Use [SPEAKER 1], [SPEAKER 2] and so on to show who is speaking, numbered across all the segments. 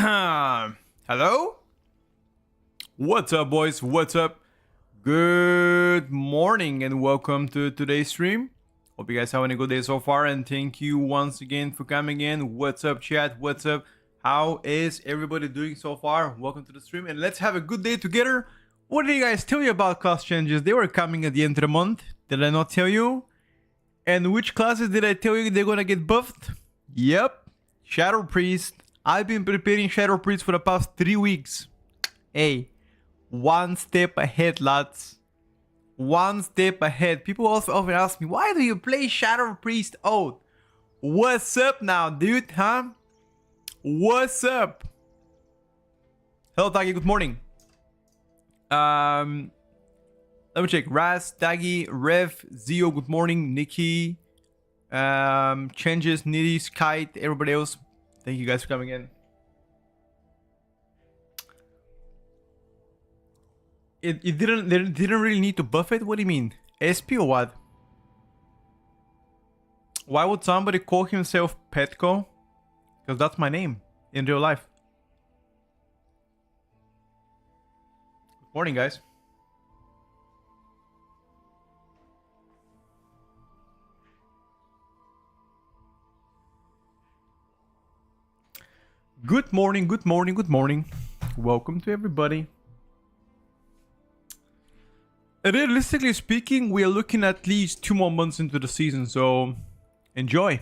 [SPEAKER 1] Hello? What's up, boys? What's up? Good morning and welcome to today's stream. Hope you guys having a good day so far, and thank you once again for coming in. What's up, chat? What's up? How is everybody doing so far? Welcome to the stream, and let's have a good day together. What did you guys tell you about class changes? They were coming at the end of the month. Did I not tell you? And which classes did I tell you they're gonna get buffed? Yep, Shadow Priest. I've been preparing Shadow Priest for the past 3 weeks. Hey, one step ahead, lads. One step ahead. People also often ask me, why do you play Shadow Priest out? What's up now, dude, huh? What's up? Hello, Taggy, good morning. Let me check. Raz, Taggy, Rev, Zio, good morning. Nikki, Changes, Nitty, Kite, everybody else. Thank you guys for coming in. They didn't really need to buff it? What do you mean? SP or what? Why would somebody call himself Petco? Because that's my name in real life. Good morning, guys. Good morning, good morning, good morning. Welcome to everybody. Realistically speaking, we are looking at least 2 more months into the season, so enjoy.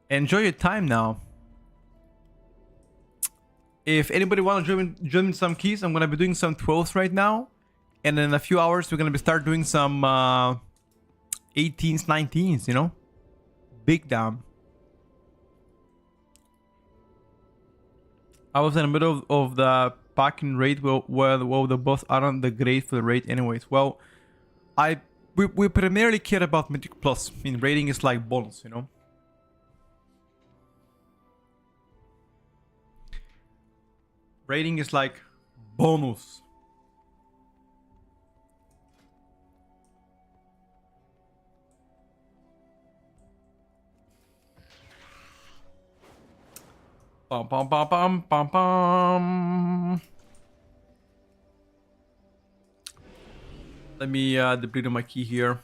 [SPEAKER 1] Enjoy your time now. If anybody want to join some keys, I'm going to be doing some 12s right now. And in a few hours, we're going to start doing some 18s, 19s, you know? Big down. I was in the middle of the packing rate where the boss aren't the great for the rate anyways. Well, we primarily care about Mythic Plus. I mean, rating is like bonus, you know? Rating is like bonus. Bum, bum, bum, bum, bum, bum. Let me deplete my key here.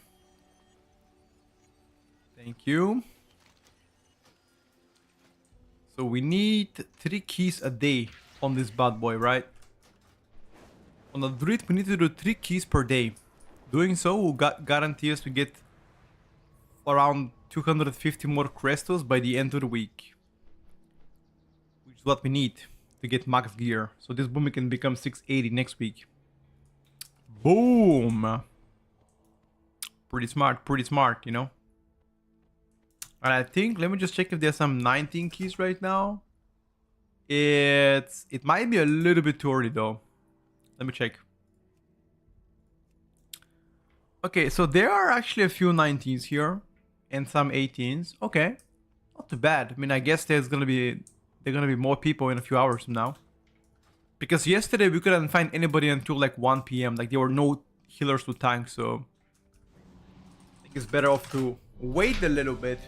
[SPEAKER 1] Thank you. So we need 3 keys a day on this bad boy, right? On the Druid, we need to do 3 keys per day. Doing so will guarantee us to get around 250 more Crestos by the end of the week. Which is what we need to get max gear. So this boom can become 680 next week. Boom! Pretty smart, you know? And I think, let me just check if there's some 19 keys right now. It might be a little bit too early though. Let me check. Okay, so there are actually a few 19s here and some 18s. Okay, not too bad. I mean, I guess there are gonna be more people in a few hours from now. Because yesterday we couldn't find anybody until like 1 PM. Like there were no healers to tank, so I think it's better off to wait a little bit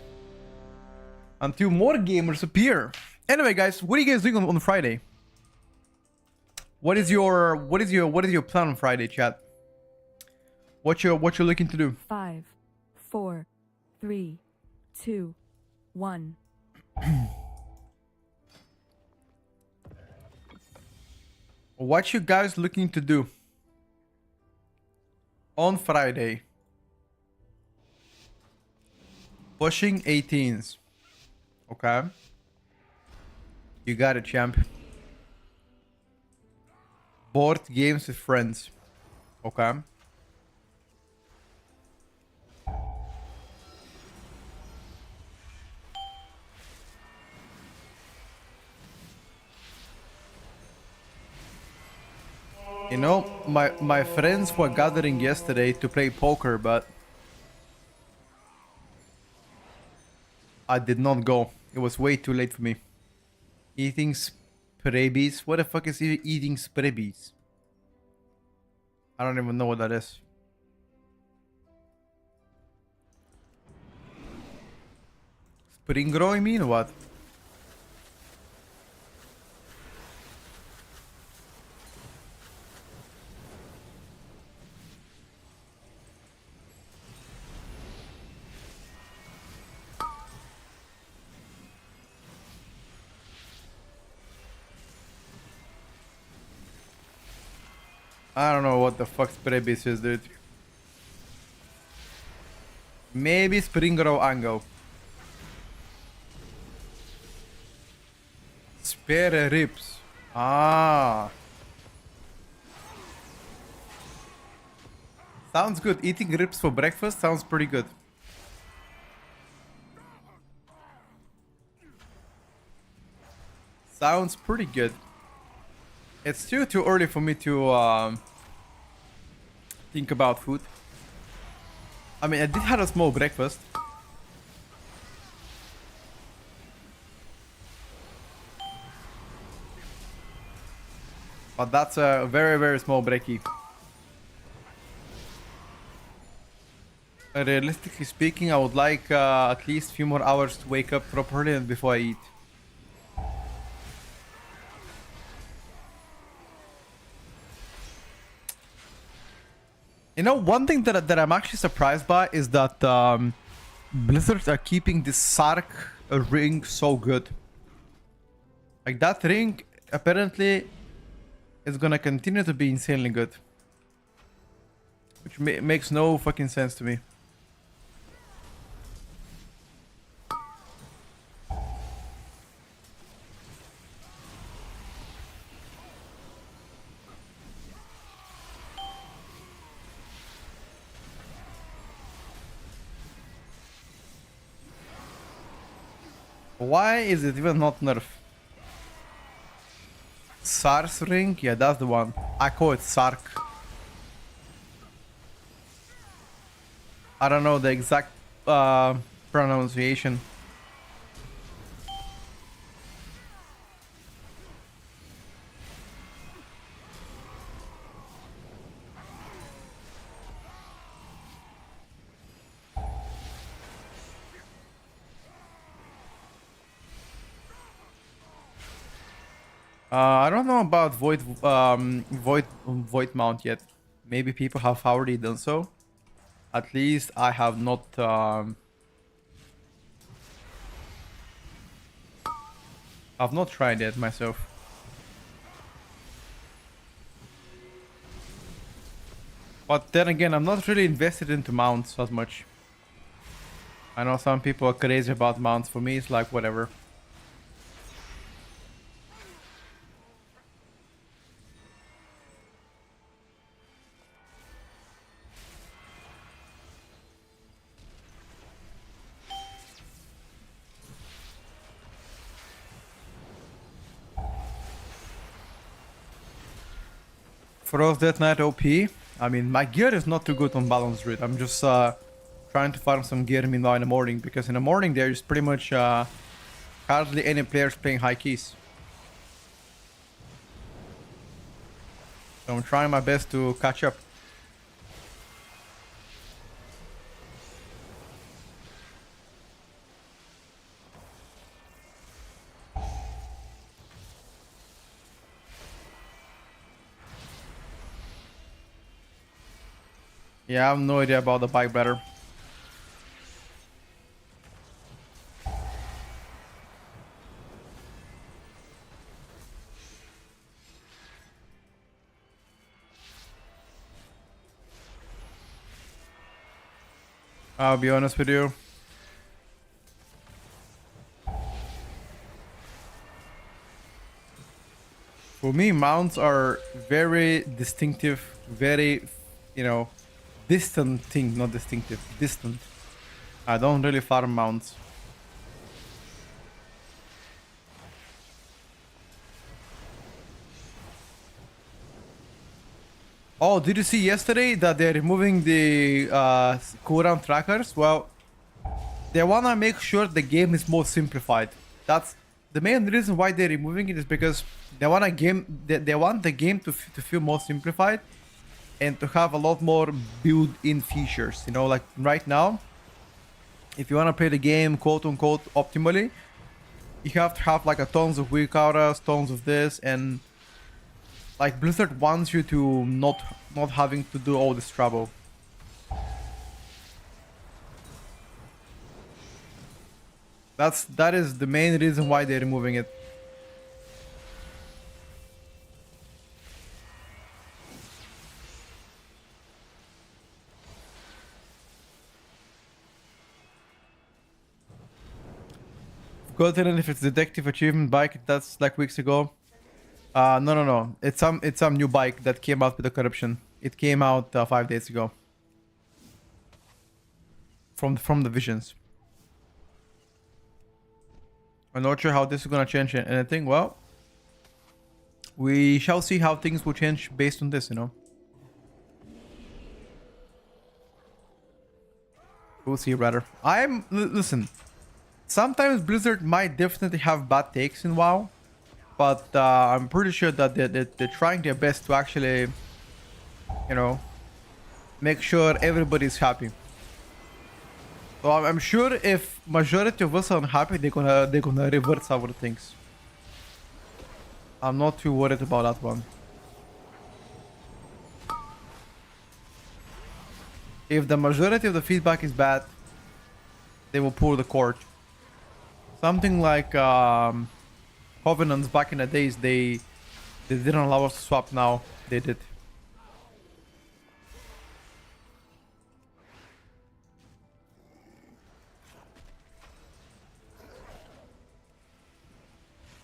[SPEAKER 1] until more gamers appear. Anyway, guys, what are you guys doing on Friday? What is your plan on Friday, chat? What you're looking to do?
[SPEAKER 2] 5, 4, 3, 2, 1.
[SPEAKER 1] What you guys looking to do on Friday? Pushing 18s. Okay. You got it, champ. Board games with friends. Okay. You know, my friends were gathering yesterday to play poker, but I did not go. It was way too late for me. Eating sprebies? What the fuck is eating sprebies? I don't even know what that is. Spring grow, you mean, or what? I don't know what the fuck Spray Beast is, dude. Maybe Spring Row Angle. Spare ribs. Ah. Sounds good. Eating ribs for breakfast sounds pretty good. Sounds pretty good. It's still too early for me to think about food. I mean, I did have a small breakfast. But that's a very, very small breaky. Realistically speaking, I would like at least a few more hours to wake up properly and before I eat. You know, one thing that I'm actually surprised by is that Blizzards are keeping this Sark ring so good. Like, that ring apparently is gonna continue to be insanely good. Which makes no fucking sense to me. Why is it even not nerf? Sars ring? Yeah, that's the one. I call it Sark. I don't know the exact pronunciation. I don't know about void mount yet. Maybe people have already done so. At least I have not. I've not tried it myself. But then again, I'm not really invested into mounts as much. I know some people are crazy about mounts. For me, it's like whatever. Frost Death Knight OP. I mean, my gear is not too good on Balance Grid. I'm just trying to farm some gear meanwhile in the morning, because in the morning there's pretty much hardly any players playing high keys. So I'm trying my best to catch up. Yeah, I have no idea about the bike better. I'll be honest with you. For me, mounts are very distinctive, very, you know, distant thing, not distinctive, distant. I don't really farm mounts. Oh, did you see yesterday that they're removing the cooldown trackers? Well, they wanna make sure the game is more simplified. That's the main reason why they're removing it, is because they want they want the game to feel more simplified and to have a lot more built-in features. You know, like right now, if you wanna play the game quote unquote optimally, you have to have like a tons of weak auras, tons of this, and like Blizzard wants you to not having to do all this trouble. That is the main reason why they're removing it. Go to if it's detective achievement bike. That's like weeks ago. No. It's some new bike that came out with the corruption. It came out 5 days ago. From the visions. I'm not sure how this is gonna change anything. Well, we shall see how things will change based on this, you know. We'll see, rather. Listen. Sometimes Blizzard might definitely have bad takes in WoW, but I'm pretty sure that they're trying their best to actually, you know, make sure everybody's happy. So I'm sure if majority of us are unhappy, they're gonna revert some of the things. I'm not too worried about that one. If the majority of the feedback is bad, they will pull the cord. Something like Covenants back in the days, they didn't allow us to swap. Now they did.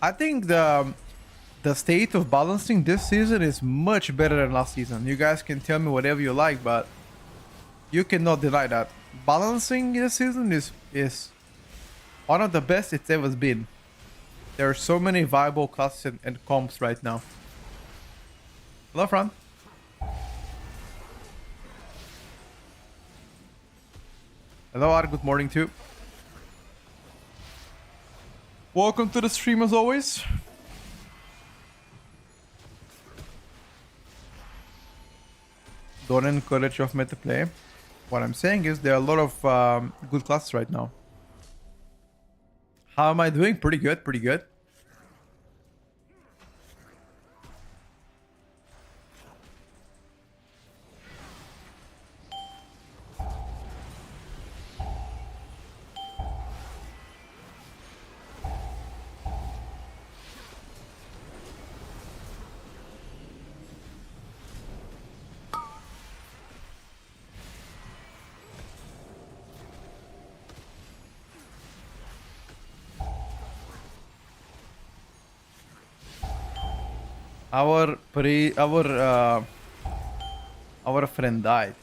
[SPEAKER 1] I think the state of balancing this season is much better than last season. You guys can tell me whatever you like, but you cannot deny that balancing this season is one of the best it's ever been. There are so many viable classes and comps right now. Hello, Fran. Hello, Art. Good morning, too. Welcome to the stream, as always. Don't encourage off meta play. What I'm saying is there are a lot of good classes right now. How am I doing? Pretty good, pretty good. Our friend died.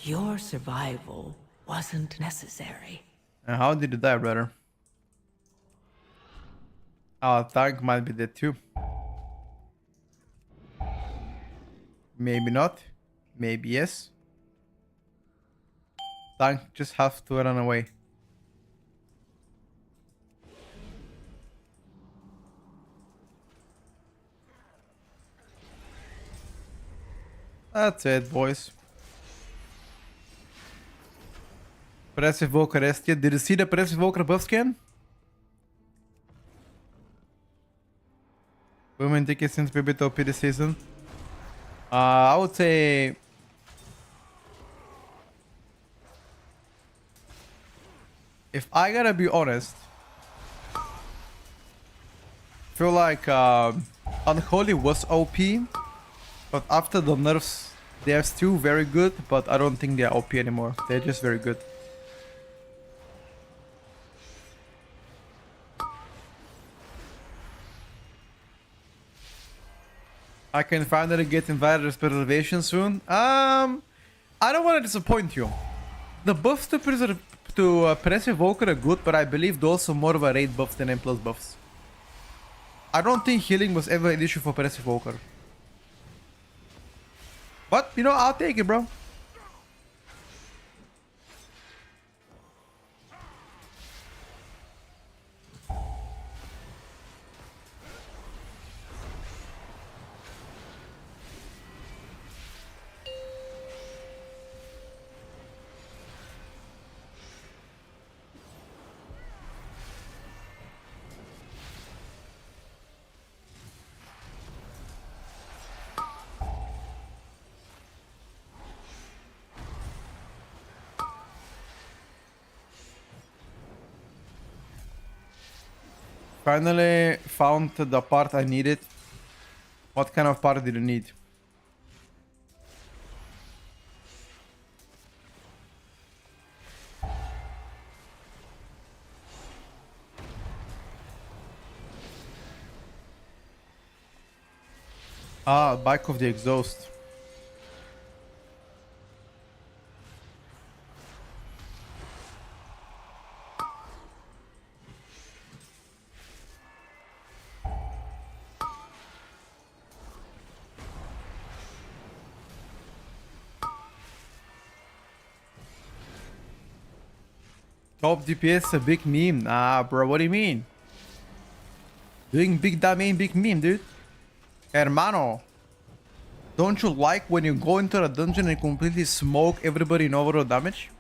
[SPEAKER 3] Your survival wasn't necessary.
[SPEAKER 1] And how did you die, brother? Our tank might be dead too. Maybe not. Maybe yes. Tank just have to run away. That's it, boys. Press Evoker Estia. Did you see the Press Evoker buff scan? Women tickets since be a bit OP this season. I would say if I gotta be honest, feel like Unholy was OP, but after the nerfs, they're still very good, but I don't think they're OP anymore. They're just very good. I can finally get invited as preservation soon. I don't want to disappoint you. The buffs to Press Evoker are good, but I believe those are more of a raid buffs than M+ buffs. I don't think healing was ever an issue for Press Evoker. But, you know, I'll take it, bro. Finally found the part I needed. What kind of part did you need? Ah, back of the exhaust. Top DPS a big meme. Nah, bro, what do you mean? Doing big damage, big meme, dude. Hermano, don't you like when you go into the dungeon and completely smoke everybody in overall damage?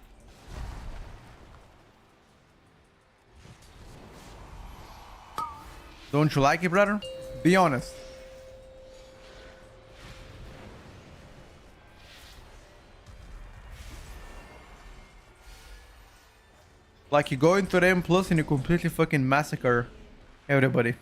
[SPEAKER 1] Don't you like it, brother? Be honest. Like you go into the M plus and you completely fucking massacre everybody.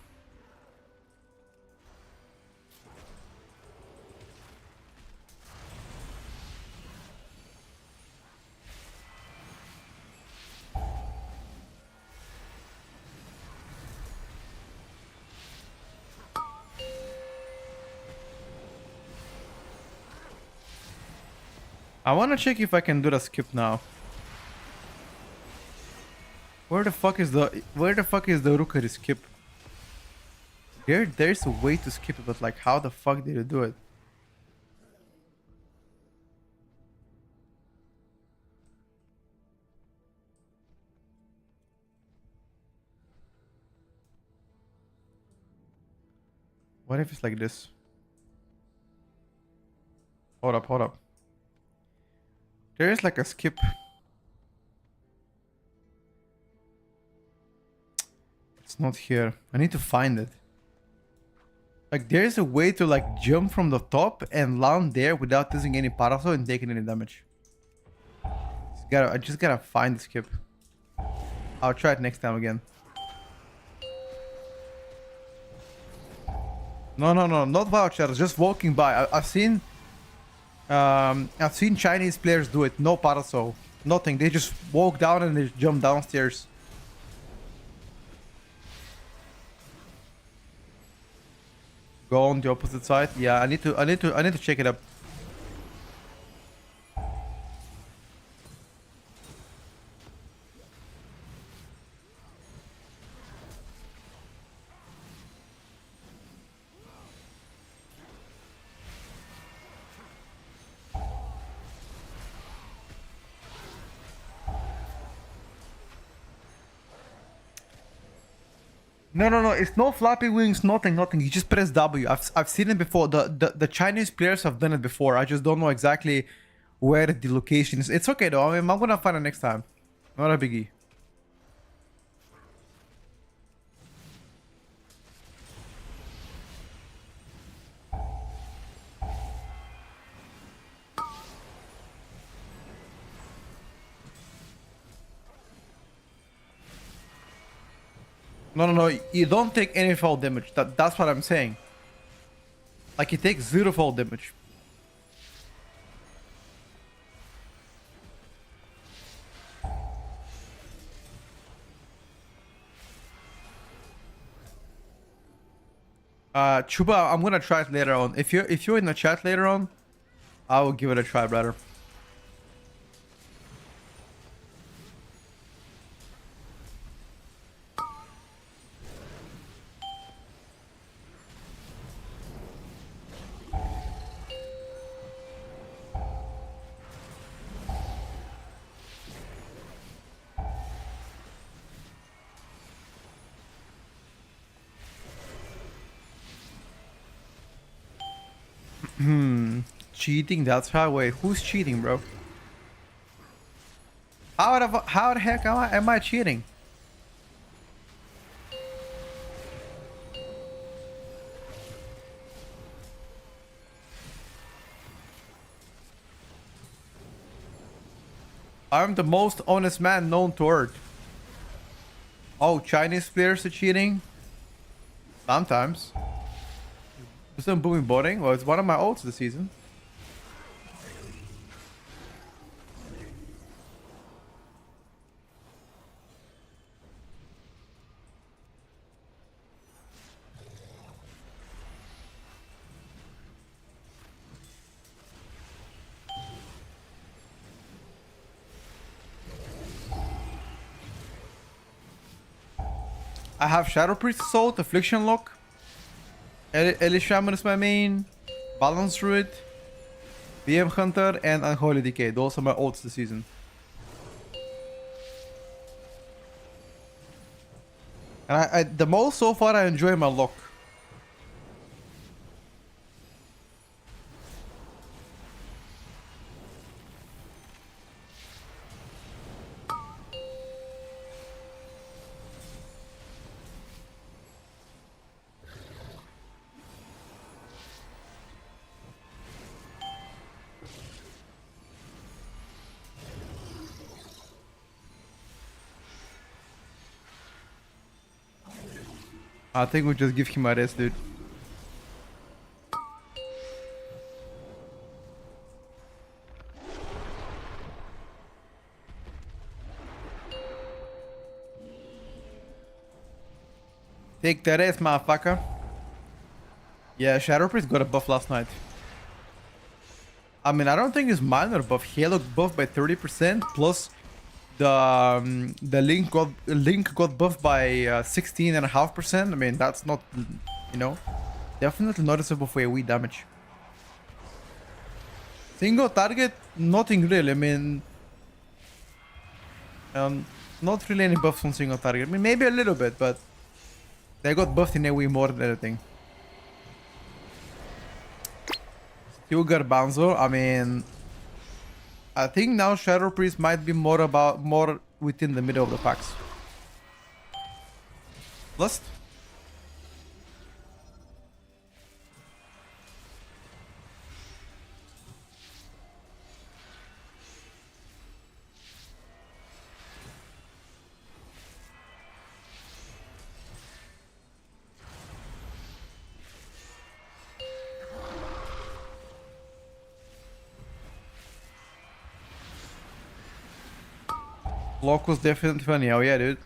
[SPEAKER 1] I wanna check if I can do the skip now. Where the fuck is the rookery skip? There's a way to skip it, but like how the fuck did you do it? What if it's like this? Hold up, hold up. There is like a skip. It's not here. I need to find it. Like there's a way to like jump from the top and land there without using any parasol and taking any damage. I just gotta find the skip. I'll try it next time again. No, not vouchers. Just walking by. I've seen Chinese players do it. No parasol, nothing. They just walk down and they jump downstairs. Go on the opposite side. Yeah, I need to check it up. No. It's no flappy wings, nothing. You just press W. I've seen it before. The Chinese players have done it before. I just don't know exactly where the location is. It's okay though. I mean, I'm gonna find it next time. Not a biggie. No. You don't take any fall damage. That's what I'm saying. Like you take 0 fall damage. Chuba, I'm gonna try it later on. If you're in the chat later on, I will give it a try, brother. Cheating? That's how. Wait, who's cheating, bro? How the heck am I cheating? I'm the most honest man known to Earth. Oh, Chinese players are cheating? Sometimes. Is I'm booming boarding? Well, it's one of my ults this season. I have Shadow Priest Assault, Affliction Lock, Elish Shaman is my main, Balance Druid, BM Hunter, and Unholy Decay. Those are my ults this season. And the most so far I enjoy my lock. I think we just give him a rest, dude. Take the rest, motherfucker. Yeah, Shadow Priest got a buff last night. I mean, I don't think it's minor buff. Halo buff by 30%, plus the Link got buffed by 16.5%. I mean, that's not, you know, definitely noticeable for AoE damage. Single target, nothing really. I mean, not really any buffs on single target. I mean, maybe a little bit, but they got buffed in AoE more than anything. Still got Banzo. I mean, I think now Shadow Priest might be more within the middle of the packs. Lust. Lock was definitely funny. Oh yeah, dude.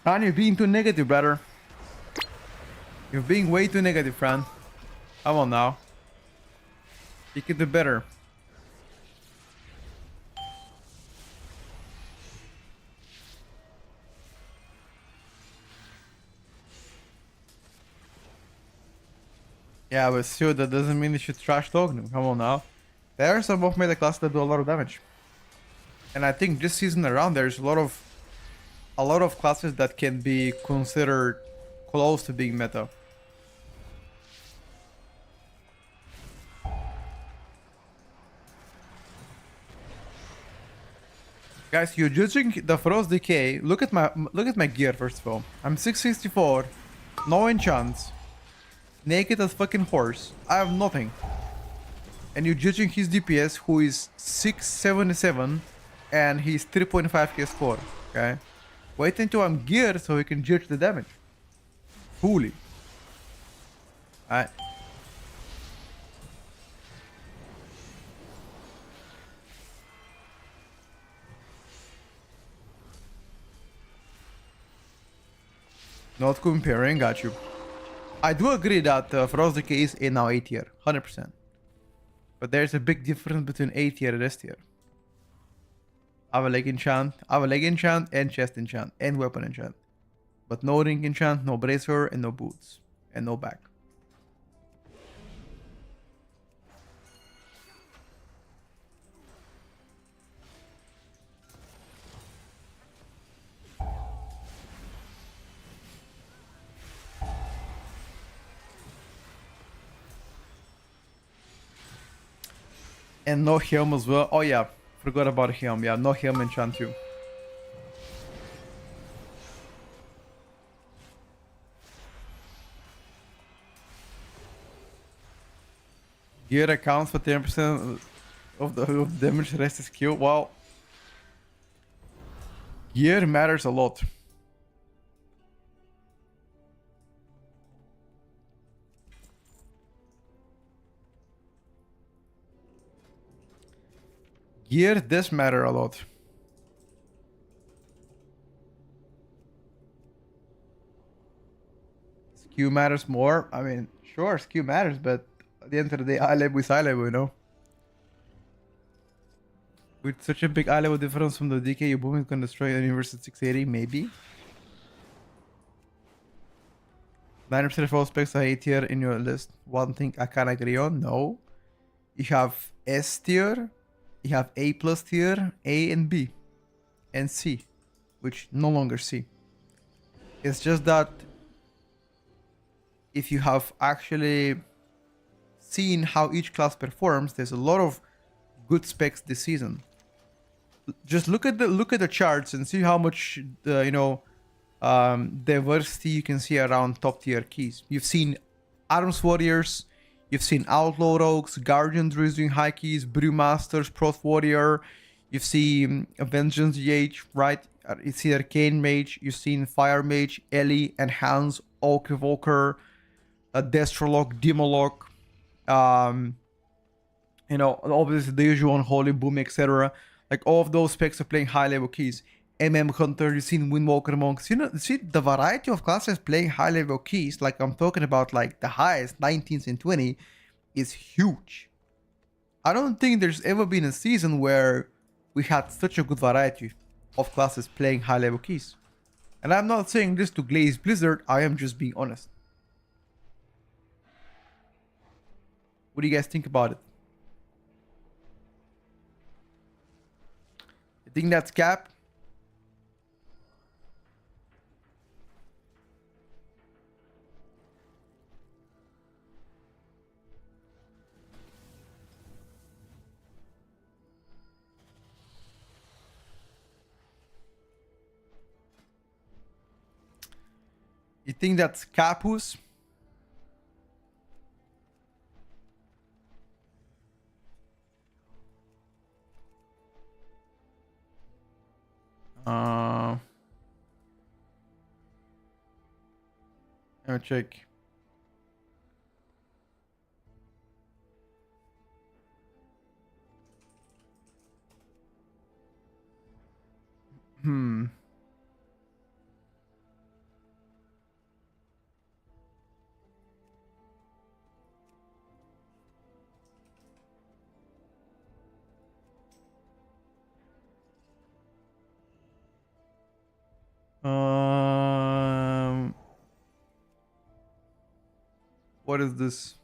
[SPEAKER 1] Fran, you're being too negative, brother. You're being way too negative, Fran. Come on now. You can do better. Yeah, but still, that doesn't mean you should trash talk them. Come on now. There are some of meta classes that do a lot of damage. And I think this season around there's a lot of classes that can be considered close to being meta. Guys, you're judging the Frost Decay. Look at my gear first of all. I'm 664, no enchants, naked as fucking horse. I have nothing. And you're judging his DPS, who is 677, and he's 3.5k score. Okay, wait until I'm geared so we can judge the damage fully. Alright. Not comparing, got you. I do agree that Frost Decay is now A tier, 100%. But there's a big difference between A tier and S tier. I have a leg enchant, and chest enchant, and weapon enchant. But no ring enchant, no bracer, and no boots. And no back. And no helm as well. Oh yeah, forgot about helm. Yeah, no helm enchant too. Gear accounts for 10% of the damage, rest is kill. Well, gear matters a lot. Gear does matter a lot. Skew matters more. I mean, sure, skew matters, but at the end of the day, eye level is eye level, you know. With such a big eye level difference from the DK, your boom is gonna destroy the universe at 680, maybe. 90% of all specs are A tier in your list. One thing I can agree on, no. You have S tier, you have A plus tier, A and B, and C, which no longer C. It's just that if you have actually seen how each class performs, there's a lot of good specs this season. Just look at the charts and see how much diversity you can see around top tier keys. You've seen Arms Warriors, you've seen Outlaw Rogues, Guardian Druids doing high keys, Brewmasters, Proth Warrior, you've seen Vengeance GH, right? You see Arcane Mage, you've seen Fire Mage, Ellie, Enhance, Oak Evoker, Destrolock, Demolock, obviously the usual Unholy Boom, etc. Like all of those specs are playing high level keys. Hunter, you've seen Windwalker Monks. See the variety of classes playing high level keys, like I'm talking about like the highest 19s and 20 is huge. I don't think there's ever been a season where we had such a good variety of classes playing high level keys. And I'm not saying this to glaze Blizzard, I am just being honest. What do you guys think about it? You think that's cap? You think that's Capus? Let me check. What is this?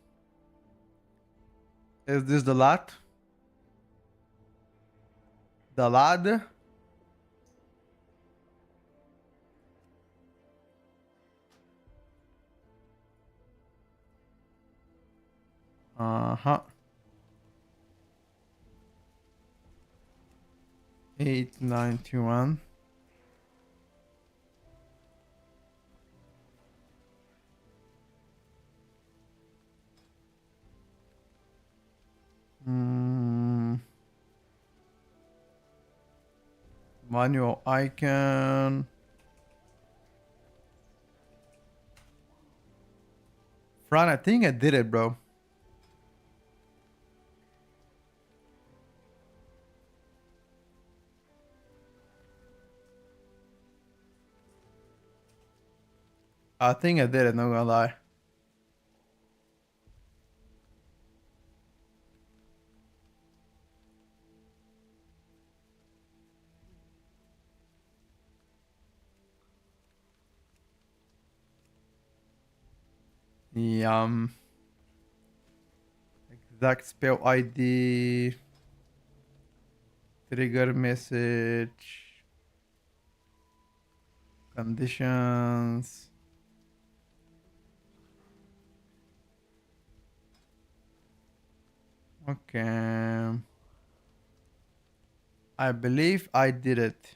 [SPEAKER 1] Is this the lad? The lad? Uh-huh. 8921. Manual icon. Fran, I think I did it, bro. I think I did it, not gonna lie. Exact spell ID. Trigger message. Conditions. Okay. I believe I did it.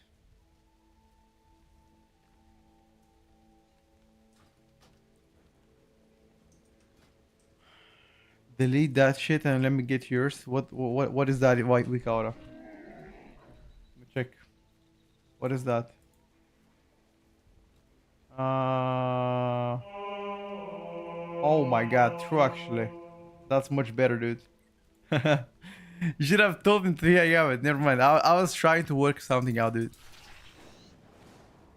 [SPEAKER 1] Delete that shit and let me get yours. What is that white week aura? Let me check. What is that? Oh my god, true actually. That's much better, dude. You should have told me 3 a.m. Never mind. I was trying to work something out, dude.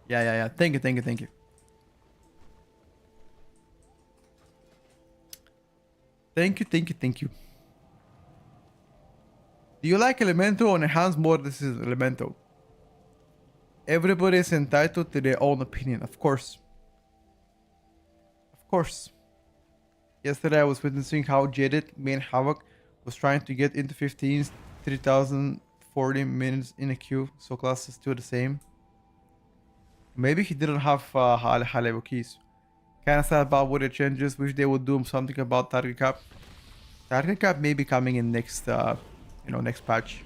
[SPEAKER 1] Yeah. Thank you. Thank you, thank you, thank you. Do you like Elemental or Enhanced more? This is Elemental. Everybody is entitled to their own opinion, of course. Of course. Yesterday I was witnessing how jaded main Havoc was trying to get into 15's 3040 minutes in a queue, so class is still the same. Maybe he didn't have high level keys. Kinda sad about what the changes, wish they would do something about target cap. Target cap may be coming in next next patch.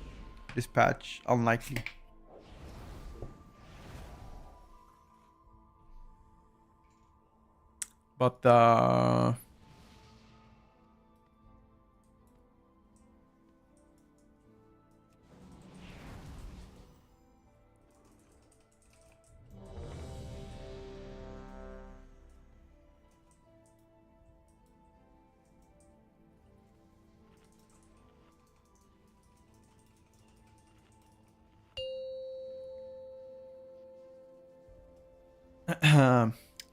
[SPEAKER 1] This patch, unlikely. But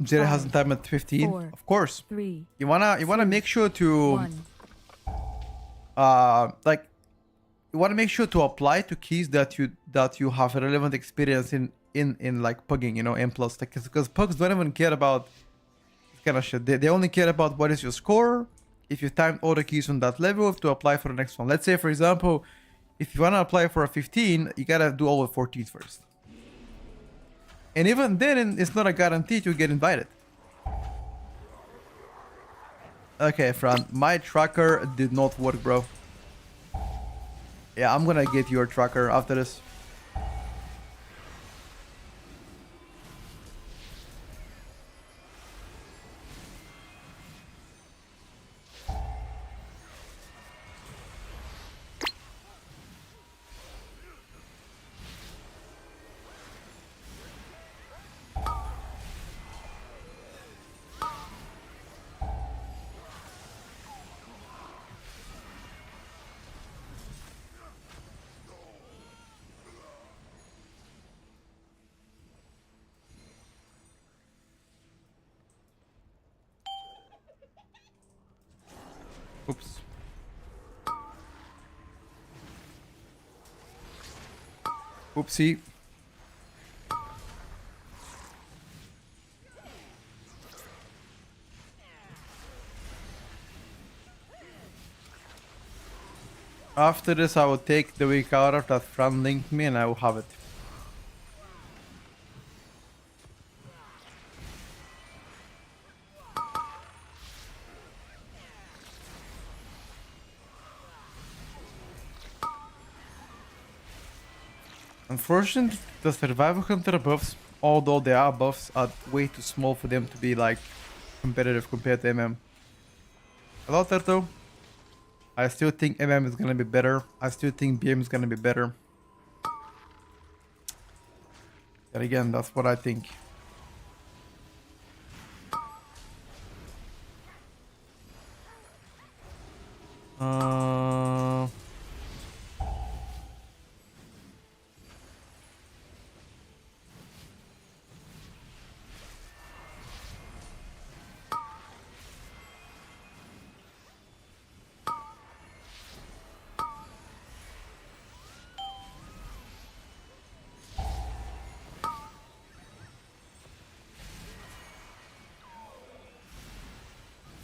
[SPEAKER 1] Jerry has time at 15.
[SPEAKER 2] 4,
[SPEAKER 1] Of course.
[SPEAKER 2] 3.
[SPEAKER 1] You wanna make sure to
[SPEAKER 2] 1.
[SPEAKER 1] like you wanna make sure to apply to keys that you have a relevant experience in like pugging, you know, M plus, like, because pugs don't even care about this kind of shit. They only care about what is your score, if you timed all the keys on that level to apply for the next one. Let's say, for example, if you wanna apply for a 15, you gotta do all the 14s first. And even then, it's not a guarantee to get invited. Okay, Fran, my tracker did not work, bro. Yeah, I'm gonna get your tracker after this. Oops. Oopsie. After this, I will take the week out of that Fran linked me and I will have it. Unfortunately, the survival hunter buffs, although they are buffs, are way too small for them to be like competitive compared to MM. Hello, Turtle. I still think MM is gonna be better. I still think BM is gonna be better. But again, that's what I think.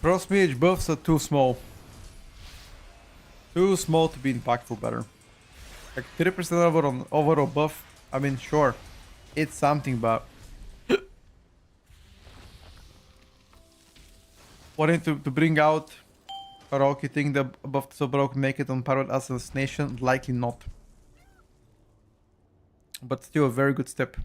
[SPEAKER 1] Frost Mage buffs are too small. Too small to be impactful better. Like 3% overall buff, I mean, sure, it's something, but wanting to bring out a Rocky thing that buff so broke make it on par with Assassination, likely not. But still a very good step.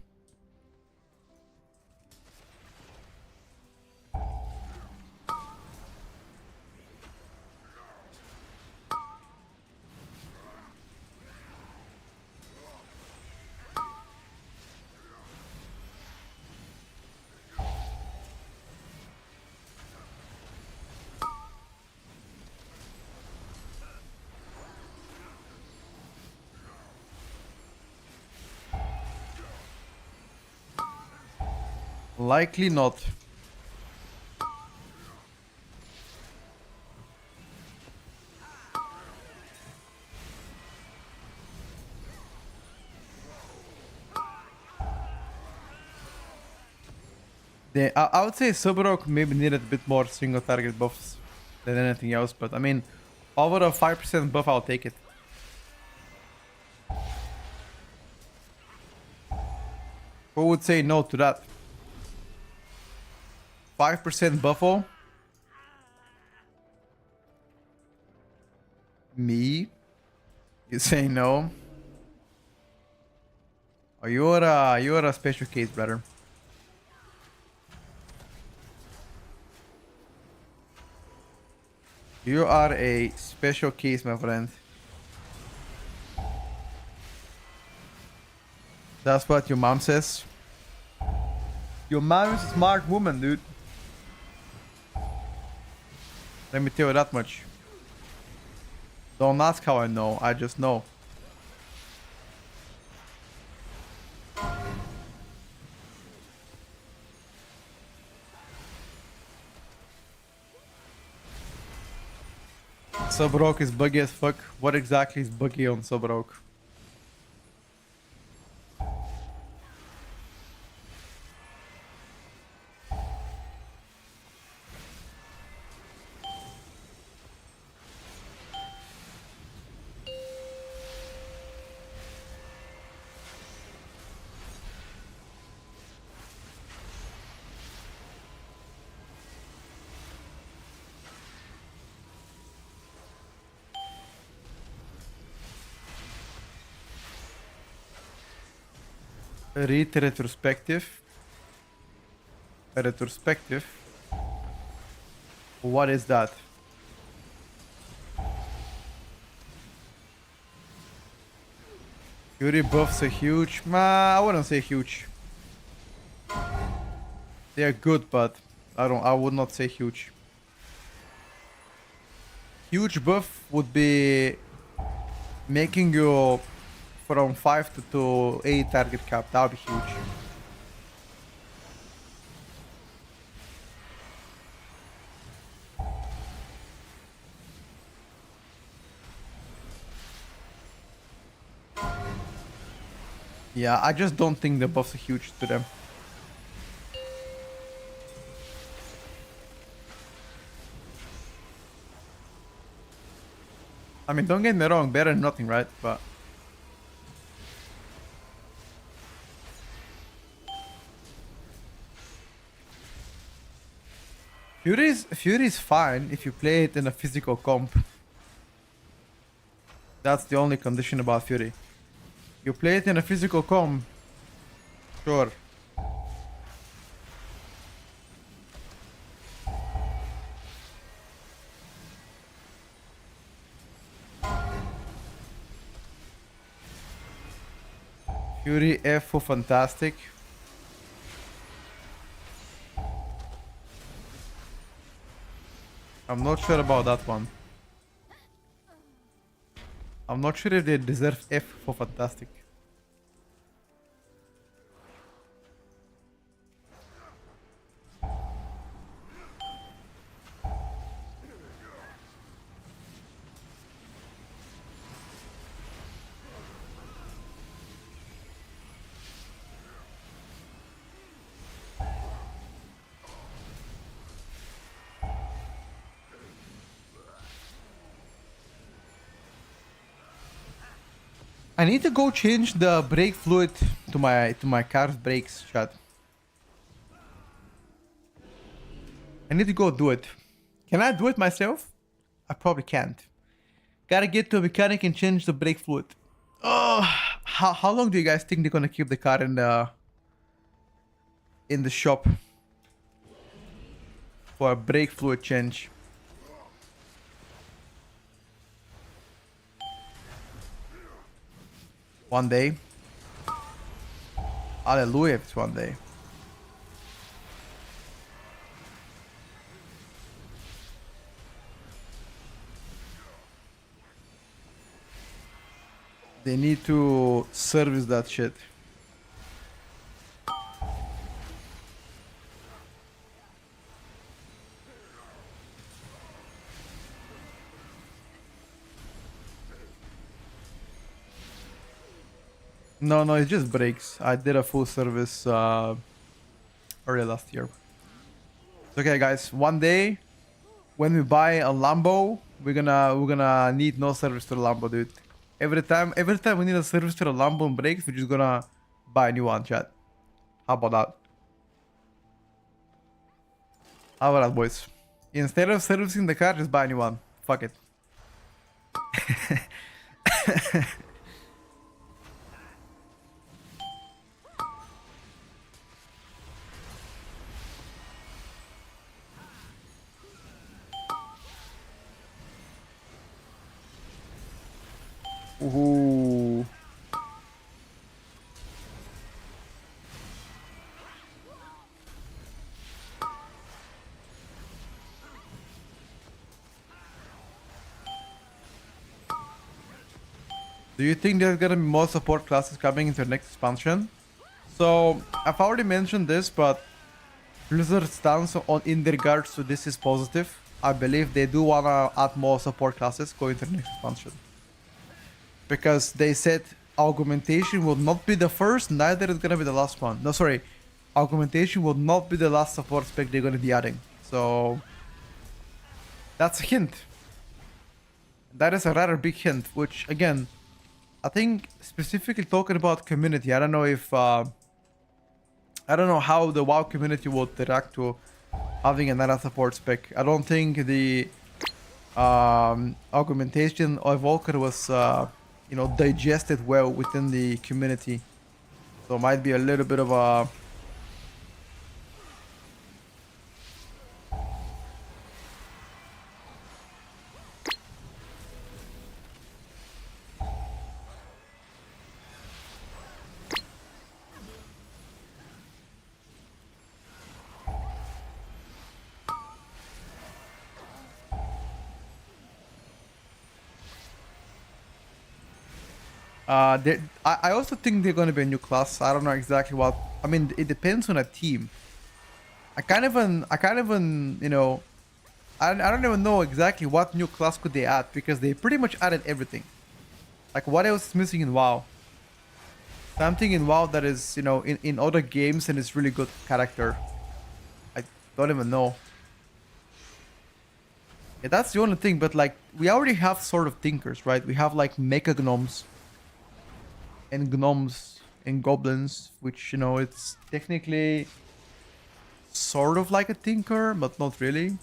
[SPEAKER 1] Likely not. I would say Subrock maybe needed a bit more single target buffs than anything else, but I mean, over a 5% buff, I'll take it. Who would say no to that? 5% buffo? Me? You say no? Oh, you're a special case, brother. You are a special case, my friend. That's what your mom says. Your mom is a smart woman, dude. Let me tell you that much. Don't ask how I know, I just know. Subrock is buggy as fuck. What exactly is buggy on Subrock? Read retrospective. A retrospective. What is that? Fury buffs are huge. I wouldn't say huge. They are good, but I would not say huge. Huge buff would be making you from 5 to 8 target cap. That would be huge. Yeah, I just don't think the buffs are huge to them. I mean, don't get me wrong, better than nothing, right? But Fury is fine if you play it in a physical comp. That's the only condition about Fury. You play it in a physical comp, sure. Fury F for fantastic. I'm not sure about that one. I'm not sure if they deserve F for fantastic. I need to go change the brake fluid to my car's brakes, chat. I need to go do it. Can I do it myself? I probably can't. Gotta get to a mechanic and change the brake fluid. Oh, how long do you guys think they're gonna keep the car in the shop for a brake fluid change? One day. Hallelujah, if it's one day. They need to service that shit. No, it just breaks. I did a full service early last year. Okay, guys. One day, when we buy a Lambo, we're gonna need no service to the Lambo, dude. Every time we need a service to the Lambo and brakes, we're just gonna buy a new one, chat. How about that? How about that, boys? Instead of servicing the car, just buy a new one. Fuck it. Ooh. Do you think there's gonna be more support classes coming into the next expansion? So, I've already mentioned this, but Blizzard's stance on in regards to this is positive. I believe they do wanna add more support classes going to the next expansion. Because they said augmentation will not be the first, neither is gonna be the last one. No, sorry. Augmentation will not be the last support spec they're gonna be adding. So, that's a hint. That is a rather big hint, which again, I think specifically talking about community, I don't know if I don't know how the WoW community would react to having another support spec. I don't think the augmentation of Volker was you know, digested well within the community. So it might be a little bit of a I also think they're going to be a new class. I don't know exactly what. I mean, it depends on a team. I can't even, you know, I don't even know exactly what new class could they add because they pretty much added everything. Like, what else is missing in WoW? Something in WoW that is, you know, in other games and is really good character. I don't even know. Yeah, that's the only thing. But like, we already have sort of thinkers, right? We have like mecha gnomes. And gnomes and goblins, which, you know, it's technically sort of like a tinker, but not really.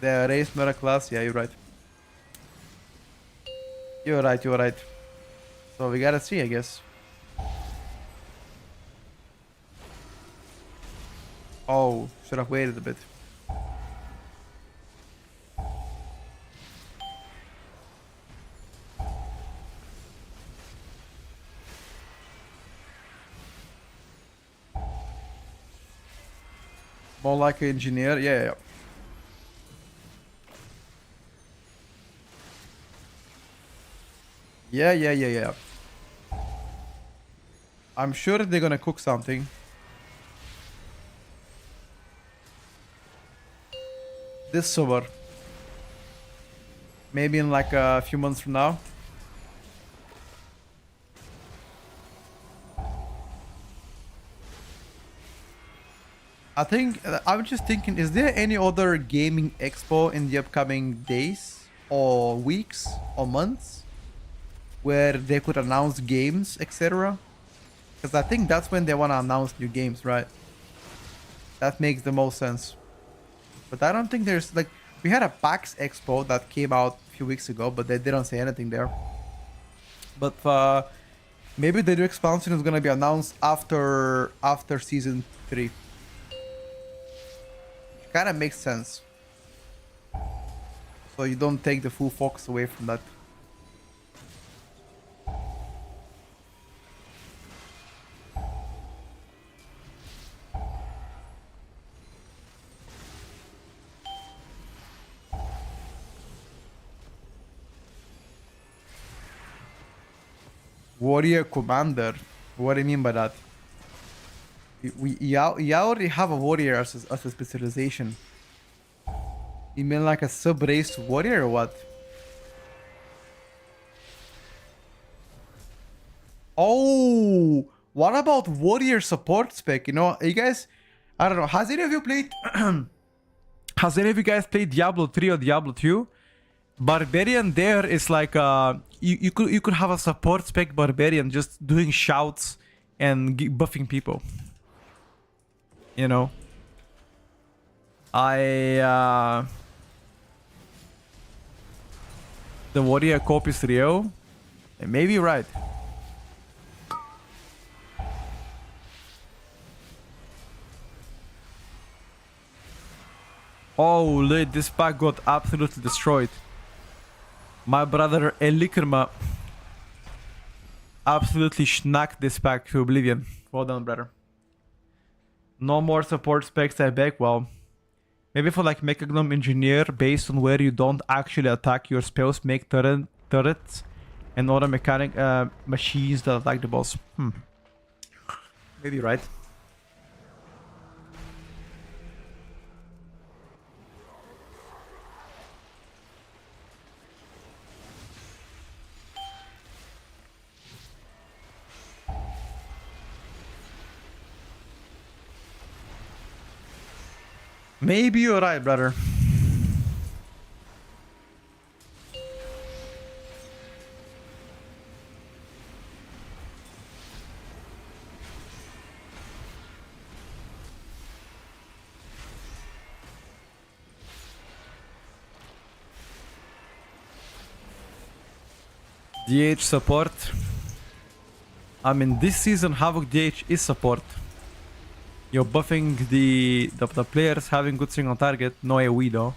[SPEAKER 1] The race, not a class. Yeah, you're right. You're right, you're right. So we gotta see, I guess. Oh, should have waited a bit. More like an engineer, yeah. Yeah. I'm sure they're gonna cook something. This summer. Maybe in like a few months from now. I was just thinking, is there any other gaming expo in the upcoming days or weeks or months where they could announce games, etc.? Because I think that's when they want to announce new games, right? That makes the most sense. But I don't think there's like, we had a PAX expo that came out a few weeks ago, but they didn't say anything there. But maybe the new expansion is gonna be announced after season 3. Kind of makes sense. So you don't take the full focus away from that. Warrior commander. What do you mean by that? You already have a warrior as a specialization. You mean like a sub-race warrior or what? Oh, What about warrior support spec? You know, you guys, I don't know. Has any of you played? Has any of you guys played Diablo 3 or Diablo 2? Barbarian there is like you could have a support spec barbarian just doing shouts and buffing people. You know. The warrior cop is real. Maybe you're right. Holy, this pack got absolutely destroyed. My brother Elikrma absolutely schnacked this pack to oblivion. Well done, brother. No more support specs, I beg. Well, maybe for like Mechagnome Engineer, based on where you don't actually attack your spells, make turrets and other mechanic machines that attack the boss. Maybe right. Maybe you're right, brother. DH support. I mean, this season Havoc DH is support. You're buffing the players having good single target, no AoE though.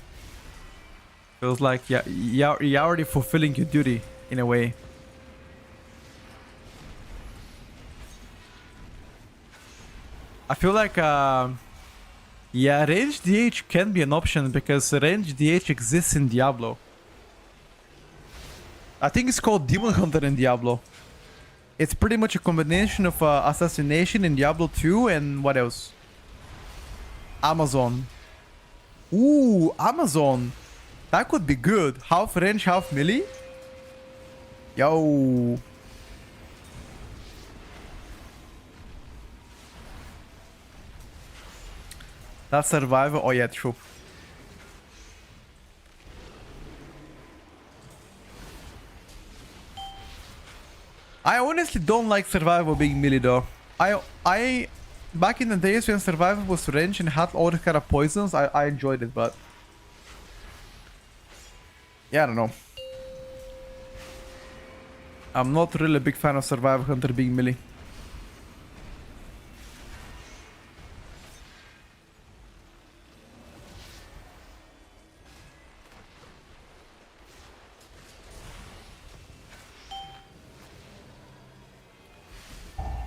[SPEAKER 1] Feels like you're already fulfilling your duty in a way. I feel like yeah, range DH can be an option because range DH exists in Diablo. I think it's called Demon Hunter in Diablo. It's pretty much a combination of assassination in Diablo 2 and what else? Amazon. Ooh, Amazon. That could be good. Half range, half melee. Yo. That's survival. Oh yeah, true. I honestly don't like survival being melee though. I back in the days when survival was range and had all the kind of poisons, I enjoyed it, but yeah, I don't know. I'm not really a big fan of survival hunter being melee.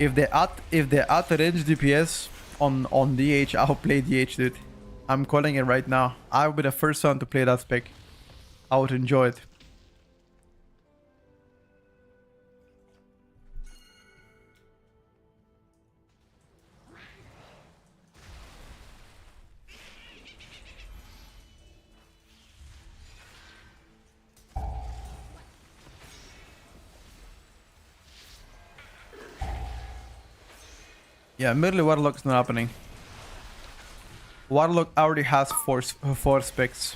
[SPEAKER 1] If they add range DPS on DH, I'll play DH, dude. I'm calling it right now. I'll be the first one to play that spec. I would enjoy it. Yeah, merely Warlock's not happening. Warlock already has four specs.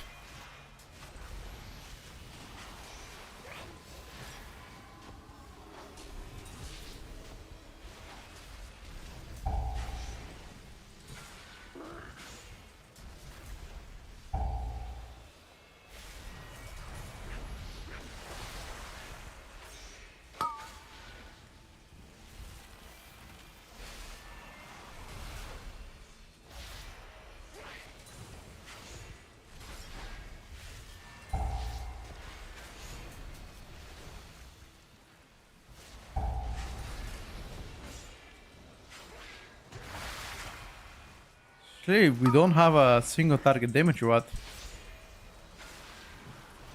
[SPEAKER 1] Actually, we don't have a single target damage or what?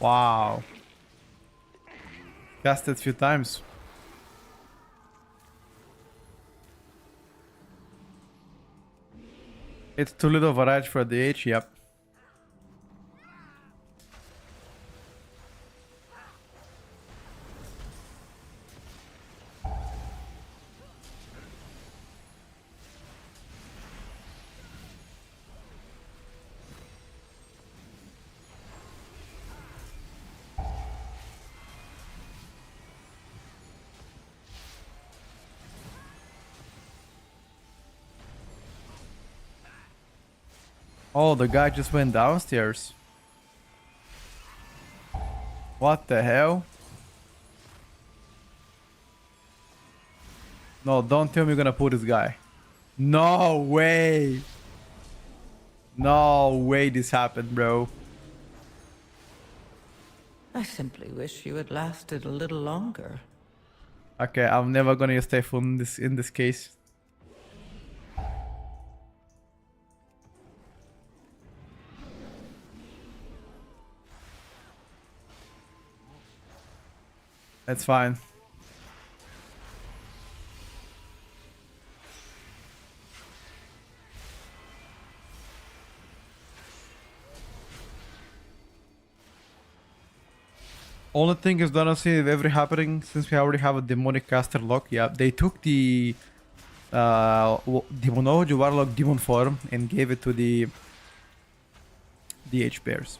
[SPEAKER 1] Wow. Cast it a few times. It's too little variety for the H, yep. Oh, the guy just went downstairs. What the hell? No, don't tell me you're gonna pull this guy. No way. No way this happened, bro.
[SPEAKER 3] I simply wish you had lasted a little longer.
[SPEAKER 1] Okay, I'm never gonna use Typhoon in this case. That's fine. Only thing is that I don't see it ever happening since we already have a demonic caster lock. Yeah, they took the Demonology Warlock demon form and gave it to the DH bears.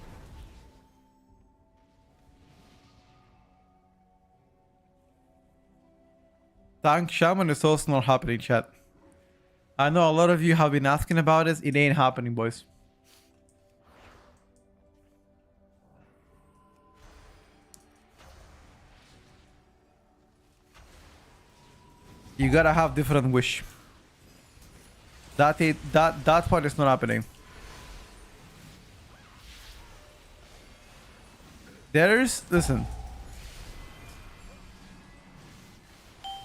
[SPEAKER 1] Tank Shaman is also not happening, chat. I know a lot of you have been asking about this. It ain't happening, boys. You gotta have different wish. That part is not happening. Listen.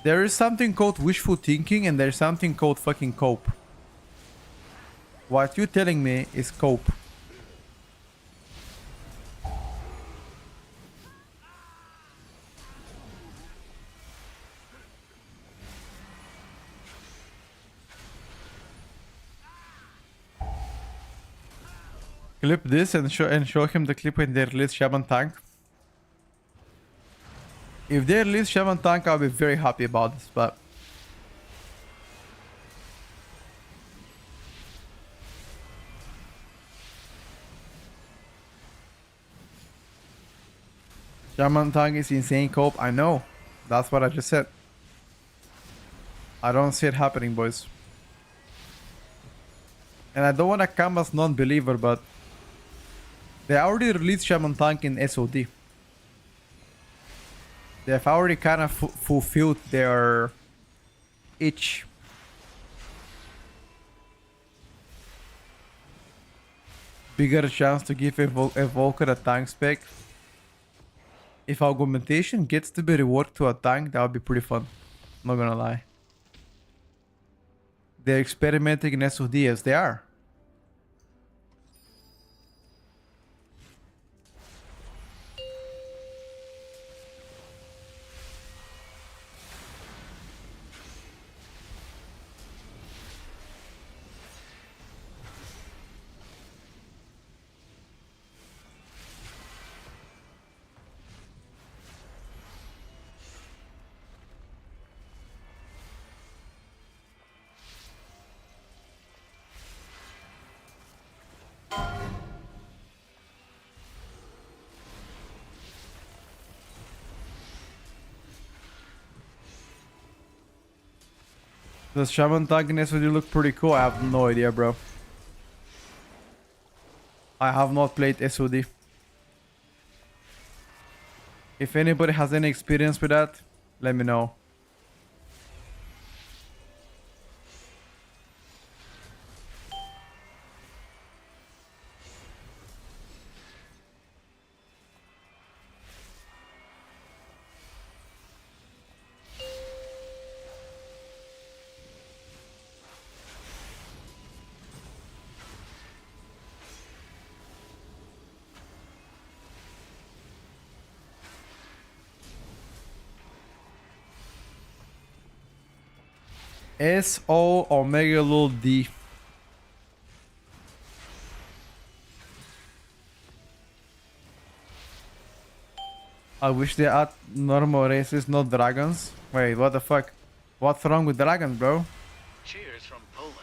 [SPEAKER 1] There is something called wishful thinking and there's something called fucking cope. What you're telling me is cope. Clip this and show him the clip when they release Shaman Tank. If they release Shaman Tank, I'll be very happy about this, but Shaman Tank is insane cope. I know. That's what I just said. I don't see it happening, boys. And I don't want to come as non-believer, but they already released Shaman Tank in SOD. They've already kind of fulfilled their itch. Bigger chance to give Evoker a tank spec. If augmentation gets to be reworked to a tank, that would be pretty fun. Not gonna lie. They're experimenting in SOD as they are. Does Shaman Tank in SOD look pretty cool? I have no idea, bro. I have not played SOD. If anybody has any experience with that, let me know. SO Omega Lul D. I wish they had normal races, not dragons. Wait, what the fuck? What's wrong with dragons, bro?
[SPEAKER 4] Cheers from Poland.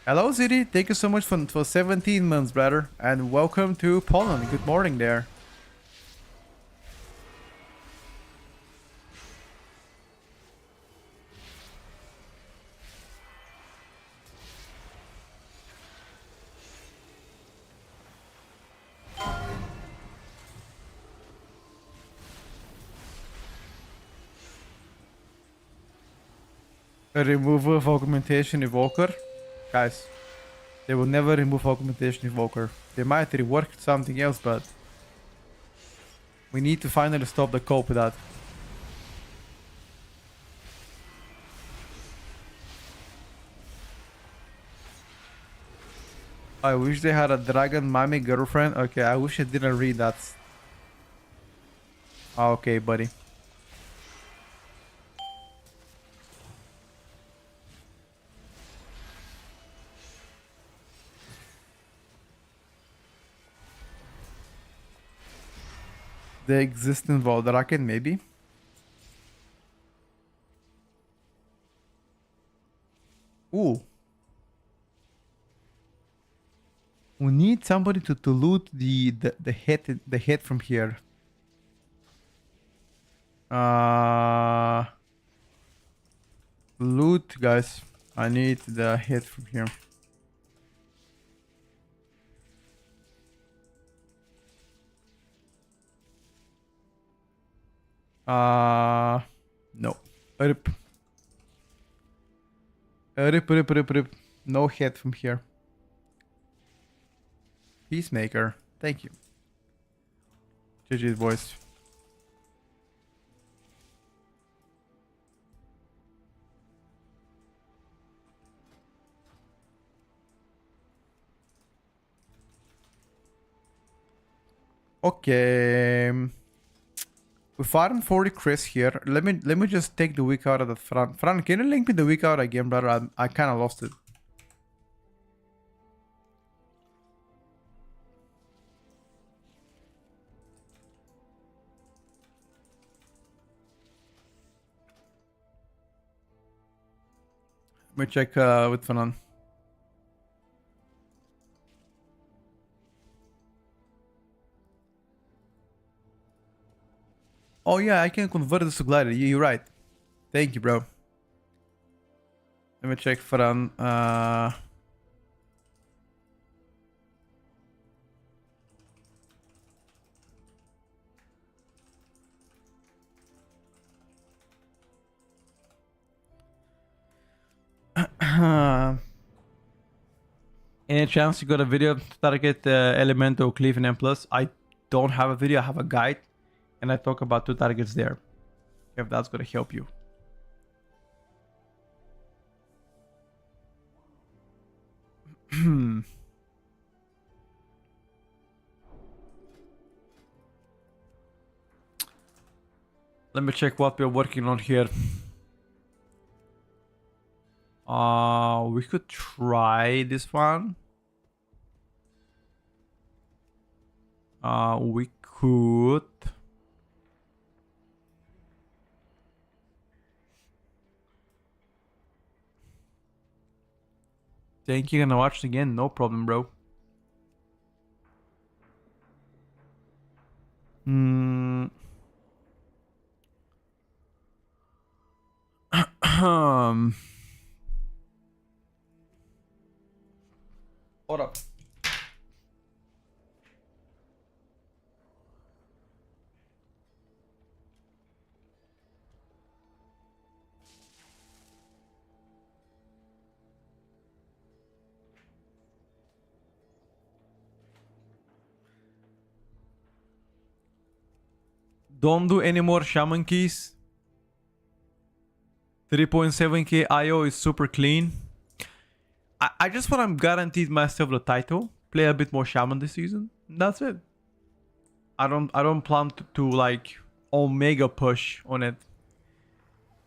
[SPEAKER 1] Hello, Ziri. Thank you so much for 17 months, brother. And welcome to Poland. Good morning there. A removal of augmentation evoker? Guys, they will never remove augmentation evoker. They might rework something else, but we need to finally stop the cope with that. I wish they had a dragon mommy girlfriend. Okay, I wish I didn't read that. Okay, buddy. The existing Valdraken, maybe. Ooh. We need somebody to loot the head from here. Loot, guys. I need the head from here. No. Rip. Rip. No head from here. Peacemaker. Thank you. GG's, boys. Okay. We farmed 40 Chris here. Let me just take the week out of the front. Fran, can you link me the week out again, brother? I kind of lost it. Let me check with Fanan. Oh yeah, I can convert this to glider. You're right. Thank you, bro. Let me check Faran. Any chance you got a video to target Elemental, Cleave, and M+? I don't have a video, I have a guide. And I talk about 2 targets there. If that's gonna help you. Let me check what we're working on here. We could try this one. We could. Thank you, gonna watch it again. No problem, bro. Hold up. Don't do any more shaman keys. 3.7k IO is super clean. I just want to guarantee myself the title. Play a bit more shaman this season. That's it. I don't plan to like omega push on it.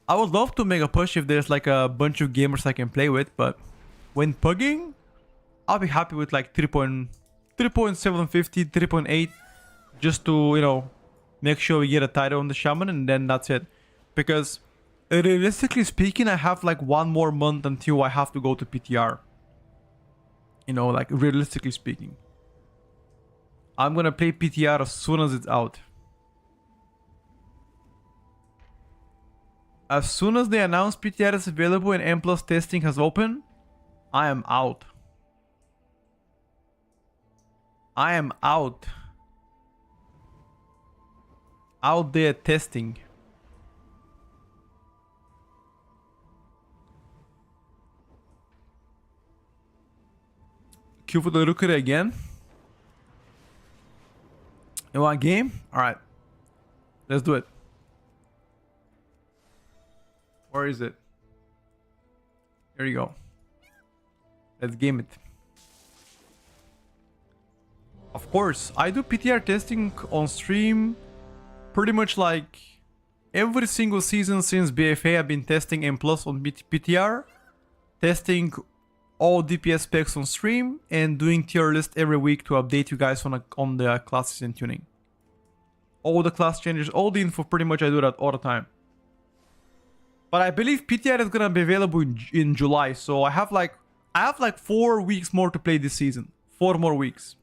[SPEAKER 1] I would love to mega push if there's like a bunch of gamers I can play with, but when pugging, I'll be happy with like 3.750, 3.8, just to, you know, make sure we get a title on the shaman, and then that's it. Because realistically speaking, I have like 1 more month until I have to go to PTR. You know, like realistically speaking. I'm gonna play PTR as soon as it's out. As soon as they announce PTR is available and M+ testing has opened, I am out. I am out. Out there testing. queue for the rookery again. You want a game? Alright. Let's do it. Where is it? Here you go. Let's game it. Of course, I do PTR testing on stream pretty much like every single season since BFA. I've been testing M Plus on PTR, testing all DPS specs on stream, and doing tier list every week to update you guys on the classes and tuning. All the class changes, all the info, pretty much I do that all the time. But I believe PTR is gonna be available in July, so I have like 4 weeks more to play this season. 4 more weeks.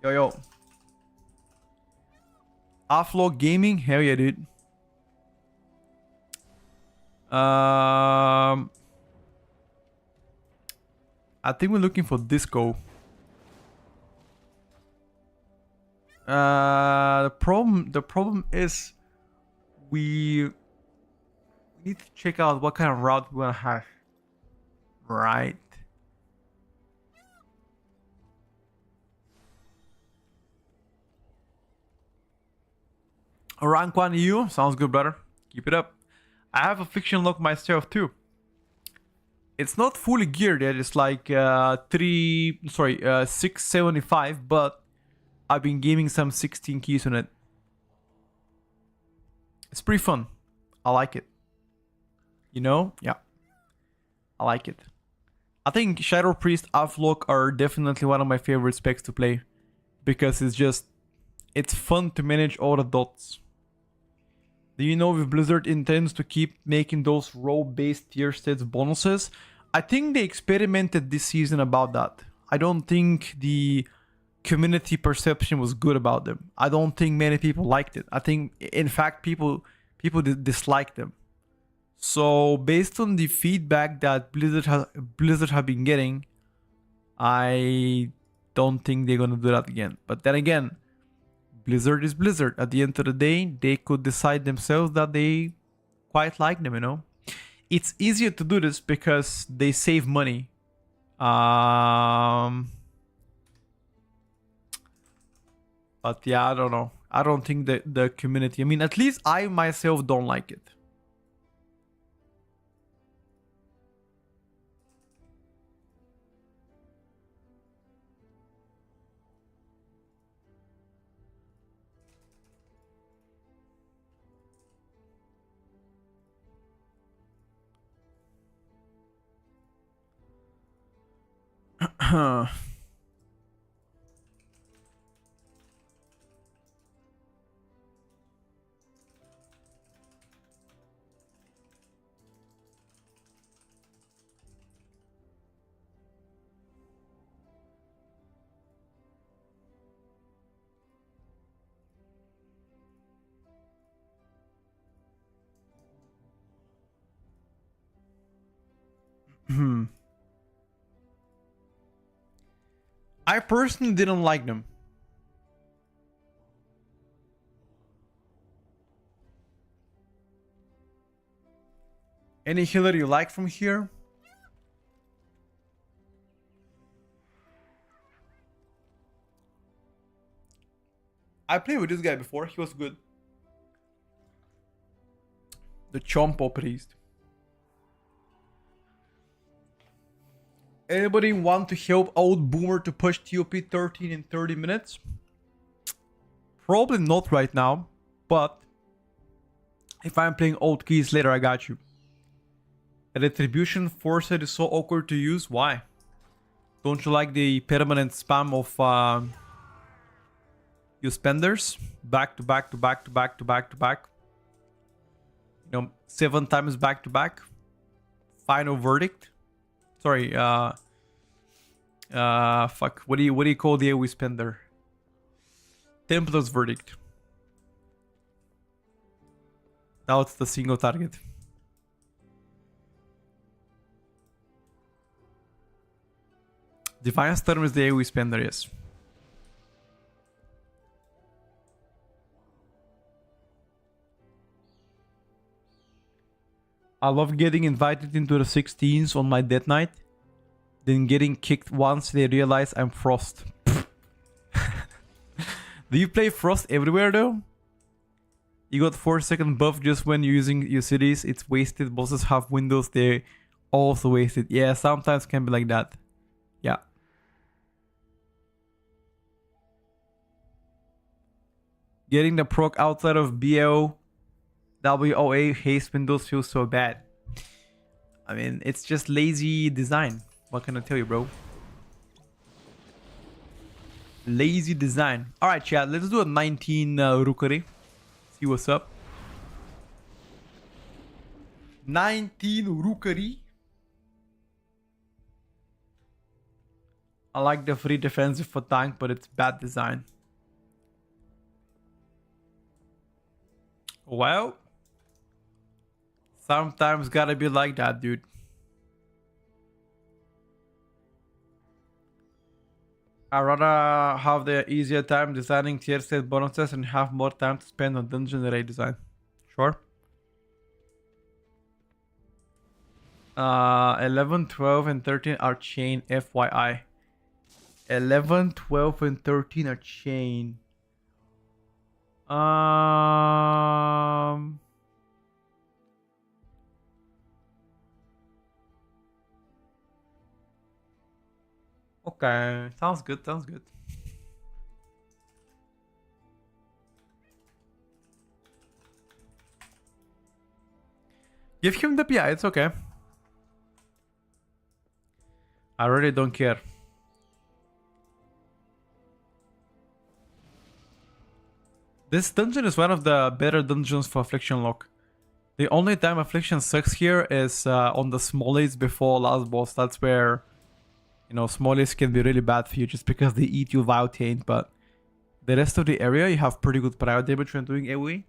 [SPEAKER 1] Yo. Offload gaming, hell yeah, dude. I think we're looking for disco. The problem is we need to check out what kind of route we wanna have. Right. Rank 1 EU, sounds good, brother. Keep it up. I have a fiction lock myself too. It's not fully geared yet. It's like 675, but I've been gaming some 16 keys on it. It's pretty fun. I like it. You know? Yeah. I like it. I think Shadow Priest, Avlok are definitely one of my favorite specs to play. Because it's fun to manage all the dots. Do you know if Blizzard intends to keep making those row-based tier stats bonuses? I think they experimented this season about that. I don't think the community perception was good about them. I don't think many people liked it. I think, in fact, people disliked them. So, based on the feedback that Blizzard have been getting, I don't think they're gonna do that again. But then again, Blizzard is Blizzard. At the end of the day, they could decide themselves that they quite like them, you know? It's easier to do this because they save money. But yeah, I don't know. I don't think the community... I mean, at least I myself don't like it. I personally didn't like them. Any healer you like from here? I played with this guy before. He was good. The Chompo Priest. Anybody want to help old Boomer to push TOP 13 in 30 minutes? Probably not right now, but if I'm playing old keys later, I got you. A retribution force is so awkward to use. Why? Don't you like the permanent spam of your spenders? Back to back to back to back to back to back. You know, 7 times back to back. Final verdict. Sorry, fuck. What do you call the AoE spender? Templar's verdict. Now it's the single target. Divine Storm is the AoE spender, yes. I love getting invited into the 16s on my death knight. Then getting kicked once they realize I'm Frost. Do you play Frost everywhere though? You got 4-second buff just when you're using your cities. It's wasted. Bosses have windows. They also wasted. Yeah, sometimes can be like that. Yeah. Getting the proc outside of BO, WOA haste windows feels so bad. I mean, it's just lazy design. What can I tell you, bro? Lazy design. Alright, chat. Let's do a 19 Rookery. See what's up. 19 Rookery. I like the free defensive for tank, but it's bad design. Well, sometimes gotta be like that, dude. I'd rather have the easier time designing tier set bonuses and have more time to spend on dungeon array design. Sure. 11, 12, and 13 are chain, FYI. 11, 12, and 13 are chain. Okay, sounds good, sounds good. Give him the PI, it's okay. I really don't care. This dungeon is one of the better dungeons for Affliction Lock. The only time Affliction sucks here is on the smallies before last boss. That's where, you know, smallies can be really bad for you just because they eat you vile taint. But the rest of the area, you have pretty good prior damage when doing AoE.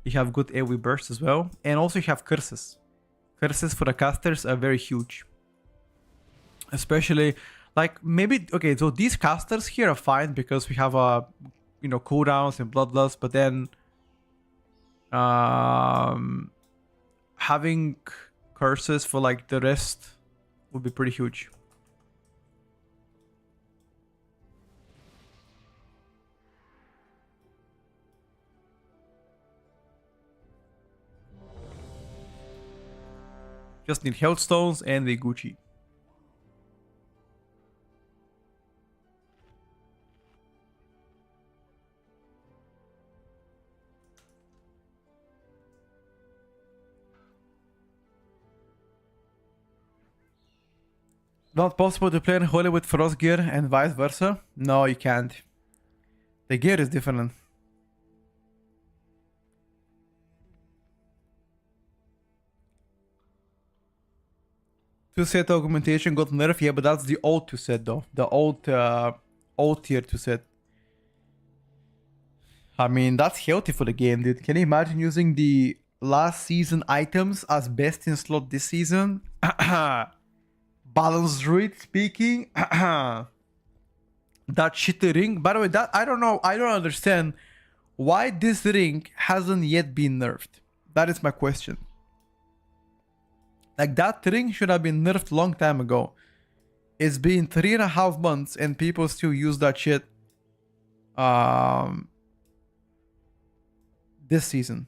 [SPEAKER 1] You have good AoE burst as well. And also you have curses. Curses for the casters are very huge. Especially, like, maybe, okay, so these casters here are fine because we have a, you know, cooldowns and bloodlust, but then having curses for like the rest would be pretty huge. Just need health stones and the Gucci. Not possible to play in Holy with Frost gear and vice versa? No, you can't. The gear is different. Two-set augmentation got nerfed, yeah, but that's the old two-set though. The old tier two-set. I mean, that's healthy for the game, dude. Can you imagine using the last season items as best in slot this season? Balance Druid speaking. That shitty ring. By the way, that I don't know. I don't understand why this ring hasn't yet been nerfed. That is my question. Like, that ring should have been nerfed a long time ago. It's been 3.5 months and people still use that shit this season.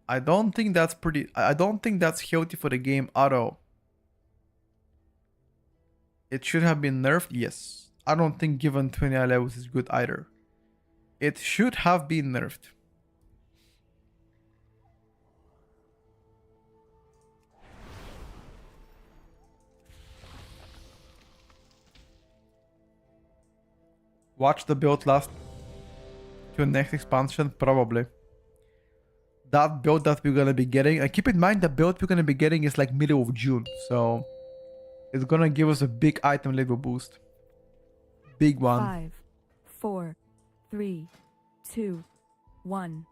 [SPEAKER 1] I don't think that's healthy for the game at all. It should have been nerfed, yes. I don't think given 20 levels is good either. It should have been nerfed. Watch the build last to the next expansion, probably. That build that we're gonna be getting, and keep in mind the build we're gonna be getting is like middle of June, so it's gonna give us a big item level boost. Big one.
[SPEAKER 2] 5, 4, 3, 2, 1.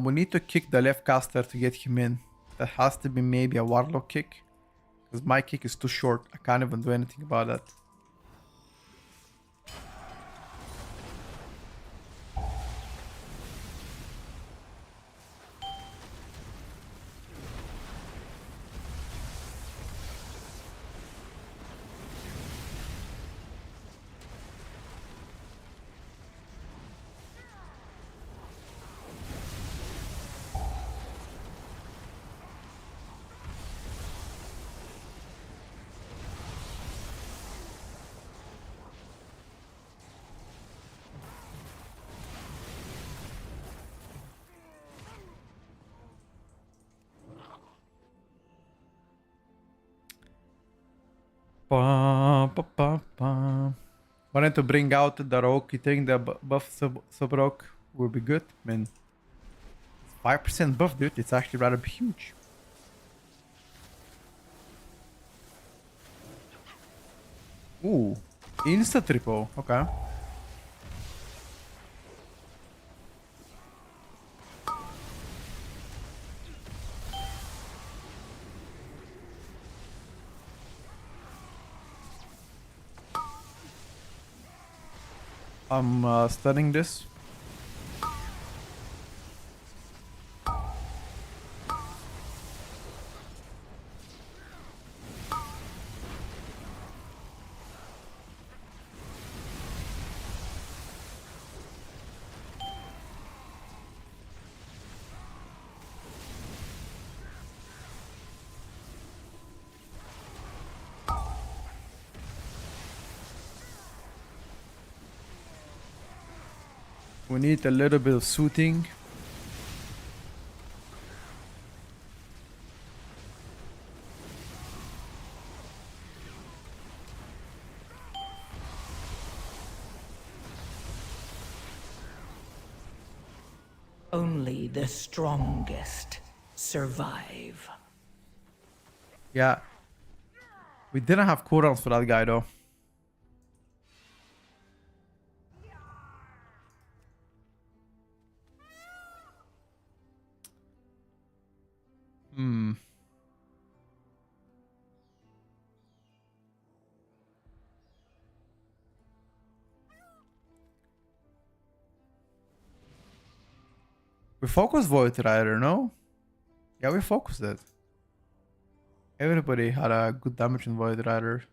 [SPEAKER 1] We need to kick the left caster to get him in. That has to be maybe a warlock kick. Because my kick is too short. I can't even do anything about that. Ba, ba, ba, ba. Wanted to bring out the rogue. You think the buff sub rogue will be good? I mean, 5% buff, dude. It's actually rather huge. Ooh, insta triple. Okay. I'm stunning this. We need a little bit of soothing.
[SPEAKER 3] Only the strongest survive.
[SPEAKER 1] Yeah. We didn't have cooldowns for that guy though. Hmm. We focused Void Rider, no? Yeah, we focused it. Everybody had a good damage in Void Rider.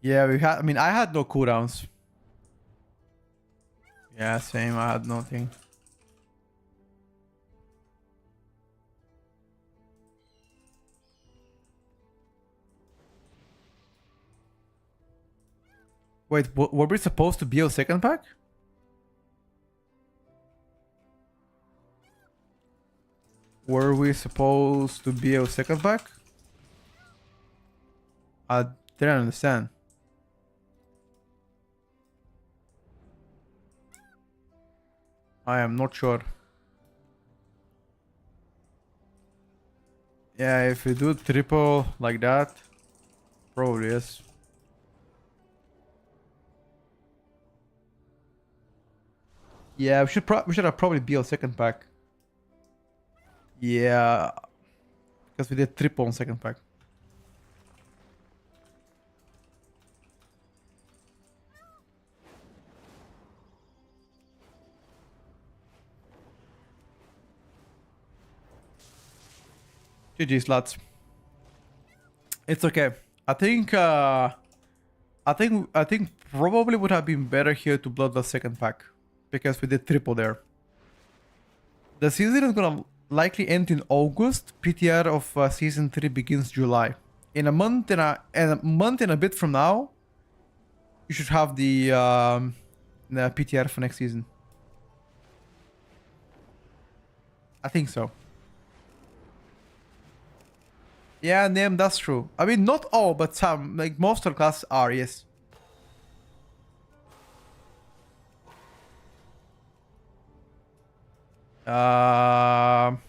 [SPEAKER 1] Yeah, we had. I mean, I had no cooldowns. Yeah, same. I had nothing. Wait, were we supposed to be a second pack? Were we supposed to be a second pack? I didn't understand. I am not sure. Yeah, if we do triple like that, probably yes. Yeah, we should have probably built second pack. Yeah, because we did triple on second pack. GG's lads. It's okay. I think probably would have been better here to blood the second pack because we did triple there. The season is gonna likely end in August. PTR of season 3 begins July. In a month and a bit from now, you should have the PTR for next season. I think so. Yeah, name, that's true. I mean, not all, but some. Like, most of the classes are, yes. PTR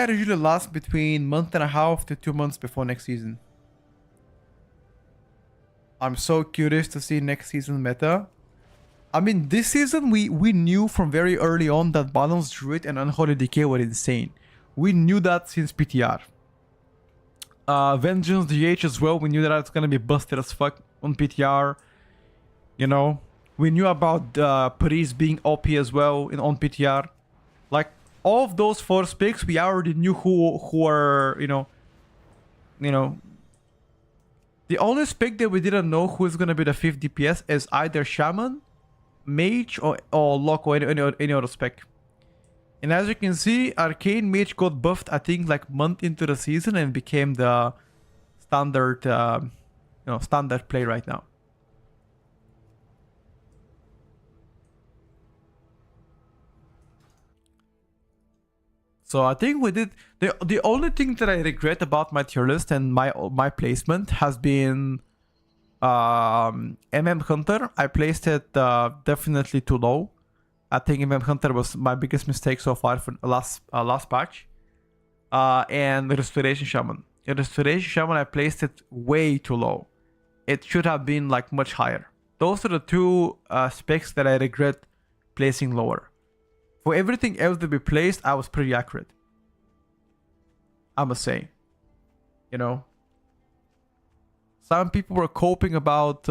[SPEAKER 1] usually lasts between month and a half to 2 months before next season. I'm so curious to see next season meta. I mean, this season we knew from very early on that Balanced Druid and Unholy Decay were insane. We knew that since PTR. Vengeance DH as well, we knew that it's gonna be busted as fuck on PTR. You know, we knew about Paris being OP as well on PTR. Like, all of those 4 picks, we already knew who are, you know. The only spec that we didn't know who is gonna be the 5th DPS is either Shaman, Mage, or Lock, or any other spec. And as you can see, Arcane Mage got buffed, I think, like month into the season and became the standard, standard play right now. So I think we did the only thing that I regret about my tier list and my placement has been Hunter. I placed it definitely too low. I think Hunter was my biggest mistake so far for last patch. And Restoration Shaman. Restoration Shaman, I placed it way too low. It should have been like much higher. Those are the two specs that I regret placing lower. For everything else to be placed, I was pretty accurate. I must say. You know. Some people were coping about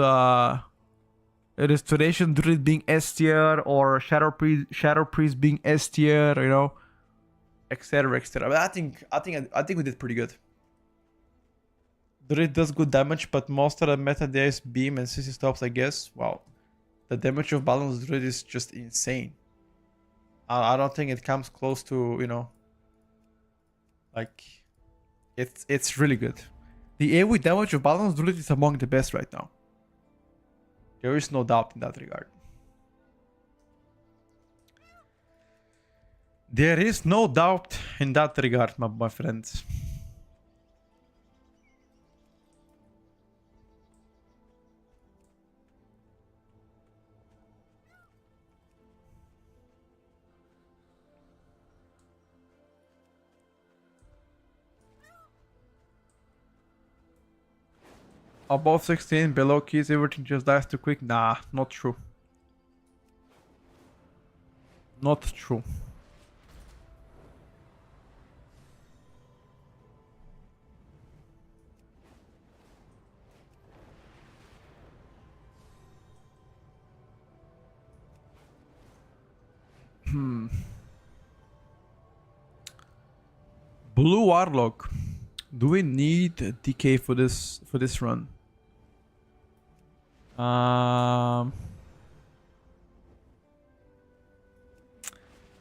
[SPEAKER 1] Restoration Druid being S tier or Shadow Priest being S tier, you know, etc. etc. But I think we did pretty good. Druid does good damage, but most of the meta there is beam and CC stops, I guess. Wow, the damage of Balance Druid is just insane. I don't think it comes close to, you know, like it's really good. The AoE damage of Balance Druid is among the best right now. There is no doubt in that regard. There is no doubt in that regard, my friends. Above 16, below keys, everything just dies too quick. Nah, not true. Not true. Blue Warlock. Do we need DK for this run?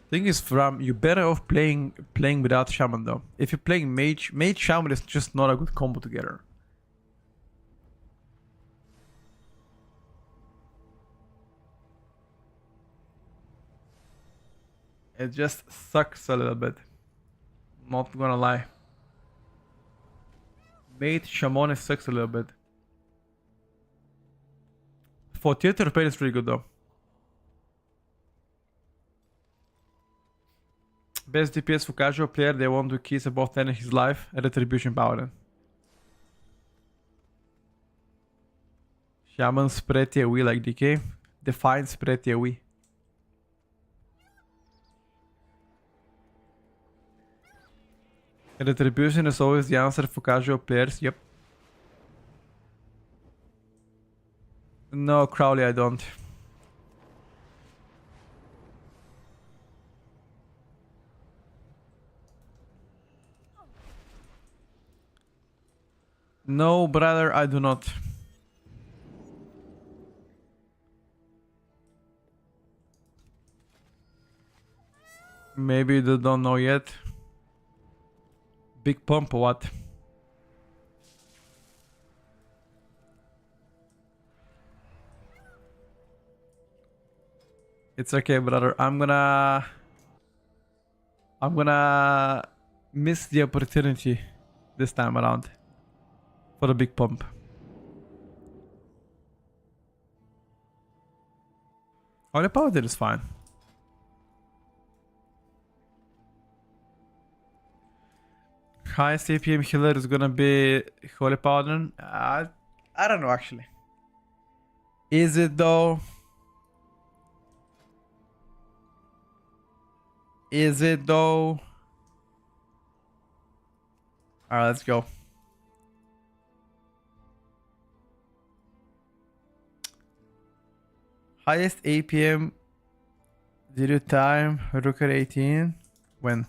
[SPEAKER 1] Thing is, from you better off playing without Shaman though. If you're playing Mage Shaman is just not a good combo together. It just sucks a little bit. Not gonna lie. Mage Shaman sucks a little bit. For Theater Repair is pretty good though. Best DPS for casual player, they want to keys above 10 in his life, and Retribution Paladin. Shaman spread AoE like DK. Define spread AoE. Retribution is always the answer for casual players, yep. No, Crowley, I don't. No, brother, I do not. Maybe they don't know yet. Big pump or what? It's okay, brother. I'm gonna miss the opportunity this time around for the big pump. Holy Powder is fine. Highest APM healer is gonna be Holy Powder. I don't know actually. Is it though? Is it though? Alright, let's go. Highest APM 0 time, Rooker 18. When?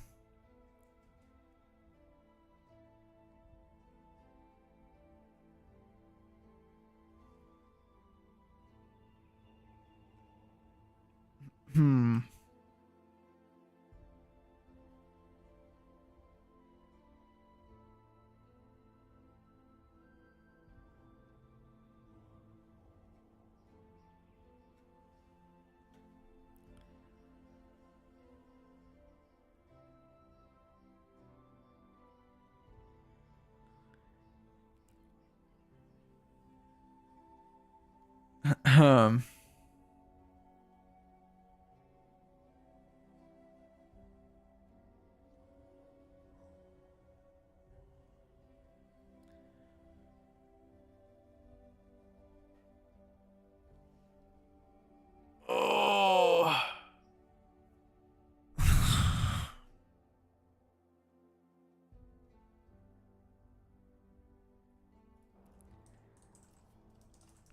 [SPEAKER 1] Oh.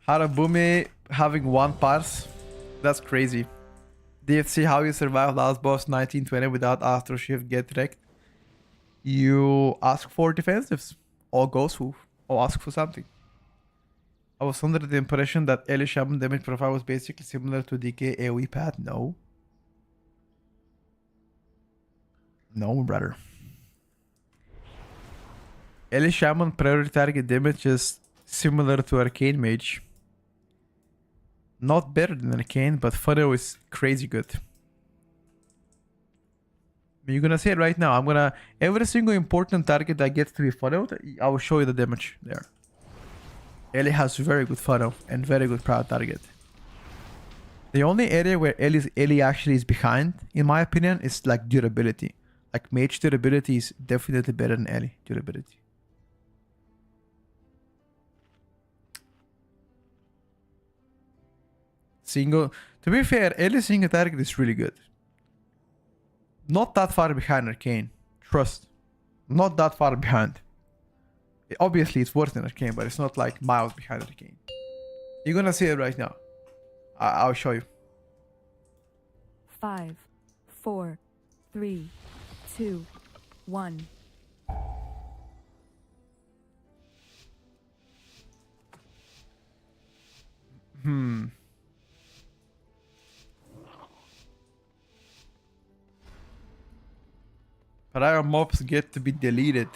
[SPEAKER 1] Harabumi having one pass? That's crazy. Did you see how you survived last boss 1920 without after shift get wrecked? You ask for defensives or ghost hoof or ask for something. I was under the impression that Eli Shaman damage profile was basically similar to DK AoE pad. No. No, brother. Eli Shaman priority target damage is similar to Arcane Mage. Not better than Arcane, but Funnel is crazy good. You're gonna see it right now. I'm gonna... Every single important target that gets to be funneled, I will show you the damage there. Ellie has very good funnel and very good proud target. The only area where Ellie actually is behind, in my opinion, is like durability. Like mage durability is definitely better than Ellie durability. Single... To be fair, Ellie single target is really good. Not that far behind Arcane. Trust. Not that far behind. Obviously, it's worse than Arcane, but it's not like miles behind Arcane. You're gonna see it right now. I'll show you.
[SPEAKER 2] 5, 4, 3, 2, 1.
[SPEAKER 1] Prior mobs get to be deleted.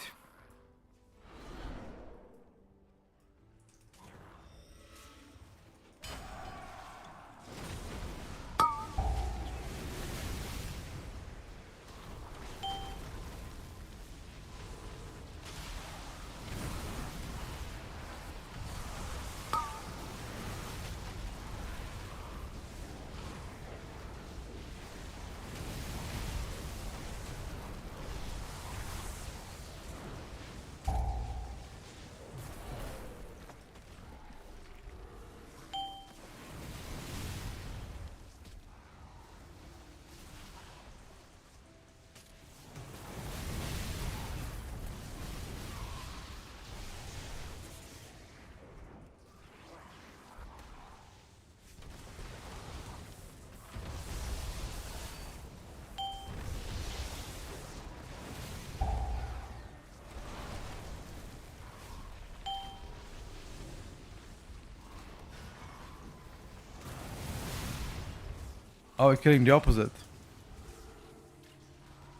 [SPEAKER 1] Oh, we're killing the opposite.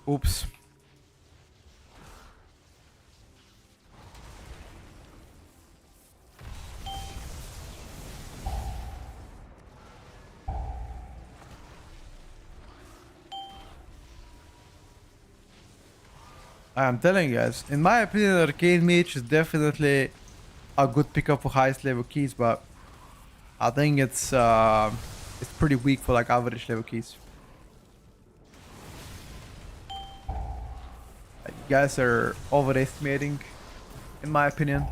[SPEAKER 1] Oops. I'm telling you guys, in my opinion, Arcane Mage is definitely a good pickup for highest level keys, but I think it's pretty weak for like average level keys. Like, you guys are overestimating, in my opinion.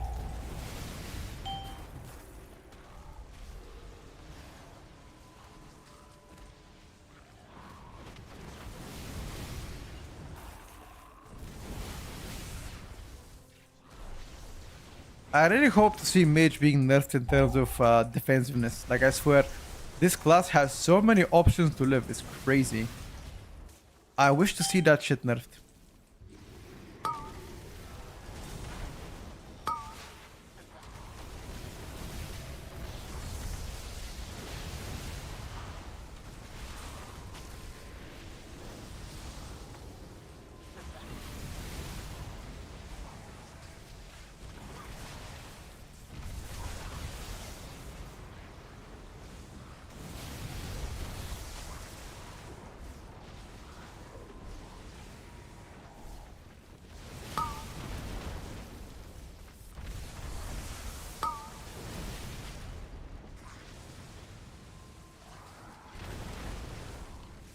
[SPEAKER 1] I really hope to see Mage being nerfed in terms of defensiveness. Like, I swear, this class has so many options to live. It's crazy. I wish to see that shit nerfed.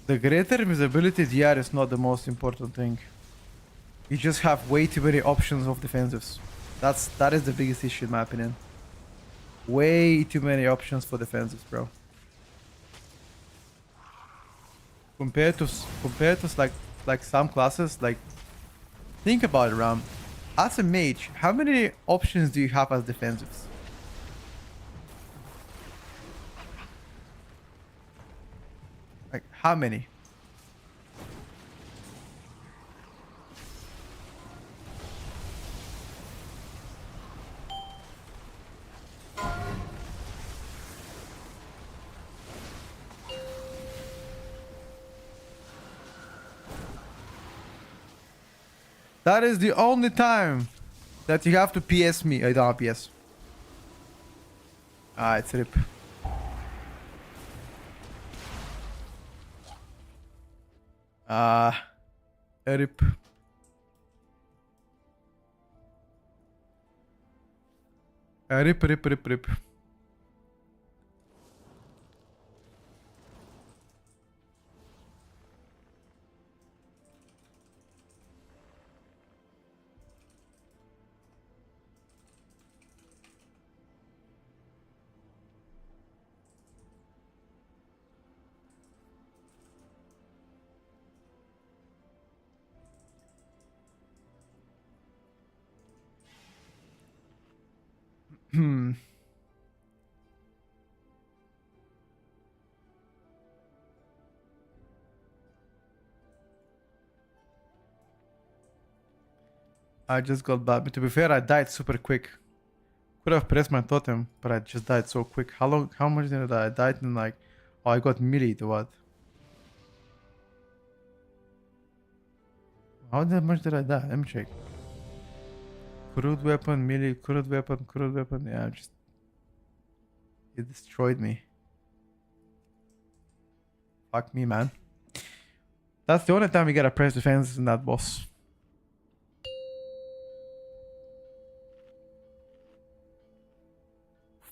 [SPEAKER 1] The greater visibility DR is not the most important thing. You just have way too many options of defensives. That is the biggest issue in my opinion. Way too many options for defensives, bro. Compared to like some classes, like think about it, Ram. As a mage, how many options do you have as defensives? Like how many? That is the only time that you have to PS me. I don't have PS. Ah, it's rip. Rip. Rip. I just got bad. But to be fair, I died super quick. Could have pressed my totem, but I just died so quick. How much did I die? I died in like... Oh, I got melee to what? How much did I die? Let me check. Crude weapon, melee, crude weapon. Yeah, just... It destroyed me. Fuck me, man. That's the only time we gotta press defense in that boss.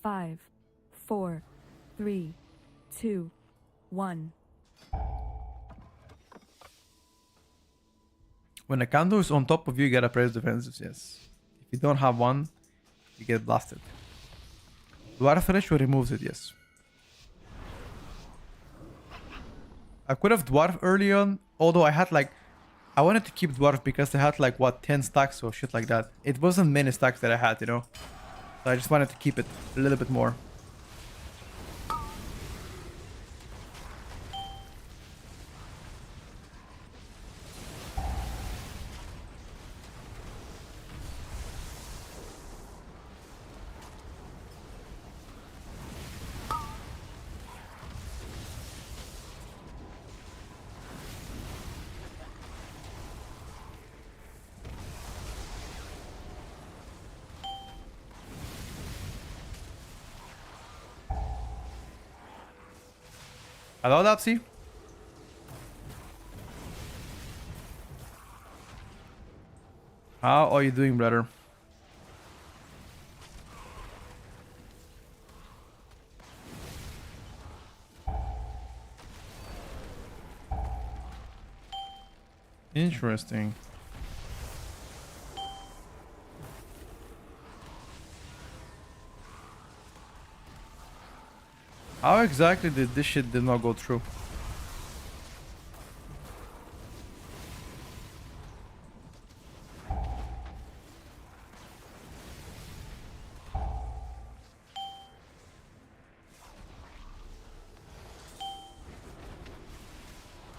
[SPEAKER 2] Five, 4, 3, 2, 1.
[SPEAKER 1] When a candle is on top of you, you gotta press defensives, yes. If you don't have one, you get blasted. Dwarf Ritual removes it, yes. I could have Dwarf early on, although I had like... I wanted to keep Dwarf because I had like, what, 10 stacks or shit like that. It wasn't many stacks that I had, you know? So I just wanted to keep it a little bit more. Hello, Dapsy. How are you doing, brother? Interesting. How exactly did this shit did not go through?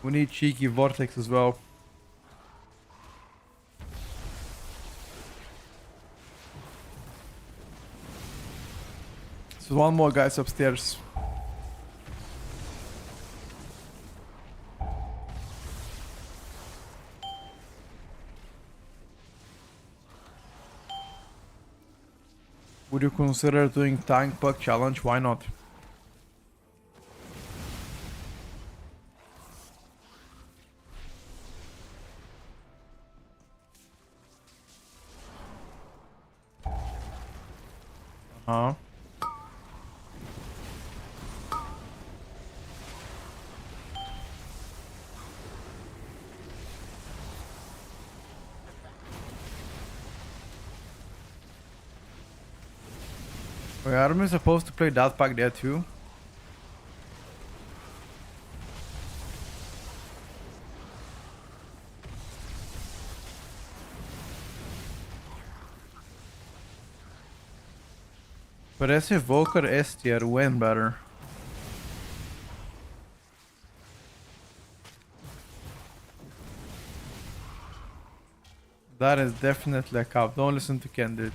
[SPEAKER 1] We need cheeky vortex as well. So one more guy's upstairs. Would you consider doing tank puck challenge? Why not? Huh? Wait, aren't we supposed to play that pack there too? But as Evoker S tier, when better? That is definitely a cap. Don't listen to Ken, dude.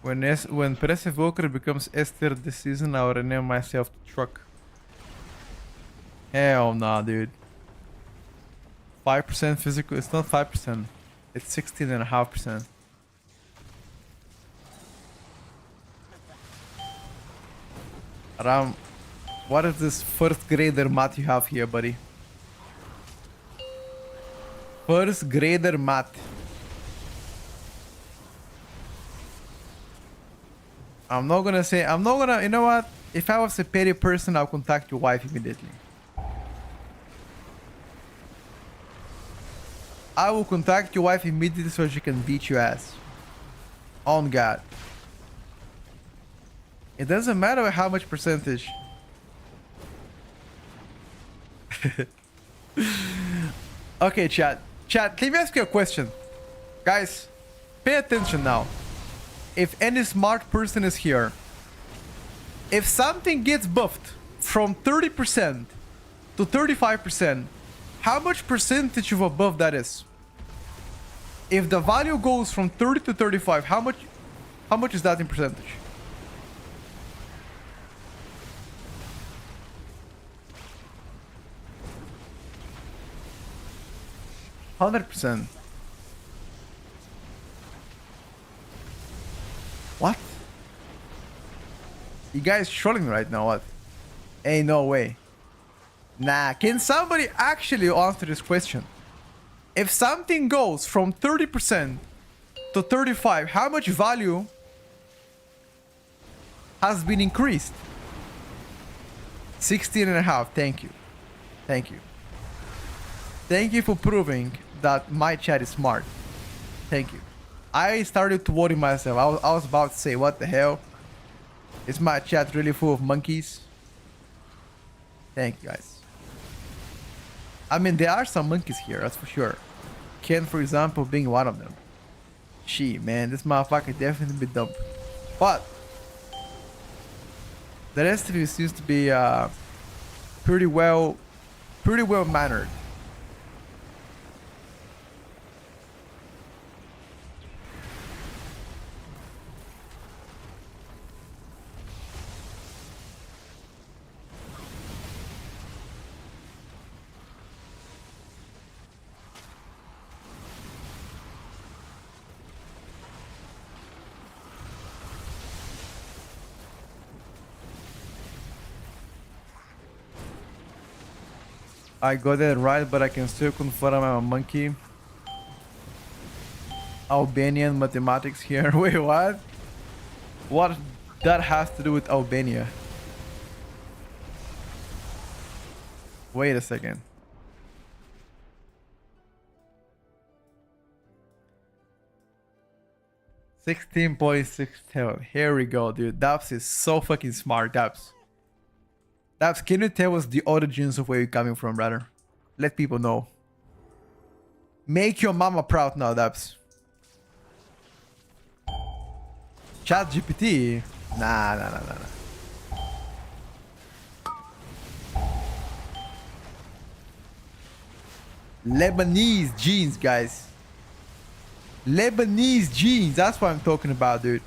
[SPEAKER 1] When Press Evoker becomes S tier this season, I'll rename myself to Truck. Hell nah, dude. 5% physical. It's not 5%. It's 16.5%. Ram, what is this first grader math you have here, buddy? First grader math. I'm not gonna, you know what? If I was a petty person, I'll contact your wife immediately. I will contact your wife immediately so she can beat your ass. On God. It doesn't matter how much percentage. Okay, chat. Chat, let me ask you a question. Guys, pay attention now. If any smart person is here, if something gets buffed from 30% to 35%, how much percentage of a buff that is? If the value goes from 30 to 35, how much is that in percentage? %100%. What? You guys trolling right now, what? Ain't no way. Nah, can somebody actually answer this question? If something goes from 30% to 35, how much value has been increased? 16.5. Thank you. Thank you. Thank you for proving that my chat is smart. Thank you. I started to worry myself. I was about to say, what the hell? Is my chat really full of monkeys? Thank you, guys. I mean, there are some monkeys here, that's for sure. Ken, for example, being one of them. She, man, this motherfucker definitely be dumb. But the rest of you seems to be pretty well mannered. I got it right, but I can still confirm I'm a monkey. Albanian mathematics here. Wait, what? What that has to do with Albania? Wait a second. $16.67. Here we go, dude. Daps is so fucking smart, Daps. Daps, can you tell us the origins of where you're coming from, brother? Let people know. Make your mama proud now, Daps. Chat GPT? Nah. Lebanese jeans, guys. Lebanese jeans. That's what I'm talking about, dude.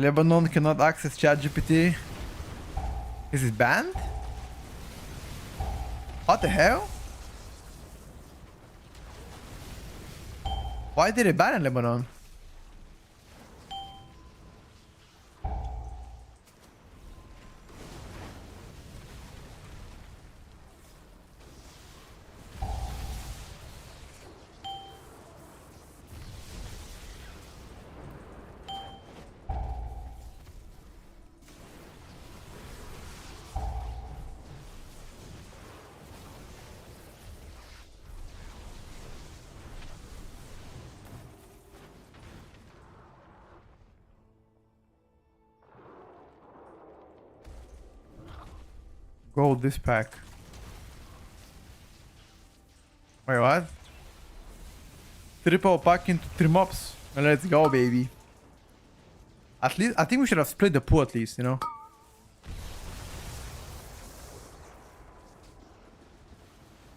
[SPEAKER 1] Lebanon cannot access ChatGPT. Is it banned? What the hell? Why did it ban in Lebanon? Go this pack. Wait, what? Triple pack into 3 mobs. Let's go, baby. At least, I think we should have split the pool at least, you know?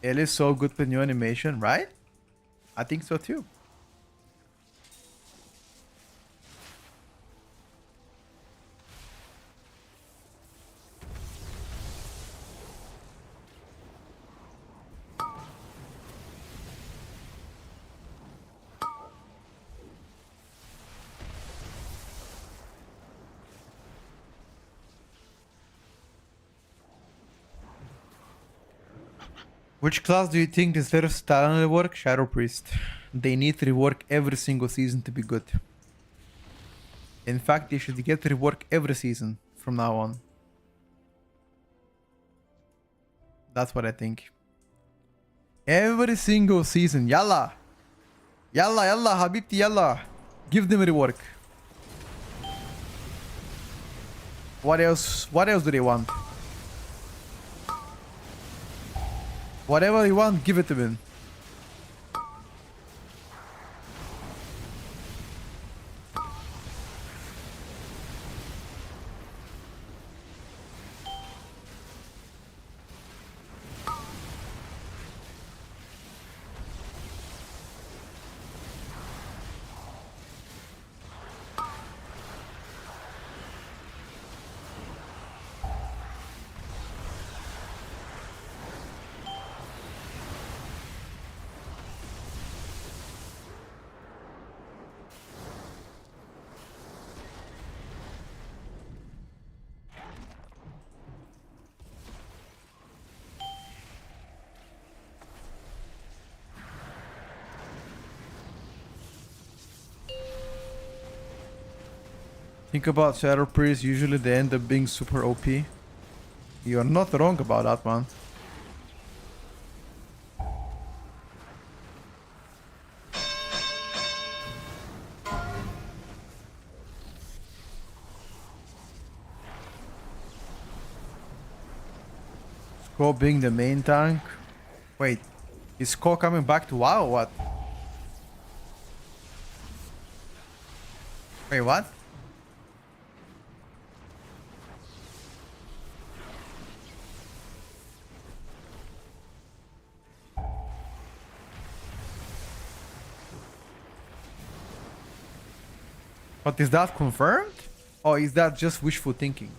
[SPEAKER 1] It is so good with new animation, right? I think so too. Which class do you think deserves talent rework? Shadow Priest. They need rework every single season to be good. In fact, they should get rework every season from now on. That's what I think. Every single season. Yalla! Yalla, yalla, Habibti, yalla! Give them rework. What else? What else do they want? Whatever you want, give it to me. Think about Shadow Priest, usually they end up being super OP. You're not wrong about that one. Skull being the main tank. Wait, is Skull coming back to WoW or what? Wait, what? But is that confirmed? Or is that just wishful thinking?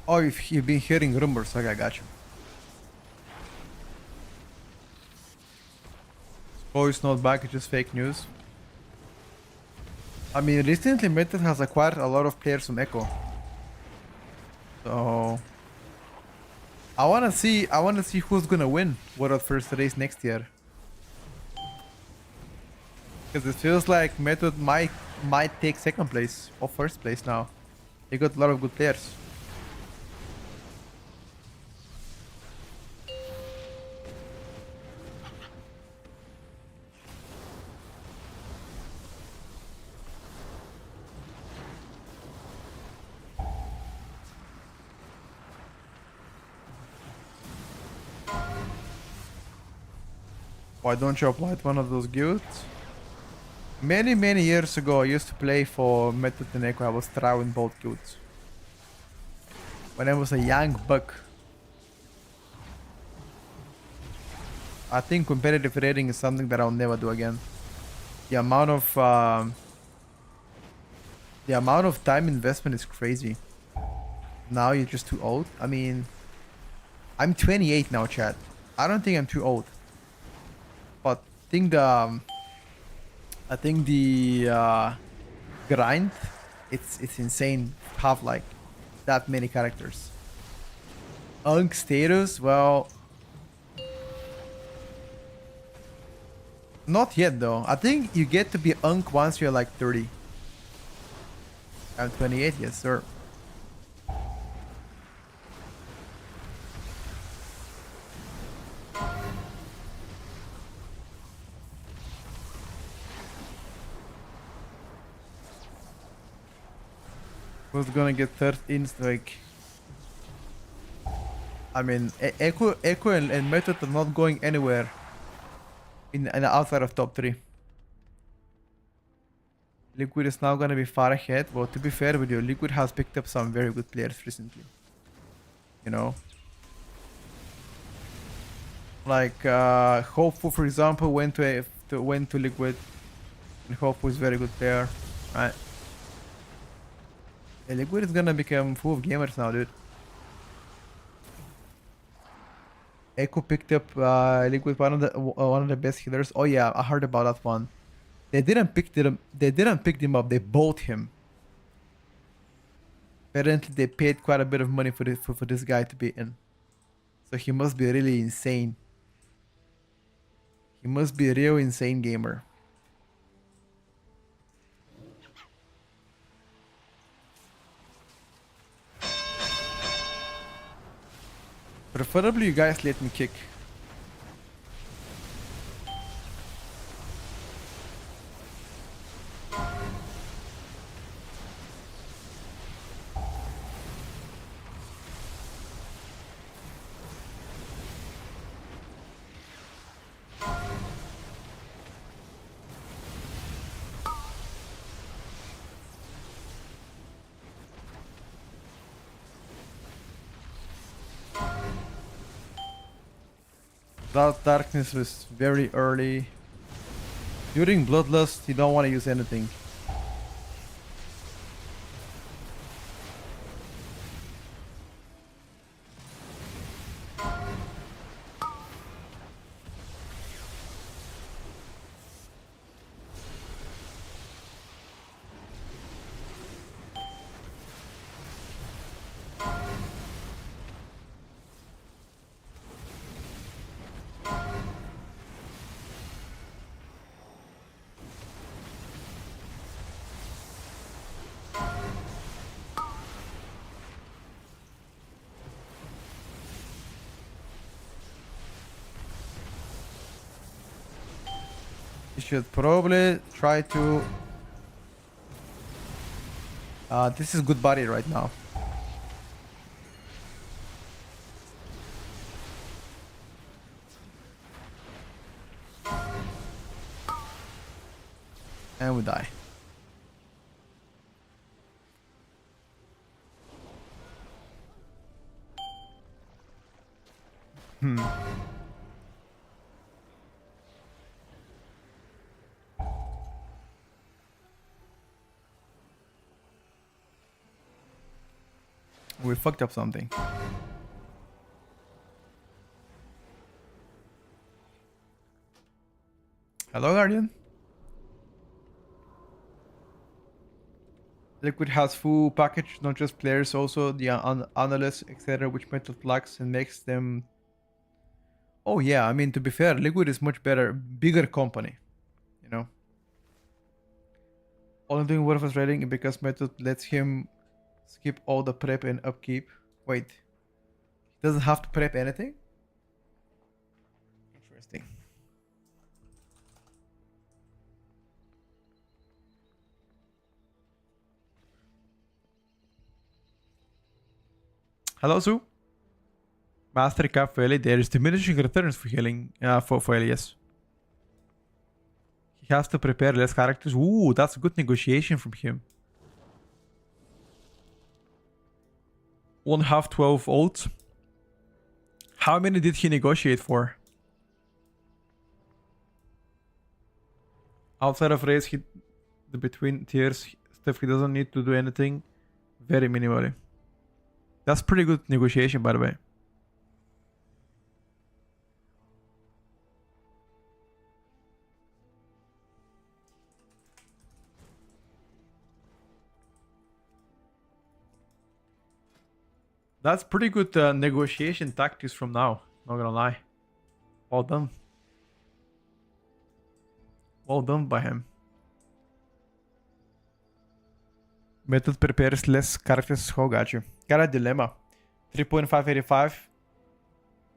[SPEAKER 1] Oh, if you've been hearing rumors, okay, I got you. Oh, it's not back, it's just fake news. I mean, recently Mythic has acquired a lot of players from Echo. So I wanna see who's gonna win World First Race next year. Because it feels like Method might take second place or first place now. They got a lot of good players. Why don't you apply to one of those guilds? Many years ago I used to play for Method and Echo. I was trying both guilds. When I was a young buck. I think competitive raiding is something that I'll never do again. The amount of time investment is crazy. Now you're just too old. I mean, I'm 28 now, chat. I don't think I'm too old. But I I think the grind, it's insane. Have like that many characters. Unk status, well, not yet though. I think you get to be Unk once you're like 30. I'm 28, yes sir. Who's gonna get third in like? I mean, Echo and Method are not going anywhere in outside of top 3. Liquid is now gonna be far ahead. Well, to be fair with you, Liquid has picked up some very good players recently. You know, like Hopeful, for example, went to Liquid, and Hopeful is a very good player, right? Yeah, Liquid is gonna become full of gamers now, dude. Echo picked up Liquid, one of the best healers. Oh yeah, I heard about that one. They didn't pick them. They didn't pick him up. They bought him. Apparently, they paid quite a bit of money for this guy to be in. So he must be really insane. He must be a real insane gamer. Preferably, you guys let me kick. That darkness was very early. During Bloodlust, you don't want to use anything. You should probably try to... this is good body right now. And we die. We fucked up something. Hello, Guardian. Liquid has full package, not just players, also the analysts, etc., which metal plugs and makes them... Oh yeah, I mean, to be fair, Liquid is much better, bigger company, you know. Only doing worthless rating because method lets him skip all the prep and upkeep. Wait, he doesn't have to prep anything? Interesting. Hello, Sue. Master cap for Ellie. There is diminishing returns for healing. For Ellie, yes. He has to prepare less characters. Ooh, that's a good negotiation from him. 1/2 12 ult. How many did he negotiate for? Outside of race, the between tiers stuff, he doesn't need to do anything. Very minimally. That's pretty good negotiation, by the way. That's pretty good negotiation tactics from now. Not gonna lie. Well done. Well done by him. Method prepares less characters. Oh, got you. Got a dilemma. 3.585.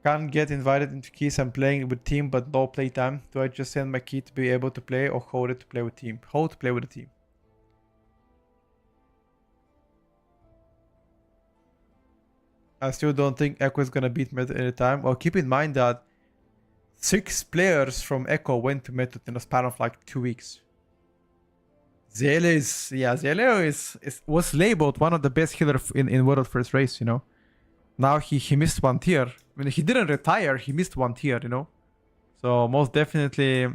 [SPEAKER 1] Can't get invited into keys. I'm playing with team, but no play time. Do I just send my key to be able to play, or hold it to play with team? Hold to play with the team. I still don't think Echo is gonna beat Method anytime. Well, keep in mind that 6 players from Echo went to Method in a span of like 2 weeks. Zele was labeled one of the best healers in World First Race, you know. Now he missed 1 tier. I mean, he didn't retire, he missed 1 tier, you know. So most definitely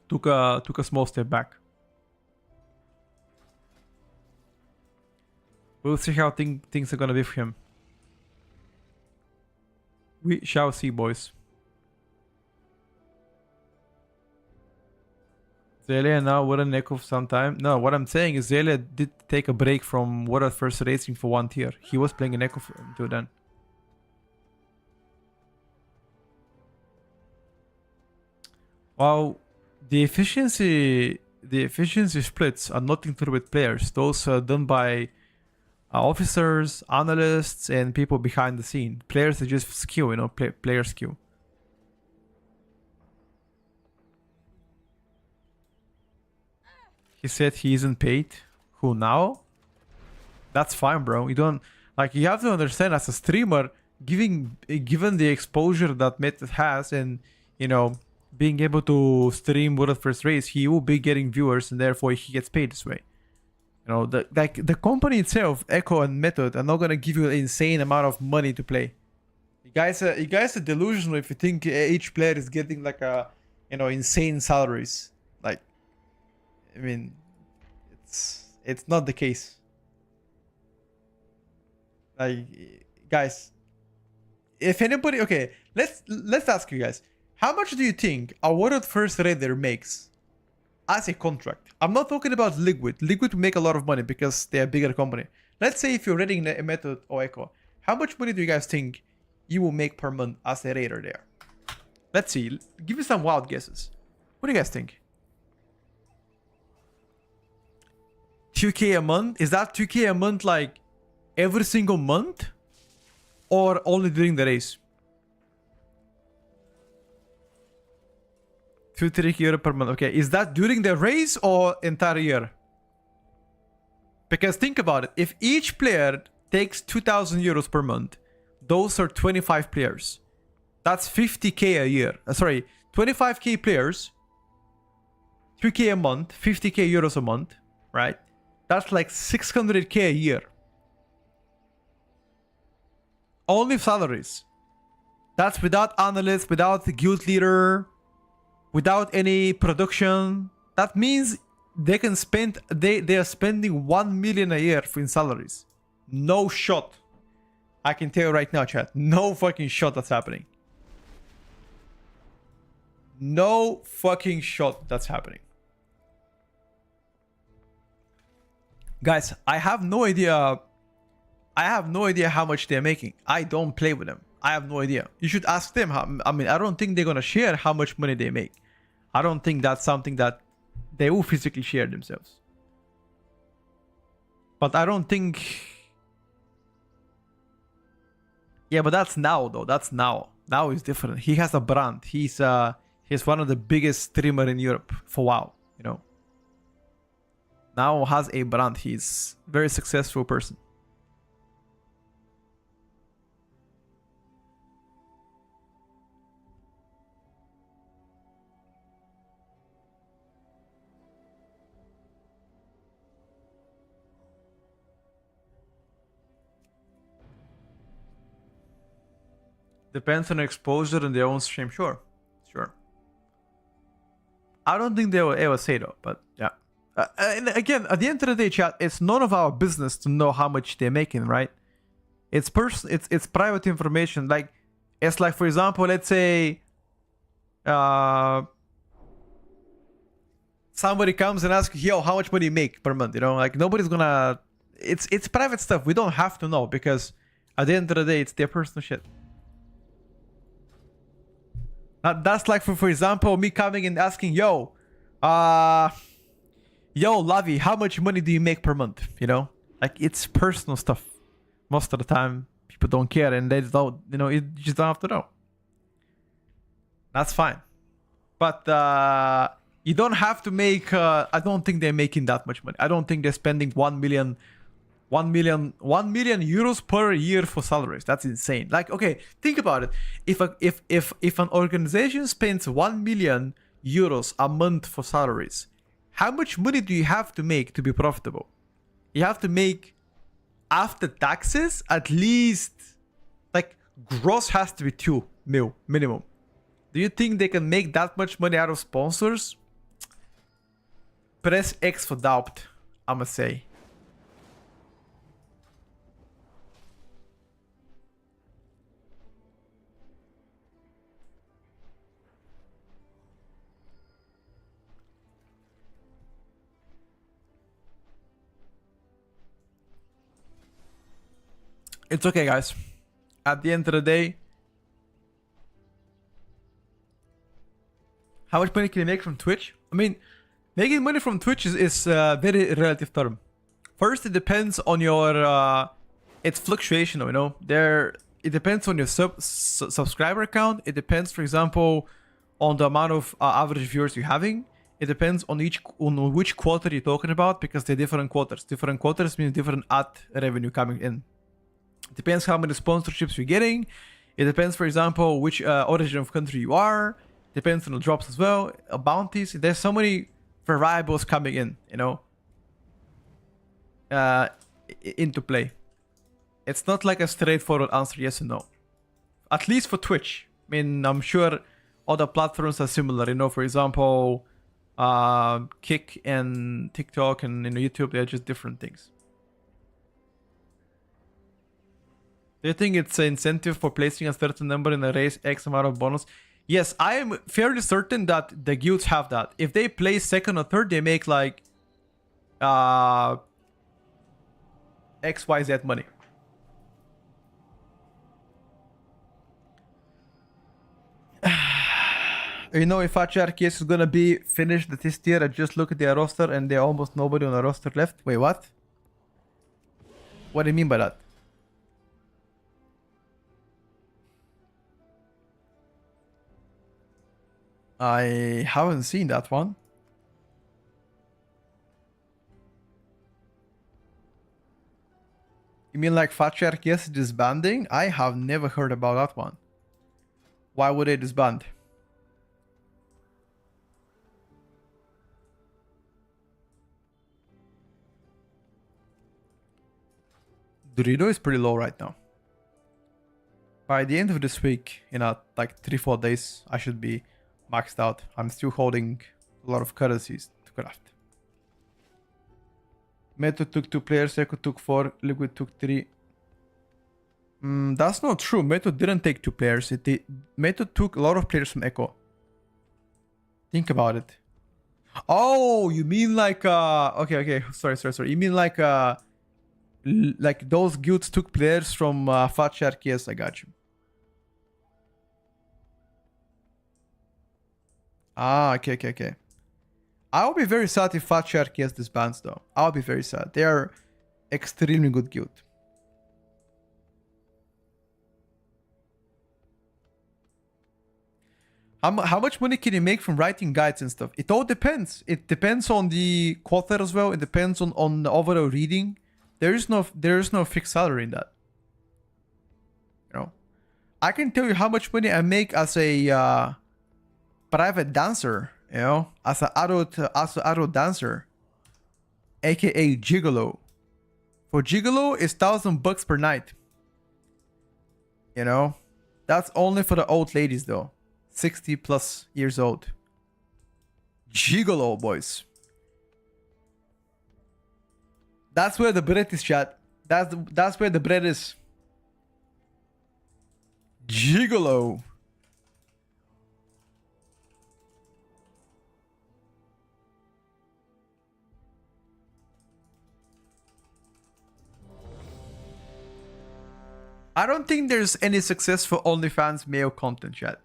[SPEAKER 1] took a small step back. We'll see how things are gonna be for him. We shall see, boys. Zelia now wouldn't echo for some time. No, what I'm saying is Zelia did take a break from World First Racing for 1 tier. He was playing an echo until then. Well, the efficiency splits are nothing to do with players. Those are done by officers, analysts, and people behind the scene. Players are just skill, you know, player skill. He said he isn't paid. Who now? That's fine, bro. You don't like. You have to understand, as a streamer, given the exposure that Method has, and you know, being able to stream World First Race, he will be getting viewers, and therefore he gets paid this way. You know, the company itself, Echo and Method, are not gonna give you an insane amount of money to play. You guys are delusional if you think each player is getting like a, you know, insane salaries. Like, I mean, it's not the case. Like, guys, if anybody, okay, let's ask you guys, how much do you think a World First Raider makes as a contract? I'm not talking about Liquid. Liquid will make a lot of money because they're a bigger company. Let's say if you're raiding a Method or Echo, how much money do you guys think you will make per month as a raider there? Let's see. Give me some wild guesses. What do you guys think? 2K a month? Is that 2K a month like every single month? Or only during the race? 2-3 euro per month. Okay, is that during the race or entire year? Because think about it. If each player takes 2,000 euros per month, those are 25 players. That's 50k a year. Sorry, 25k players, 2k a month, 50k euros a month, right? That's like 600k a year. Only salaries. That's without analysts, without the guild leader, without any production. That means they can spend, they are spending 1 million a year in salaries. No shot. I can tell you right now, chat. No fucking shot that's happening. No fucking shot that's happening. Guys, I have no idea. I have no idea how much they're making. I don't play with them. I have no idea. You should ask them. I mean, I don't think they're gonna share how much money they make. I don't think that's something that they will physically share themselves. But I don't think... Yeah, but that's now though. That's now. Now is different. He has a brand. He's one of the biggest streamer in Europe for WoW, you know. Now has a brand. He's a very successful person. Depends on exposure and their own stream. Sure. I don't think they will ever say though, but yeah. And again, at the end of the day, chat, it's none of our business to know how much they're making, right? It's private information. Like, it's like, for example, let's say somebody comes and asks, yo, how much money you make per month? You know, like nobody's gonna. It's private stuff. We don't have to know because At the end of the day, it's their personal shit. That's like, for example, me coming and asking, yo, Lavi, how much money do you make per month? You know, like, it's personal stuff. Most of the time, people don't care, and they don't, you know, you just don't have to know. That's fine. But you don't have to make, I don't think they're making that much money. I don't think they're spending 1 million euros per year for salaries. That's insane. Like, okay, think about it. If an organization spends 1 million euros a month for salaries, how much money do you have to make to be profitable? You have to make, after taxes, at least, like, gross has to be 2 mil minimum. Do you think they can make that much money out of sponsors? Press X for doubt, I'ma say. It's okay, guys. At the end of the day, how much money can you make from Twitch? I mean, making money from Twitch is a very relative term. First, it depends on your it's fluctuational, you know. It depends on your subscriber count. It depends, for example, on the amount of average viewers you're having. It depends on which quarter you're talking about, because they're different quarters. Different quarters means different ad revenue coming in. It depends how many sponsorships you're getting. It depends, for example, which origin of country you are. Depends on the drops as well, bounties. There's so many variables coming in, you know, into play. It's not like a straightforward answer, yes or no. At least for Twitch. I mean, I'm sure other platforms are similar. You know, for example, Kick and TikTok and YouTube, they're just different things. Do you think it's an incentive for placing a certain number in a race, X amount of bonus? Yes, I am fairly certain that the guilds have that. If they place second or third, they make like XYZ money. You know, if HRKS is gonna be finished this year, I just look at their roster and there's almost nobody on the roster left. Wait, what? What do you mean by that? I haven't seen that one. You mean like HRKS is disbanding? I have never heard about that one. Why would they disband? Dorito is pretty low right now. By the end of this week, in like 3-4 days, I should be maxed out. I'm still holding a lot of currencies to craft. Method took 2 players, Echo took 4, Liquid took 3. That's not true. Method didn't take 2 players. Method took a lot of players from Echo. Think about it. Oh, you mean like okay. Sorry. You mean like those guilds took players from Fat Shark? Yes, I got you. Ah, okay. I'll be very sad if Fat Shark gets disbands though. I'll be very sad. They are extremely good guild. How much money can you make from writing guides and stuff? It all depends. It depends on the quarter as well. It depends on the overall reading. There is no fixed salary in that. You know, I can tell you how much money I make as a private dancer. You know, as an adult dancer, aka gigolo. For gigolo, it's $1,000 per night. You know, that's only for the old ladies though. 60 plus years old. Gigolo, boys. That's where the bread is, chat. That's where the bread is. Gigolo. I don't think there's any successful OnlyFans male content yet.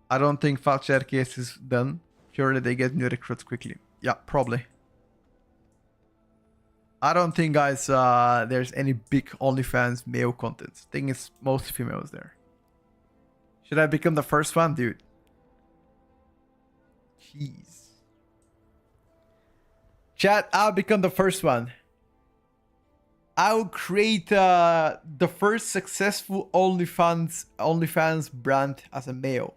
[SPEAKER 1] I don't think Fat Share case is done. Surely they get new recruits quickly. Yeah, probably. I don't think, guys, there's any big OnlyFans male content. I think it's mostly females there. Should I become the first one, dude? Jeez. Chat, I'll become the first one. I'll create the first successful OnlyFans brand as a male.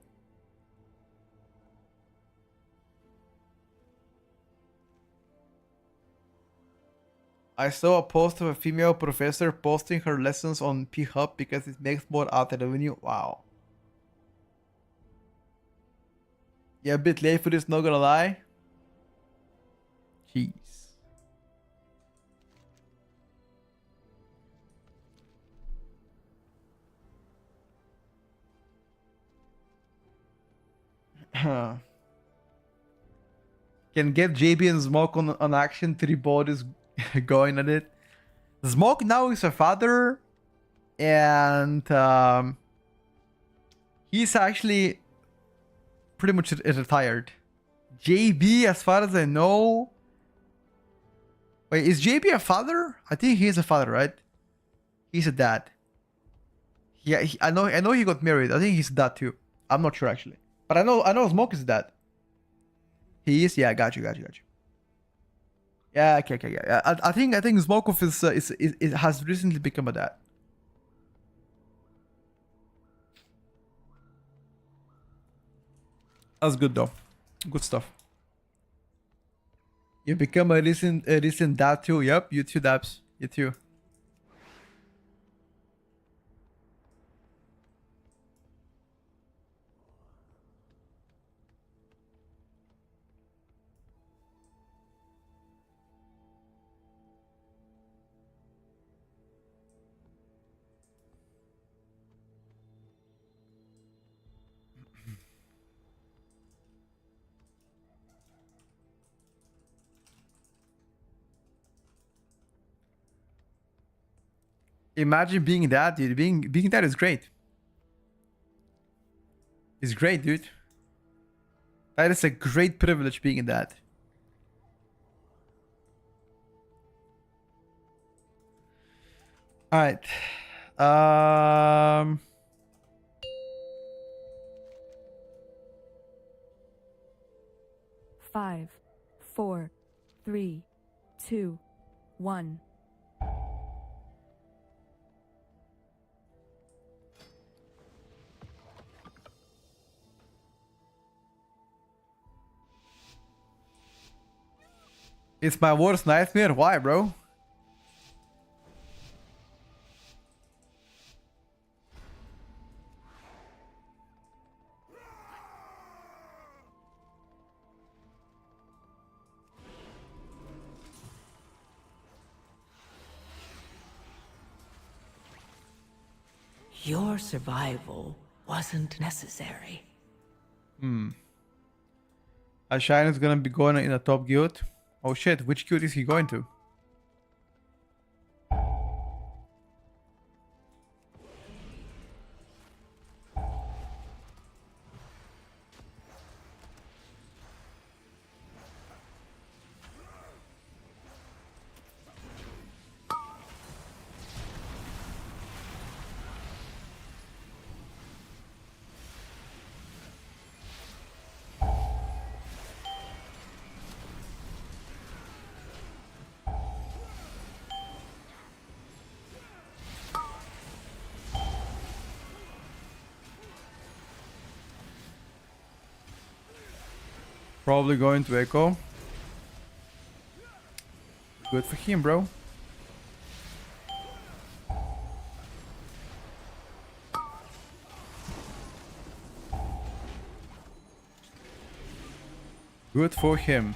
[SPEAKER 1] I saw a post of a female professor posting her lessons on P-Hub because it makes more out of revenue. Wow. Yeah, a bit late for this, not gonna lie. Jeez. Can get JB and Smoke on action. 3 bodies going at it. Smoke now is a father, and he's actually pretty much retired. JB, as far as I know, wait, is JB a father? I think he's a father, right? He's a dad. Yeah, I know he got married. I think he's a dad too. I'm not sure actually, but I know Smoke is a dad. He is. Yeah, got you. Yeah, okay. Yeah. I think Smokov is has recently become a dad. That's good though. Good stuff. You become a recent dad too. Yep, you too, Dabs. You too. Imagine being that, dude. Being that is great. It's great, dude. That is a great privilege being that. All right.
[SPEAKER 2] 5, 4, 3, 2, 1.
[SPEAKER 1] It's my worst nightmare. Why, bro?
[SPEAKER 3] Your survival wasn't necessary.
[SPEAKER 1] Shine is gonna be going in a top guild. Oh shit, which guild is he going to? Probably going to Echo. Good for him, bro. Good for him.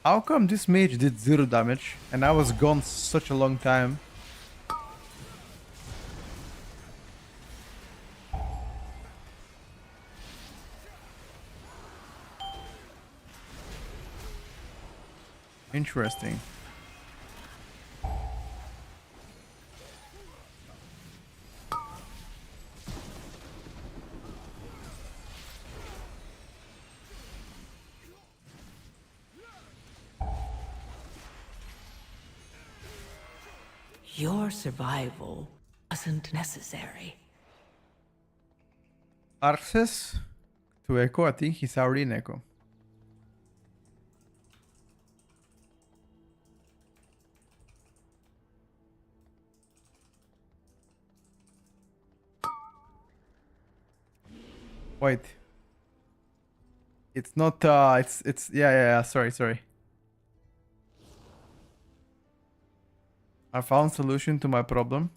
[SPEAKER 1] How come this mage did 0 damage and I was gone such a long time? Interesting.
[SPEAKER 3] Your survival wasn't necessary.
[SPEAKER 1] Access to Echo. I think he's already in Echo. Wait. It's not it's yeah, sorry. I found solution to my problem.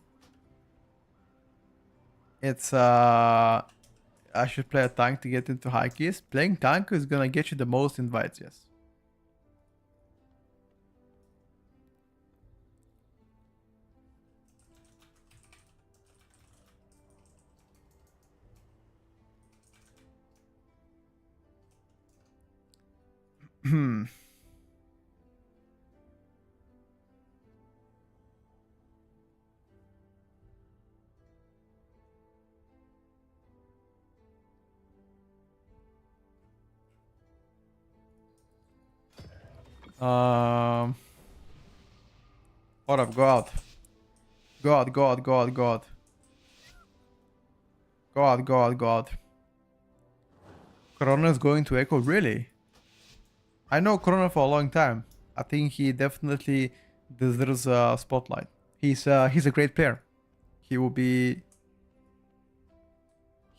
[SPEAKER 1] It's I should play a tank to get into high keys. Playing tank is gonna get you the most invites, yes. Hold up, go out. Go out. Corona is going to Echo, really? I know Corona for a long time. I think he definitely deserves a spotlight. He's a great player. He will be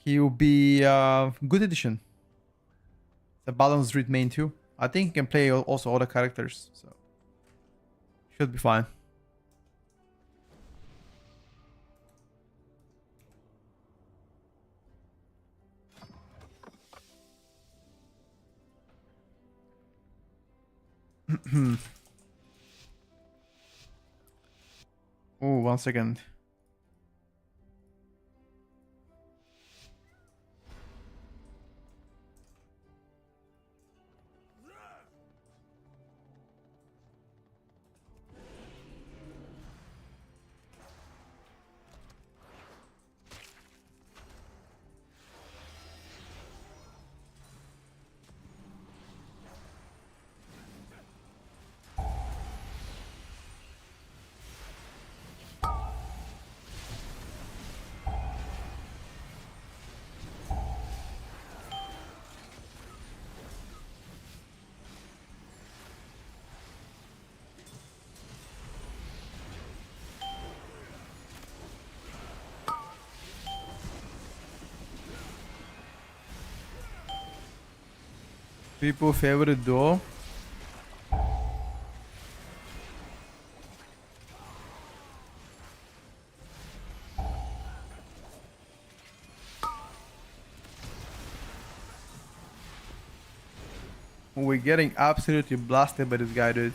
[SPEAKER 1] good addition. The balanced read main too. I think he can play also other characters, so should be fine. Oh, 1 second. People favorite duo. We're getting absolutely blasted by this guy, dude.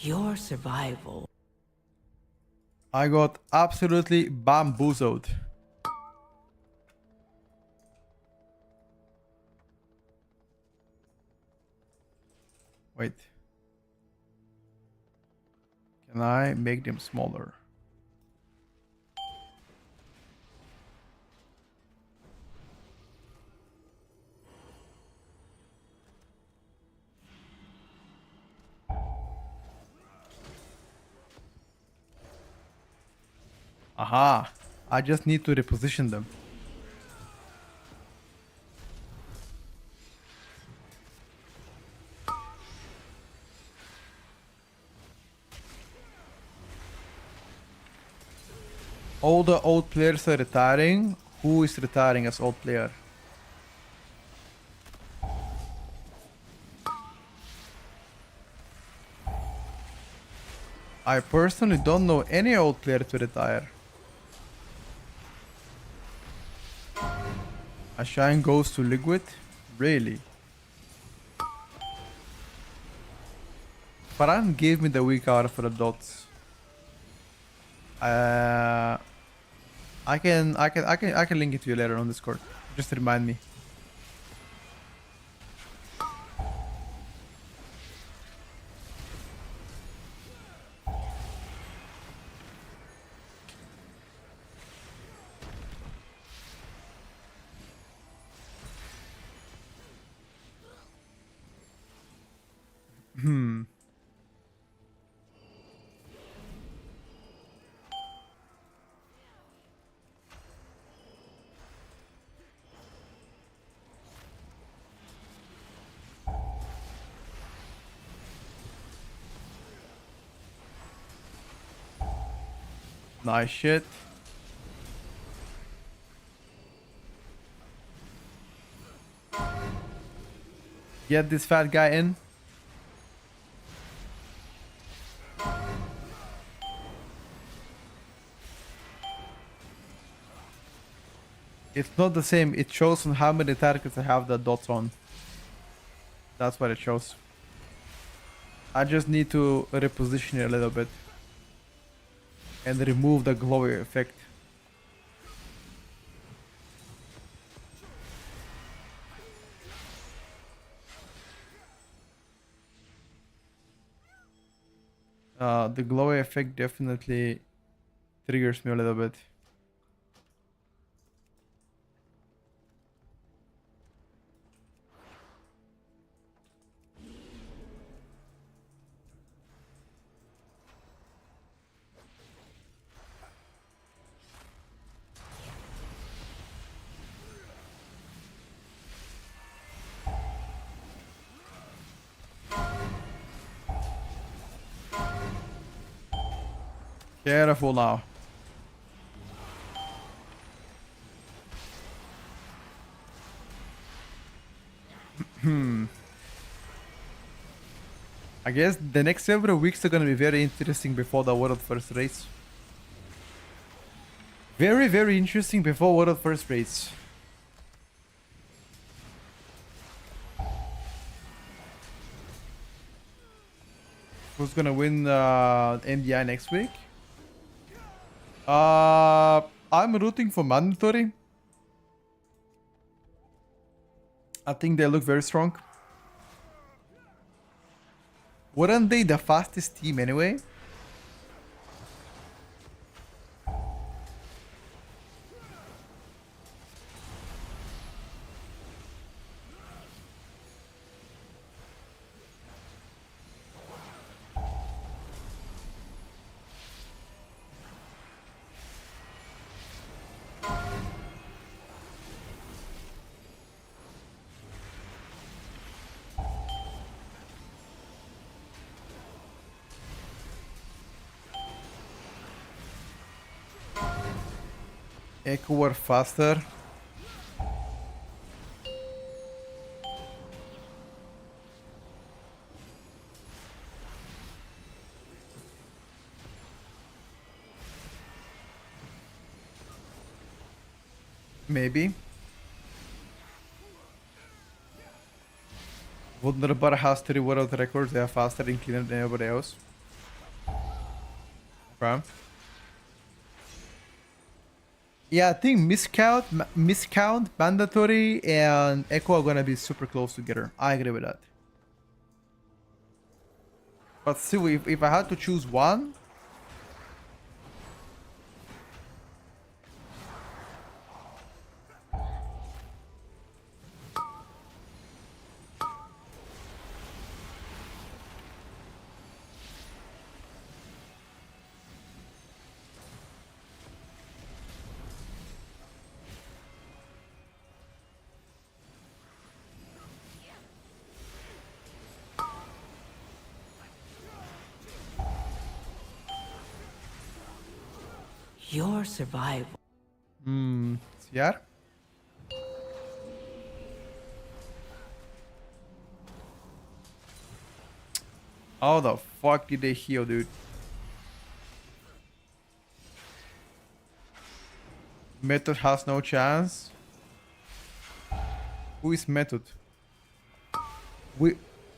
[SPEAKER 3] Your survival.
[SPEAKER 1] I got absolutely bamboozled. Wait. Can I make them smaller? Aha! I just need to reposition them. All the old players are retiring. Who is retiring as old player? I personally don't know any old player to retire. A shine goes to Liquid? Really? Paran gave me the weak card for the dots. I can link it to you later on Discord. Just remind me. Nice shit. Get this fat guy in. It's not the same. It shows on how many targets I have the dots on. That's what it shows. I just need to reposition it a little bit and remove the glowy effect. The glowy effect definitely triggers me a little bit. Careful now. I guess the next several weeks are gonna be very interesting before the world first race. Very, very interesting before world first race. Who's gonna win MDI next week? I'm rooting for mandatory. I think they look very strong. Weren't they the fastest team anyway? Echo were faster. Maybe. Vulnerable has 3 world records. They are faster and cleaner than everybody else. Okay. Yeah, I think miscount, mandatory, and Echo are gonna be super close together. I agree with that. But still, if I had to choose one,
[SPEAKER 3] Your survival.
[SPEAKER 1] CR? How the fuck did they heal, dude? Method has no chance. Who is Method?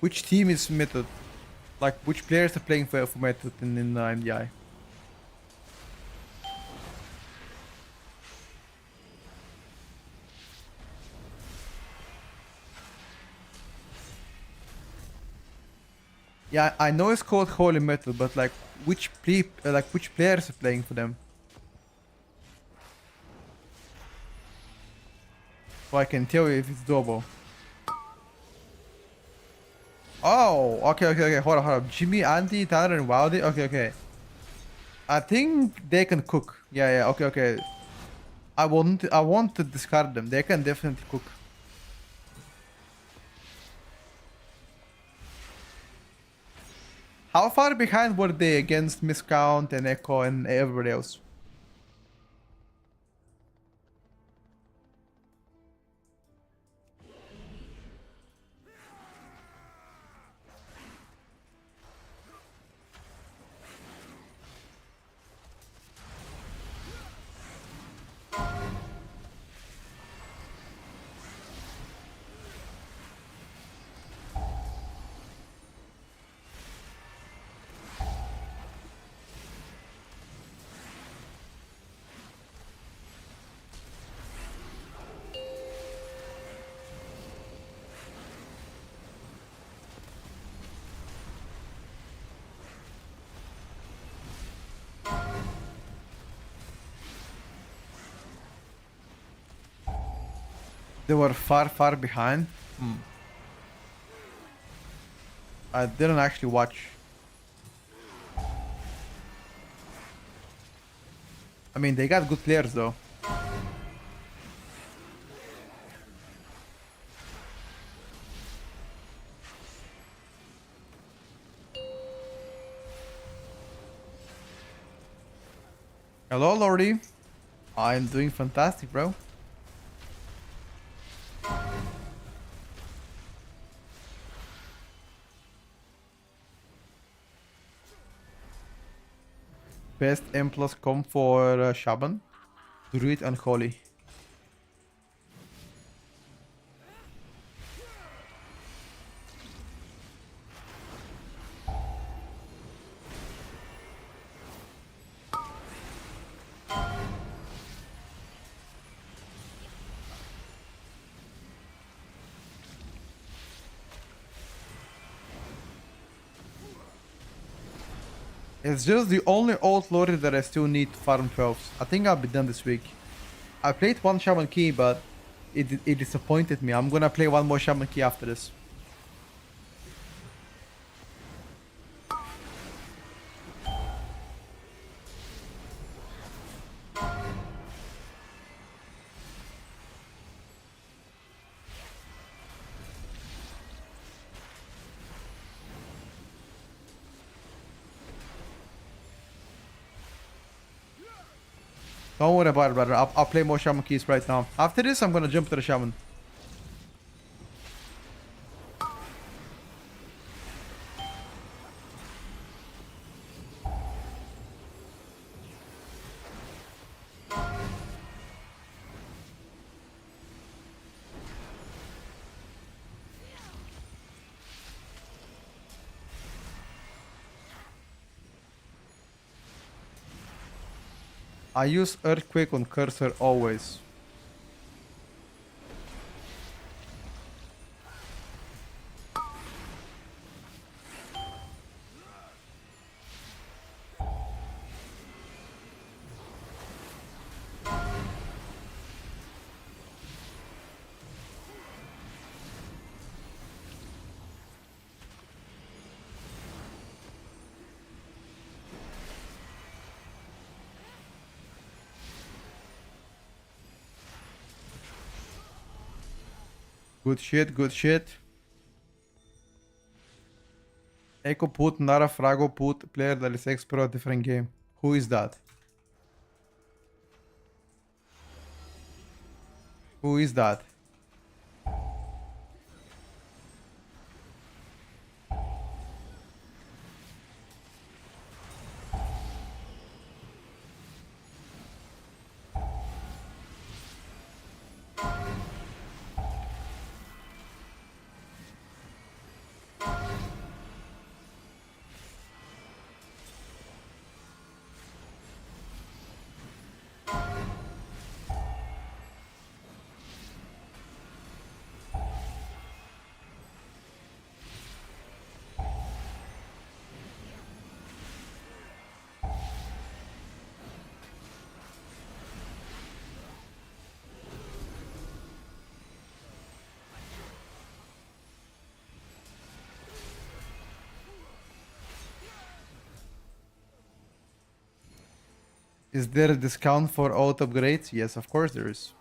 [SPEAKER 1] Which team is Method? Like, which players are playing for Method in the MDI? Yeah, I know it's called Holy Metal, but like, which players are playing for them? So I can tell you if it's doable. Oh, okay. Hold on. Jimmy, Andy, Tanner, and Wildy. Okay. I think they can cook. Yeah. Okay. I want to discard them. They can definitely cook. How far behind were they against Miscount and Echo and everybody else? They were far behind. I didn't actually watch. I mean, they got good players though. Hello, Lordy. I'm doing fantastic, bro. Best M plus com for Shaban. Druid and Holy. It's just the only old lorry that I still need to farm 12s. I think I'll be done this week. I played one Shaman Key, but it disappointed me. I'm gonna play one more Shaman Key after this. Don't worry about it, brother. I'll play more Shaman Keys right now. After this, I'm gonna jump to the Shaman. I use Earthquake on cursor always. Good shit, good shit. Echo put, Nara Frago put, player that is expert, different game. Who is that? Who is that? Is there a discount for auto upgrades? Yes, of course there is.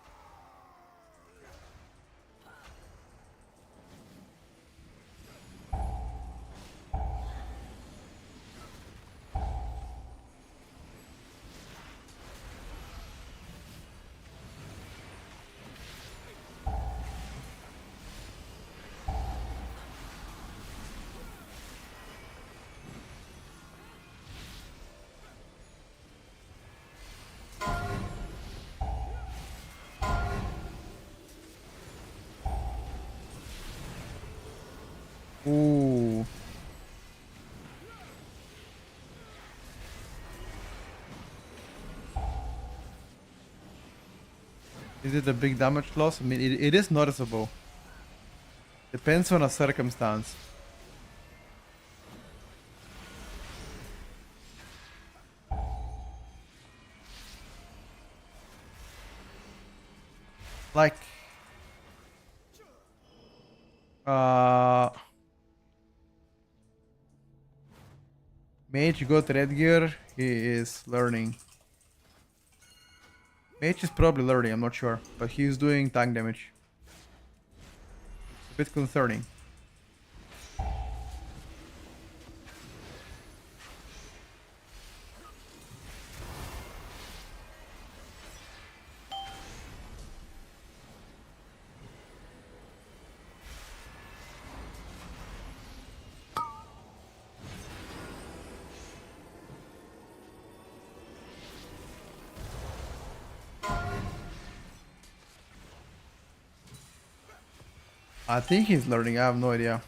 [SPEAKER 1] Ooh. Is it a big damage loss? I mean, it is noticeable. Depends on a circumstance. Like, Uh, Mage got red gear. He is learning. Mage is probably learning, I'm not sure. But he's doing tank damage. It's a bit concerning. I think he's learning, I have no idea.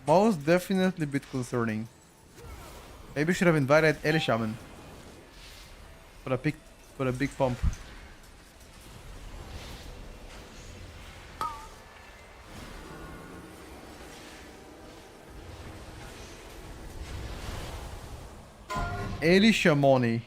[SPEAKER 1] Most definitely a bit concerning. Maybe should have invited Eli Shaman for a big pump. Eli Shamoni.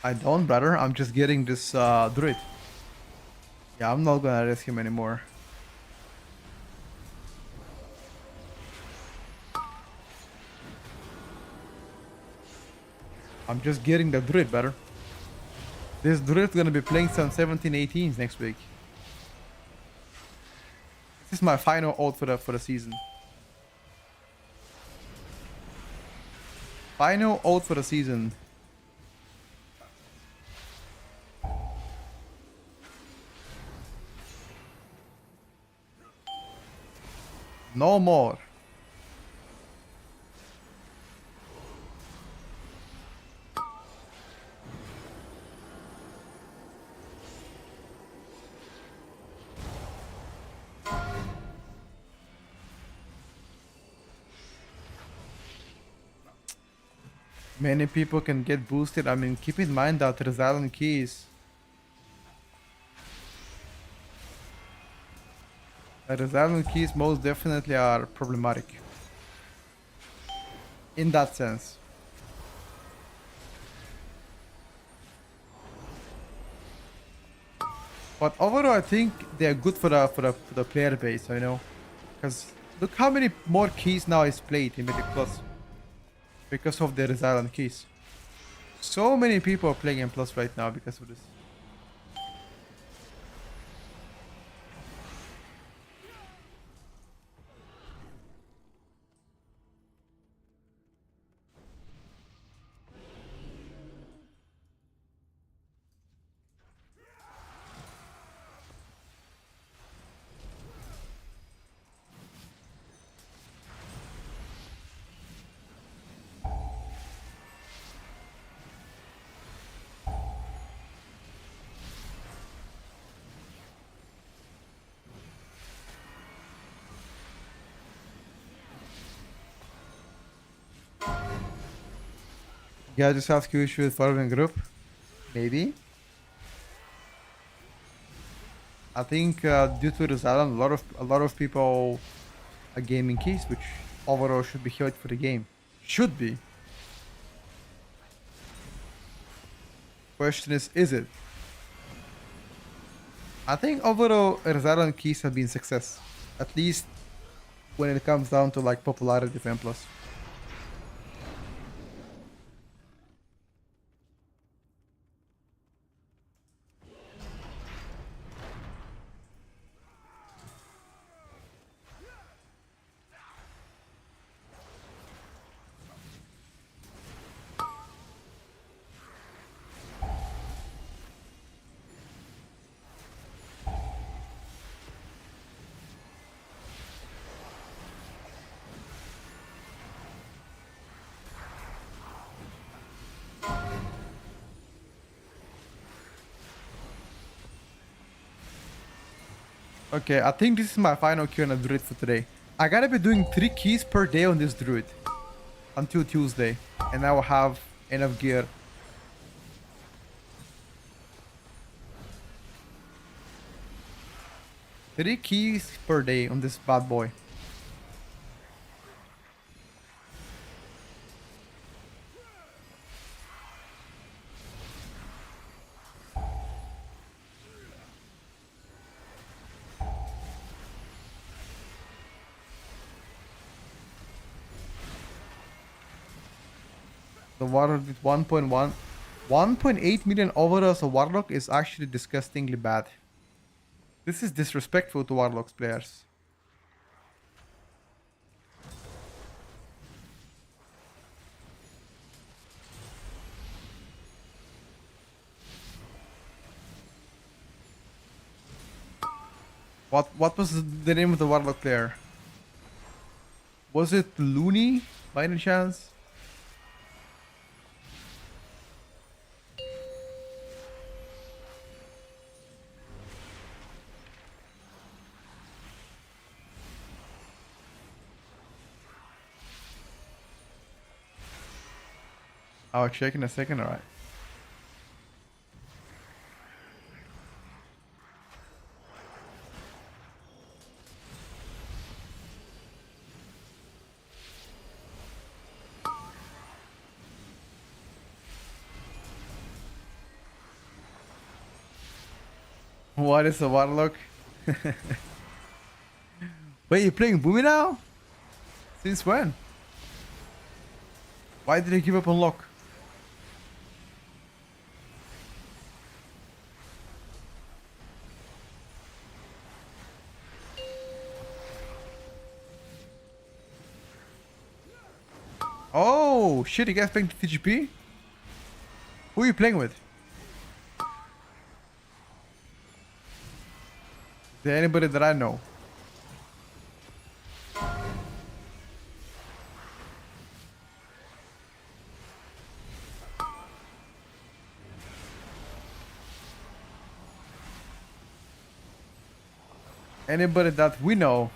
[SPEAKER 1] I don't, brother. I'm just getting this druid. Yeah, I'm not gonna risk him anymore. I'm just getting the druid, brother. This druid's gonna be playing some 17-18s next week. This is my final ult for the season. Final ult for the season. No more. Many people can get boosted. I mean, keep in mind that resilient keys. Resilient keys most definitely are problematic. In that sense. But overall, I think they're good for the player base, you know, because look how many more keys now is played in Mythic Plus because of the resilient keys. So many people are playing in Plus right now because of this. Yeah, just ask you should follow in group. Maybe. I think due to this island, a lot of people are gaming keys, which overall should be helpful for the game. Should be. Question is it? I think overall resilient keys have been success. At least when it comes down to like popularity of M+. Okay, I think this is my final queue on a druid for today. I gotta be doing 3 keys per day on this druid until Tuesday, and I will have enough gear 3 keys per day on this bad boy. The Warlock with 1.8 million overalls of Warlock is actually disgustingly bad. This is disrespectful to Warlock's players. What was the name of the Warlock player? Was it Looney by any chance? I'll check in a second, alright. What is a Warlock? Wait, you're playing Boomy now? Since when? Why did you give up on Lock? Oh shit, you guys playing TGP? Who are you playing with? Is there anybody that I know? Anybody that we know?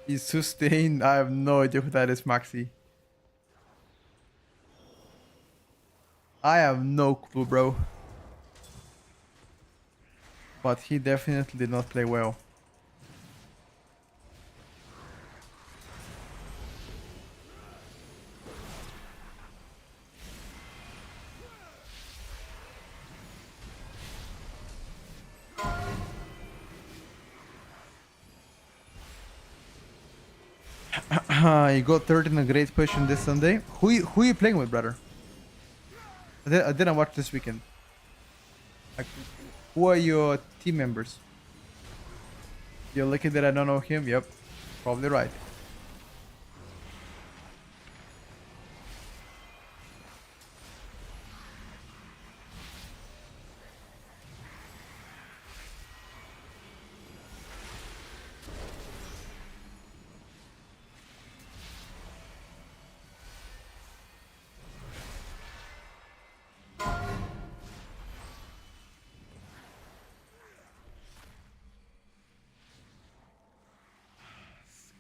[SPEAKER 1] Is sustained? I have no idea who that is, Maxi. I have no clue, bro. But he definitely did not play well. You got third in a great push on this Sunday. Who you playing with, brother? I didn't watch this weekend. Like, who are your team members? You're lucky that I don't know him. Yep, probably right.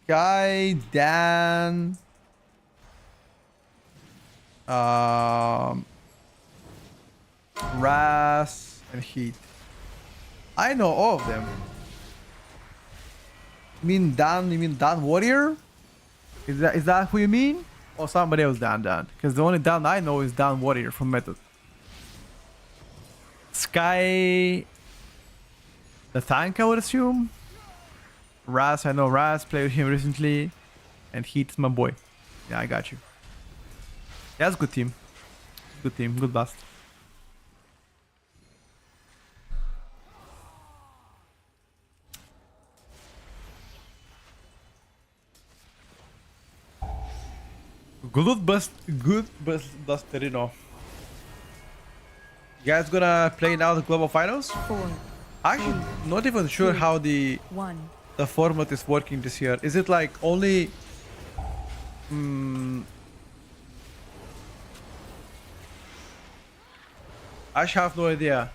[SPEAKER 1] Guy, Dan, Ras, and Heat. I know all of them. You mean Dan Warrior? Is that who you mean? Or somebody else Dan? Because the only Dan I know is Dan Warrior from Method. Sky, the tank, I would assume. Raz, I know Raz, played with him recently. And Heat's my boy. Yeah, I got you. Yeah, that's a good team. Good team, good blast. Good Busterino. You guys gonna play now the global finals?
[SPEAKER 2] 4,
[SPEAKER 1] Actually, not even sure how the
[SPEAKER 2] 1.
[SPEAKER 1] format is working this year. Is it like only I have no idea.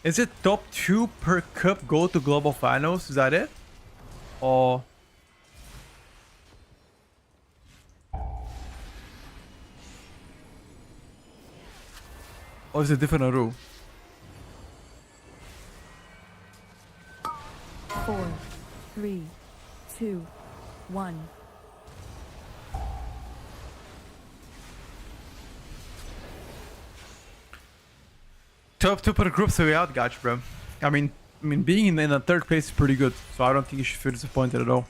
[SPEAKER 1] Is it top 2 per cup go to global finals? Is that it? Or Or is it different rule?
[SPEAKER 2] 4, 3, 2, 1.
[SPEAKER 1] Top two per groups away out, gotcha, bro. I mean, being in a third place is pretty good, so I don't think you should feel disappointed at all.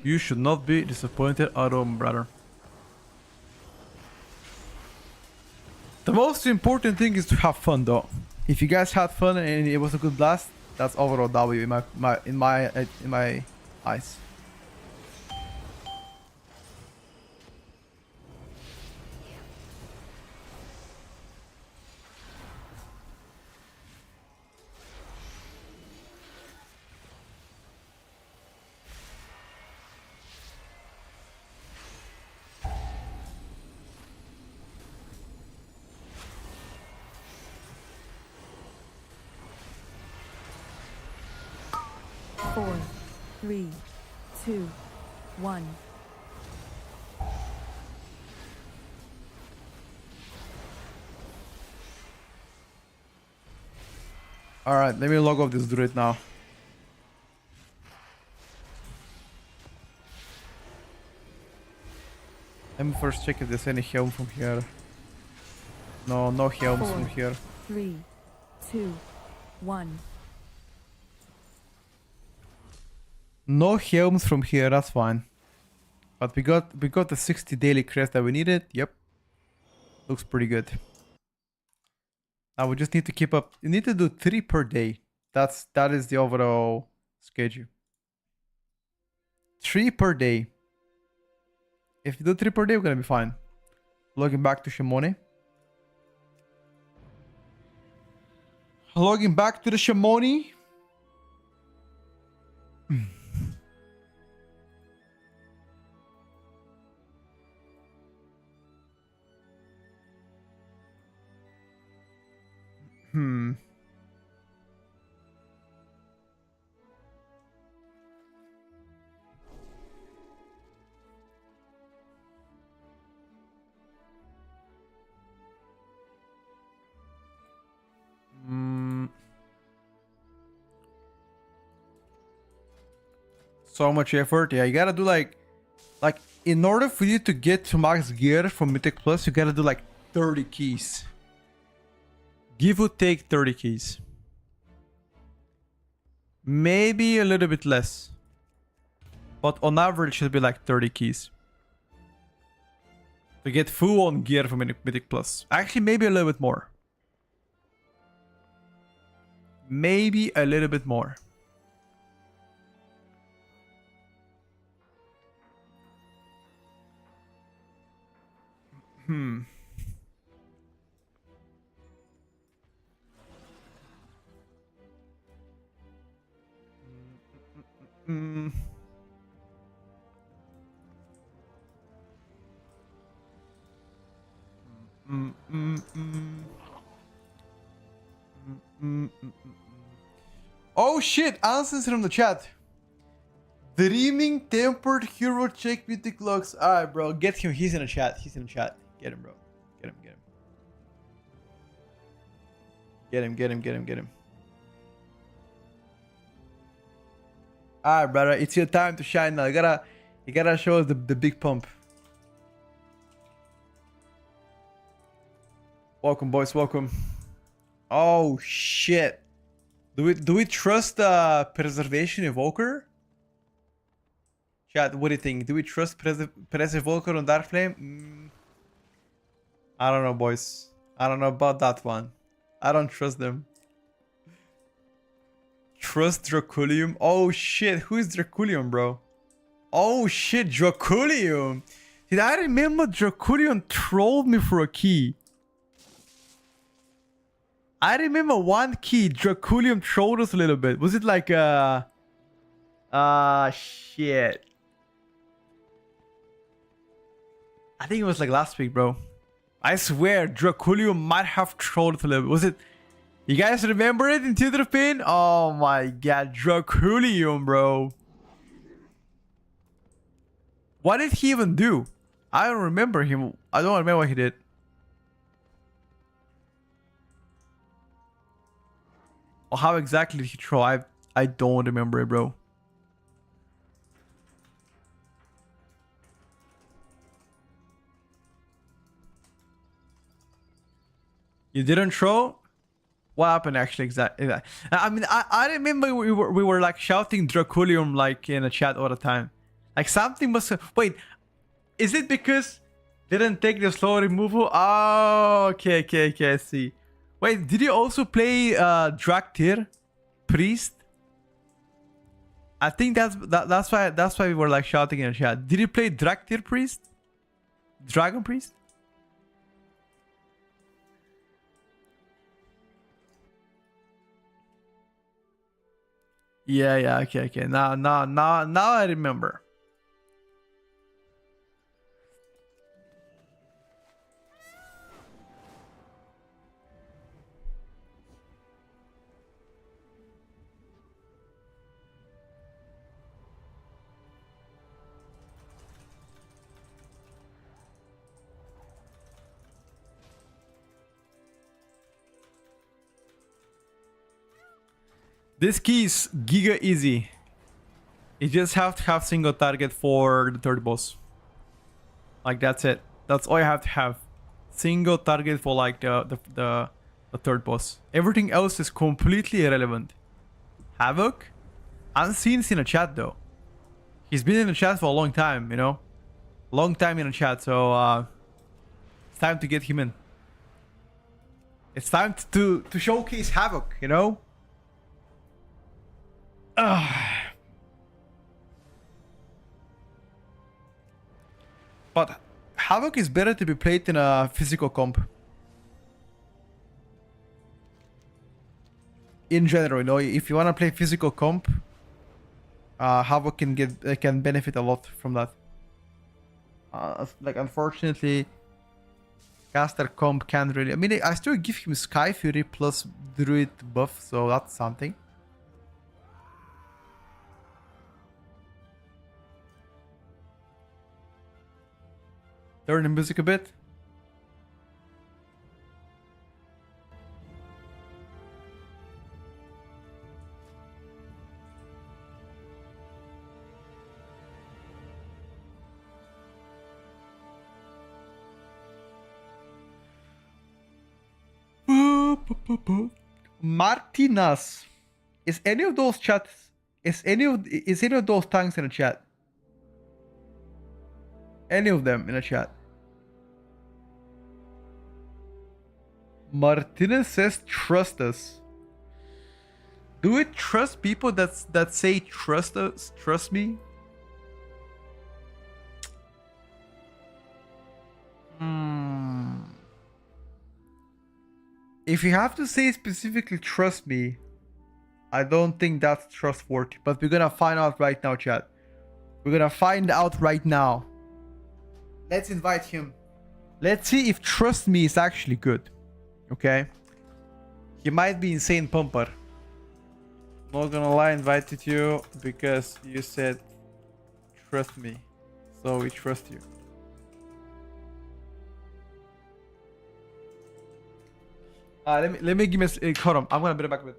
[SPEAKER 1] You should not be disappointed at all, brother. The most important thing is to have fun, though. If you guys had fun and it was a good blast, that's overall W in my eyes.
[SPEAKER 2] Four, 3, 2, 1.
[SPEAKER 1] Alright, let me log off this druid now. Let me first check if there's any helm from here. No, no helms from here.
[SPEAKER 2] 3, 2, 1.
[SPEAKER 1] No helms from here, that's fine. But we got the 60 daily crest that we needed. Yep. Looks pretty good. Now we just need to keep up. You need to do 3 per day. That is the overall schedule. 3 per day. If you do 3 per day, we're gonna be fine. Logging back to Shimone. Logging back to the Shimone. So much effort. Yeah, you gotta do like in order for you to get to max gear from Mythic Plus, you gotta do like 30 keys. Give or take 30 keys. Maybe a little bit less. But on average, it should be like 30 keys. To get full on gear from Mythic Plus. Actually, maybe a little bit more. Maybe a little bit more. Oh shit, answers from the chat. Dreaming tempered hero check Mythic looks. Alright, bro, get him. He's in the chat. He's in the chat. Get him, bro. Get him, get him. Get him, get him, get him, get him. Alright, brother, it's your time to shine now. You gotta show us the big pump. Welcome, boys, welcome. Oh shit. Do we trust Preservation Evoker? Chat, what do you think? Do we trust Pres Evoker on Dark Flame? I don't know, boys. I don't know about that one. I don't trust them. Trust Draculium? Oh shit, who is Draculium, bro? Oh shit, Draculium! Did I remember Draculium trolled me for a key? I remember one key, Draculium trolled us a little bit. Was it like shit. I think it was like last week, bro. I swear, Draculium might have trolled us a little bit. Was it? You guys remember it in Tutor Pin? Oh my god, Draculium, bro. What did he even do? I don't remember him. I don't remember what he did. Or how exactly did he throw? I don't remember it, bro. You didn't throw? What happened actually exactly? I mean, I remember we were like shouting Draculium like in a chat all the time. Like something must have... Wait, is it because didn't take the slow removal? Oh, okay, I see. Wait, did you also play Draktyr Priest? I think that's why we were like shouting in the chat. Did you play Draktyr Priest? Dragon Priest? Yeah, okay. Now I remember. This key is giga easy. You just have to have single target for the third boss. Like that's it. That's all you have to have. Single target for like the third boss. Everything else is completely irrelevant. Havoc? Unseen's in a chat though. He's been in the chat for a long time, you know? Long time in the chat, so it's time to get him in. It's time to showcase Havoc, you know? But Havoc is better to be played in a physical comp. In general, you know, if you want to play physical comp, Havoc can benefit a lot from that. Like unfortunately, caster comp can't really. I mean, I still give him Sky Fury plus Druid buff, so that's something. Turn the music a bit. Martinas. Is any of those chats? Is any of those tongues in the chat? Any of them in the chat? Martinez says trust us. Do we trust people that say trust us? Trust me? If you have to say specifically trust me, I don't think that's trustworthy. But we're gonna find out right now, chat. We're gonna find out right now. Let's invite him. Let's see if trust me is actually good. Okay? He might be insane pumper. Not gonna lie, invited you because you said trust me. So we trust you. Let me give me a hold on. I'm gonna be back with.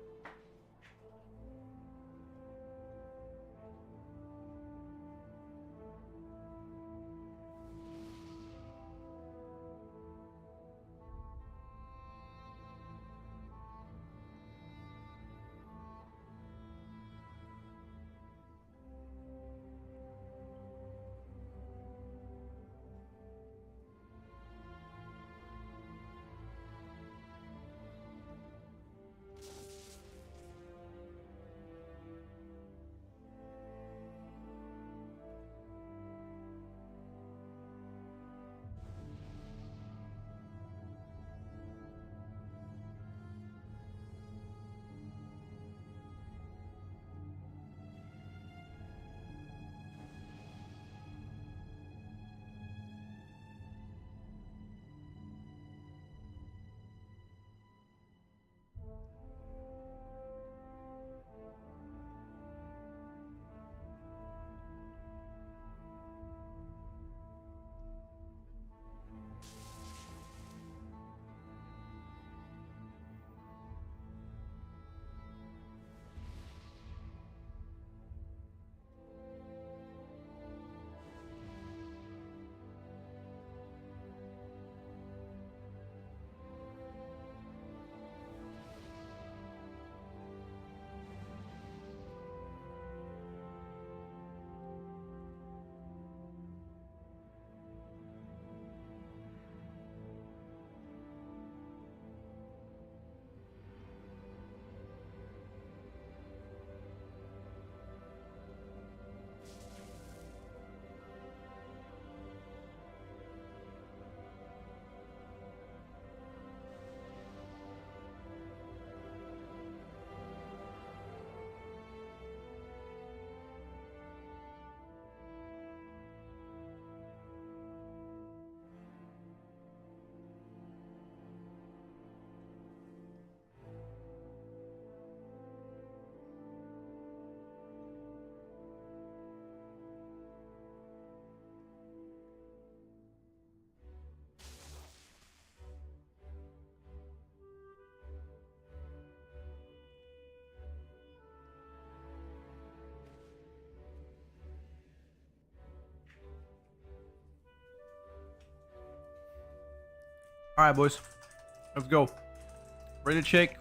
[SPEAKER 1] All right, boys. Let's go. Ready to check.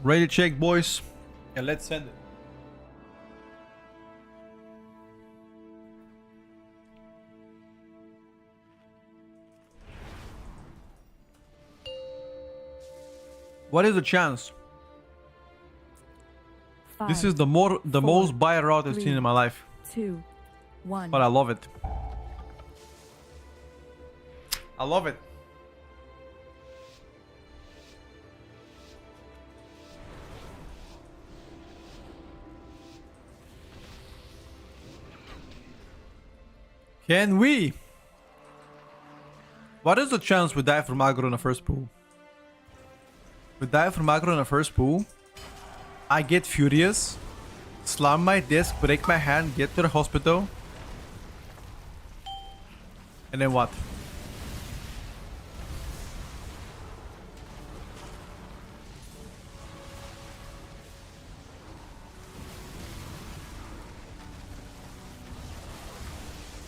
[SPEAKER 1] Ready to check, boys. And let's send it. What is the chance? This is the most buy route I've seen in my life.
[SPEAKER 2] 2, 1.
[SPEAKER 1] But I love it. I love it. Can we? What is the chance we die from aggro in the first pool? We die from aggro in the first pool. I get furious, slam my disc, break my hand, get to the hospital. And then what?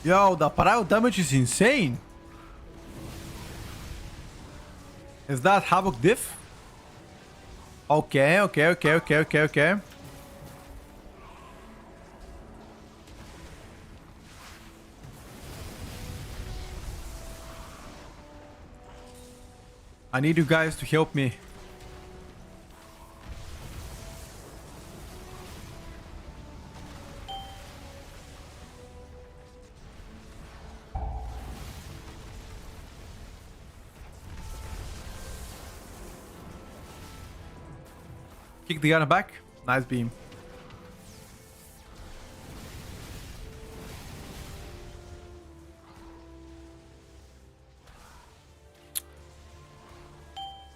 [SPEAKER 1] Yo, the pile damage is insane. Is that Havoc diff? Okay. I need you guys to help me. Kick the gunner back. Nice beam.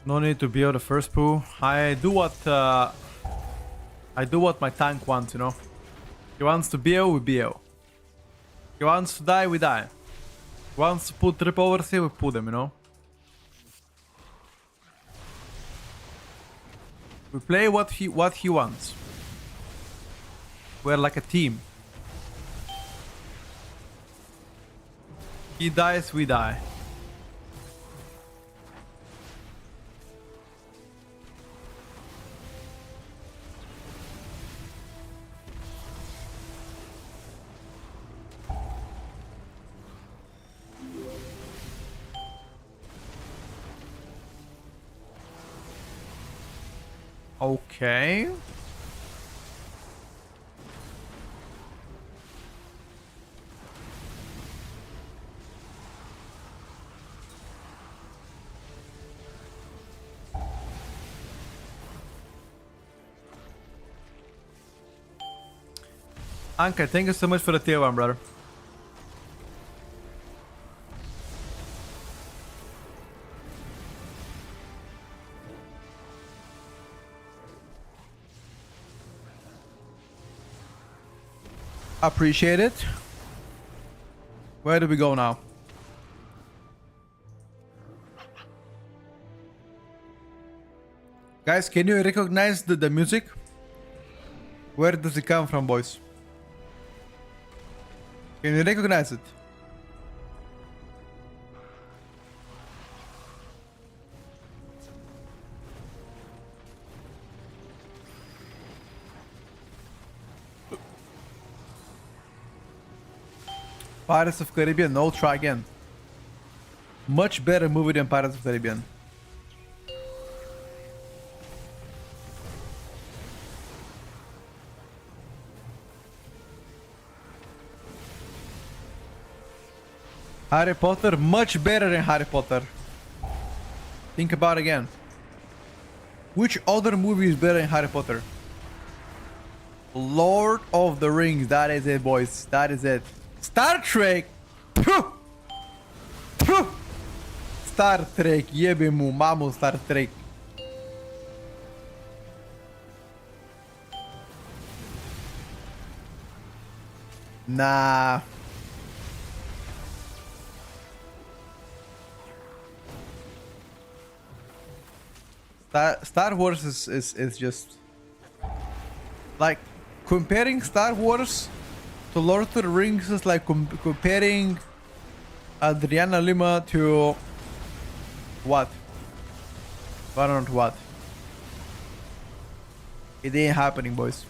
[SPEAKER 1] No need to build the first pool. I do what my tank wants, you know. He wants to BO, we BO. He wants to die, we die. He wants to put trip overs here, we put them, you know. We play what he wants. We're like a team. He dies, we die. Okay. Anka, thank you so much for the tier 1, brother. Appreciate it. Where do we go now? Guys, can you recognize the music? Where does it come from, boys? Can you recognize it? Pirates of Caribbean, no, try again. Much better movie than Pirates of Caribbean. Harry Potter, much better than Harry Potter. Think about it again. Which other movie is better than Harry Potter? Lord of the Rings, that is it, boys. That is it. Star Trek! Puh! Puh! Star Trek, jebe mu, mamu Star Trek. Nah. Star Wars is just like comparing Star Wars to Lord of the Rings is like comparing Adriana Lima to what? I don't know what. It ain't happening, boys.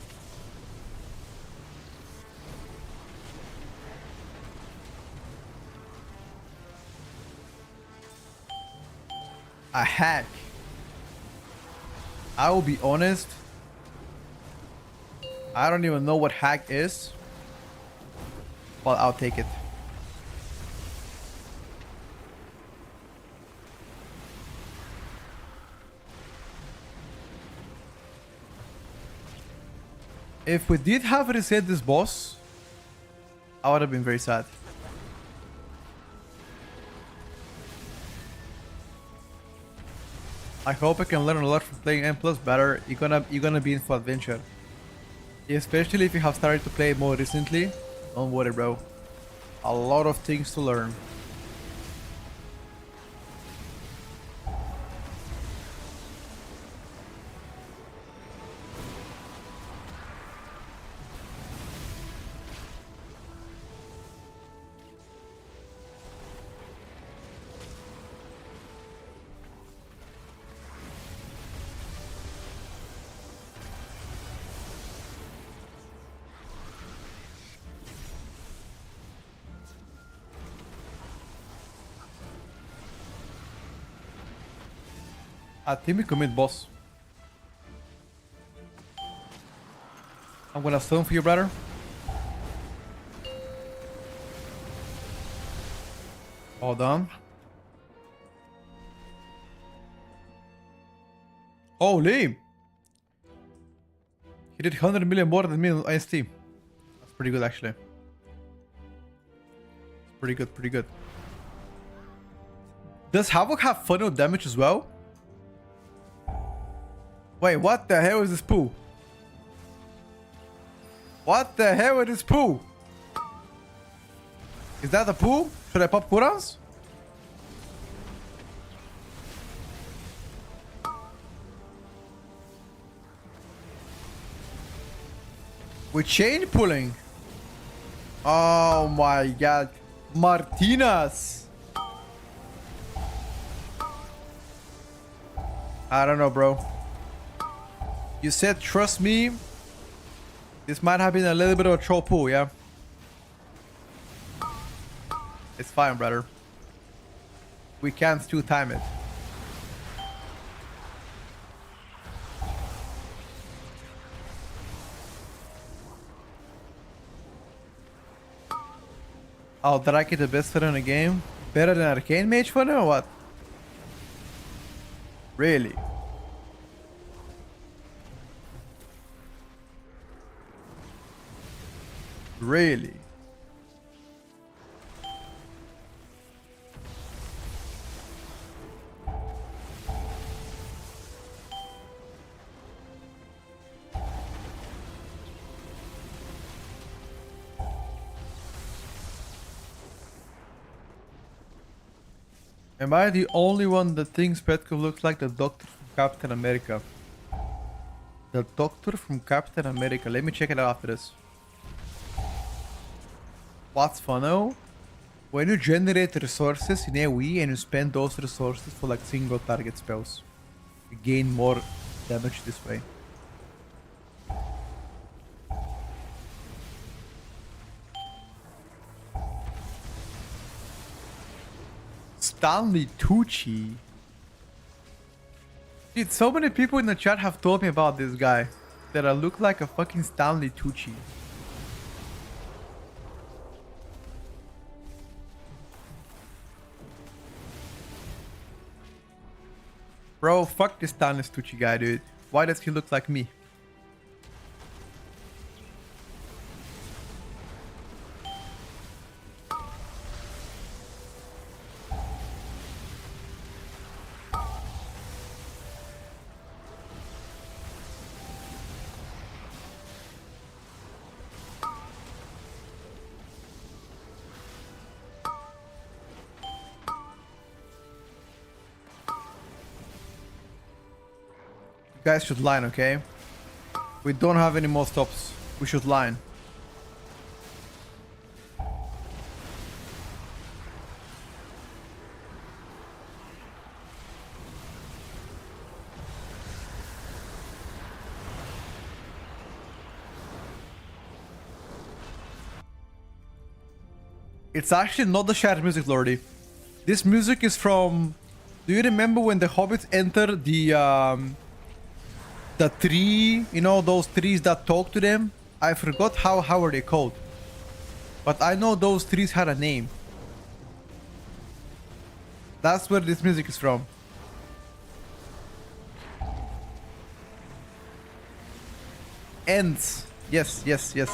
[SPEAKER 1] A hack. I will be honest. I don't even know what hack is, but I'll take it. If we did have reset this boss, I would have been very sad. I hope I can learn a lot from playing M+ better. You're gonna be in for adventure. Especially if you have started to play more recently. Don't worry, bro. A lot of things to learn. I think we commit, boss. I'm gonna stone for you, brother. Hold on. Holy! He did 100 million more than me on IST. That's pretty good, actually. Pretty good, pretty good. Does Havoc have funnel damage as well? Wait, what the hell is this poo? What the hell is this poo? Is that a poo? Should I pop cooldowns? We're chain pulling. Oh my god. Martinez. I don't know, bro. You said trust me. This might have been a little bit of a troll pool, yeah? It's fine, brother. We can still time it. Oh, did I get the best funnel in the game? Better than Arcane Mage funnel or what? Really? Really? Am I the only one that thinks Petko looks like the Doctor from Captain America? The Doctor from Captain America. Let me check it out after this. What's funnel? When you generate resources in AoE and you spend those resources for like single target spells, you gain more damage this way. Stanley Tucci. Dude, so many people in the chat have told me about this guy that I look like a fucking Stanley Tucci. Bro, fuck this Stanley Tucci guy, dude. Why does he look like me? You guys should line, okay? We don't have any more stops. We should line. It's actually not the shared music, Lordy. This music is from... Do you remember when the hobbits enter the tree? You know, those trees that talk to them? I forgot how are they called. But I know those trees had a name. That's where this music is from. Ends. Yes, yes, yes.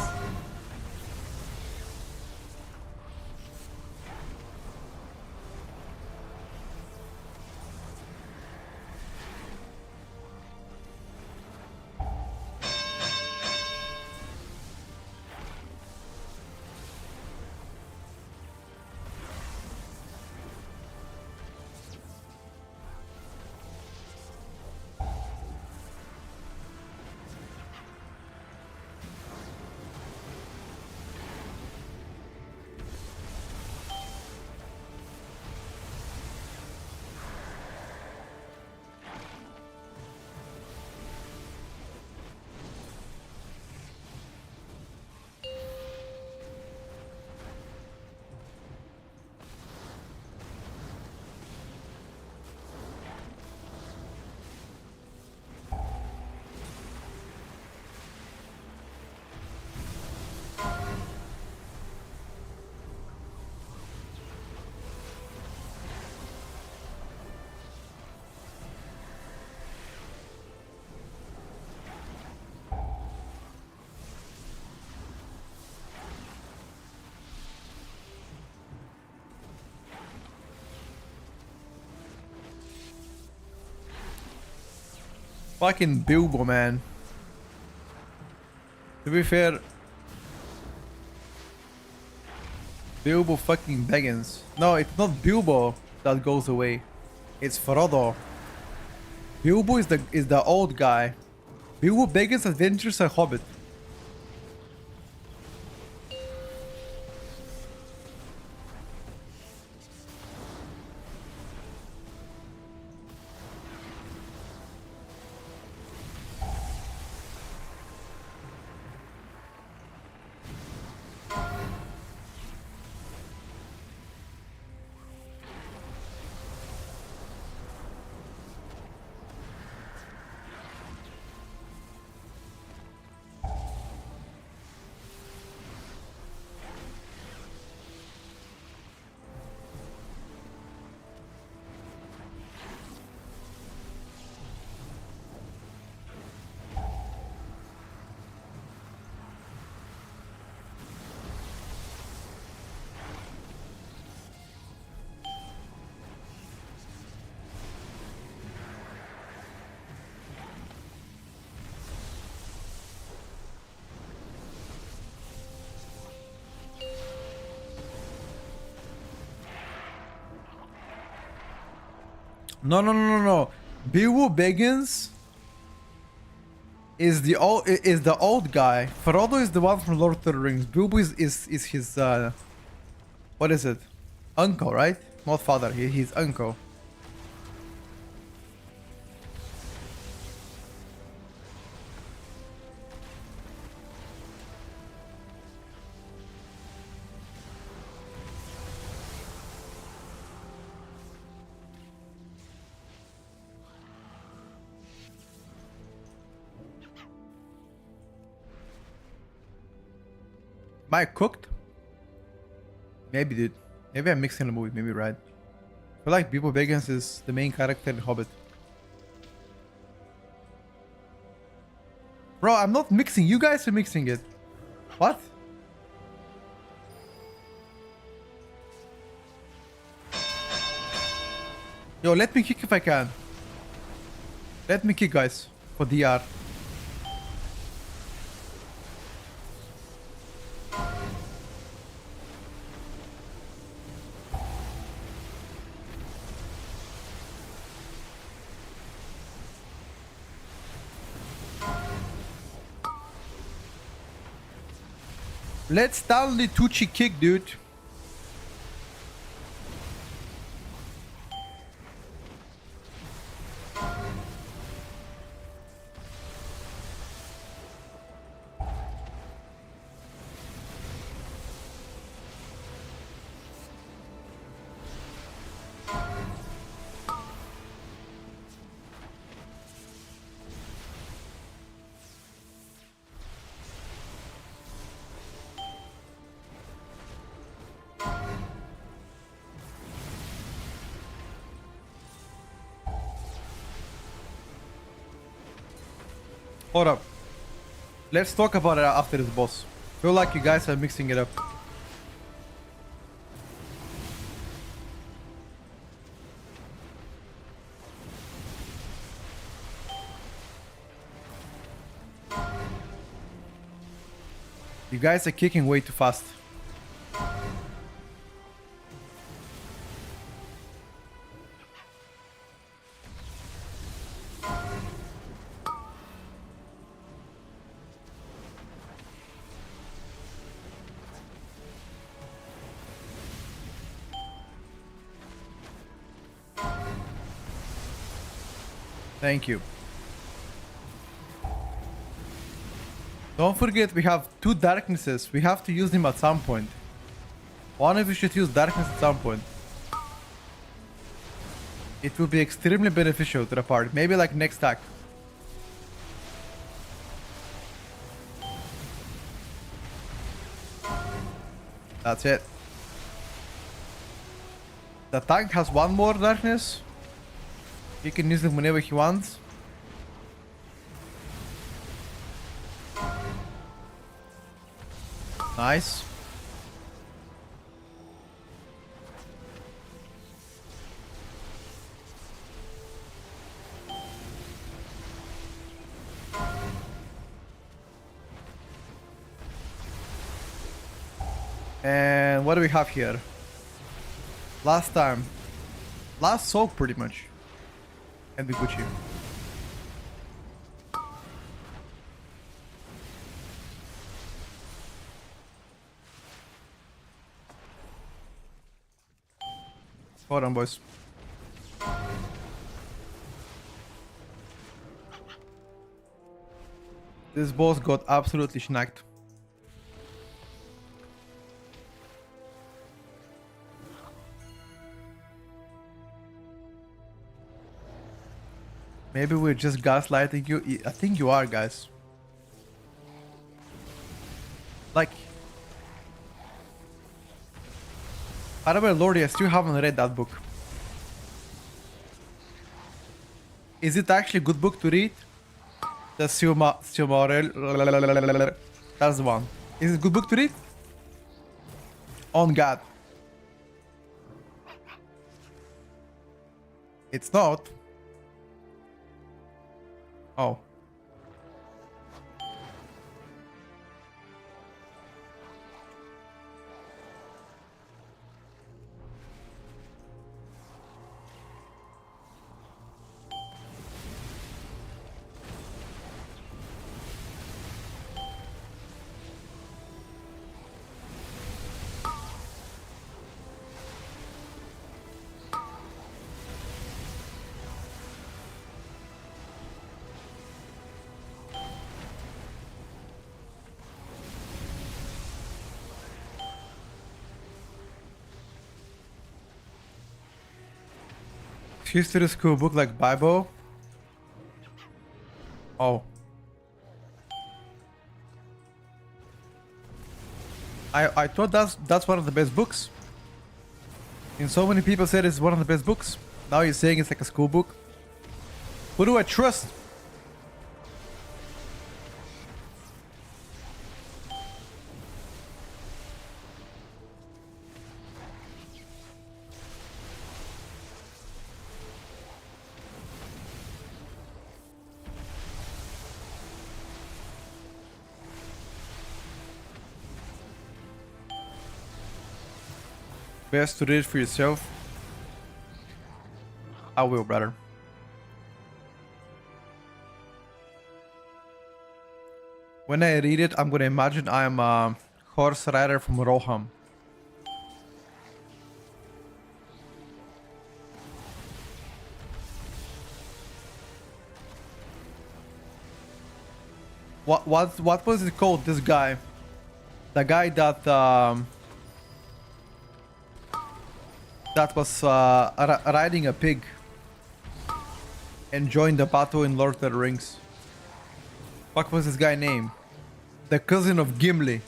[SPEAKER 1] Fucking Bilbo, man. To be fair, Bilbo fucking Baggins. No, it's not Bilbo that goes away. It's Frodo. Bilbo is the old guy. Bilbo Baggins adventures a hobbit. No. Bilbo Baggins is the old guy. Frodo is the one from Lord of the Rings. Bilbo is his what is it? Uncle, right? Not father. He's uncle. Am I cooked? Maybe, dude. Maybe I'm mixing the movie. Maybe right. I feel like Bilbo Baggins is the main character in Hobbit. Bro, I'm not mixing. You guys are mixing it. What? Yo, let me kick if I can. Let me kick, guys. For DR. Let's down the Tucci kick, dude. Hold up. Let's talk about it after this boss. Feel like you guys are mixing it up. You guys are kicking way too fast. Thank you. Don't forget we have 2 darknesses. We have to use them at some point. One of you should use darkness at some point. It will be extremely beneficial to the party. Maybe like next stack. That's it. The tank has 1 more darkness. He can use them whenever he wants. Nice. And what do we have here? Last soak pretty much. And be Gucci. Hold on, boys. This boss got absolutely schnacked. Maybe we're just gaslighting you. I think you are, guys. Like, by the way, Lordy, I still haven't read that book. Is it actually a good book to read? The Silmaril. That's the one. Is it a good book to read? On God. It's not. Oh. History school book like Bible? Oh. I thought that's one of the best books. And so many people said it's one of the best books. Now you're saying it's like a school book. Who do I trust? Best to read for yourself. I will, brother. When I read it, I'm gonna imagine I'm a horse rider from Roham. What was it called? This guy, the guy that that was riding a pig and joined the battle in Lord of the Rings. What was this guy name? The cousin of Gimli.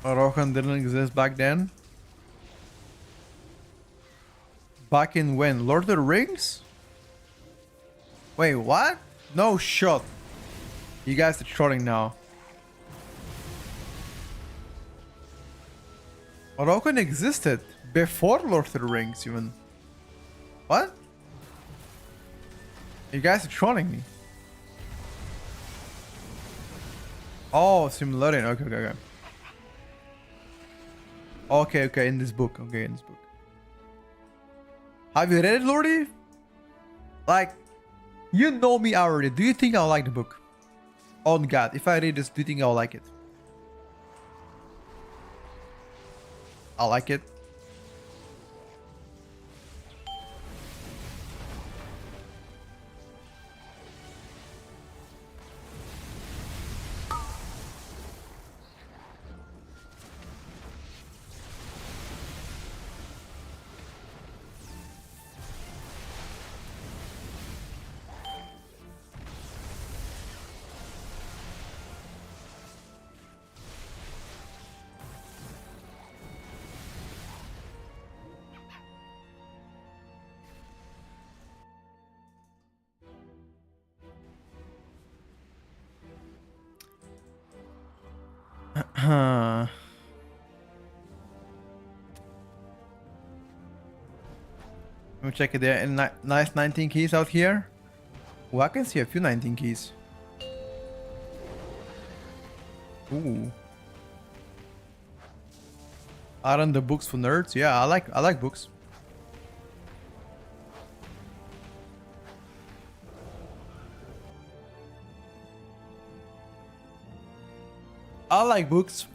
[SPEAKER 1] Rohan didn't exist back then. Back in when? Lord of the Rings? Wait, what? No shot. You guys are trolling now. Moroccan existed before Lord of the Rings even. What? You guys are trolling me. Oh, Simulating. Okay, okay, okay. Okay, okay, in this book. Okay, in this book. Have you read it, Lordy? Like, you know me already. Do you think I'll like the book? On God, if I read this, do you think I'll like it? I like it. Let me check it there. And nice 19 keys out here. Oh, I can see a few 19 keys. Ooh. Aren't the books for nerds? Yeah, I like books. I like books.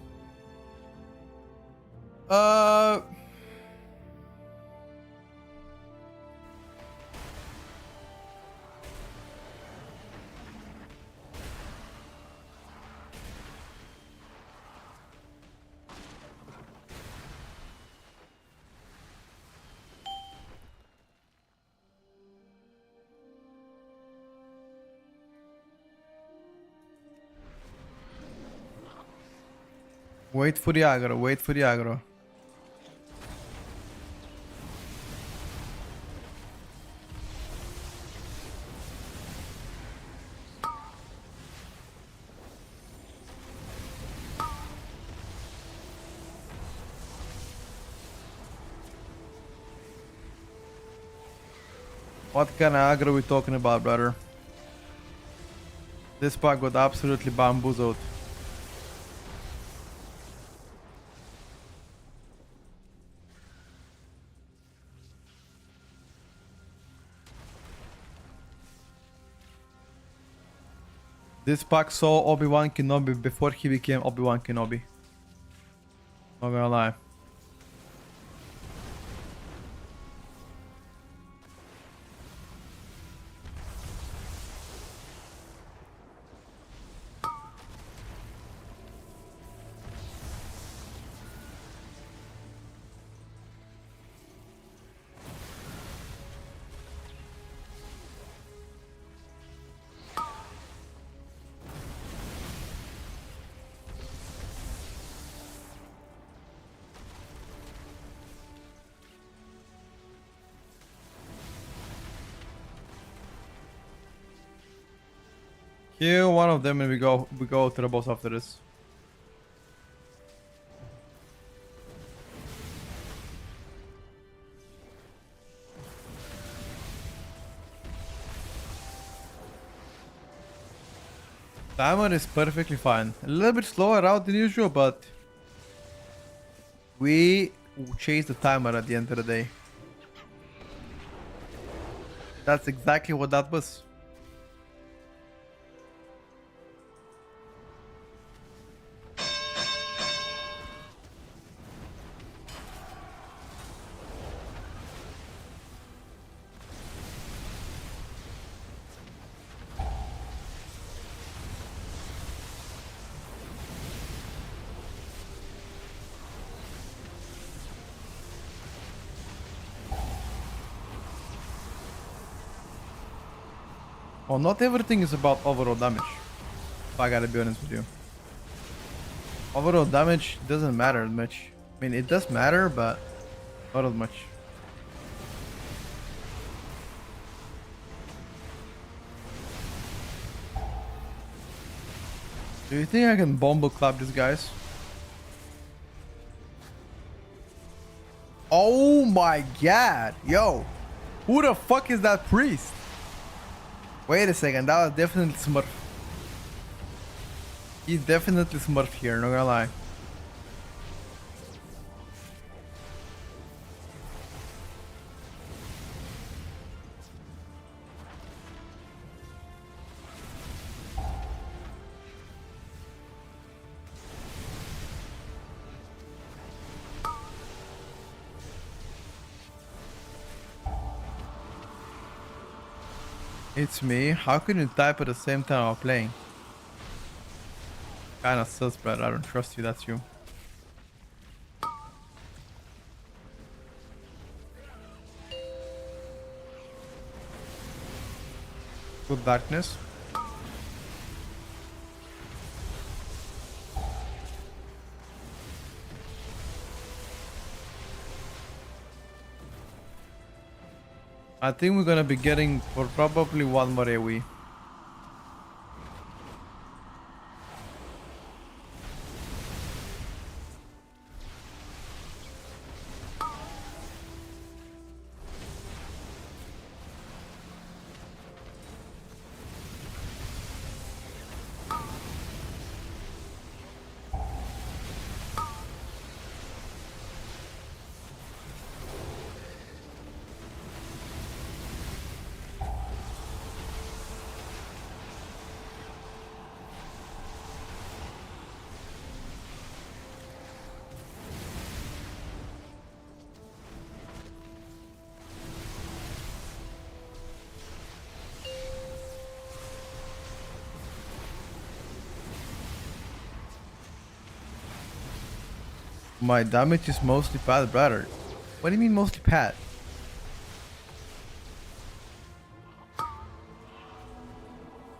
[SPEAKER 1] Wait for the aggro, wait for the aggro. What kind of aggro are we talking about, brother? This pack got absolutely bamboozled. This pack saw Obi-Wan Kenobi before he became Obi-Wan Kenobi. Not gonna lie. Kill one of them and we go to the boss after this. Timer is perfectly fine. A little bit slower out than usual, but we chase the timer at the end of the day. That's exactly what that was. Well, not everything is about overall damage. If I gotta be honest with you. Overall damage doesn't matter much. I mean, it does matter, but not as much. Do you think I can bombo clap these guys? Oh my god. Yo. Who the fuck is that priest? Wait a second. That was definitely Smurf. He's definitely Smurf here. Not gonna lie. It's me. How can you type at the same time while playing? Kinda sus, but I don't trust you. That's you. Good darkness. I think we're gonna be getting for probably one more AoE. My damage is mostly pad, brother. What do you mean mostly pad?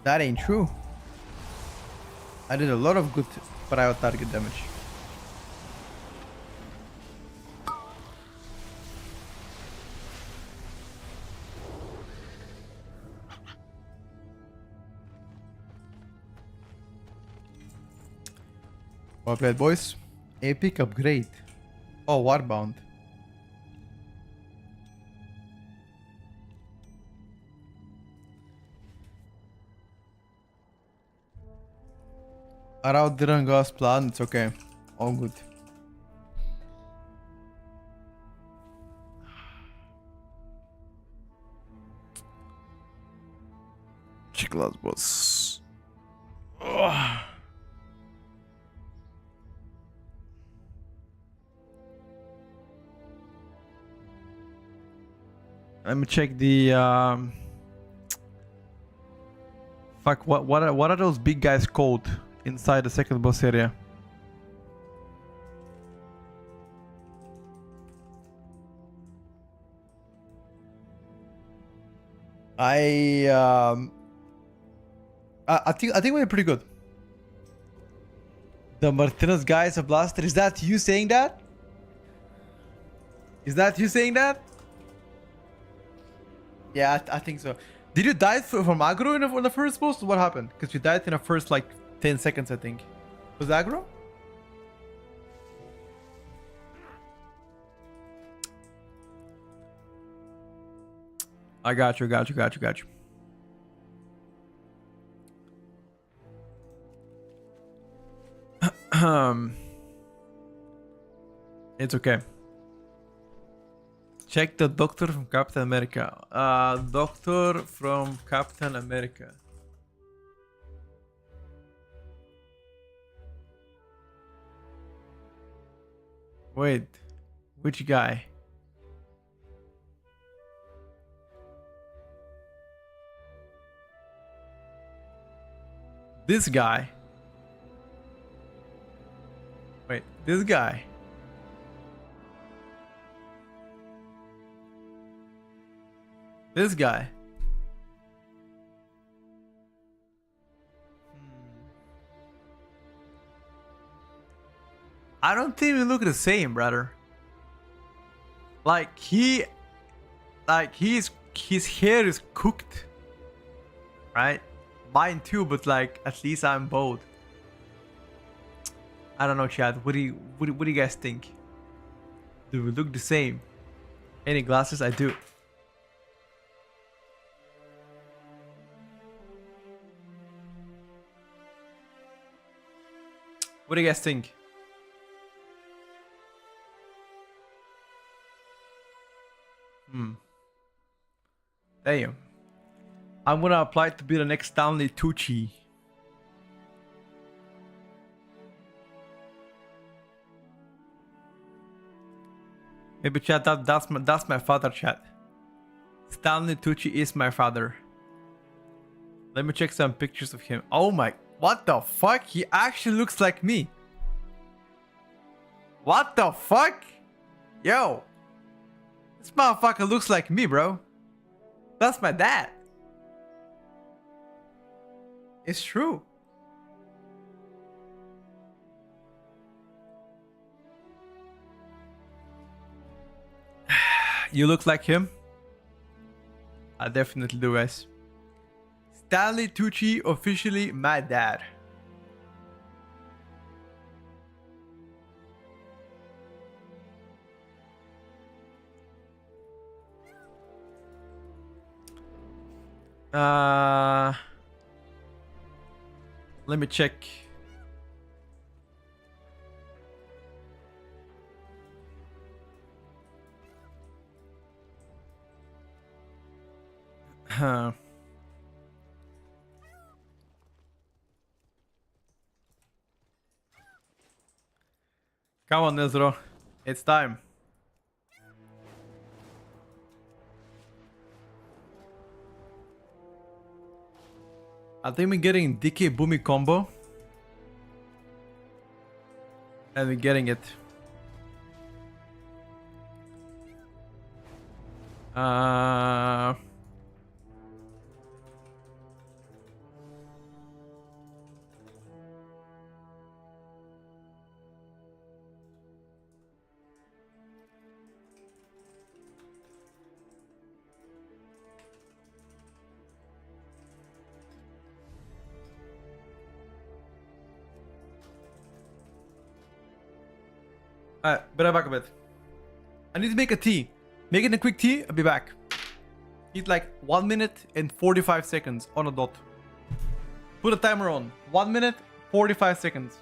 [SPEAKER 1] That ain't true. I did a lot of good prior target damage. Well played, boys. Epic upgrade. Oh, Warbound. Our route didn't go as planned. It's okay. All good. Chiclas boss. Ugh. Let me check the fuck, what are those big guys called inside the second boss area? I think we're pretty good. The Martinez guys, a blaster. Is that you saying that? Is that you saying that? Yeah, I think so. Did you die from aggro in the first post? What happened? Because you died in the first like 10 seconds, I think. Was it aggro? I got you. It's okay. Check the Doctor from Captain America. Doctor from Captain America. Wait, which guy? This guy. Wait, this guy. This guy. I don't think we look the same, brother. Like his hair is cooked, right? Mine too, but like at least I'm bald. I don't know, Chad. What do you guys think? Do we look the same? Any glasses? I do. What do you guys think? Damn. I'm gonna apply to be the next Stanley Tucci. Maybe chat that's my father, chat. Stanley Tucci is my father. Let me check some pictures of him. Oh my, what the fuck? He actually looks like me. What the fuck? Yo. This motherfucker looks like me, bro. That's my dad. It's true. You look like him? I definitely do, guys. Stanley Tucci, officially my dad. Let me check. Huh. Come on, Nezro. It's time. I think we're getting DK Boomy combo. And we're getting it. Alright, better back a bit. I need to make a tea. Making a quick tea, I'll be back. Need like 1 minute and 45 seconds on a dot. Put a timer on. 1 minute, 45 seconds.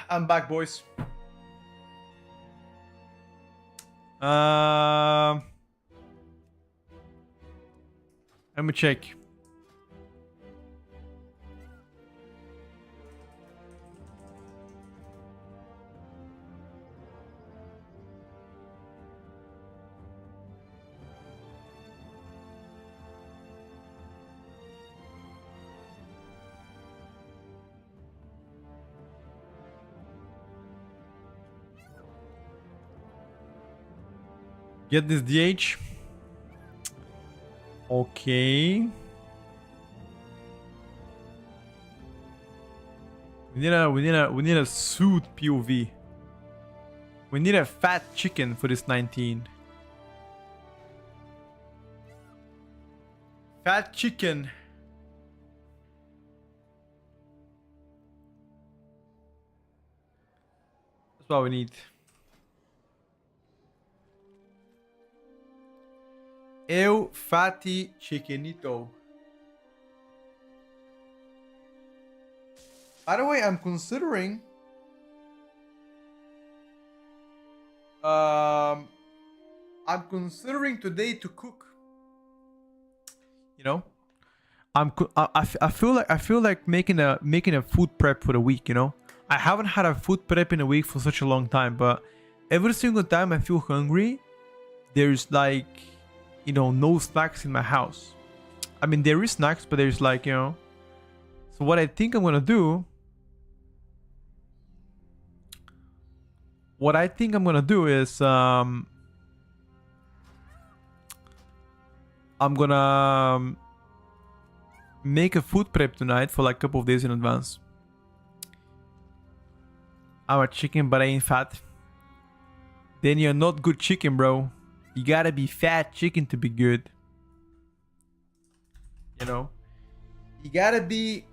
[SPEAKER 1] I'm back, boys. Let me check. Get this DH. Okay. We need a suit POV. We need a fat chicken for this 19. Fat chicken. That's what we need. Eu fatty chickenito. By the way, I'm considering today to cook. You know, I feel like making a food prep for the week. You know, I haven't had a food prep in a week for such a long time, but every single time I feel hungry, there's like, you know, no snacks in my house. I mean, there is snacks, but there's like, you know. So what I think I'm gonna do. What I think I'm gonna do is I'm gonna make a food prep tonight for like a couple of days in advance. I'm a chicken, but I ain't fat. Then you're not good chicken, bro. You gotta be fat chicken to be good. You know? You gotta be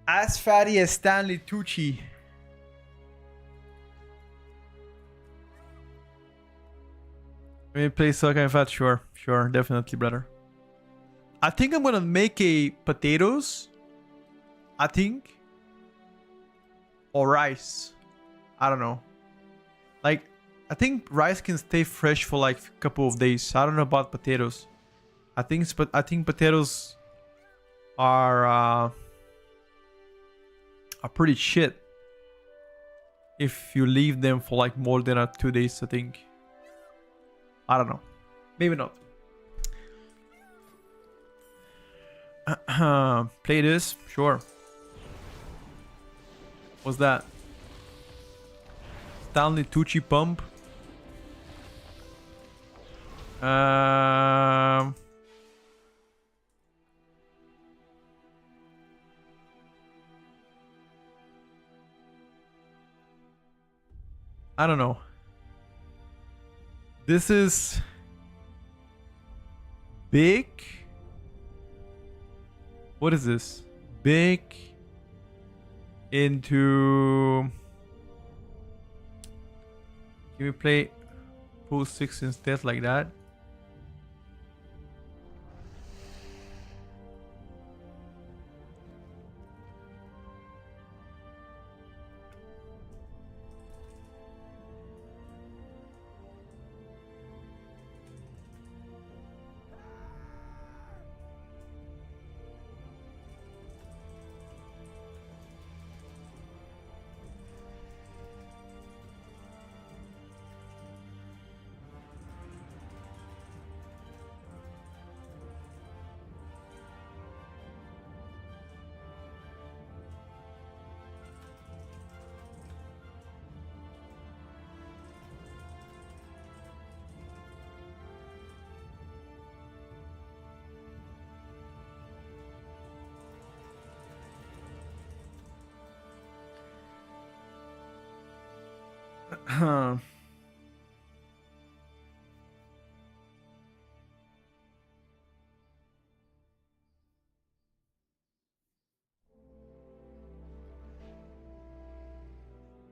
[SPEAKER 1] as fatty as Stanley Tucci. When you play so kind of fat, sure, definitely, brother. I think I'm gonna make a potatoes. I think. Or rice. I don't know. Like, I think rice can stay fresh for like a couple of days. I don't know about potatoes. I think potatoes are pretty shit if you leave them for like more than 2 days. I think. I don't know. Maybe not. Play this, sure. What's that? Stanley Tucci pump. I don't know. This is big. What is this? Big into. Can we play pool 6 instead like that?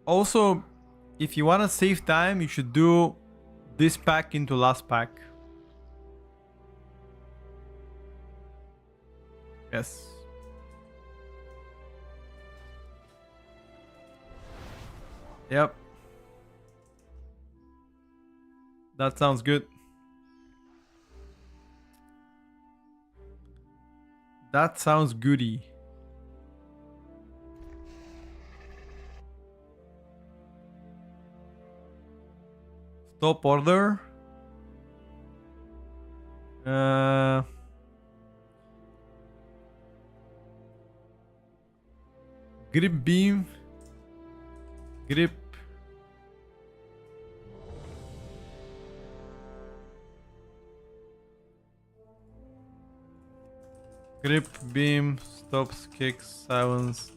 [SPEAKER 1] Also, if you want to save time, you should do this pack into last pack. Yes. Yep. That sounds good. That sounds goody. Stop order. Grip beam. Grip. Grip beam. Stops kicks. Silence.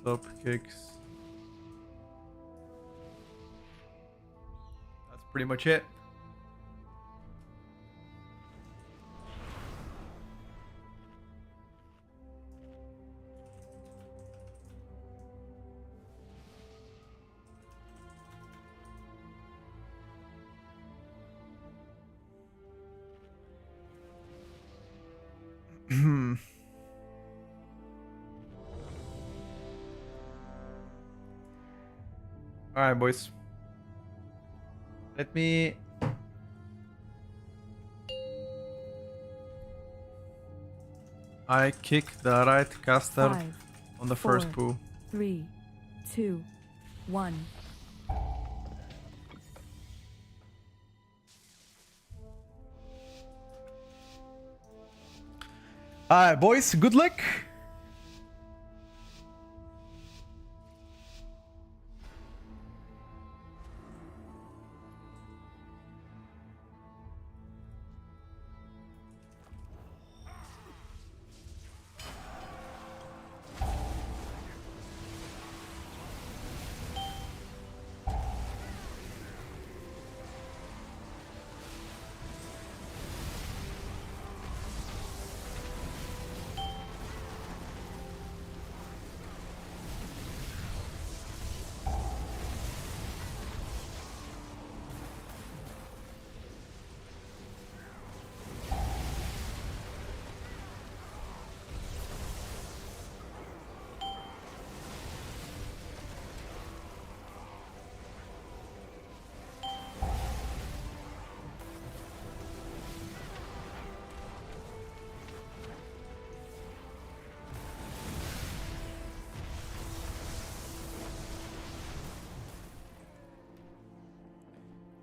[SPEAKER 1] Stop kicks. That's pretty much it. Alright, boys. Let me... I kick the right caster
[SPEAKER 2] 5,
[SPEAKER 1] on the first
[SPEAKER 2] 4,
[SPEAKER 1] poo.
[SPEAKER 2] 3, 2, 1.
[SPEAKER 1] Alright, boys, good luck.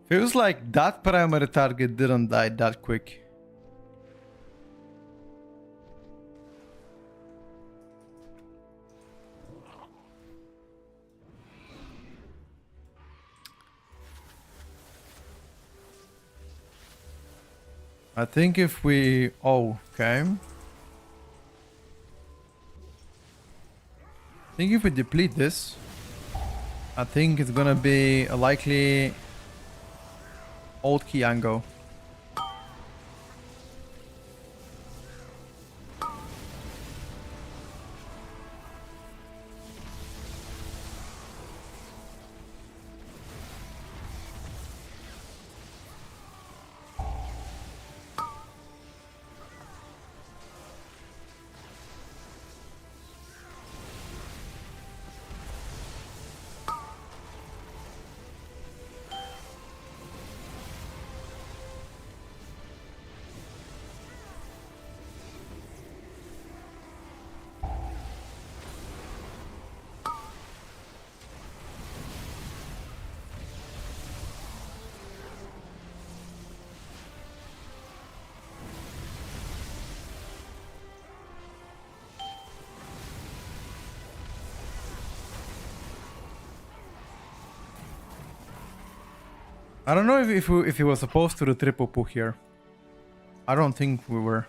[SPEAKER 1] Feels like that primary target didn't die that quick. I think if we... Oh, okay. I think if we deplete this, I think it's gonna be a likely old Kiango. I don't know if he was supposed to do triple poo here. I don't think we were.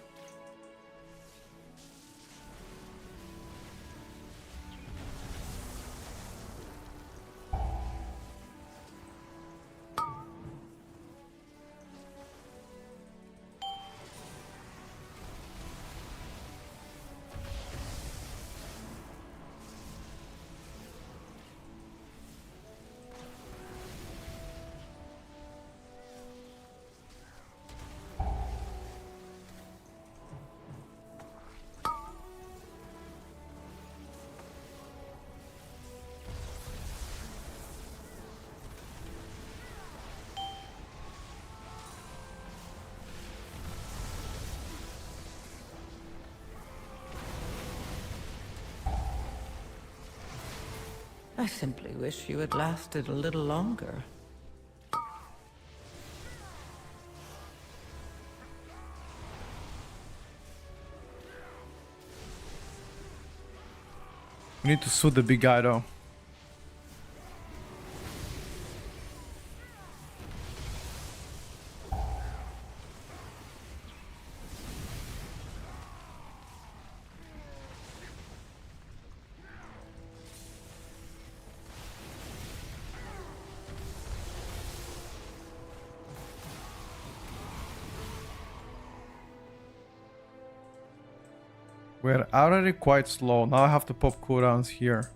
[SPEAKER 3] I simply wish you had lasted a little longer.
[SPEAKER 1] We need to suit the big guy though. We're already quite slow. Now I have to pop cooldowns here.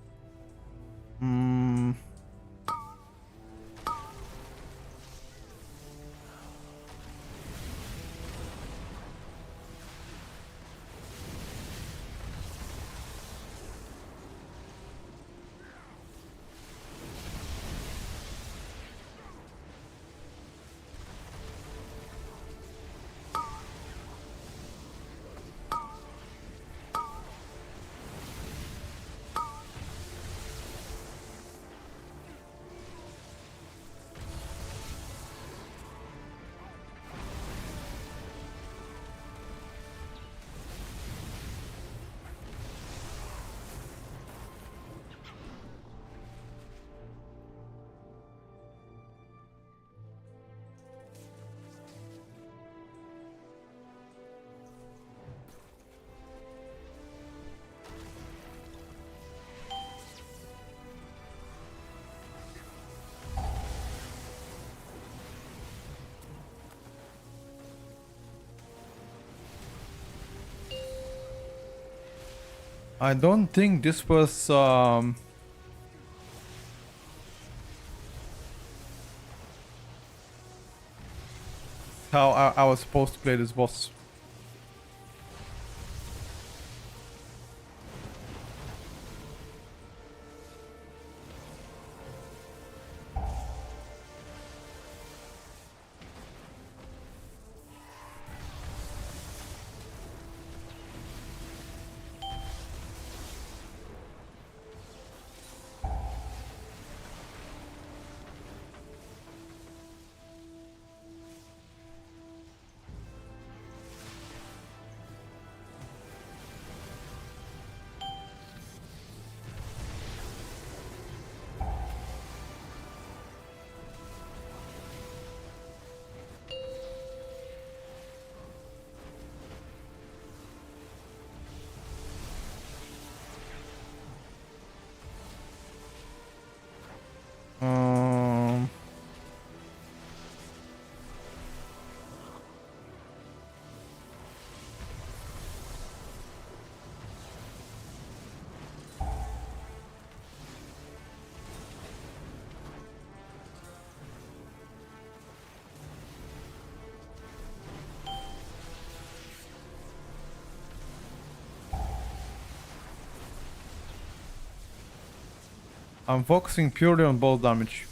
[SPEAKER 1] I don't think this was how I was supposed to play this boss. I'm focusing purely on boss damage.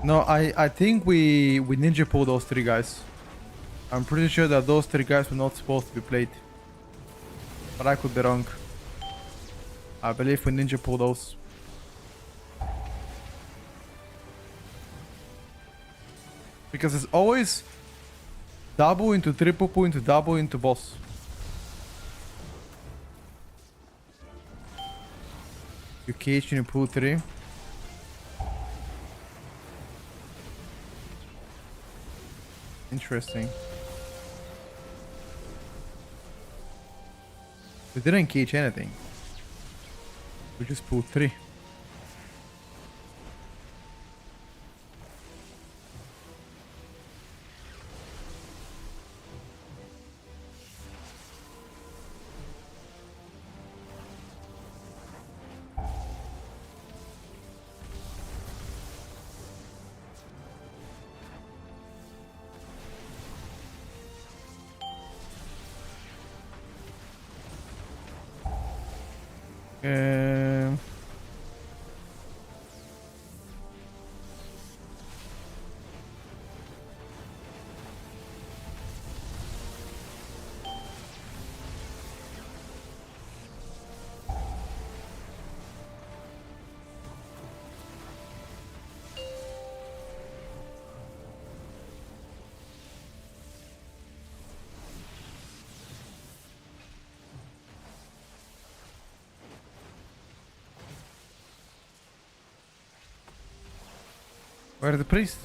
[SPEAKER 1] No, I think we ninja pull those three guys. I'm pretty sure that those three guys were not supposed to be played. But I could be wrong. I believe we ninja pull those. Because it's always double into triple pull into double into boss. You cage and you pull 3. Interesting. We didn't cage anything. We just pulled 3. Um, Where's the priest?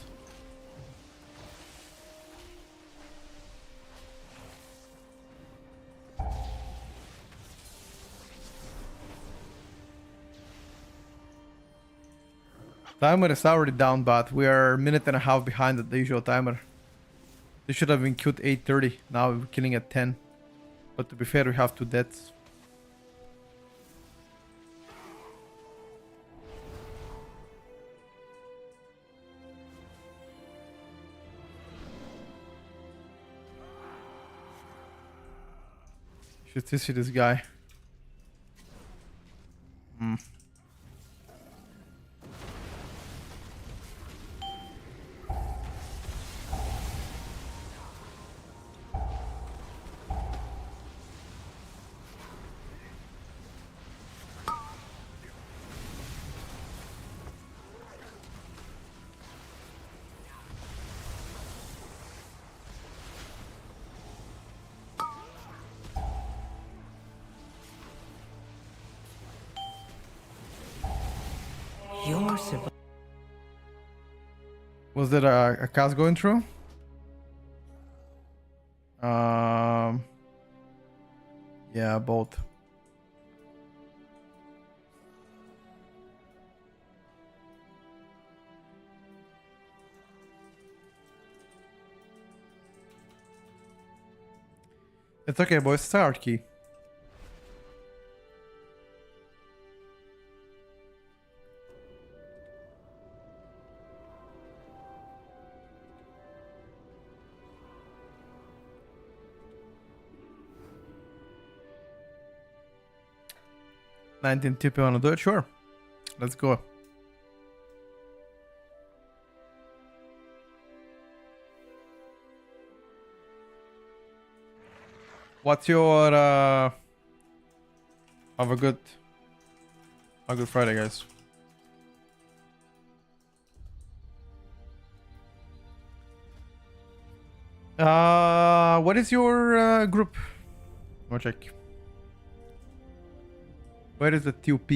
[SPEAKER 1] Timer is already down, but we are a minute and a half behind the usual timer. This should have been killed 8:30. Now we're killing at 10. But to be fair, we have 2 deaths. Should see this guy.
[SPEAKER 3] Your survival.
[SPEAKER 1] Was there a cast going through? Yeah, both. It's okay, boys. It's hard key. $19 wanna do it? Sure. Let's go. What's your have a good Friday, guys. What is your group? I'll check. Where is the TUP?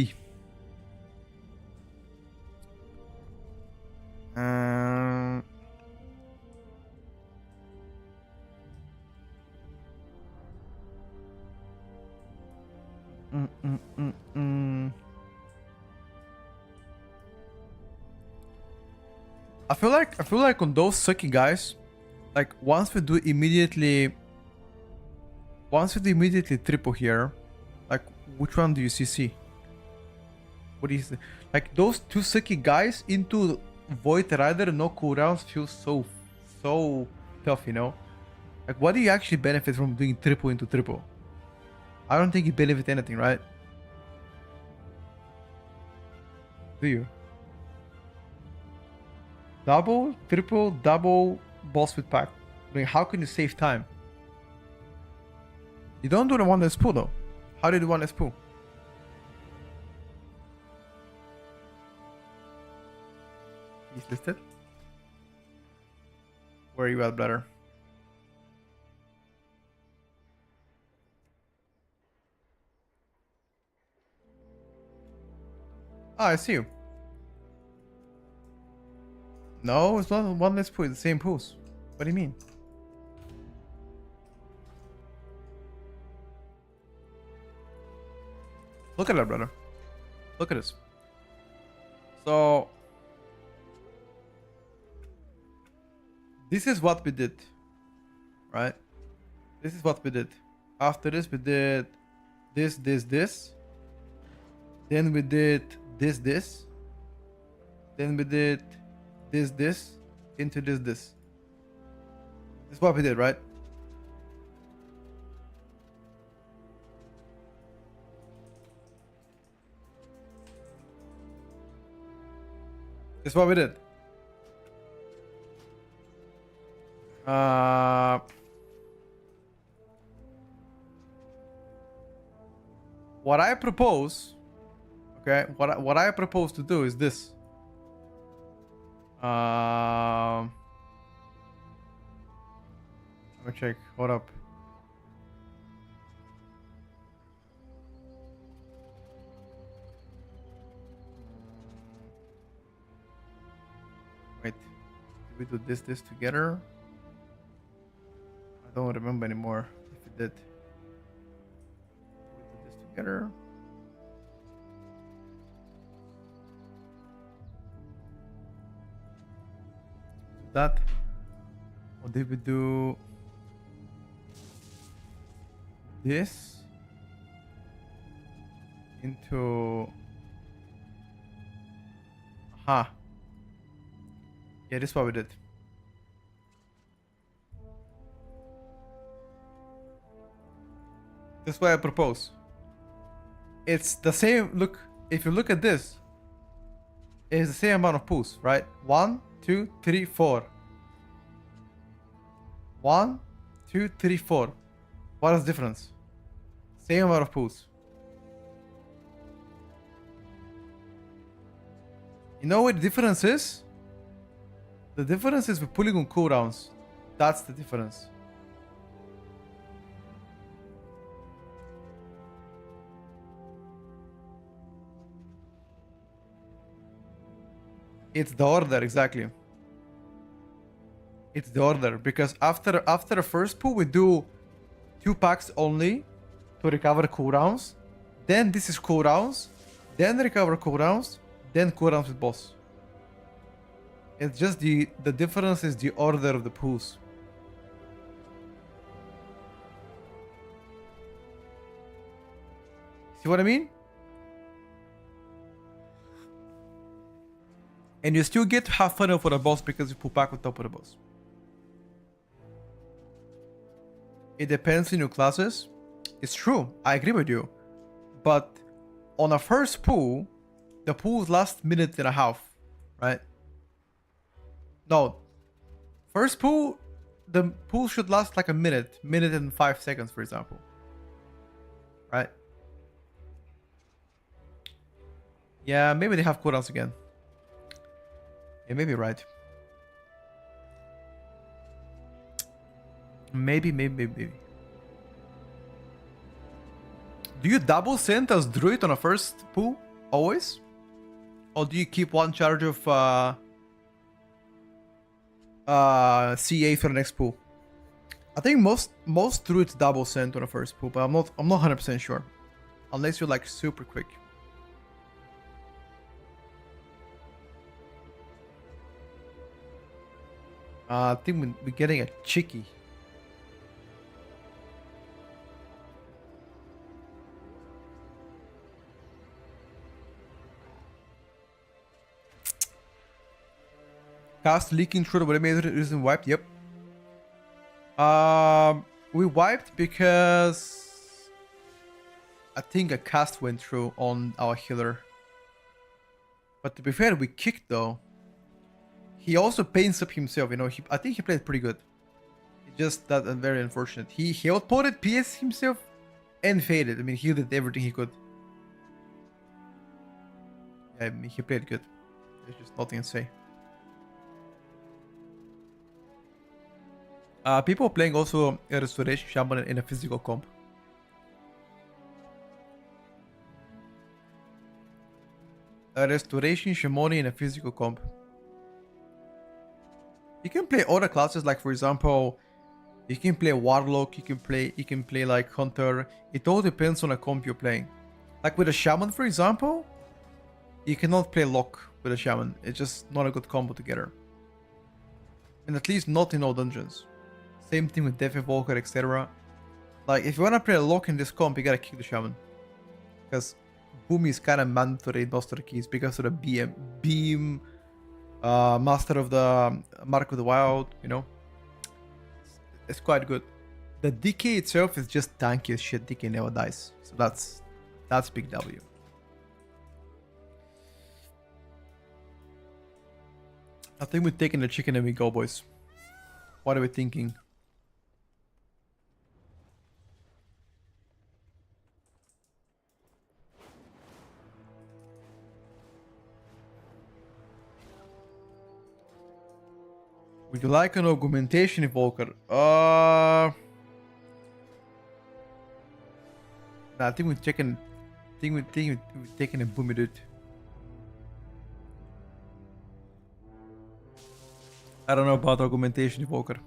[SPEAKER 1] I feel like on those sucky guys, like once we do immediately triple here, like which one do you CC? What is it? Like those 2 sucky guys into Void Rider no cooldowns feels so tough, you know? Like what do you actually benefit from doing triple into triple? I don't think you benefit anything, right? Do you? Double, triple, double boss with pack. I mean, how can you save time? You don't do the one that's pull though. How do you do one that's pull? He's listed. Where are you at, brother? Ah, I see you. No, it's not one less pool, it's the same pools. What do you mean? Look at that, brother. Look at this. So this is what we did, right? This is what we did. After this, we did this. Then we did this. Then we did this into this. This is what we did, right? This is what we did. What I propose, okay, what I propose to do is this. Let me check. Hold up. Wait, did we do this together? I don't remember anymore if we did. We did this together. That, or did we do this into? Aha. Yeah, this is what we did. This is what I propose. It's the same. Look, if you look at this, it's the same amount of pulls, right? 1, 2, 3, 4. 1, 2, 3, 4. What is the difference? Same amount of pulls. You know what the difference is? The difference is we're pulling on cooldowns. That's the difference. It's the order, exactly. It's the order, because after the first pull we do 2 packs only to recover cooldowns. Then this is cooldowns. Then recover cooldowns. Then cooldowns with boss. It's just the difference is the order of the pulls. See what I mean? And you still get to have fun for the boss because you pull back on top of the boss. It depends on your classes. It's true, I agree with you. But on a first pull, the pulls last minute and a half, right? No. First pull, the pull should last like a minute and 5 seconds, for example. Right? Yeah, maybe they have cooldowns again. Yeah, maybe right. Maybe. Do you double send as druid on a first pull always? Or do you keep one charge of CA for the next pull? I think most druids double send on a first pull, but I'm not 100% sure. Unless you're like super quick. I think we're getting a chicky. Cast leaking through the whatever isn't wiped. Yep. We wiped because I think a cast went through on our healer. But to be fair, we kicked though. He also paints up himself, you know. I think he played pretty good. It's just that very unfortunate. He outputted PS himself and faded. I mean, he did everything he could. Yeah, I mean, he played good. There's just nothing to say. People playing also a Restoration Shaman in a physical comp. A Restoration Shaman in a physical comp. You can play other classes, like for example, you can play Warlock, you can play like Hunter. It all depends on a comp you're playing. Like with a Shaman, for example, you cannot play Lock with a Shaman. It's just not a good combo together. And at least not in all dungeons. Same thing with Death Evoker, etc. Like if you wanna play a Lock in this comp, you gotta kick the Shaman. Because Boom is kinda mandatory in most of the keys because of the beam. Master of the Mark of the Wild, you know. It's quite good. The DK itself is just tanky as shit. DK never dies. So that's big W. I think we're taking the chicken and we go, boys. What are we thinking? Would you like an augmentation evoker? Nah, I think we're taking. We're taking a boomy dude. I don't know about augmentation evoker.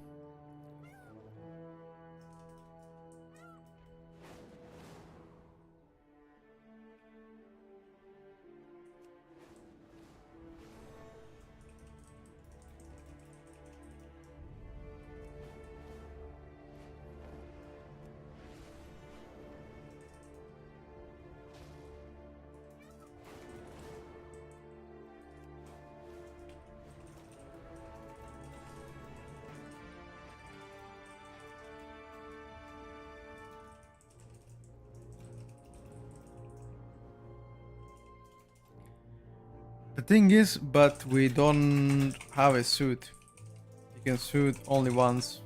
[SPEAKER 1] The thing is, but we don't have a suit. You can suit only once.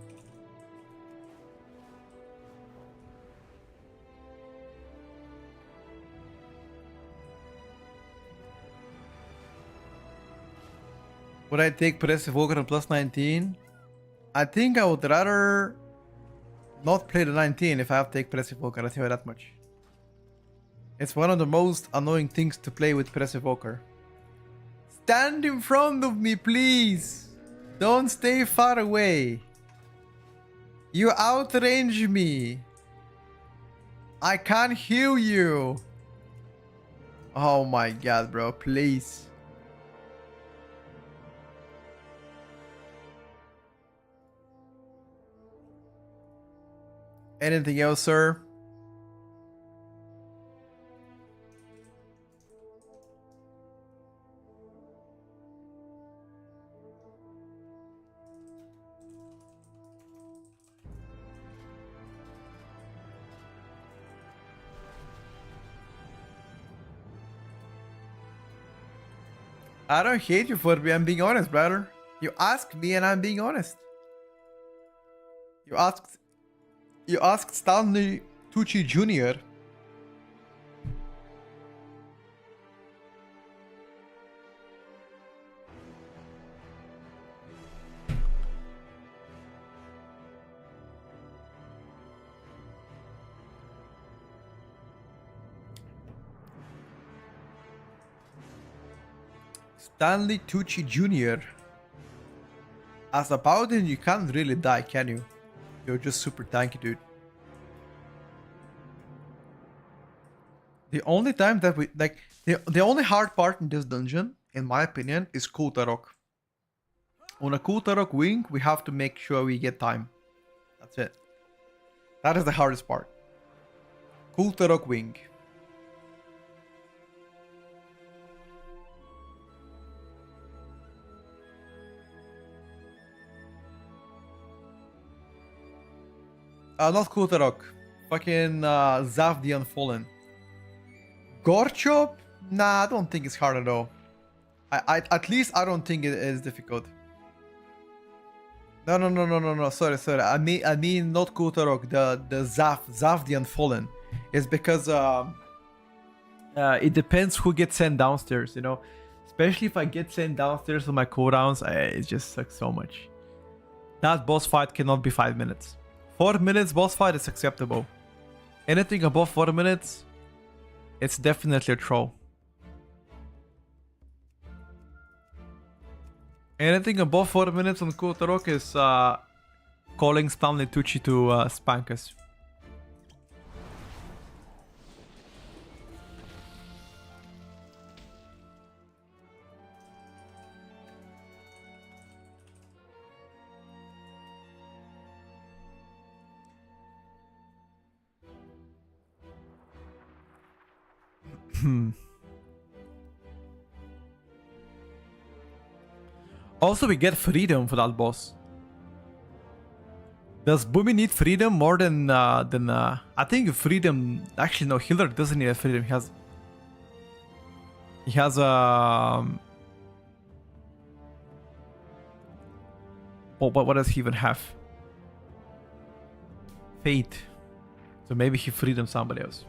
[SPEAKER 1] Would I take Press Evoker on plus 19? I think I would rather not play the 19 if I have to take Press Evoker, I'll tell you that much. It's one of the most annoying things to play with Press Evoker. Stand in front of me, please! Don't stay far away. You outrange me. I can't heal you. Oh my god, bro, please. Anything else, sir? I don't hate you for me, I'm being honest, brother. You asked me and I'm being honest. You asked Stanley Tucci Jr. Stanley Tucci Jr. As a paladin, you can't really die, can you? You're just super tanky, dude. The only time that we like the only hard part in this dungeon, in my opinion, is Kultarok. On a Kultarok wing, we have to make sure we get time. That's it. That is the hardest part. Kultarok wing. Not Kultarok. Fucking Zav the Unfallen. Gorchop? Nah, I don't think it's hard at all. At least I don't think it is difficult. No. Sorry. I mean not Kultarok. The Zav the Unfallen. It's because it depends who gets sent downstairs. You know, especially if I get sent downstairs on my cooldowns, it just sucks so much. That boss fight cannot be 5 minutes. 4 minutes boss fight is acceptable. Anything above 4 minutes, it's definitely a troll. Anything above 4 minutes on Kultarok is calling Stanley Tucci to spank us. Also, we get freedom for that boss. Does Boomy need freedom more than I think freedom? Actually, no. Healer doesn't need a freedom. He has Oh, what does he even have? Fate. So maybe he freedom somebody else.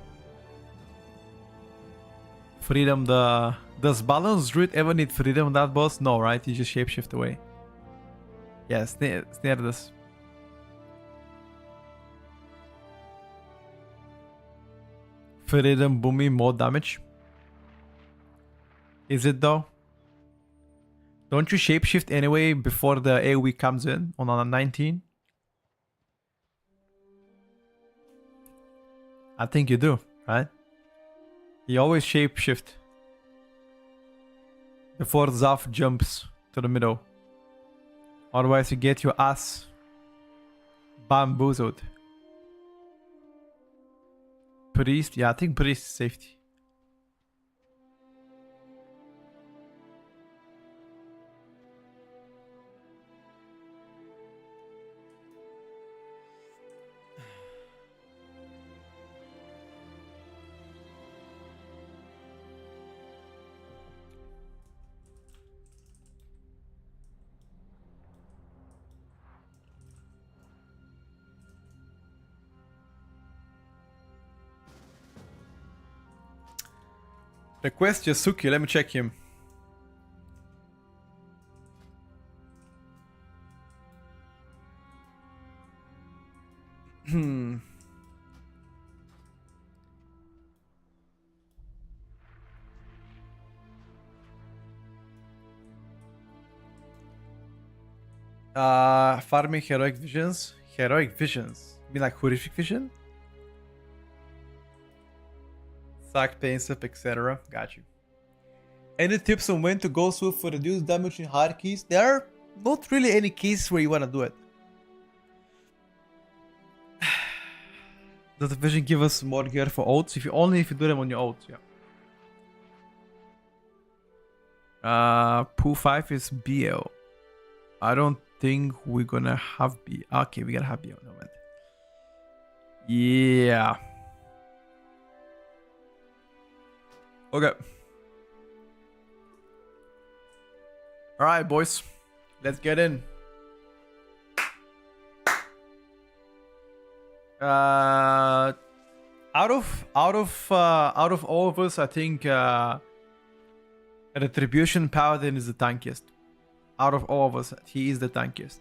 [SPEAKER 1] Freedom the... Does Balance Druid ever need freedom that boss? No, right? He just shapeshift away. Yeah, snare this. Freedom Boomy more damage. Is it though? Don't you shapeshift anyway before the AoE comes in on 19? I think you do, right? You always shapeshift before Zaf jumps to the middle. Otherwise you get your ass bamboozled. Priest? Yeah, I think Priest is safety. Request Yasuki, let me check him. Farming heroic visions. Heroic visions. You mean like horrific vision? Sack, pensive, etc. Got you. Any tips on when to go through for reduced damage in hard keys? There are not really any cases where you want to do it. Does the vision give us more gear for ults? If you do them on your ults, yeah. Pool 5 is BL. I don't think we're gonna have BL. Okay, we gotta have BL. No, man. Yeah. Okay. Alright, boys. Let's get in. Out of all of us, I think Retribution Paladin is the tankiest. Out of all of us, he is the tankiest.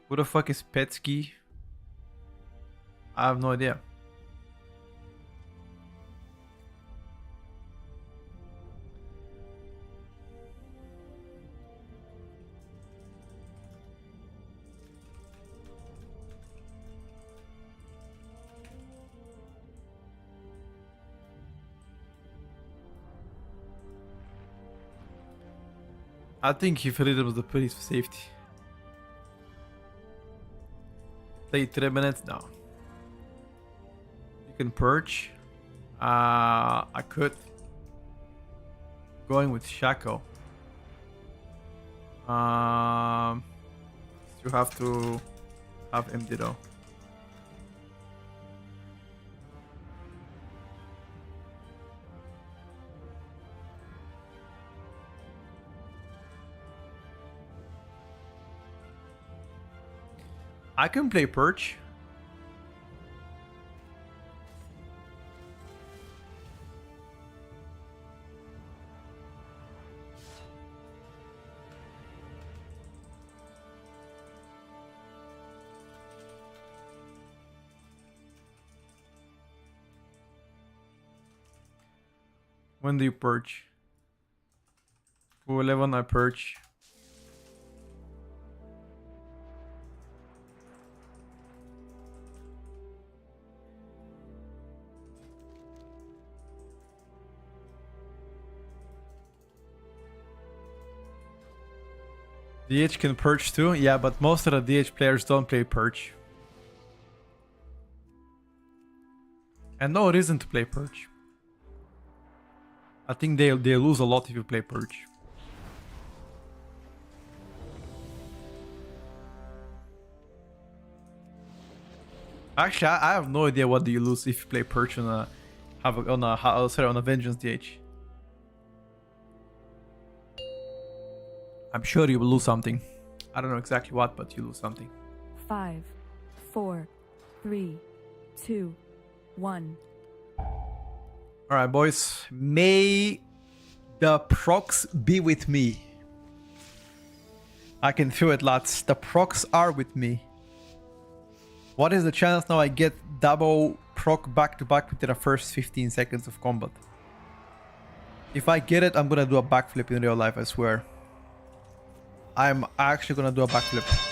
[SPEAKER 1] Who the fuck is Petsky? I have no idea. I think he freedom the police for safety. Play 3 minutes now. You can perch. I could. Going with Shaco. You have to have empty though. I can play Perch. When do you perch? 11 I perch. DH can perch too? Yeah, but most of the DH players don't play perch. And no reason to play perch. I think they lose a lot if you play perch. Actually, I have no idea what do you lose if you play perch on a Vengeance DH. I'm sure you will lose something. I don't know exactly what, but you lose something.
[SPEAKER 2] 5, 4, 3, 2, 1.
[SPEAKER 1] Alright, boys. May the procs be with me. I can feel it, lads. The procs are with me. What is the chance now I get double proc back to back within the first 15 seconds of combat? If I get it, I'm gonna do a backflip in real life, I swear. I'm actually gonna do a backflip.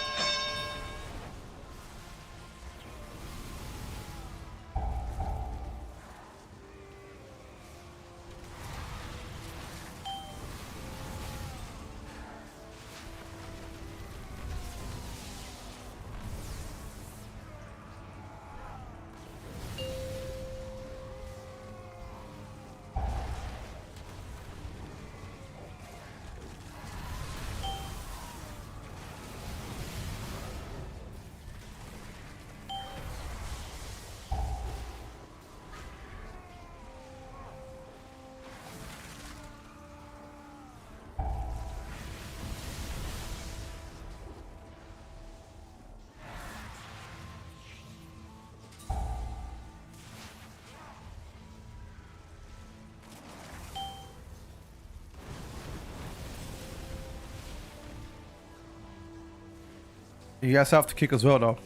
[SPEAKER 1] You guys have to kick as well, though.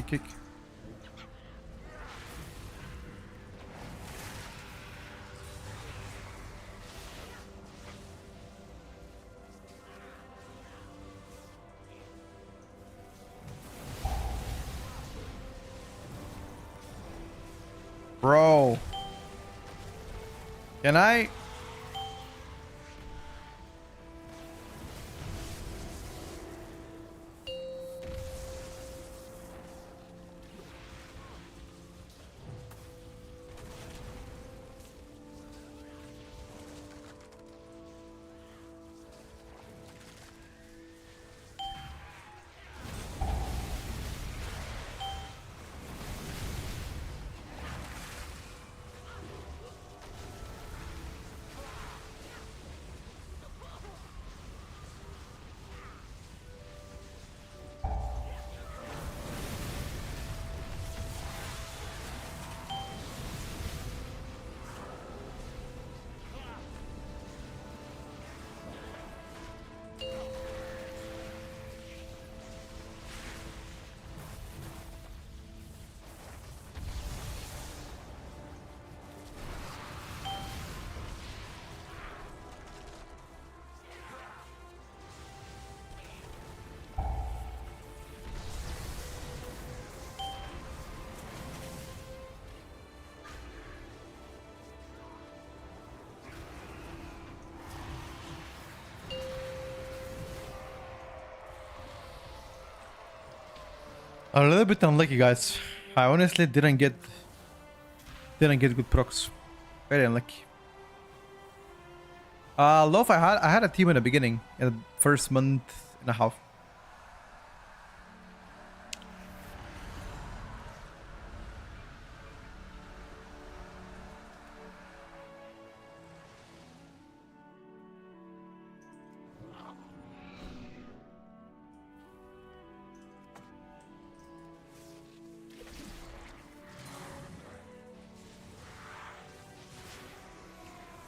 [SPEAKER 1] Kick. Bro. Can I? A little bit unlucky, guys. I honestly didn't get good procs. Very unlucky. Loaf, I had a team in the beginning, in the first month and a half.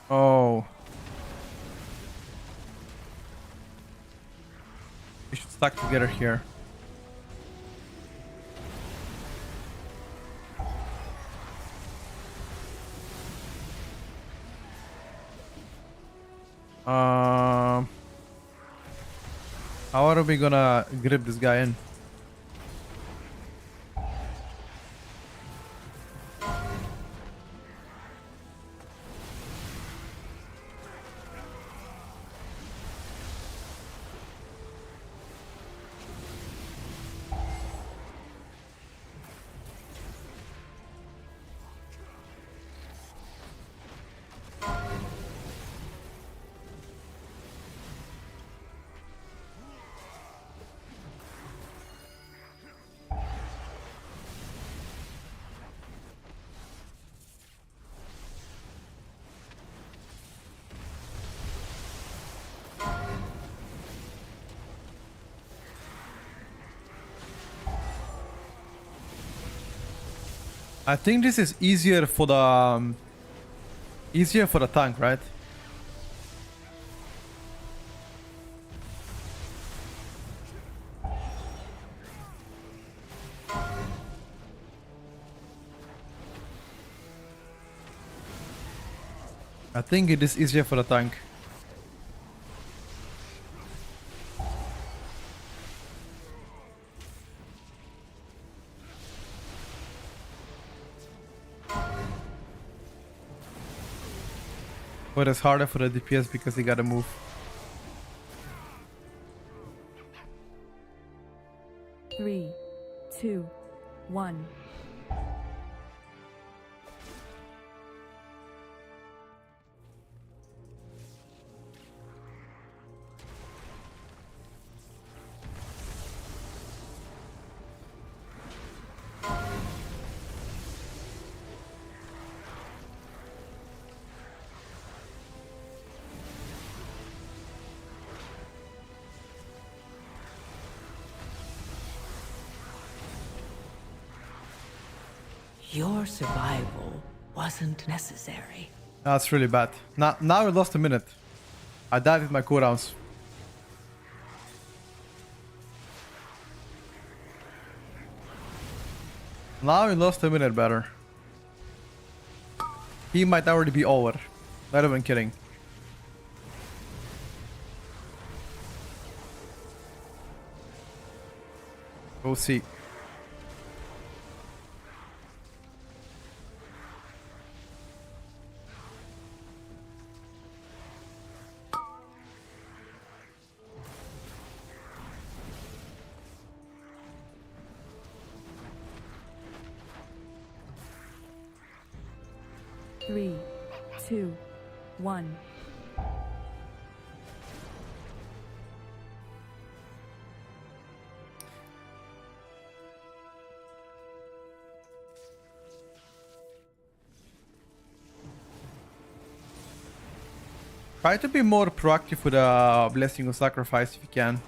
[SPEAKER 1] Oh. We should stack together here. How are we gonna grip this guy in? I think this is easier for the tank, right? I think it is easier for the tank. But it's harder for the DPS because they gotta move.
[SPEAKER 2] Three, two, one.
[SPEAKER 3] Your survival wasn't necessary.
[SPEAKER 1] That's really bad. Now we lost a minute. I died with my cooldowns. Now we lost a minute better. He might already be over. Not even kidding. We'll see.
[SPEAKER 2] Three, two, one.
[SPEAKER 1] Try to be more proactive with a blessing of sacrifice if you can.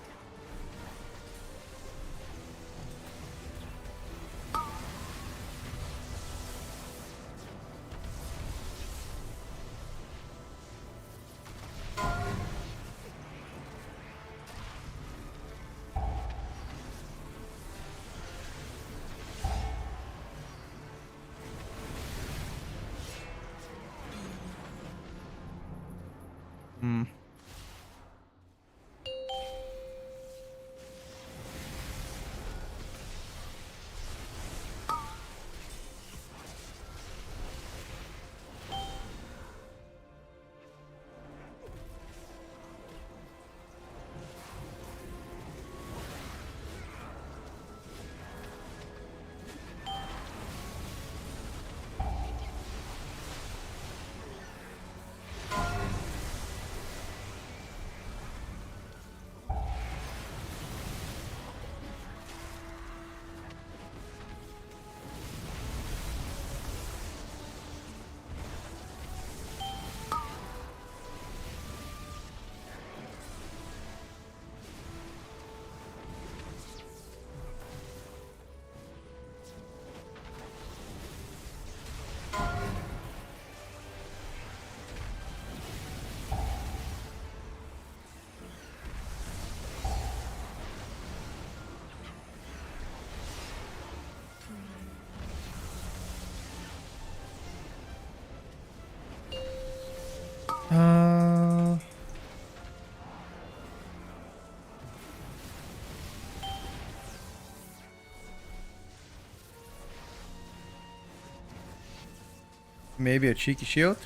[SPEAKER 1] Maybe a cheeky shield.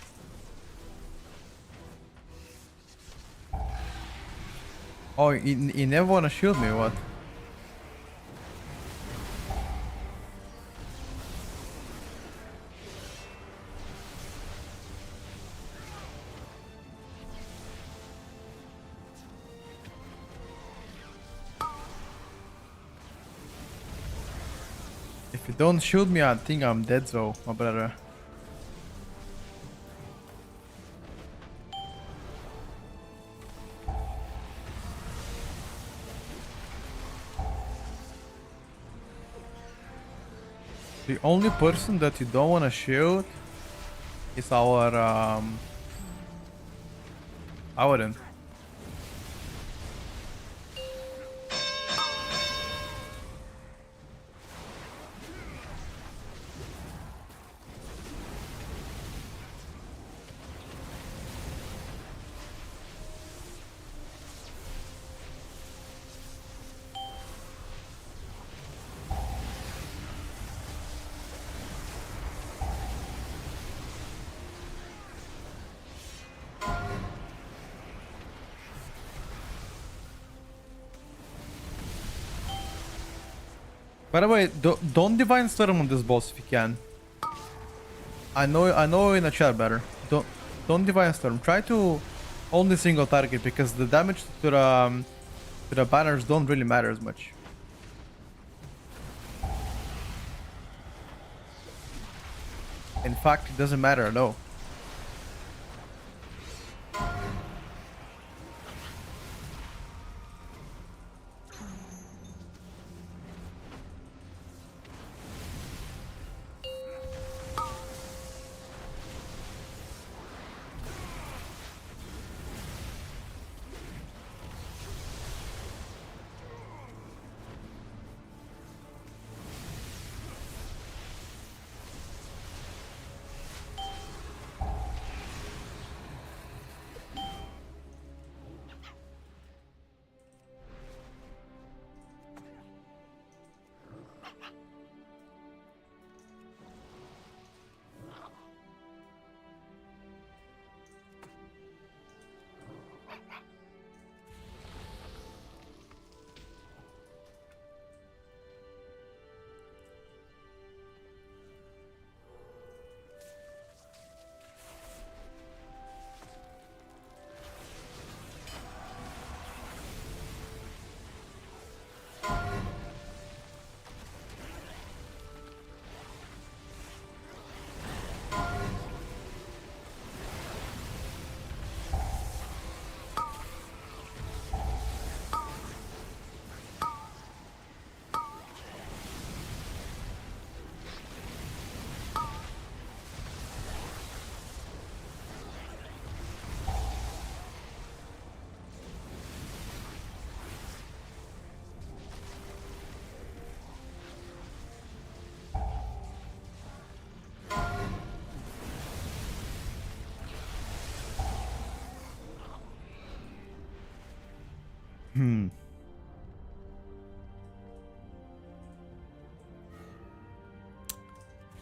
[SPEAKER 1] Oh, he never wanna shield me or what? If you don't shoot me, I think I'm dead, so my brother. The only person that you don't want to shield is our Auden. By the way, don't divine storm on this boss if you can. I know in a chat better. Don't divine storm. Try to only single target because the damage to the banners don't really matter as much. In fact, it doesn't matter at all.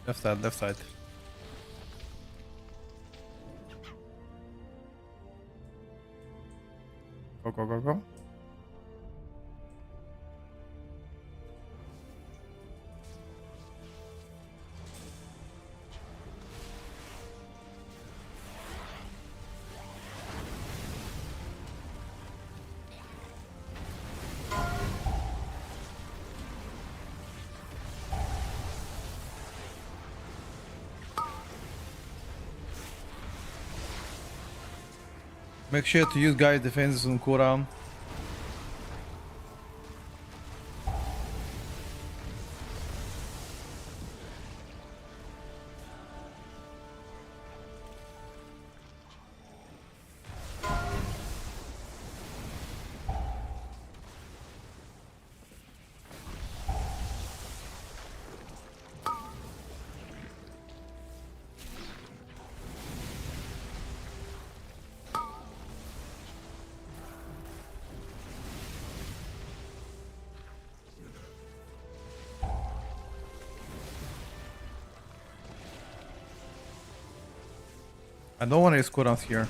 [SPEAKER 1] Left side, left side. Go, go, go, go. Make sure to use guys defenses on cooldown. I don't want to use cooldowns here.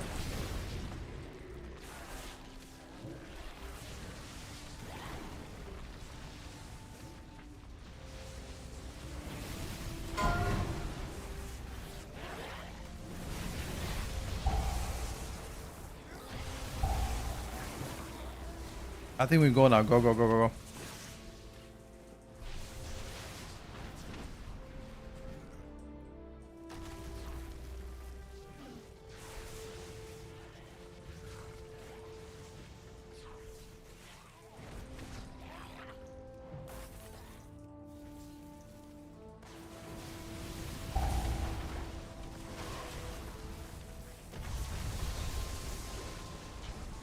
[SPEAKER 1] I think we go now. Go, go, go, go, go.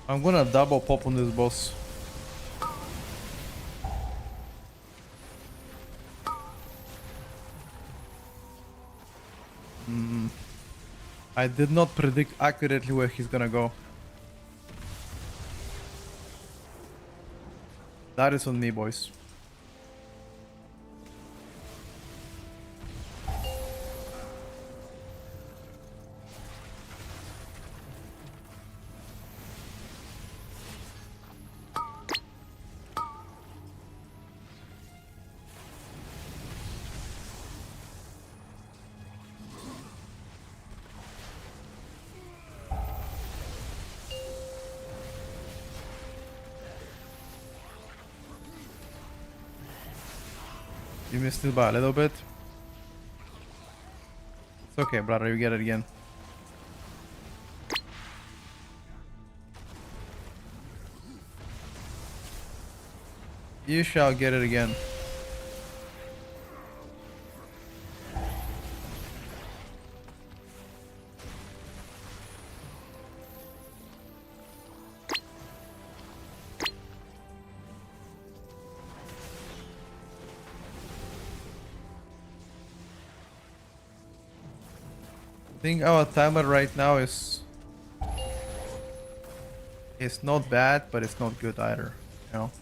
[SPEAKER 1] I'm gonna double pop on this boss. I did not predict accurately where he's gonna go. That is on me, boys. You missed it by a little bit. It's okay, brother, you get it again. You shall get it again. I think our timer right now is not bad, but it's not good either, you know.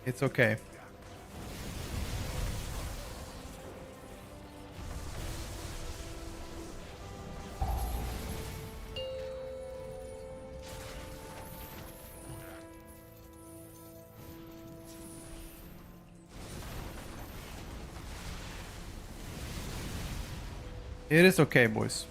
[SPEAKER 1] It's okay. It is okay, boys.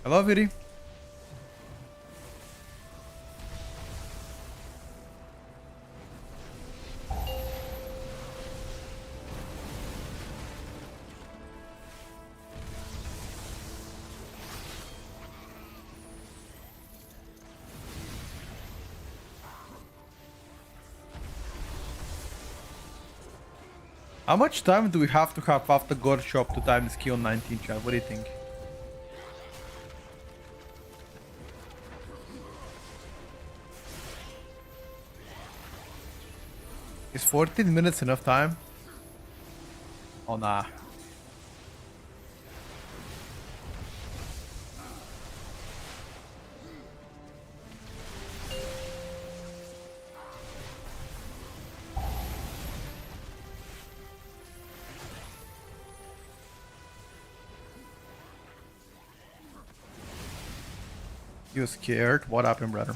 [SPEAKER 1] Hello, Viri. How much time do we have to have after God Shop to time this key on 19, chat? What do you think? Is 14 minutes enough time? Oh, nah. You scared? What happened, brother?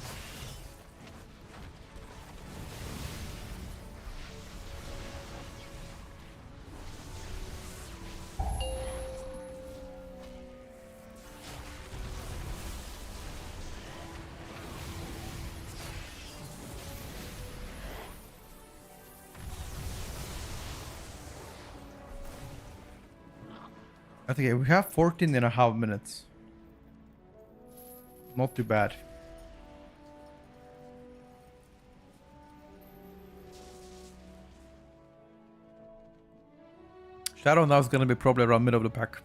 [SPEAKER 1] I think we have 14 and a half minutes. Not too bad. Shadow now is gonna be probably around middle of the pack.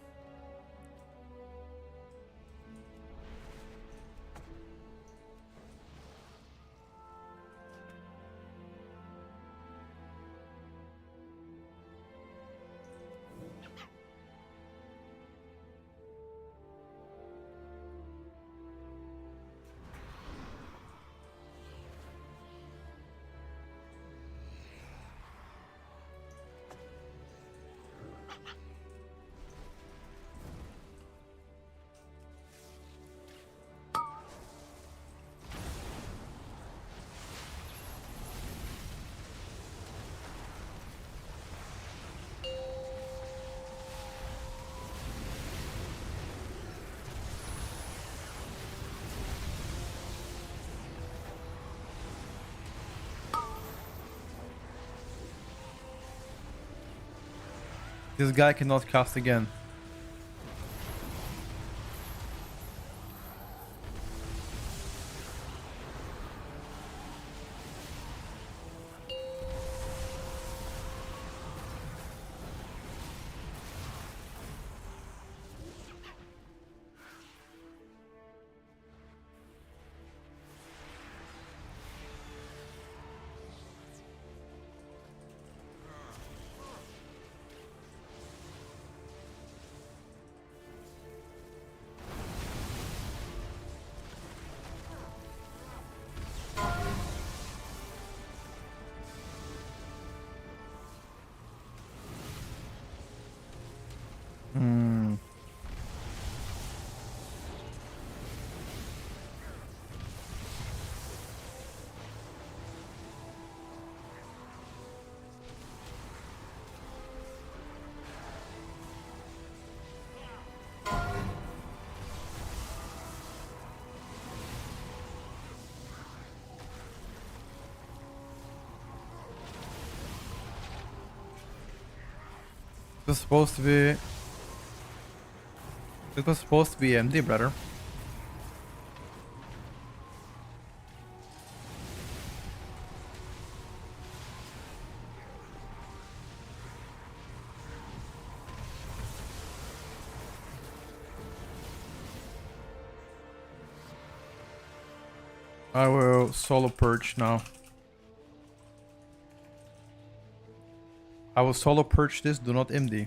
[SPEAKER 1] This guy cannot cast again. It was supposed to be. It was supposed to be empty, brother. I will solo purge now. I will solo purge this, do not MD.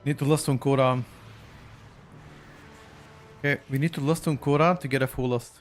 [SPEAKER 1] Need to list on Kora. Okay, we need to list on Kora to get a full list.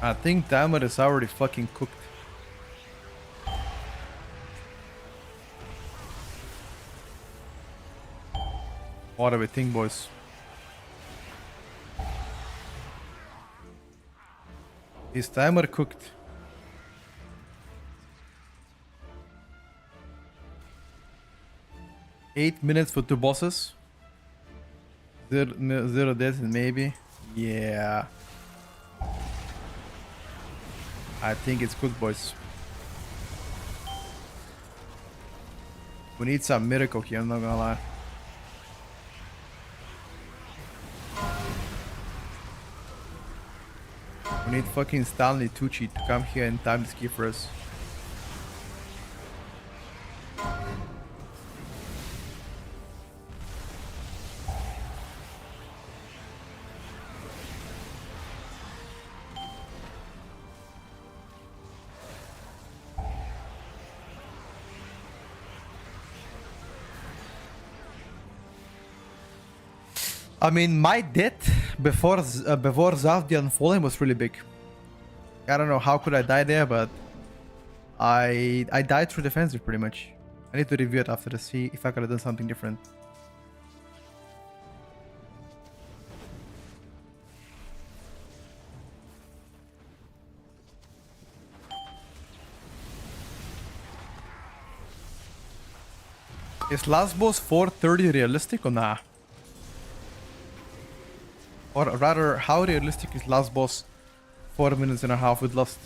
[SPEAKER 1] I think Diamond is already fucking cooked. What do we think, boys? Is Timer cooked? Eight minutes for two bosses. Zero deaths, maybe. Yeah. I think it's good, boys. We need some miracle here, I'm not gonna lie. We need fucking Stanley Tucci to come here and time this key for us. I mean, my death before Zav the Unfolding was really big. I don't know how could I die there, but I died through defensive pretty much. I need to review it after to see if I could have done something different. Is last boss 430 realistic or nah? Or rather, how realistic is last boss 4 minutes and a half with lust?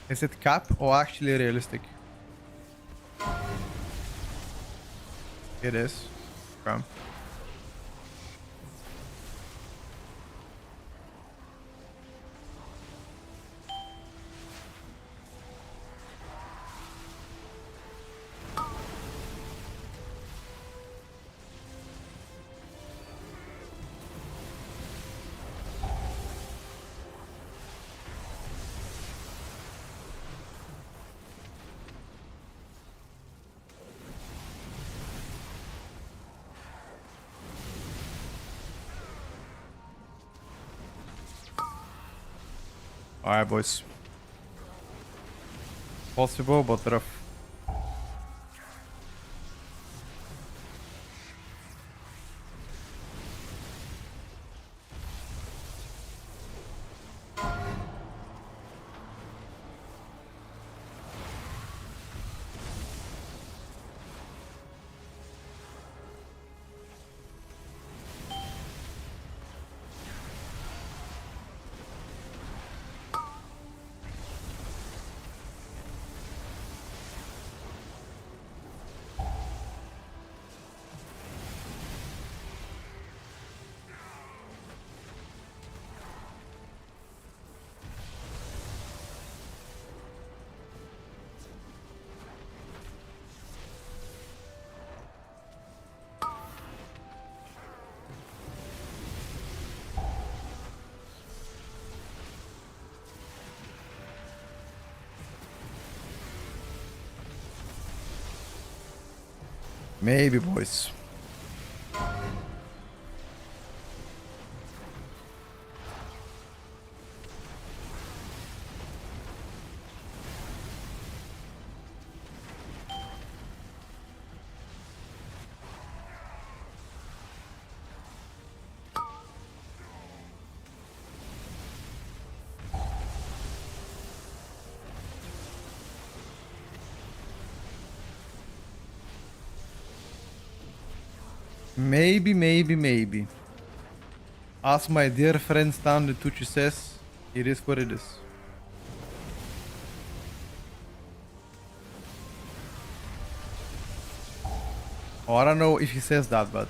[SPEAKER 1] Is it cap or actually realistic? It is. Okay. Alright, boys. Possible, but rough. Maybe, boys. Maybe. As my dear friend Stanley Tucci says, it is what it is. Oh, I don't know if he says that, but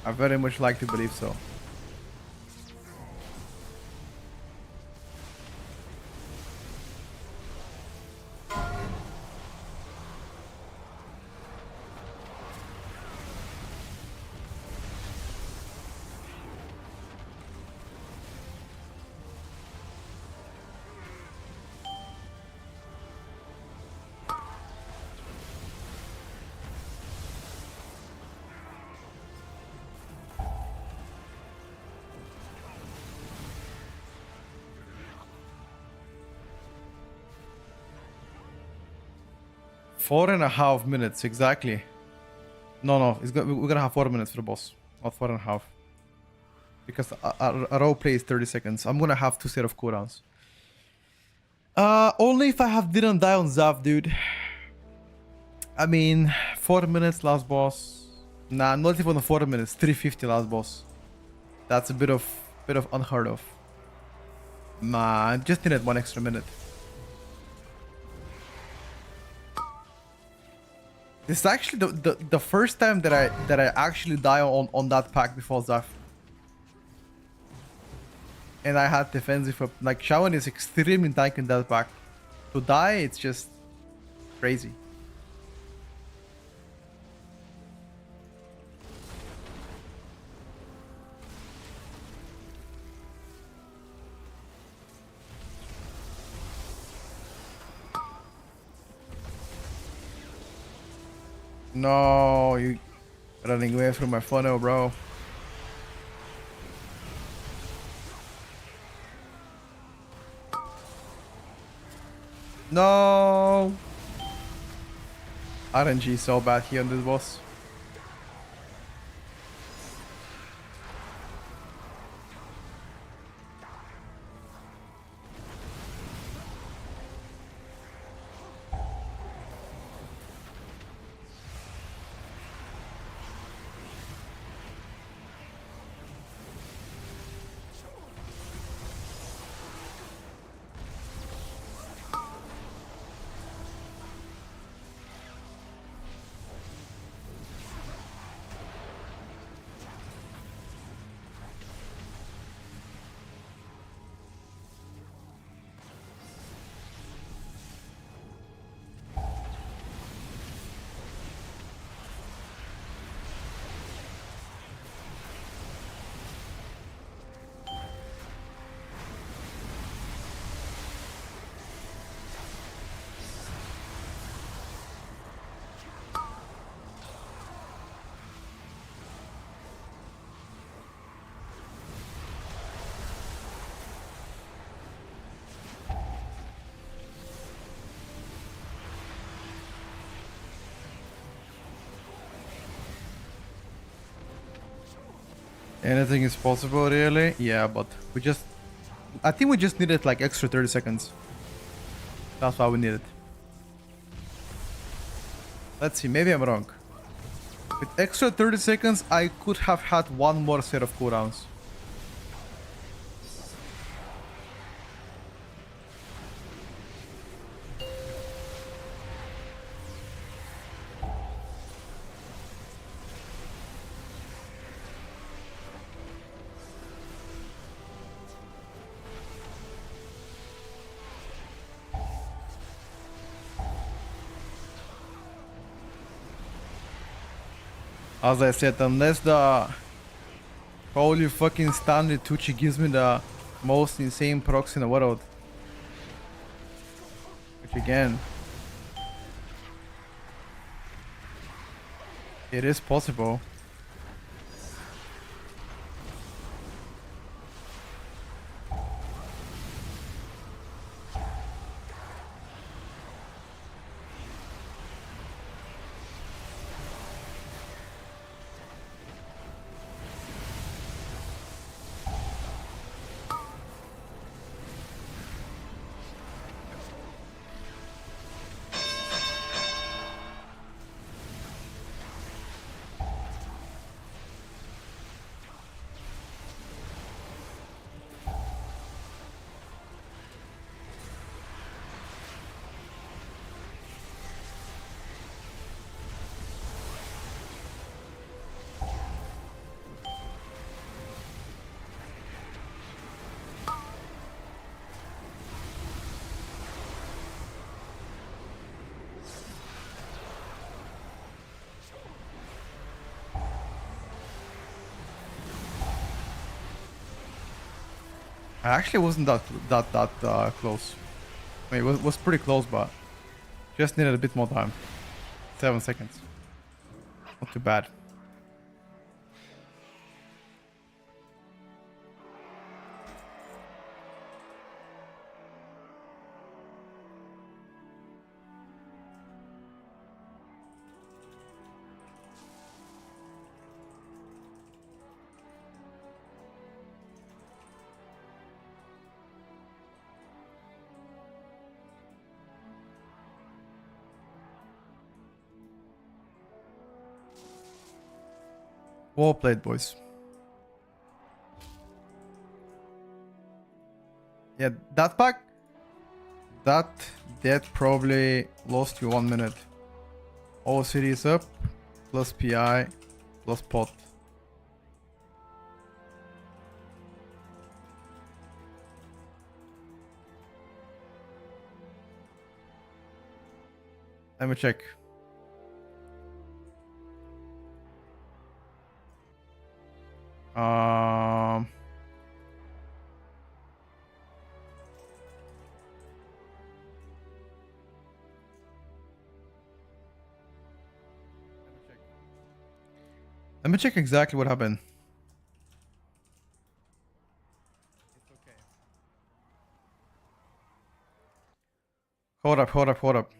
[SPEAKER 1] I very much like to believe so. Four and a half minutes, exactly. No, we're gonna have 4 minutes for the boss, not 4.5. Because a role play is 30 seconds. I'm gonna have 2 set of cooldowns. Only if I didn't die on Zav, dude. I mean, 4 minutes last boss. Nah, not even 4 minutes. 350 last boss. That's a bit of unheard of. Nah, I just needed 1 extra minute. This is actually the first time that I actually die on that pack before Zaf. And I had defensive up. Like Shawan is extremely tanky in that pack. To die, it's just crazy. No, you running away from my funnel, bro. No. RNG is so bad here on this boss. Anything is possible, really? Yeah, but we just... I think we just needed like extra 30 seconds. That's why we needed. Let's see, maybe I'm wrong. With extra 30 seconds, I could have had one more set of cooldowns. As I said, unless the holy fucking Stanley Tucci gives me the most insane procs in the world. Which again, it is possible. I actually wasn't that close. I mean, it was pretty close, but just needed a bit more time. 7 seconds. Not too bad. Well played, boys. Yeah, that pack, that probably lost you 1 minute. All cities up, plus PI, plus pot. Let me check. Let me check exactly what happened. It's okay. Hold up.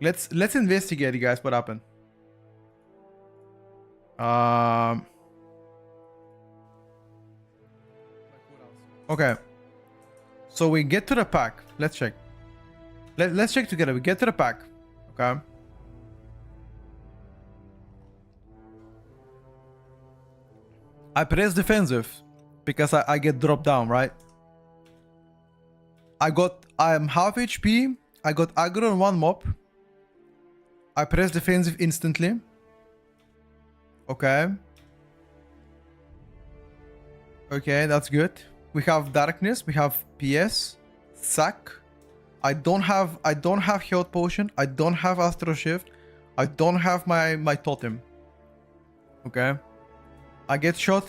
[SPEAKER 1] Let's investigate, you guys, what happened. Okay. So we get to the pack. Let's check. Let's check together. We get to the pack. Okay. I press defensive because I get dropped down, right? I am half HP. I got aggro on one mob. I press defensive instantly. Okay. Okay, that's good. We have darkness. We have PS. Sack. I don't have health potion. I don't have astro shift. I don't have my totem. Okay. I get shot.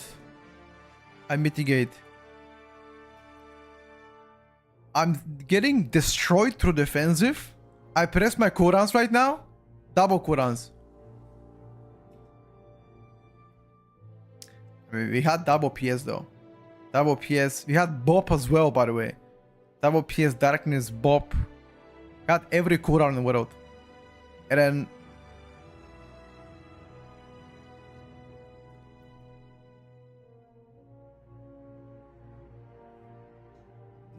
[SPEAKER 1] I mitigate. I'm getting destroyed through defensive. I press my cooldowns right now. Double cooldowns. I mean, we had double PS though. Double PS. We had Bop as well, by the way. Double PS, Darkness, Bop. Got every cooldown in the world. And then...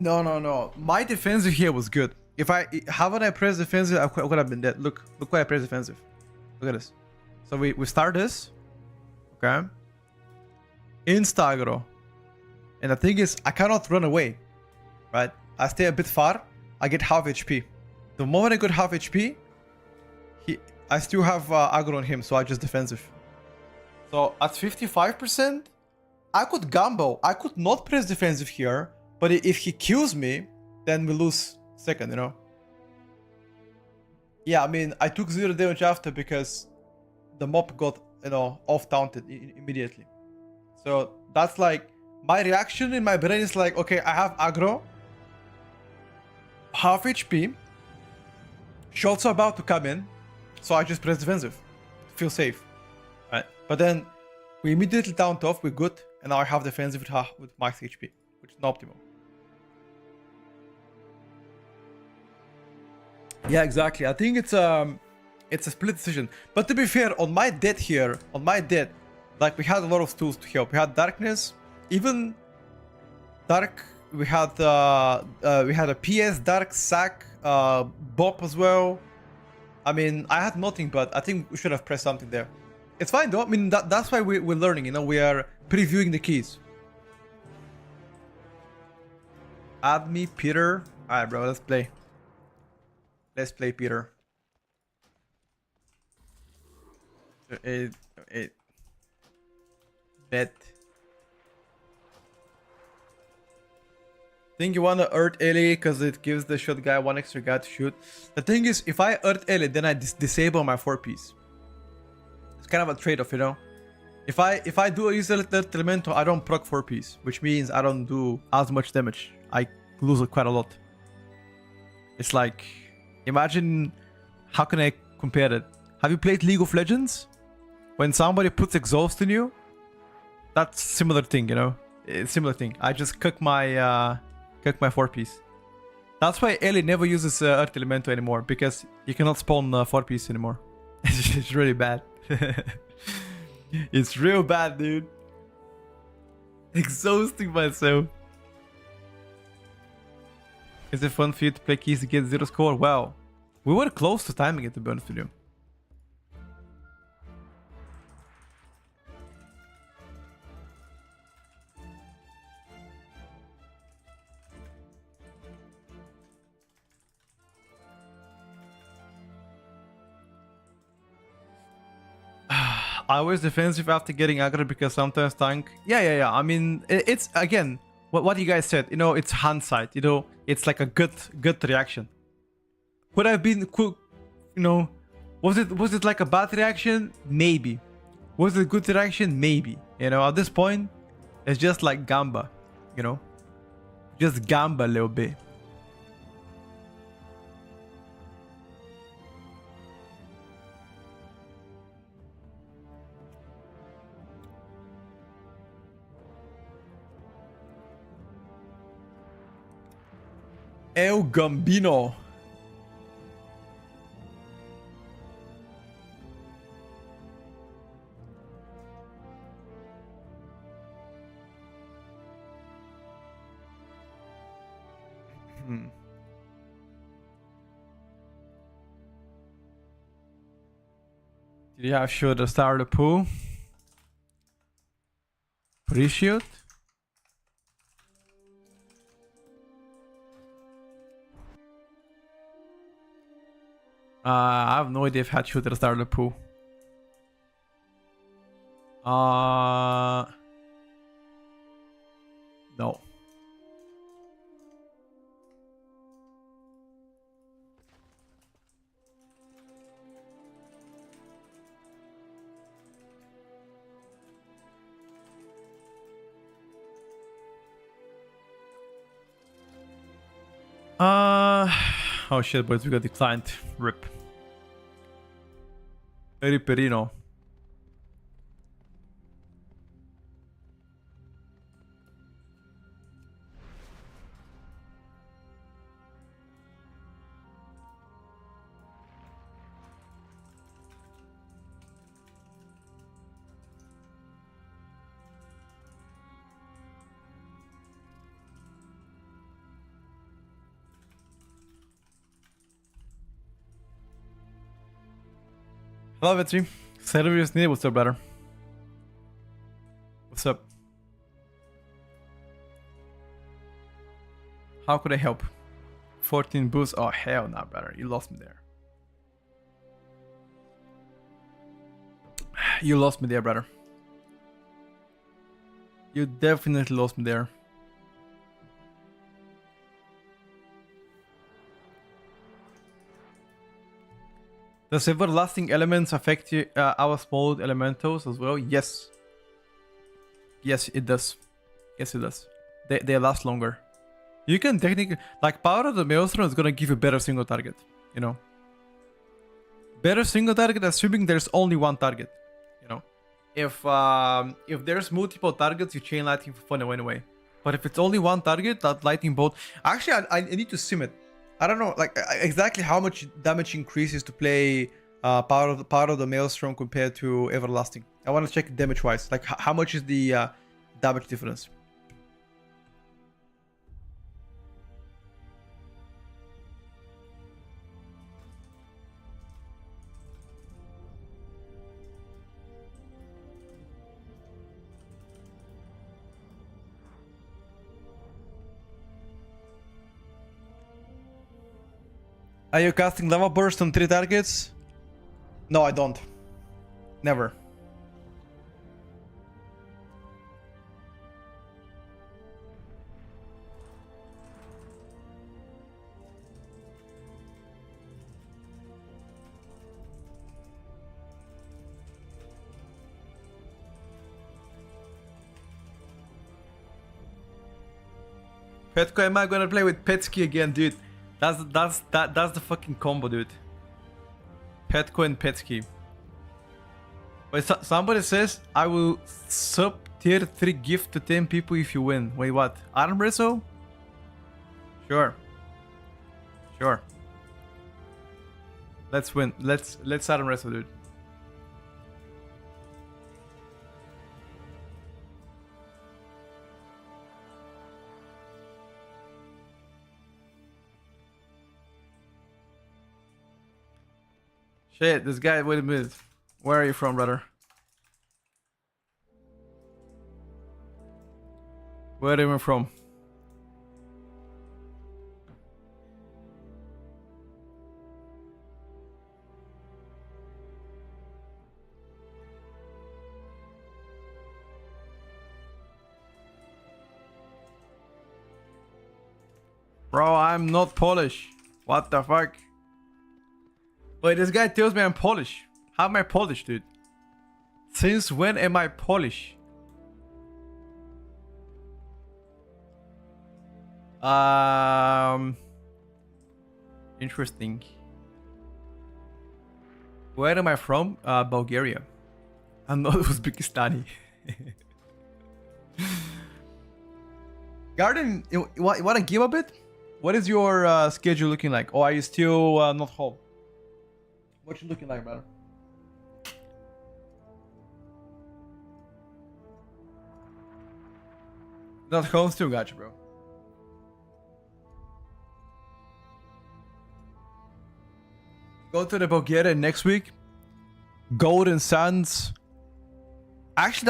[SPEAKER 1] No, no, no. My defensive here was good. If I haven't I pressed defensive, I could have been dead. Look what I pressed defensive. Look at this. So we start this. Okay. Insta aggro. And the thing is, I cannot run away. Right? I stay a bit far. I get half HP. The moment I got half HP, I still have aggro on him, so I just defensive. So at 55%, I could gamble. I could not press defensive here, but if he kills me, then we lose second, you know? Yeah, I mean, I took 0 damage after because the mob got, you know, off-taunted immediately. So that's like, my reaction in my brain is like, okay, I have aggro, half HP, shots are about to come in, so I just press defensive, feel safe, right? But then we immediately taunt off, we're good, and now I have defensive with max HP, which is not optimal. Yeah, exactly. I think it's a split decision. But to be fair, on my dead here, like we had a lot of tools to help. We had darkness, even dark. We had a PS dark sack, bop as well. I mean, I had nothing, but I think we should have pressed something there. It's fine though. I mean, that's why we're learning. You know, we are previewing the keys. Add me, Peter. All right, bro. Let's play. Let's play, Peter. 8. Bet. Think you wanna Earth Ellie because it gives the shot guy 1 extra guy to shoot. The thing is, if I Earth Ellie, then I disable my 4-piece. It's kind of a trade-off, you know. If I do use the Elemento, I don't proc 4-piece, which means I don't do as much damage. I lose quite a lot. It's like, imagine, how can I compare it? Have you played League of Legends? When somebody puts exhaust in you, that's similar thing, you know. It's similar thing. I just cook my 4-piece. That's why Ellie never uses Earth Elemento anymore, because you cannot spawn 4-piece anymore. It's really bad. It's real bad, dude. Exhausting myself. Is it fun for you to play keys to get 0 score? Well, we were close to timing it, to be honest with you. I was defensive after getting aggro because sometimes tank. Yeah. I mean, it's again what you guys said. You know, it's hindsight. You know, it's like a good reaction. Could have been, you know, was it like a bad reaction? Maybe. Was it a good reaction? Maybe. You know, at this point, it's just like gamba. You know, just gamba a little bit. El Gambino. Did you have should start the pool? Pre-shoot? I have no idea if had shooter started the pool. No. Oh shit, boys, we got declined. RIP. Riperino. Hello, Vetri. Service needed. What's up, brother? What's up? How could I help? 14 boosts? Oh, hell no, brother. You lost me there. You lost me there, brother. You definitely lost me there. Does everlasting elements affect our small elementals as well? Yes. Yes, it does. Yes, it does. They last longer. You can technically... Like, Power of the Maelstrom is gonna give you better single target. You know? Better single target assuming there's only one target. You know? If there's multiple targets, you chain lightning for fun anyway. But if it's only one target, that lightning bolt... Actually, I need to sim it. I don't know, like exactly how much damage increases to play Power of the Maelstrom compared to Everlasting. I want to check damage wise, like how much is the damage difference. Are you casting Lava Burst on 3 targets? No, I don't. Never. Petko, am I gonna play with Petsky again, dude? That's the fucking combo, dude. Petko and Petsky. Wait, somebody says I will sub tier 3 gift to 10 people if you win. Wait, what? Arm wrestle? Sure. Sure. Let's win. Let's arm wrestle, dude. Shit, this guy, wait a minute. Where are you from, brother? Where are you from? Bro, I'm not Polish. What the fuck? Wait, this guy tells me I'm Polish. How am I Polish, dude? Since when am I Polish? Interesting. Where am I from? Bulgaria. I'm not Uzbekistani. Garden, you want to give a bit? What is your schedule looking like? Or are you still not home? What you looking like, brother? Not home still, gotcha, bro. Go to the Bulgaria next week. Golden Sands. Actually,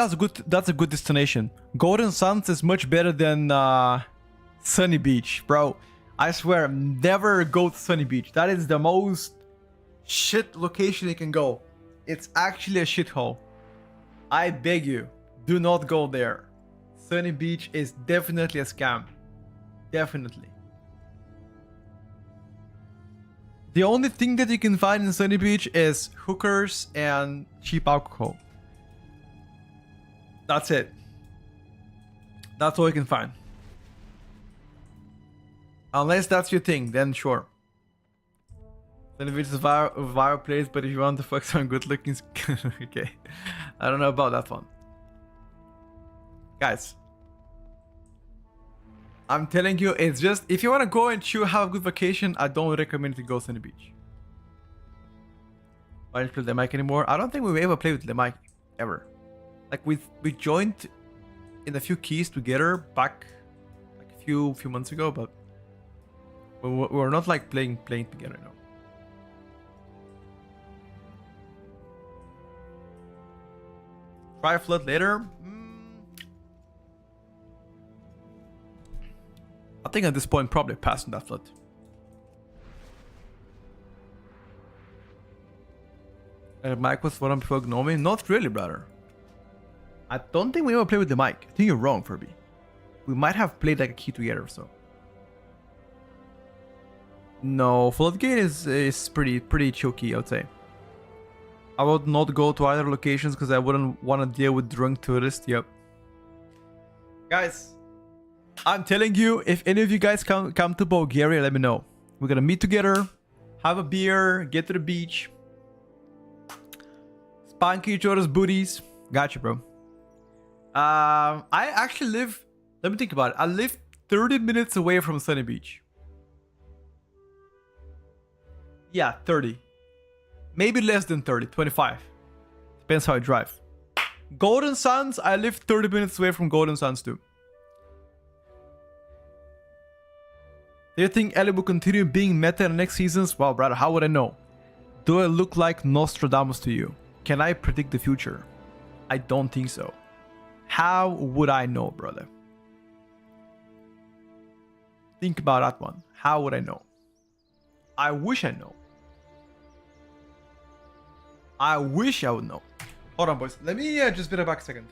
[SPEAKER 1] that's a good destination. Golden Sands is much better than Sunny Beach, bro. I swear, never go to Sunny Beach. That is the most shit location you can go. It's actually a shithole. I beg you, do not go there. Sunny Beach is definitely a scam. Definitely. The only thing that you can find in Sunny Beach is hookers and cheap alcohol. That's it. That's all you can find. Unless that's your thing, then sure. Sunny Beach is a viral place, but if you want to fuck some good looking... okay. I don't know about that one. Guys. I'm telling you, it's just... If you want to go and chill, have a good vacation, I don't recommend to go to Sunny Beach. Why don't you play Lemike anymore? I don't think we ever played with Lemike. Ever. Like, we joined in a few keys together back... like a few months ago, but... we're, we're not like playing together, no. Try flood later. I think at this point probably passing that flood. Mike was one before Gnome? Not really, brother. I don't think we ever played with the mic. I think you're wrong, Furby. We might have played like a key together or so. No, Floodgate is pretty choky, I would say. I would not go to either locations because I wouldn't want to deal with drunk tourists. Yep. Guys, I'm telling you, if any of you guys come to Bulgaria, let me know. We're gonna meet together, have a beer, get to the beach, spank each other's booties. Gotcha, bro. I actually live, let me think about it. I live 30 minutes away from Sunny Beach. Yeah, 30. Maybe less than 30, 25. Depends how I drive. Golden Sands, I live 30 minutes away from Golden Sands too. Do you think Ellie will continue being meta in the next seasons? Well, brother, how would I know? Do I look like Nostradamus to you? Can I predict the future? I don't think so. How would I know, brother? Think about that one. How would I know? I wish I know. I wish I would know. Hold on, boys. Let me just be right back a second.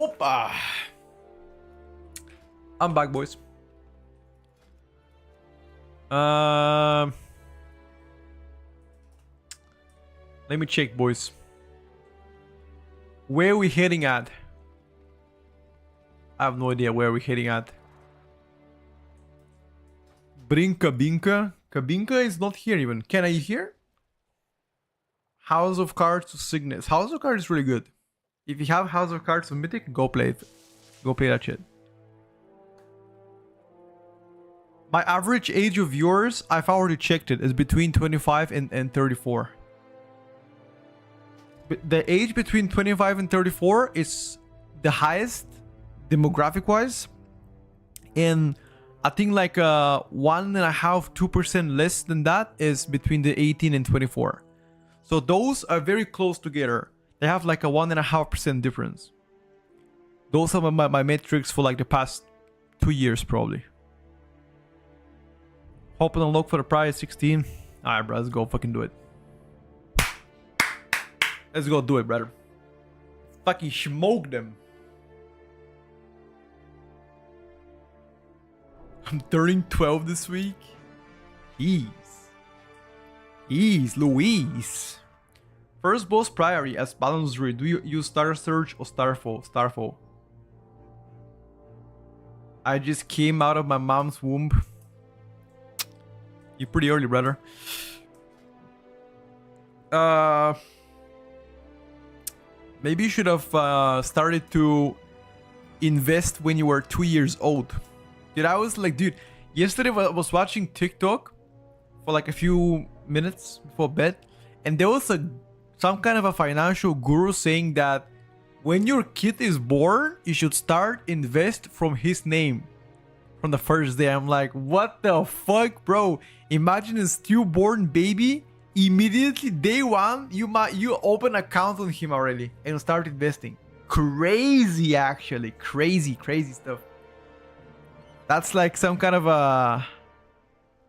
[SPEAKER 1] Opa! I'm back, boys. Let me check, boys. Where are we heading at? I have no idea where we're heading at. Bring Kabinka. Kabinka is not here even. Can I hear? House of Cards to Cygnus. House of Cards is really good. If you have House of Cards to Mythic, go play it. Go play that shit. My average age of viewers, I've already checked it, is between 25 and 34. But the age between 25 and 34 is the highest demographic wise. And I think like 1.5-2% less than that is between the 18 and 24. So those are very close together. They have like a 1.5% difference. Those are my metrics for like the past 2 years probably. Hope and unlock for the prize 16. Alright, bro, let's go fucking do it. Let's go do it, brother. Fucking smoke them. I'm turning 12 this week. Jeez, Louise. First boss priority as balance read. Do you use Star Surge or Starfall? Starfall. I just came out of my mom's womb. You're pretty early, brother. Maybe you should have started to invest when you were 2 years old. Dude, I was like, dude, yesterday I was watching TikTok for like a few minutes before bed, and there was a some kind of a financial guru saying that when your kid is born, you should start invest from his name from the first day. I'm like, what the fuck, bro? Imagine a stillborn baby. Immediately day one, you open account on him already and start investing. Crazy, actually, crazy stuff. That's like some kind of a,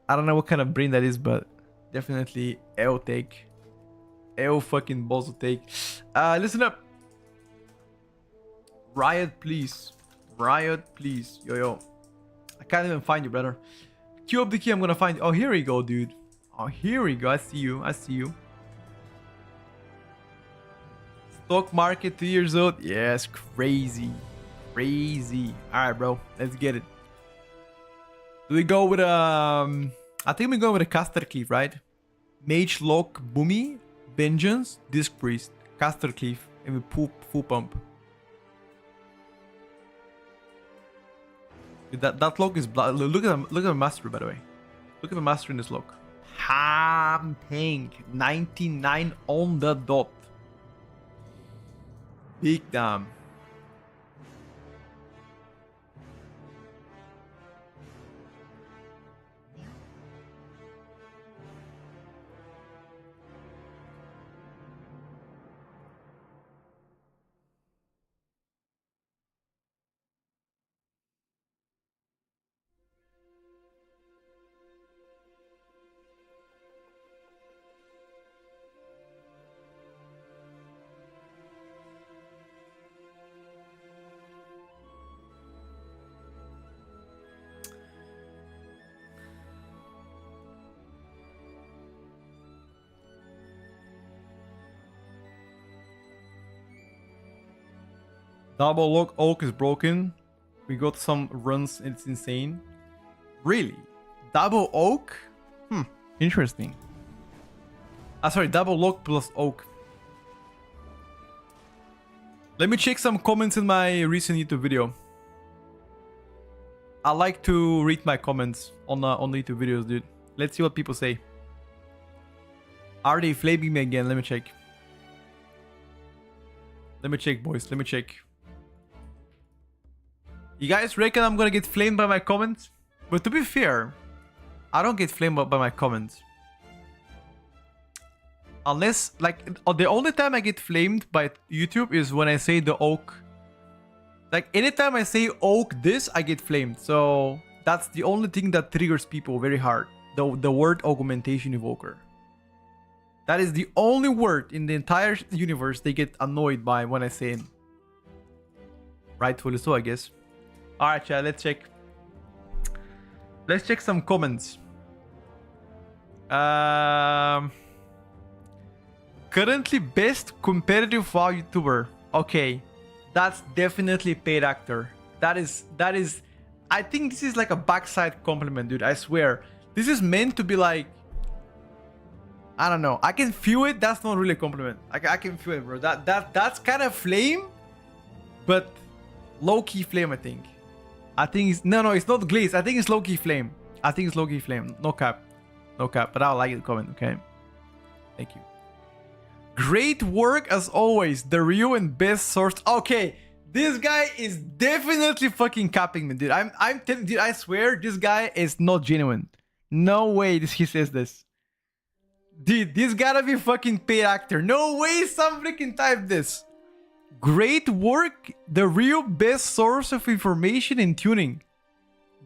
[SPEAKER 1] I don't know what kind of brain that is, but definitely L take. L fucking balls take. Listen up. Riot, please. Riot, please. Yo. I can't even find you, brother. Queue up the key, I'm gonna find you. Oh, here we go, dude. Oh, here we go. I see you. Stock market 2 years old. Yes, crazy. Alright, bro. Let's get it. Do we go with I think we go with a caster cleave, right? Mage lock boomy, vengeance, disc priest, caster cleave, and we full pump. That lock is look at the mastery, by the way. Look at the mastery in this lock. Ham tank 99 on the dot. Big damn. Double lock oak is broken. We got some runs, it's insane. Really? Double oak? Interesting. Sorry, double lock plus oak. Let me check some comments in my recent YouTube video. I like to read my comments on the YouTube videos, dude. Let's see what people say. Are they flaming me again? Let me check. Let me check, boys. Let me check. You guys reckon I'm gonna get flamed by my comments? But to be fair, I don't get flamed by my comments. Unless, like, the only time I get flamed by YouTube is when I say the oak. Like, anytime I say oak this, I get flamed. So, that's the only thing that triggers people very hard. The word augmentation evoker. That is the only word in the entire universe they get annoyed by when I say it. Rightfully so, I guess. Alright, chat, let's check. Let's check some comments. Currently best competitive WoW YouTuber. Okay. That's definitely paid actor. That is I think this is like a backside compliment, dude. I swear. This is meant to be like, I don't know. I can feel it. That's not really a compliment. I can feel it, bro. That's kind of flame, but low-key flame, I think. I think it's no, it's not glaze. I think it's low-key flame. No cap. But I like the comment. Okay. Thank you. Great work as always. The real and best source. Okay, this guy is definitely fucking capping me, dude. I'm telling, dude. I swear this guy is not genuine. No way he says this. Dude, this gotta be fucking paid actor. No way some freaking type this. Great work. The real best source of information in tuning.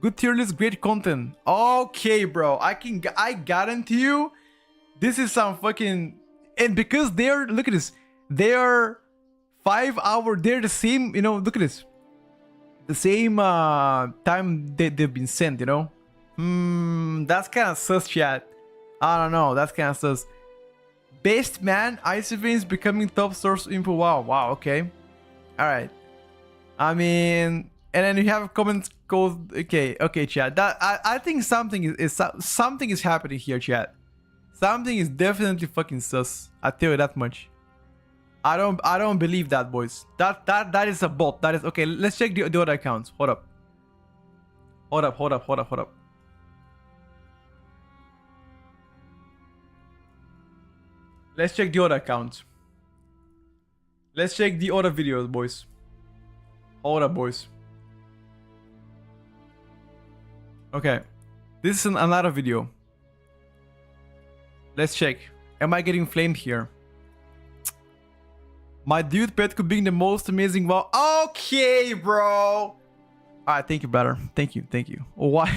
[SPEAKER 1] Good tier list, great content. Okay, bro. I guarantee you, this is some fucking. And because they're, look at this, they are 5 hours, they're the same, you know, look at this. The same time they've been sent, you know. That's kind of sus, chat. I don't know, that's kind of sus. Best man, Iceveins becoming top source info. Wow, okay. Alright. I mean, and then you have comments called, okay, chat. That I think something is happening here, chat. Something is definitely fucking sus. I tell you that much. I don't believe that, boys. That is a bot. That is okay. Let's check the other accounts. Hold up. Let's check the other accounts. Let's check the other videos, boys. Hold up, boys. Okay. This is another video. Let's check. Am I getting flamed here? My dude pet could be the most amazing wow. Okay, bro. Alright, thank you, brother. Thank you. Why?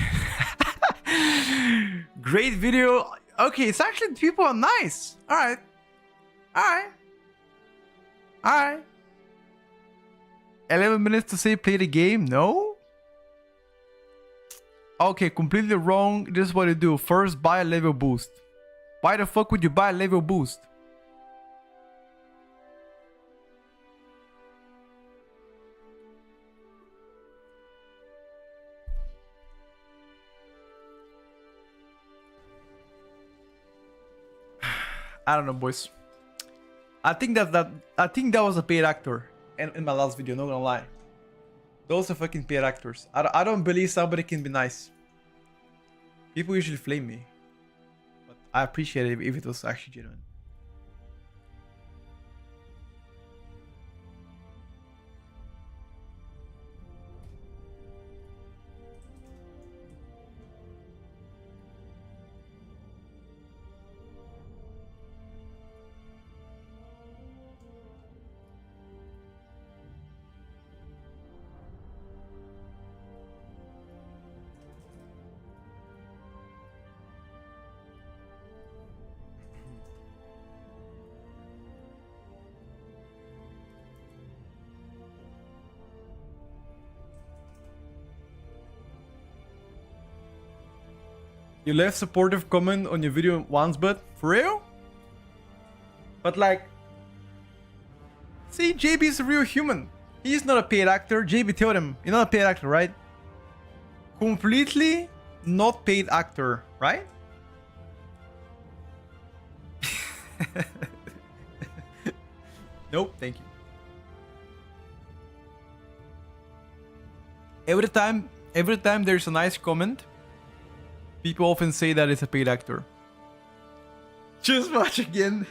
[SPEAKER 1] Great video. Okay, it's actually people are nice. Alright. 11 minutes to say play the game? No? Okay, completely wrong. This is what you do. First, buy a level boost. Why the fuck would you buy a level boost? I don't know, boys. I think that was a paid actor in my last video, not gonna lie. Those are fucking paid actors. I don't believe somebody can be nice. People usually flame me. But I appreciate it if it was actually genuine. You left supportive comment on your video once, but for real? But like, see, JB is a real human. He's not a paid actor. JB told him, you're not a paid actor, right? Completely not paid actor, right? Nope, thank you. Every time there's a nice comment, people often say that it's a paid actor. Just watch again.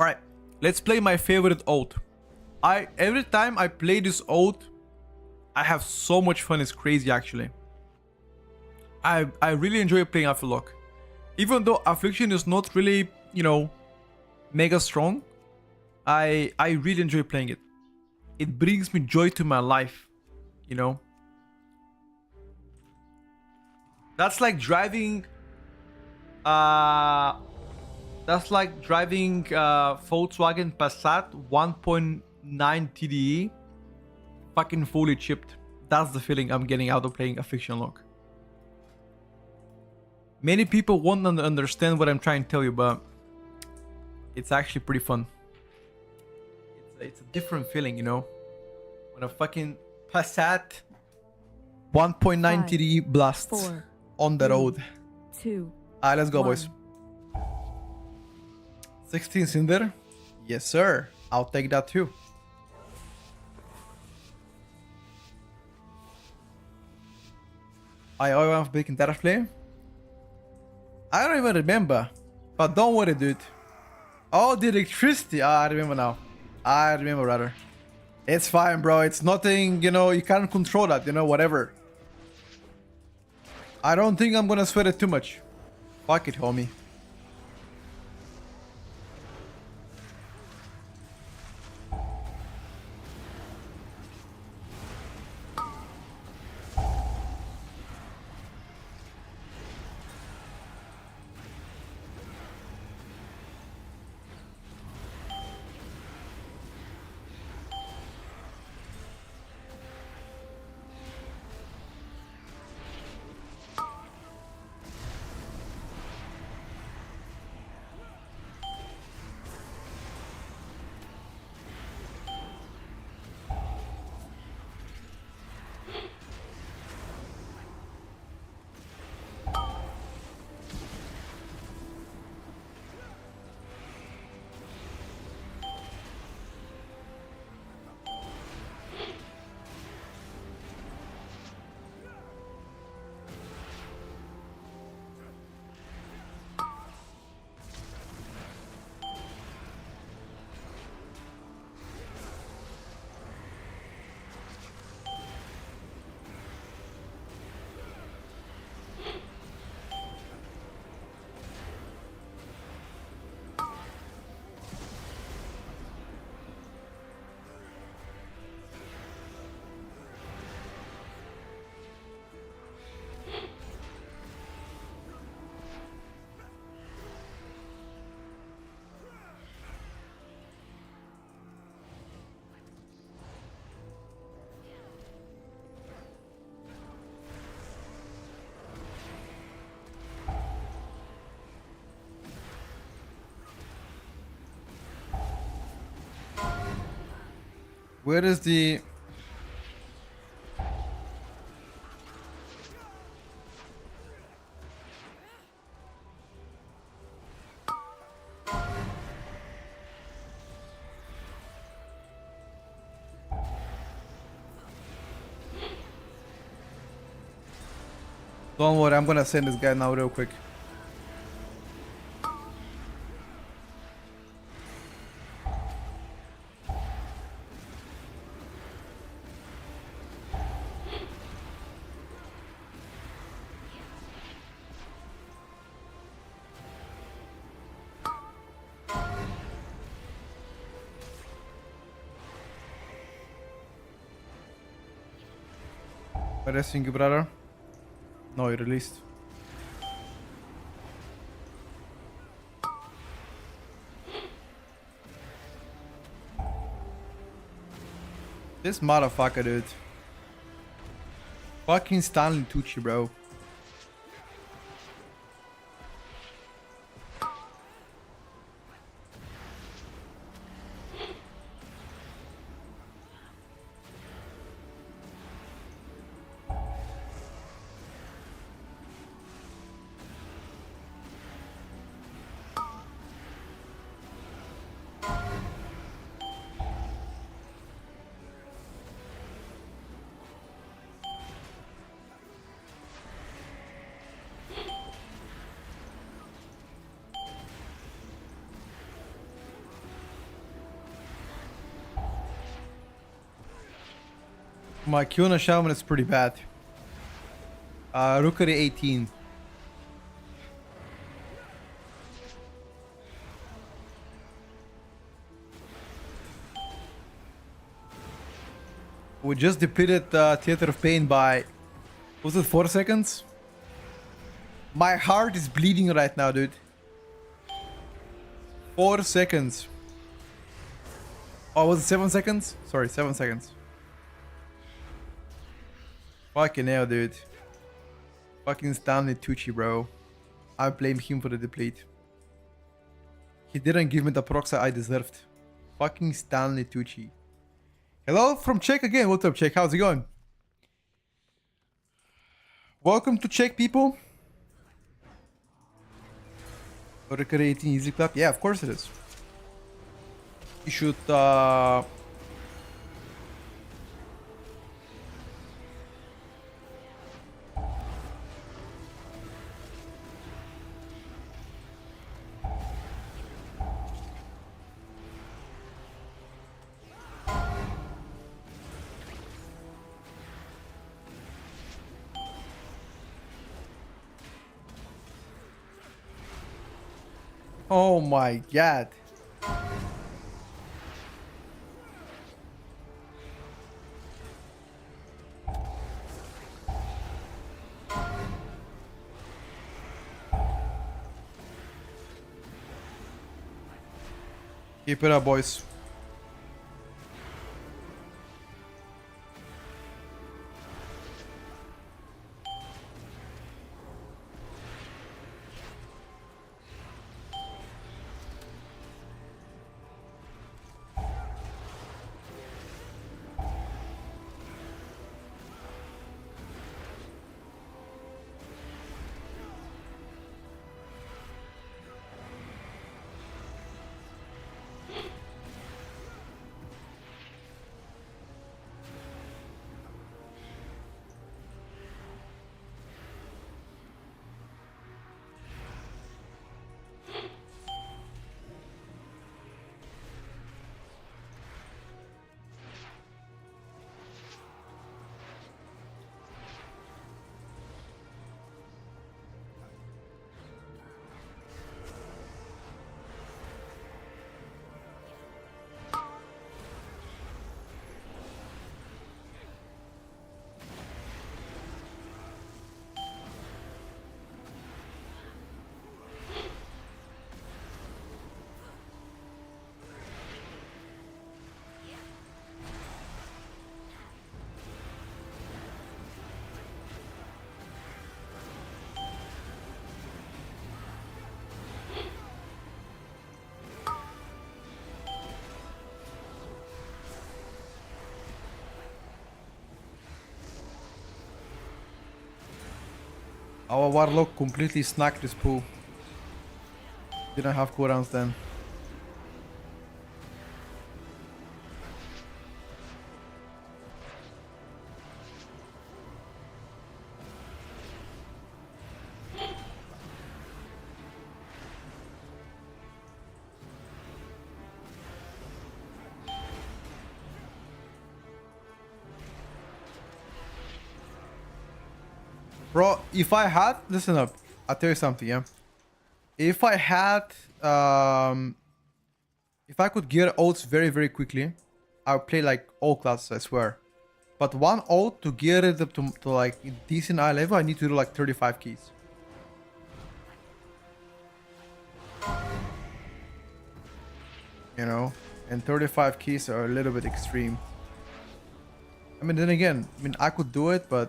[SPEAKER 1] Alright, let's play my favorite ode. Every time I play this ode, I have so much fun. It's crazy, actually. I really enjoy playing Afterlock. Even though Affliction is not really, you know, mega strong, I really enjoy playing it. It brings me joy to my life, you know. That's like driving Volkswagen Passat 1.9 TDI fucking fully chipped. That's the feeling I'm getting out of playing Affliction Lock. Many people won't understand what I'm trying to tell you, but it's actually pretty fun. It's a different feeling, you know, when a fucking Passat 1.9 TDI blasts on the road.
[SPEAKER 2] 2.
[SPEAKER 1] Alright, let's go,
[SPEAKER 2] 1.
[SPEAKER 1] boys. 16 Cinder? Yes, sir. I'll take that too. I always want to break in that play. I don't even remember. But don't worry, dude. Oh, the electricity. I remember now. I remember, rather. It's fine, bro. It's nothing, you know, you can't control that, you know, whatever. I don't think I'm gonna sweat it too much. Fuck it, homie. Where is the... Don't worry, I'm gonna send this guy now real quick. Arresting you, brother. No, you released. This motherfucker, dude. Fucking Stanley Tucci, bro. My Kiona Shaman is pretty bad. Rookery 18. We just depleted Theater of Pain by... Was it 4 seconds? My heart is bleeding right now, dude. 4 seconds. Oh, was it 7 seconds? Sorry, 7 seconds. Fucking hell, dude. Fucking Stanley Tucci, bro. I blame him for the deplete. He didn't give me the proxy I deserved. Fucking Stanley Tucci. Hello from Czech again. What's up, Czech? How's it going? Welcome to Czech, people. Recreating easy clap. Yeah, of course it is. You should oh my god. Keep it up, boys. Our warlock completely snacked this pool. Didn't have cooldowns then. Bro, if I had, listen up, I'll tell you something, yeah. If I had, if I could gear ults very, very quickly, I would play like all classes, I swear. But one ult to gear it up to like decent eye level, I need to do like 35 keys. You know, and 35 keys are a little bit extreme. I mean, then again, I mean, I could do it, but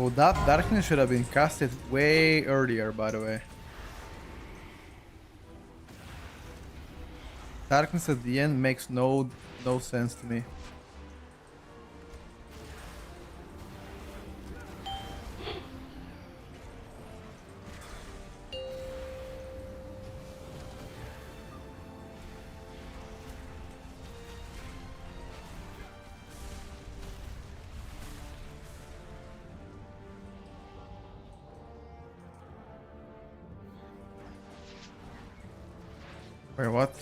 [SPEAKER 1] oh, that darkness should have been casted way earlier, by the way. Darkness at the end makes no sense to me. Wait, what?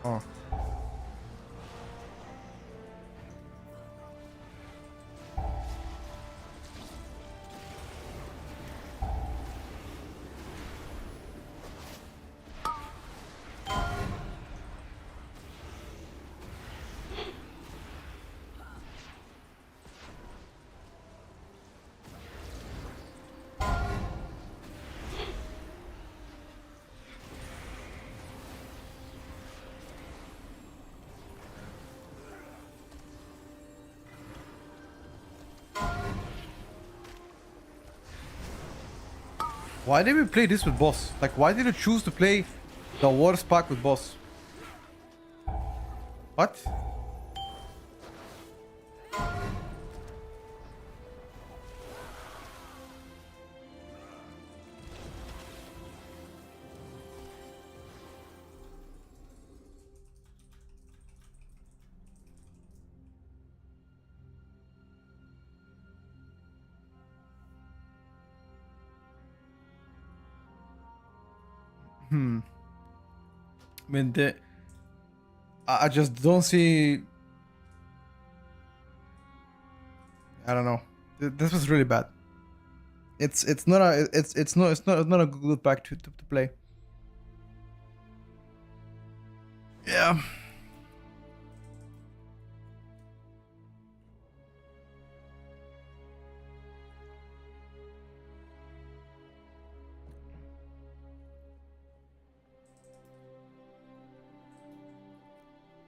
[SPEAKER 1] Oh. Why did we play this with boss? Like, why did you choose to play the worst pack with boss? What? I mean, I just don't see. I don't know. This was really bad. It's not a it's not a good pack to play. Yeah.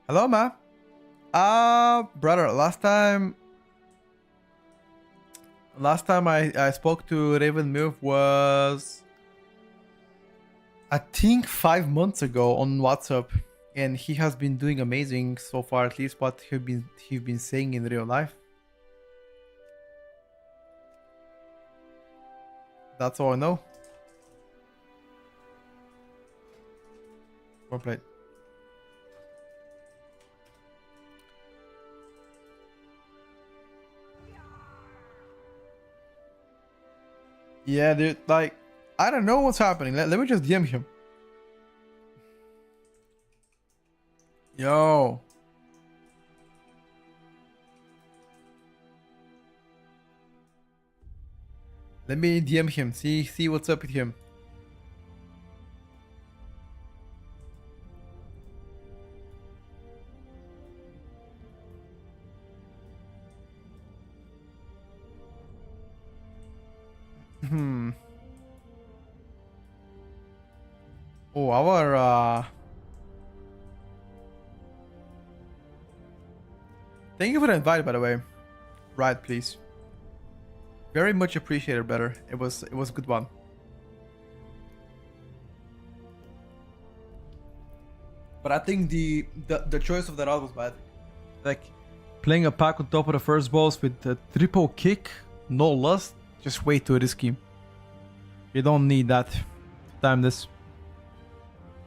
[SPEAKER 1] Hello, ma. Brother, last time I spoke to Raven Milf was, I think, 5 months ago on WhatsApp, and he has been doing amazing so far, at least what he's been saying in real life. That's all I know. Well played. Yeah, dude, like, I don't know what's happening. Let me just DM him. Yo. Let me DM him. See what's up with him. Oh, our thank you for the invite, by the way. Right, please. Very much appreciated, brother. It was a good one. But I think the choice of the route was bad. Like playing a pack on top of the first boss with a triple kick, no lust, just way too risky. You don't need that to time this.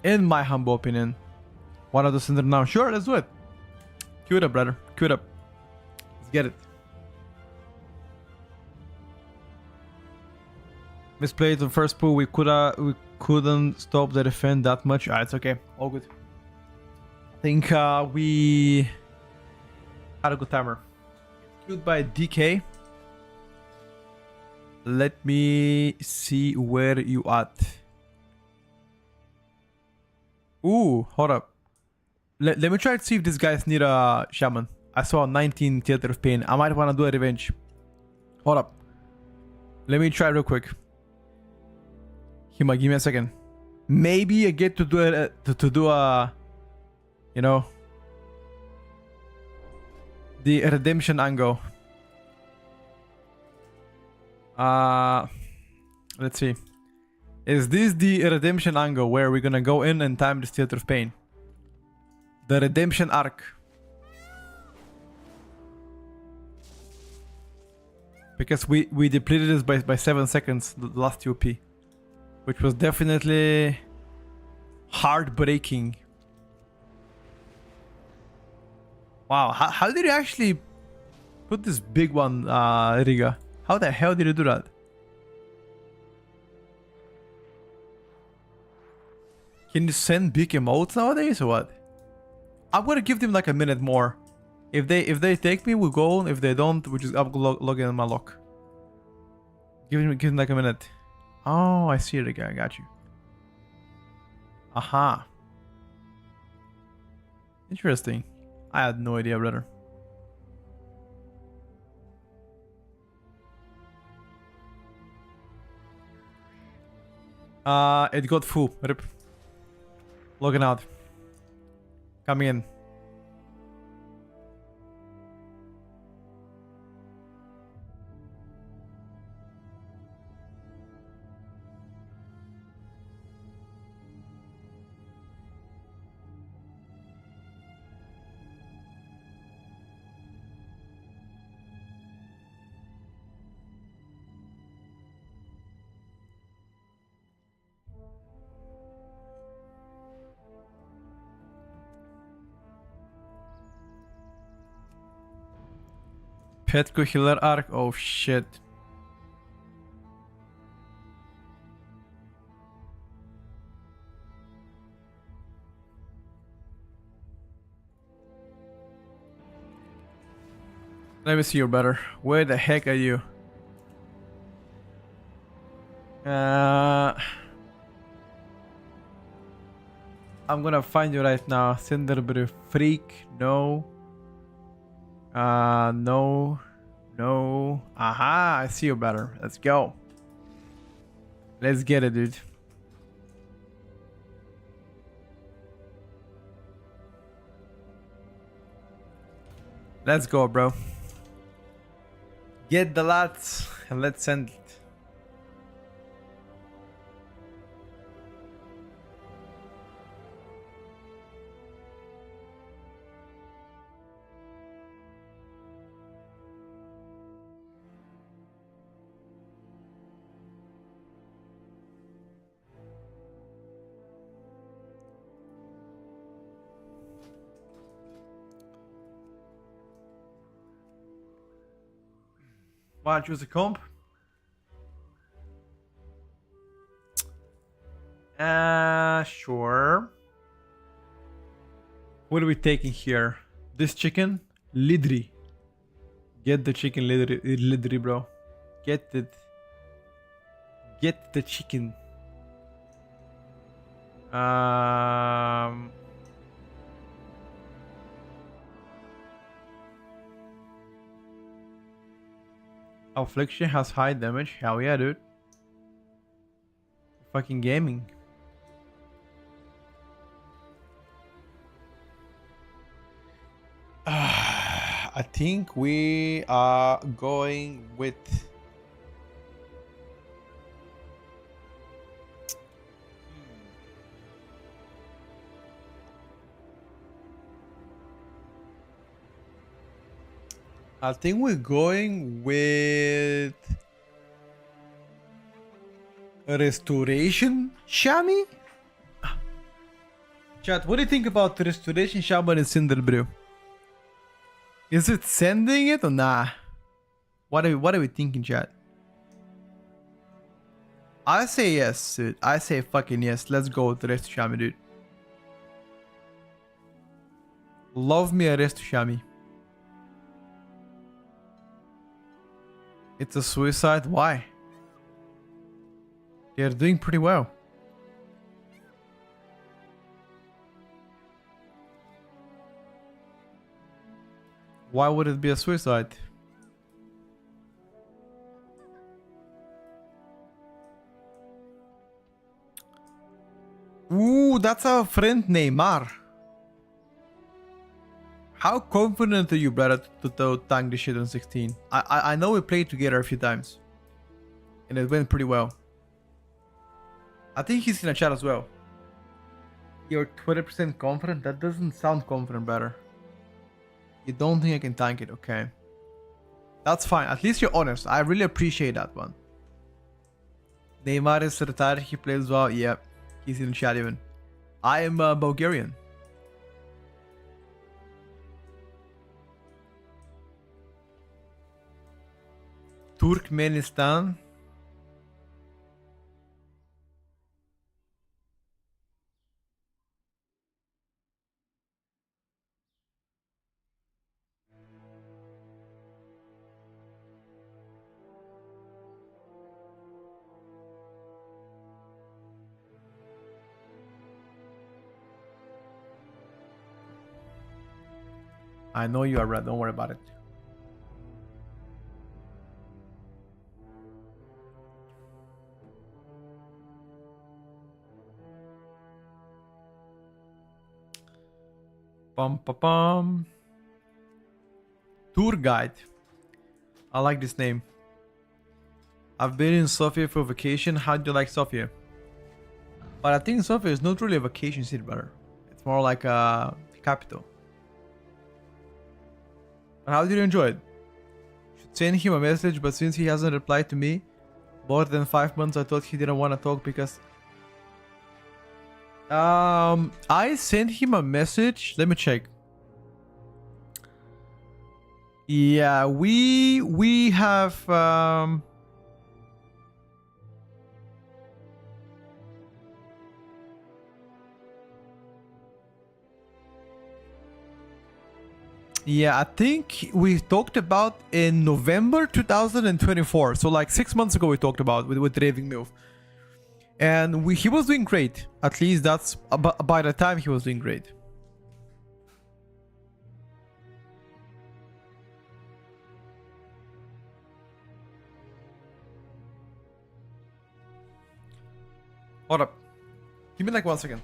[SPEAKER 1] In my humble opinion. One of the center now. Sure, let's do it. Cue it up, brother. Cue it up. Let's get it. Misplayed the first pull. We couldn't stop the defend that much. Ah, it's okay. All good. I think we had a good timer. Queued by DK. Let me see where you at. Ooh, hold up. Let me try to see if these guys need a shaman. I saw 19 Theater of Pain. I might want to do a revenge. Hold up. Let me try real quick. Hima, give me a second. Maybe I get to do it to do a, you know, the redemption angle. Let's see. Is this the redemption angle where we're gonna go in and time this Theater of Pain? The redemption arc. Because we depleted this by 7 seconds the last UP. Which was definitely heartbreaking. Wow, how did you actually put this big one, Riga? How the hell did you do that? Can you send big emotes nowadays or what? I'm gonna give them like a minute more. If they take me, we'll go. If they don't, we just log in my lock. Give them like a minute. Oh, I see it again. I got you. Aha. Interesting. I had no idea, brother. It got full. Rip. Logging out. Coming in. Petco healer arc. Oh shit. Let me see you better. Where the heck are you? I'm gonna find you right now. Cinderbury freak. No. No. No. Aha, I see you better. Let's go. Let's get it, dude. Let's go, bro. Get the lots and let's send it. Why choose a comp? Sure. What are we taking here? This chicken? Lidri. Get the chicken, Lidri, bro. Get it. Get the chicken. Affliction has high damage. Hell yeah, dude. Fucking gaming. I think we are going with I think we're going with Restoration Shami? Chat, what do you think about Restoration Shaman and Cinder Brew? Is it sending it or nah? What are we thinking, chat? I say yes, dude. I say fucking yes. Let's go with Resto Shami, dude. Love me a Resto Shami. It's a suicide. Why? They're doing pretty well. Why would it be a suicide? Ooh, that's our friend Neymar. How confident are you, brother, to tank this shit on 16? I know we played together a few times. And it went pretty well. I think he's in a chat as well. You're 20% confident? That doesn't sound confident, brother. You don't think I can tank it? Okay. That's fine. At least you're honest. I really appreciate that one. Neymar is retired. He plays well. Yep. He's in the chat even. I am Bulgarian. Turkmenistan. I know you are right. Don't worry about it. Bum pa bum. Tour guide. I like this name. I've been in Sofia for vacation. How do you like Sofia? But I think Sofia is not really a vacation city, brother. It's more like a capital. But how did you enjoy it? Should send him a message, but since he hasn't replied to me more than 5 months, I thought he didn't want to talk because I sent him a message. Let me check. Yeah, we have yeah, I think we talked about in November 2024. So like 6 months ago we talked about with Raving Milf. And he was doing great. At least that's by the time he was doing great. Hold up. Give me like 1 second.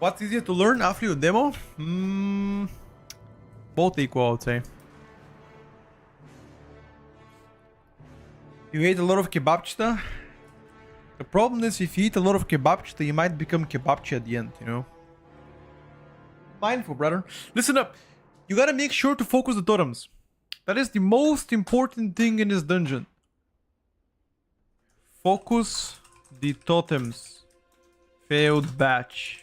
[SPEAKER 1] What's easier to learn after your demo? Both equal, I would say. You ate a lot of kebabchita. The problem is if you eat a lot of kebabchita, you might become kebabchi at the end, you know? Mindful, brother. Listen up. You gotta make sure to focus the totems. That is the most important thing in this dungeon. Focus the totems. Failed batch.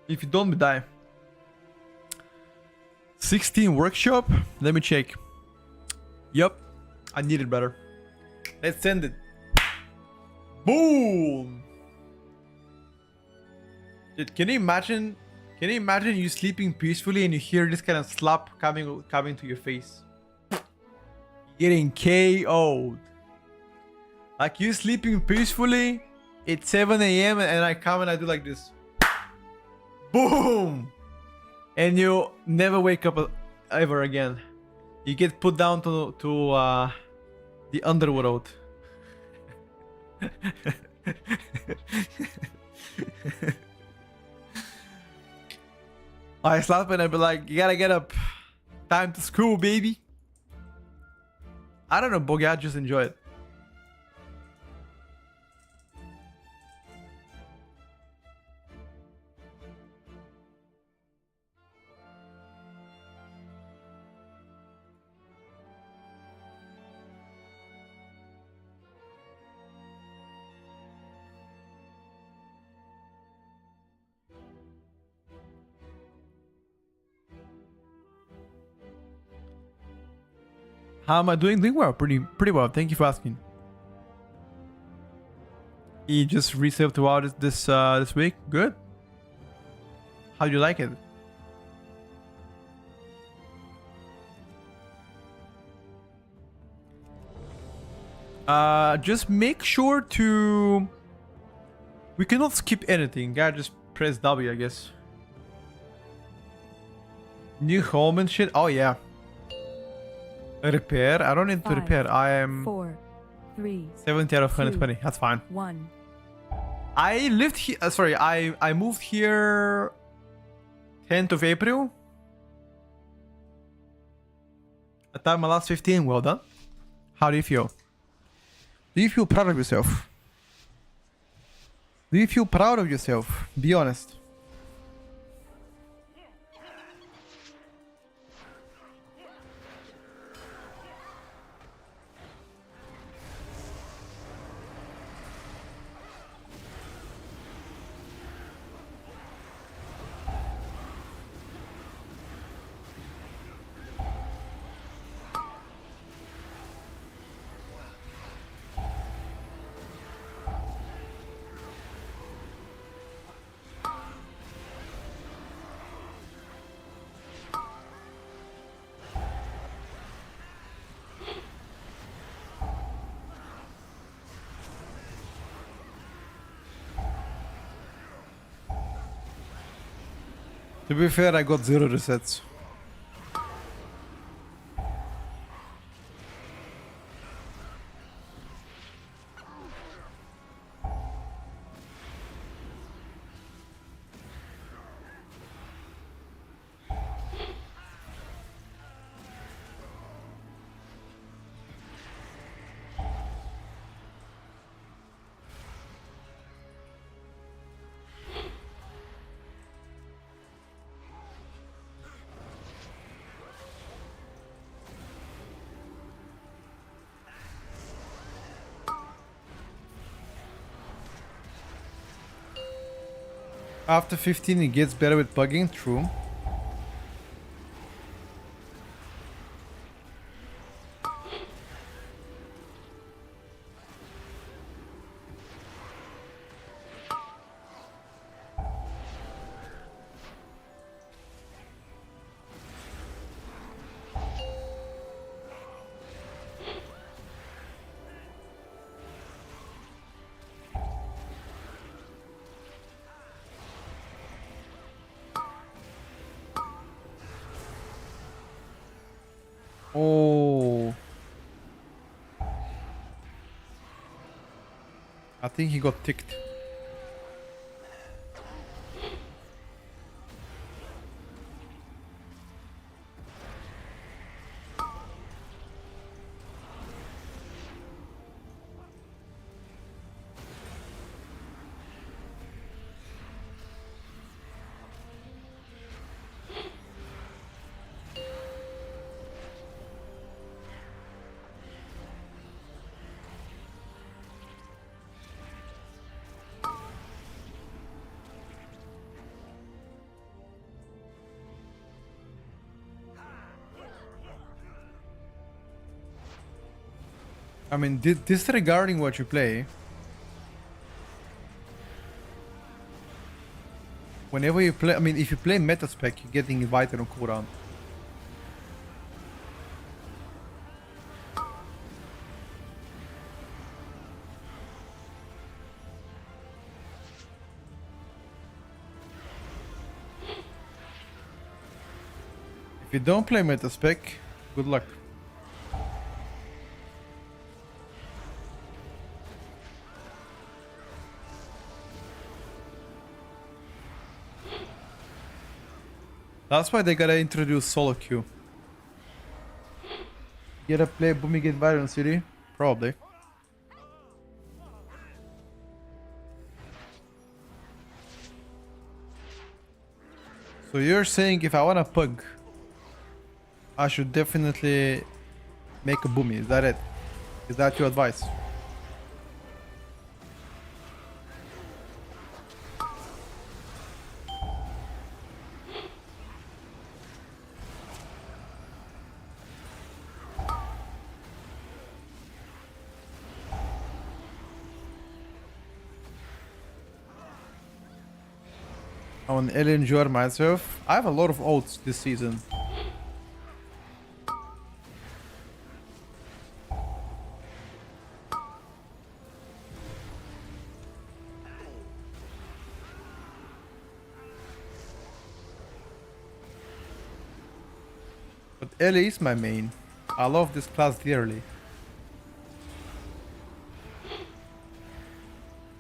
[SPEAKER 1] If you don't, we die. 16 workshop. Let me check. Yup. I need it, brother. Let's send it. Boom! Dude, can you imagine? Can you imagine you sleeping peacefully and you hear this kind of slap coming to your face? Getting KO'd. Like you sleeping peacefully. It's 7 a.m. and I come and I do like this. Boom! And you never wake up ever again. You get put down to the underworld. I slap and I be like, you gotta get up. Time to school, baby. I don't know, Bogey, I just enjoy it. How am I doing? Doing well, pretty well. Thank you for asking. He just resaved throughout this week. Good. How do you like it? Just make sure to. We cannot skip anything. Gotta just press W, I guess. New home and shit. Oh yeah. Repair? I don't need to repair. I am
[SPEAKER 2] 4, 3,
[SPEAKER 1] 70 out of 120. That's fine.
[SPEAKER 2] 1.
[SPEAKER 1] I lived here. Sorry, I moved here 10th of April. I timed my last 15. Well done. How do you feel? Do you feel proud of yourself? Do you feel proud of yourself? Be honest. To be fair, I got 0 resets. After 15 it gets better with pugging, true. Oh. I think he got ticked. I mean, disregarding what you play, whenever you play, I mean, if you play meta spec, you're getting invited on cooldown. If you don't play meta spec, good luck. That's why they gotta introduce solo queue. You gotta play Booming Environment City? Probably. So you're saying if I wanna pug, I should definitely make a Boomy, is that it? Is that your advice? I want to enjoy myself. I have a lot of oats this season. But Ellie is my main. I love this class dearly.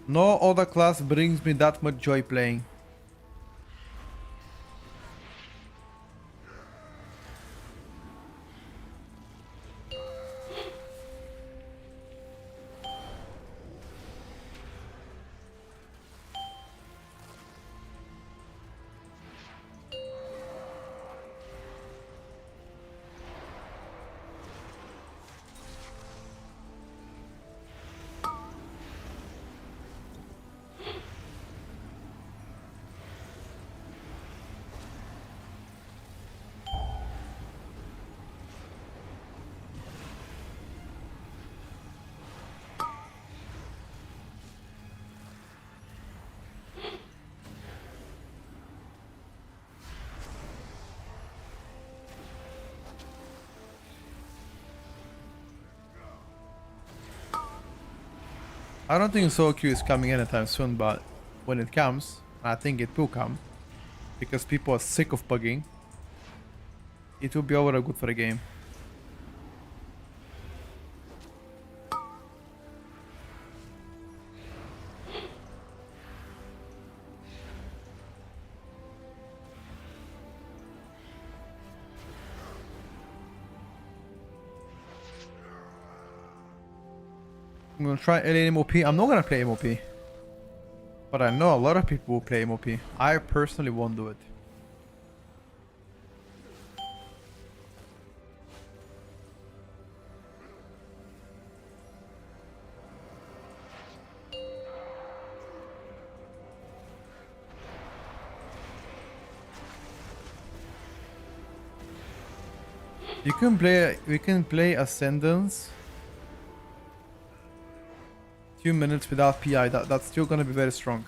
[SPEAKER 1] No other class brings me that much joy playing. I don't think solo queue is coming anytime soon, but when it comes, I think it will come, because people are sick of bugging. It will be overall good for the game. I'm gonna try LA MOP. I'm not gonna play MOP. But I know a lot of people will play MOP. I personally won't do it. We can play Ascendance 2 minutes without PI. That's still gonna be very strong.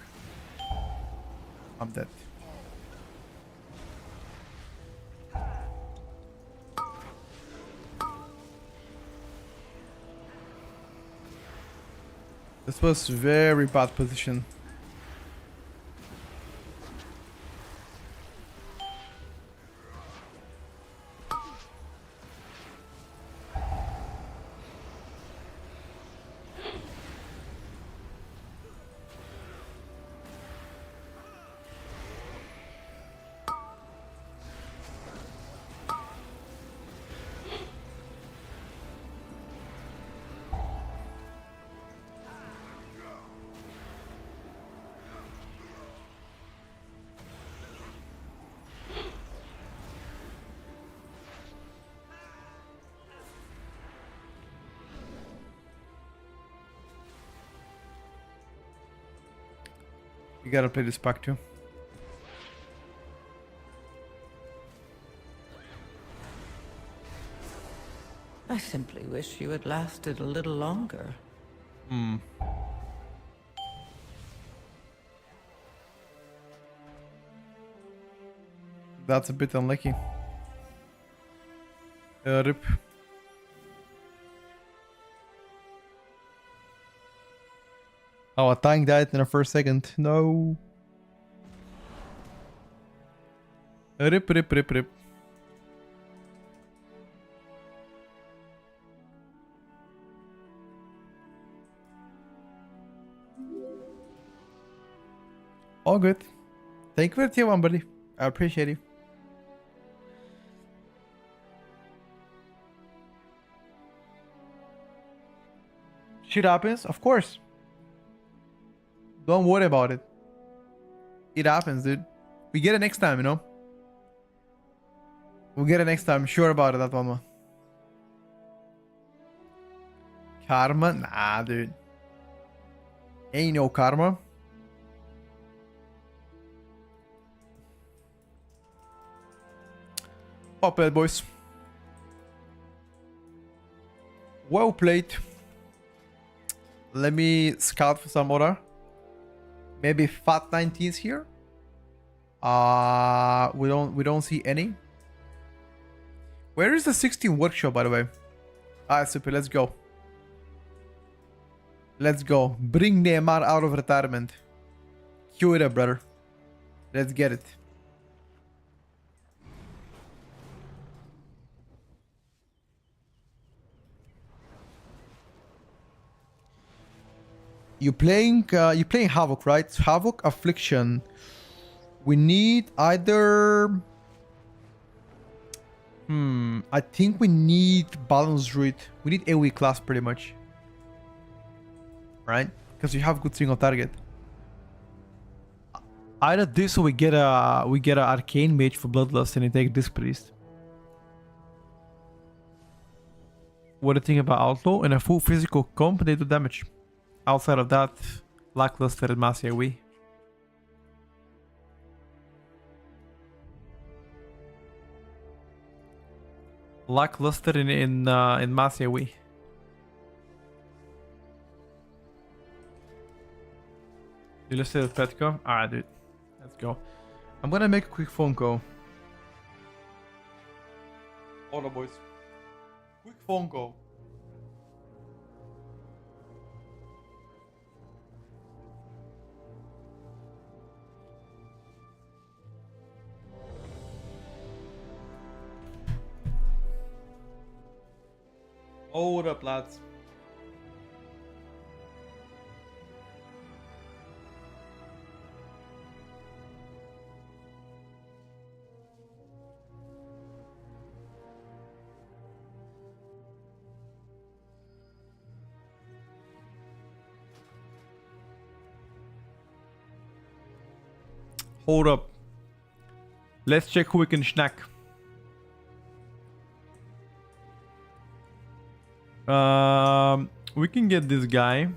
[SPEAKER 1] I'm dead. This was very bad position. You gotta play this pack too.
[SPEAKER 3] I simply wish you had lasted a little longer.
[SPEAKER 1] Hmm. That's a bit unlucky. Rip. Oh, a tank died in the first second. No. Rip, rip, rip, rip. All good. Thank you for the tier 1, buddy. I appreciate you. Shit happens, of course. Don't worry about it. It happens, dude. We get it next time, you know? We'll get it next time. Sure about it, that one. Karma? Nah, dude. Ain't no karma. Up it, boys. Well played. Let me scout for some other. Maybe fat 19s here. We don't see any. Where is the 16 workshop, by the way? Alright, super. Let's go. Let's go. Bring Neymar out of retirement. Cue it up, brother. Let's get it. You're playing Havoc, right? Havoc, Affliction. We need either... I think we need Balance Druid. We need AoE class pretty much. Right? Because you have good single target. Either this or we get a Arcane Mage for Bloodlust and you take this priest. What do you think about Outlaw? In a full physical comp, they do damage. Outside of that, Lackluster and Mass AoE. Lackluster in Mass AoE. You listed with Petco? Alright, dude. Let's go. I'm gonna make a quick phone call. Hold on, boys. Quick phone call. Hold up, lads. Hold up. Let's check who we can snack. We can get this guy.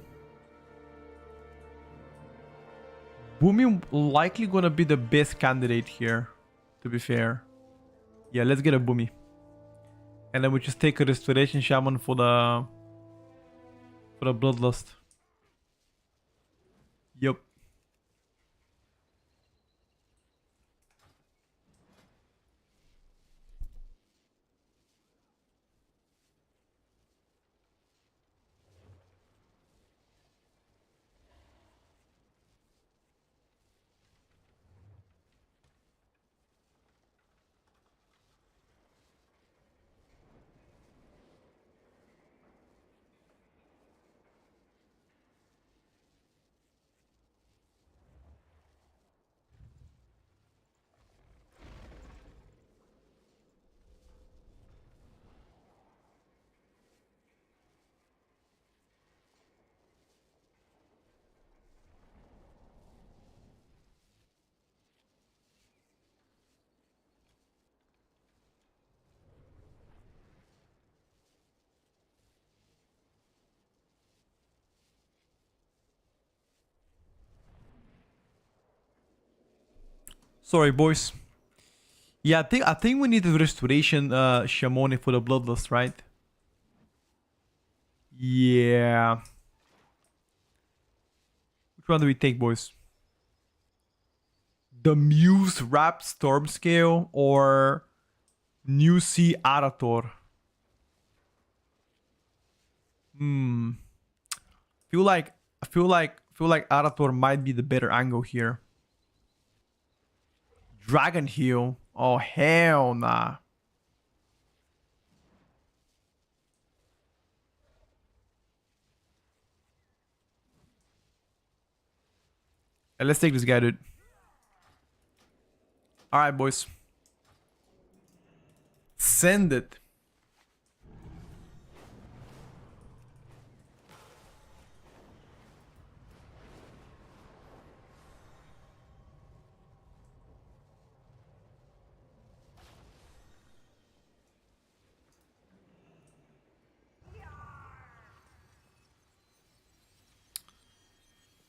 [SPEAKER 1] Boomy likely gonna be the best candidate here, to be fair. Yeah, let's get a Boomy. And then we just take a Restoration Shaman for the Bloodlust. Yup. Sorry, boys. Yeah, I think we need the Restoration Shamoni for the Bloodlust, right? Yeah. Which one do we take, boys? The Muse Rap Storm Scale or New Sea Arator? Hmm. Feel like Arator might be the better angle here. Dragon Heal. Oh hell nah. Hey, let's take this guy, dude. Alright, boys. Send it.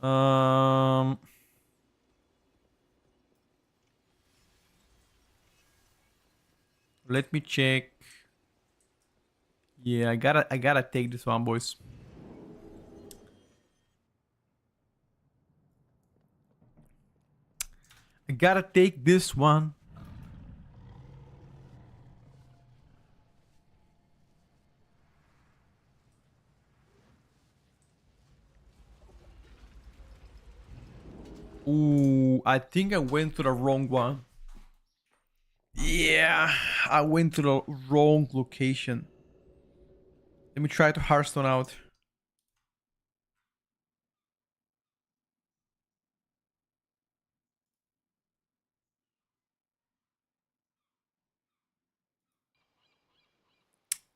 [SPEAKER 1] Um, Let me check. Yeah, I gotta take this one, boys. I gotta take this one. Ooh, I think I went to the wrong one. Yeah, I went to the wrong location. Let me try to Hearthstone out.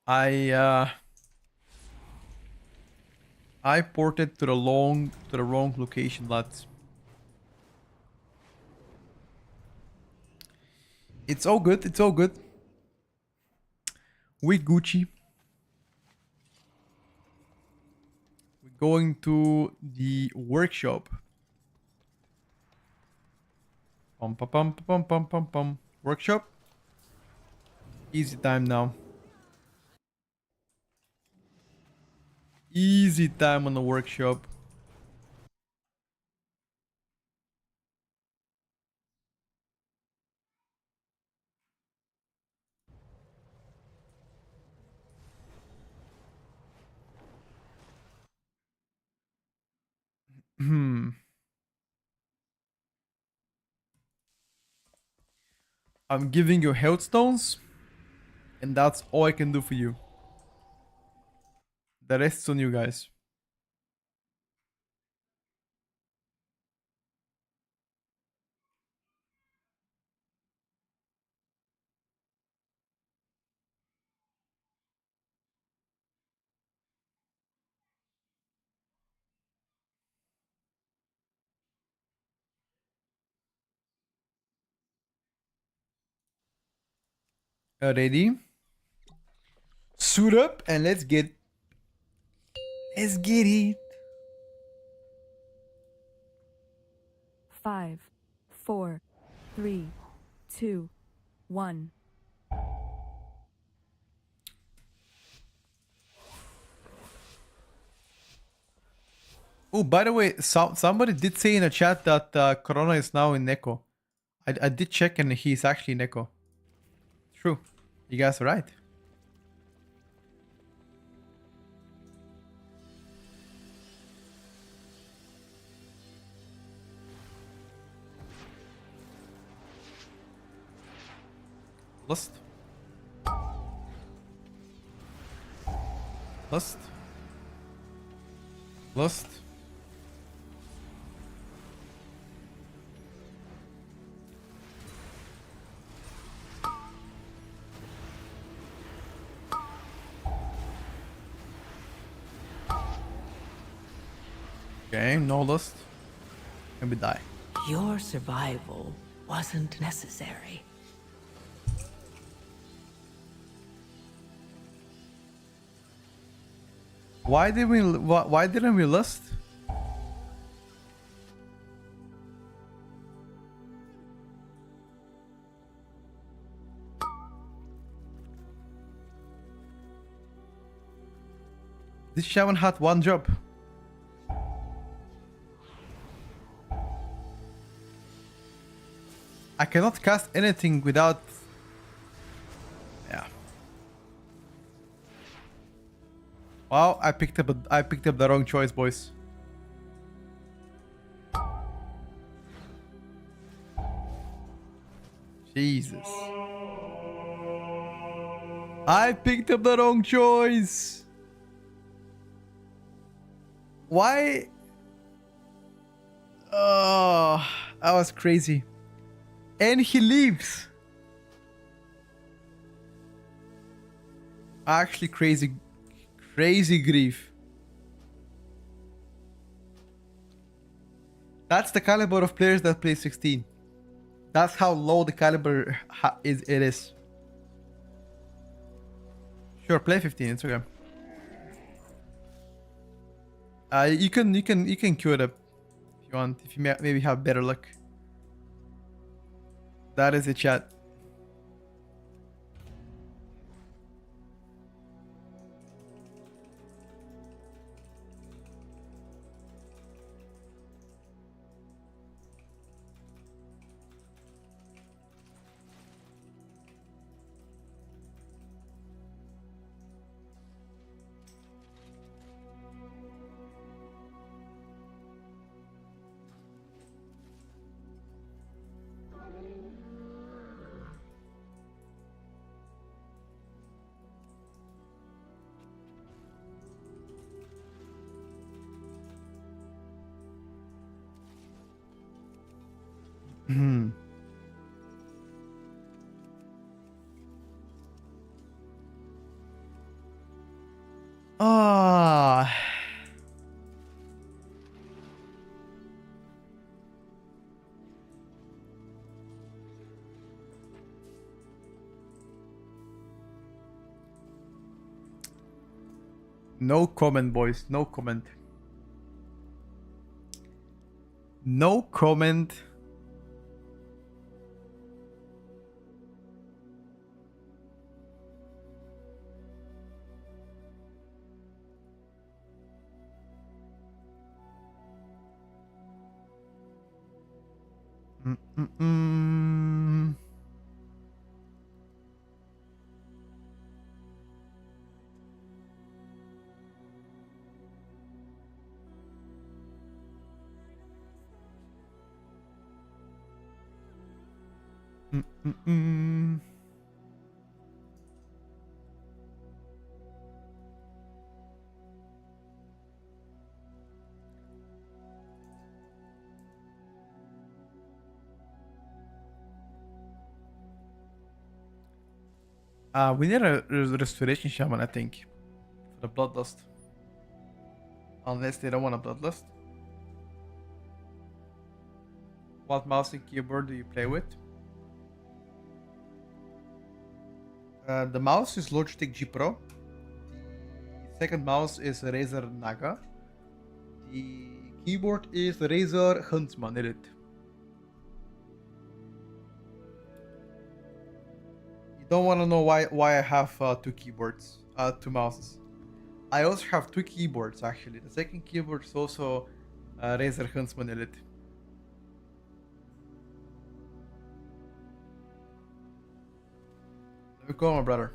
[SPEAKER 1] I I ported to the wrong location, lads. It's all good. It's all good. We Gucci. We're going to the workshop. Pum pum pum pum pum pum pum. Workshop. Easy time now. Easy time on the workshop. Hmm. I'm giving you health stones, and that's all I can do for you. The rest's on you guys. Ready? Suit up and let's get it.
[SPEAKER 2] 5, 4, 3, 2, 1.
[SPEAKER 1] Oh, by the way, somebody did say in the chat that Corona is now in Neko. I did check and he's actually Neko. True. You guys are right. Lust. Lust. Lust. Okay, no lust. And we die.
[SPEAKER 3] Your survival wasn't necessary.
[SPEAKER 1] Why didn't we lust? This shaman had one job. I cannot cast anything without... Yeah. Wow, I picked up the wrong choice, boys. Jesus. I picked up the wrong choice. Why? Oh, that was crazy. And he leaves. Actually crazy grief. That's the caliber of players that play 16. That's how low the caliber it is. Sure, play 15. It's okay. You can queue it up if you want. If you maybe have better luck. That is a chat. Hmm. Ah. No comment, boys. No comment. No comment. Mm-mm-mm. Mm-mm-mm. We need a restoration shaman, I think, for the bloodlust. Unless they don't want a bloodlust. What mouse and keyboard do you play with? The mouse is Logitech G Pro. The second mouse is Razer Naga. The keyboard is Razer Huntsman Elite. You don't want to know why I have two keyboards, two mouses. I also have two keyboards actually. The second keyboard is also Razer Huntsman Elite. Let me call my brother.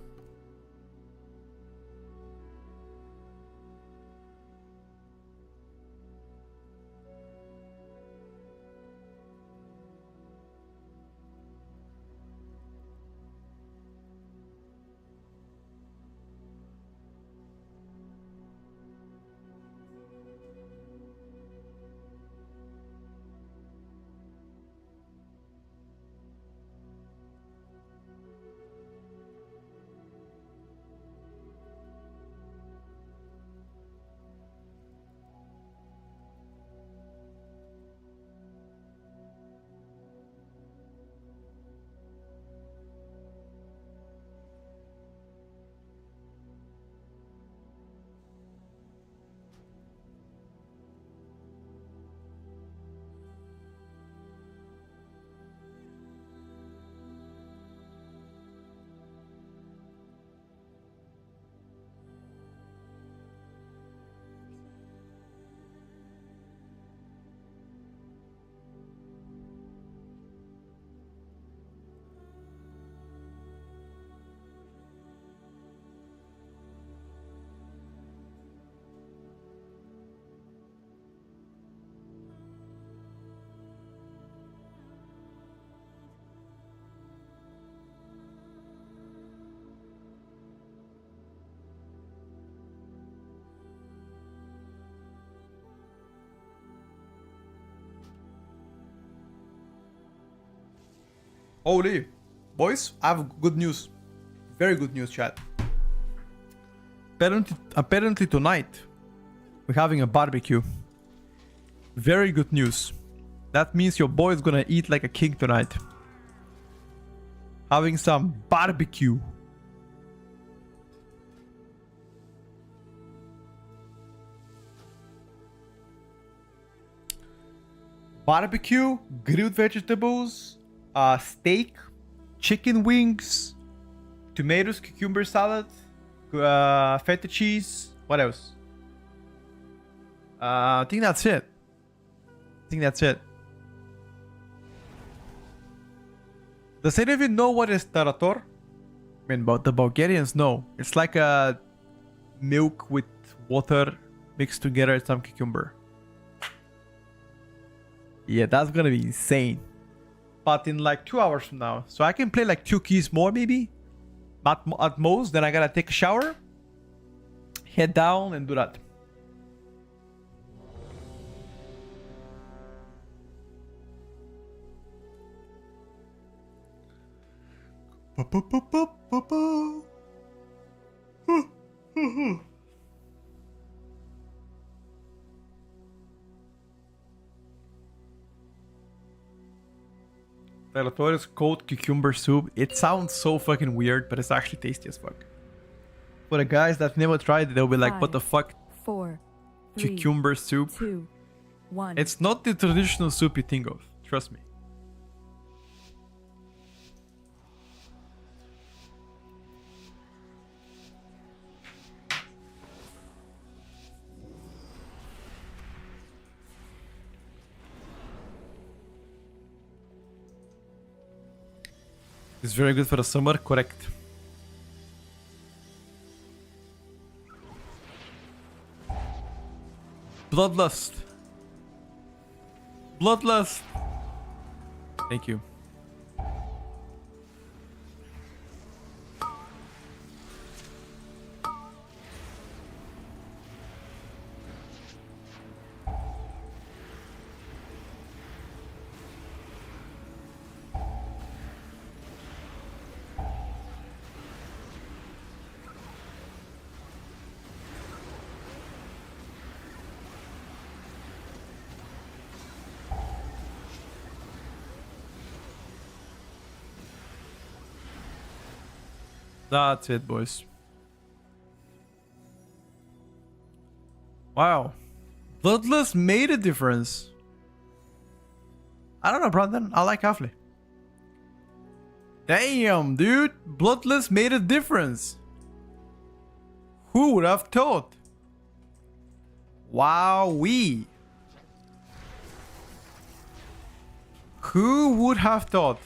[SPEAKER 1] Holy. Boys, I have good news. Very good news, chat. Apparently tonight, we're having a barbecue. Very good news. That means your boy is gonna eat like a king tonight. Having some barbecue. Barbecue, grilled vegetables, steak, chicken wings, tomatoes, cucumber salad, feta cheese. What else? I think that's it. Does any of you know what is tarator? I mean, but the Bulgarians know. It's like a milk with water mixed together with some cucumber. Yeah, that's gonna be insane. But in like 2 hours from now. So I can play like 2 keys more maybe. At most, then I gotta take a shower. Head down and do that. Tarator is cold cucumber soup. It sounds so fucking weird, but it's actually tasty as fuck. For the guys that never tried it, they'll be like, what the fuck?
[SPEAKER 2] 4, 3,
[SPEAKER 1] Cucumber soup?
[SPEAKER 2] 2, 1.
[SPEAKER 1] It's not the traditional soup you think of. Trust me. It's very good for the summer, correct. Bloodlust. Bloodlust. Thank you. That's it, boys. Wow. Bloodlust made a difference. I don't know, Brandon. I like Halfley. Damn, dude. Bloodlust made a difference. Who would have thought? Wowee. Who would have thought?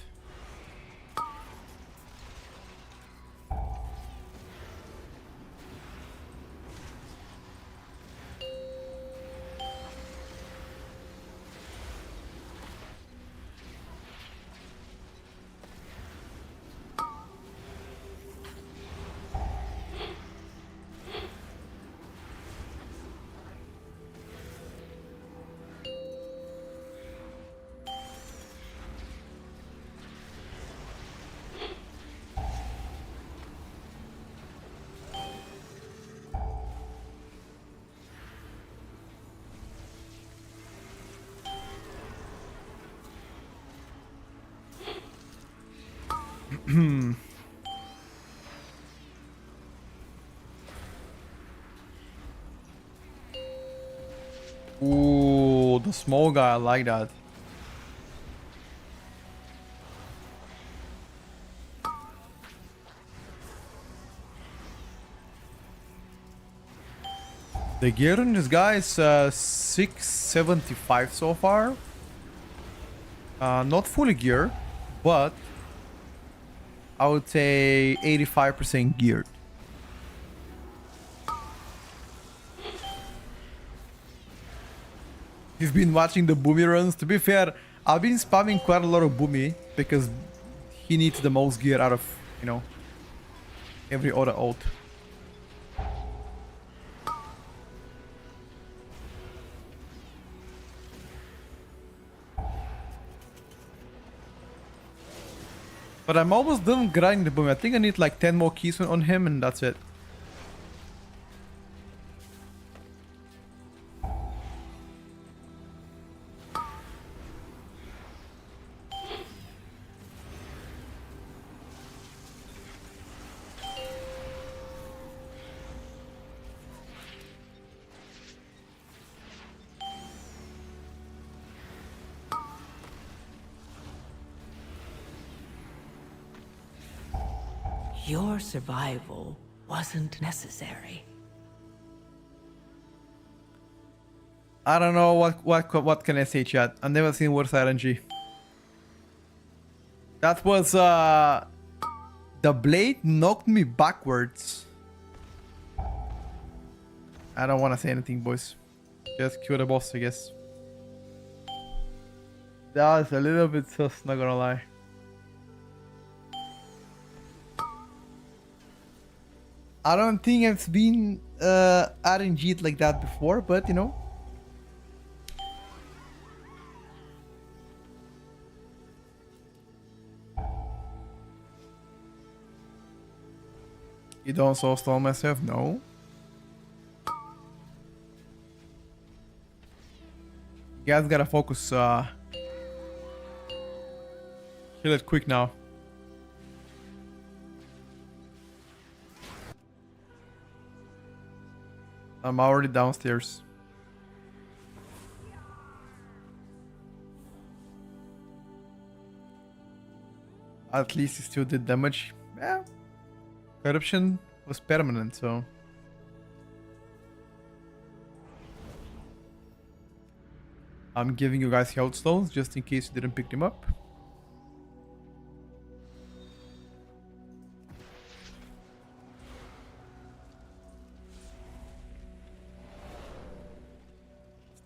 [SPEAKER 1] Ooh, the small guy, I like that. The gear on this guy is 675 so far. Not fully geared, but I would say 85% geared. He's been watching the Boomy runs. To be fair, I've been spamming quite a lot of Boomy because he needs the most gear out of, you know, every other ult. But I'm almost done grinding the boom. I think I need like 10 more keys on him and that's it.
[SPEAKER 3] Your survival wasn't necessary.
[SPEAKER 1] I don't know what can I say, chat. I've never seen worse RNG. That was the blade knocked me backwards. I don't want to say anything, boys. Just kill the boss, I guess. That was a little bit sus, not gonna lie. I don't think it's been RNG'd like that before, but you know. You don't soul stall myself? No. You guys gotta focus. Kill it quick now. I'm already downstairs. At least he still did damage. Yeah. Corruption was permanent, so. I'm giving you guys health stones just in case you didn't pick them up.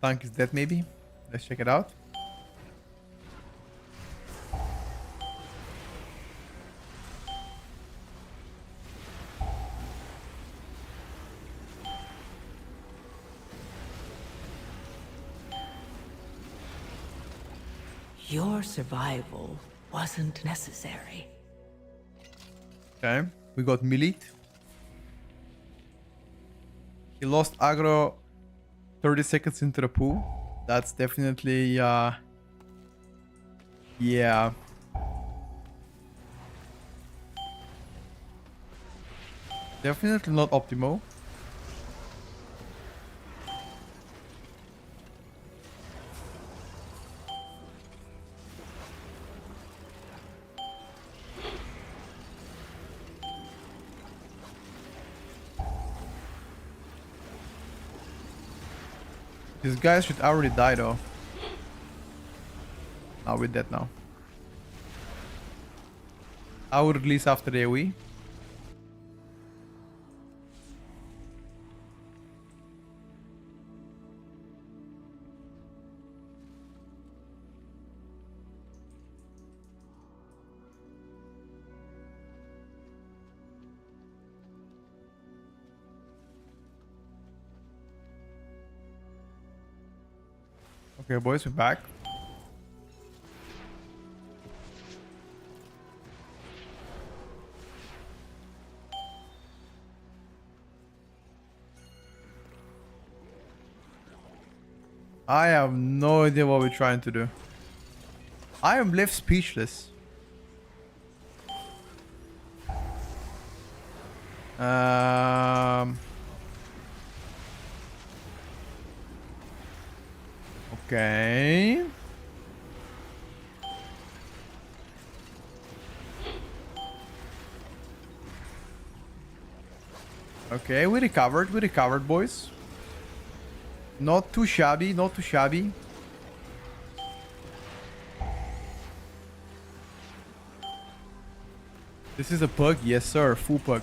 [SPEAKER 1] Tank is dead, maybe. Let's check it out.
[SPEAKER 3] Your survival wasn't necessary.
[SPEAKER 1] Okay, we got Milit. He lost aggro 30 seconds into the pool. That's definitely, yeah. Definitely not optimal. This guy should already die though. Oh, we're dead now. I will release after the AoE. Okay, boys, we're back. I have no idea what we're trying to do. I am left speechless. Okay. Okay, we recovered, boys. Not too shabby, not too shabby. This is a pug? Yes, sir, full pug.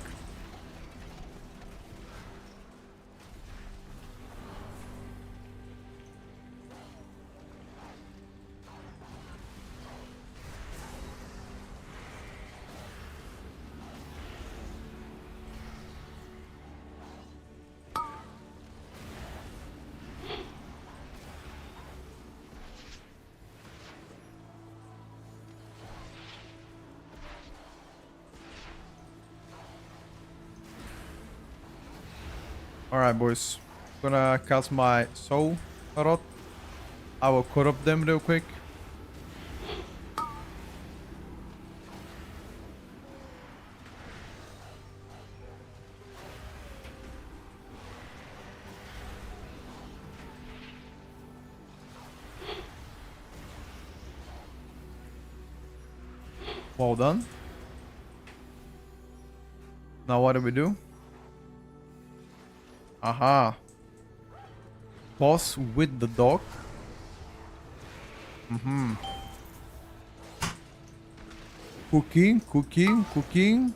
[SPEAKER 1] Alright, boys. Gonna cast my soul rod. I will corrupt them real quick. Well done. Now what do we do? Aha. Boss with the dog. Cooking, cooking, cooking.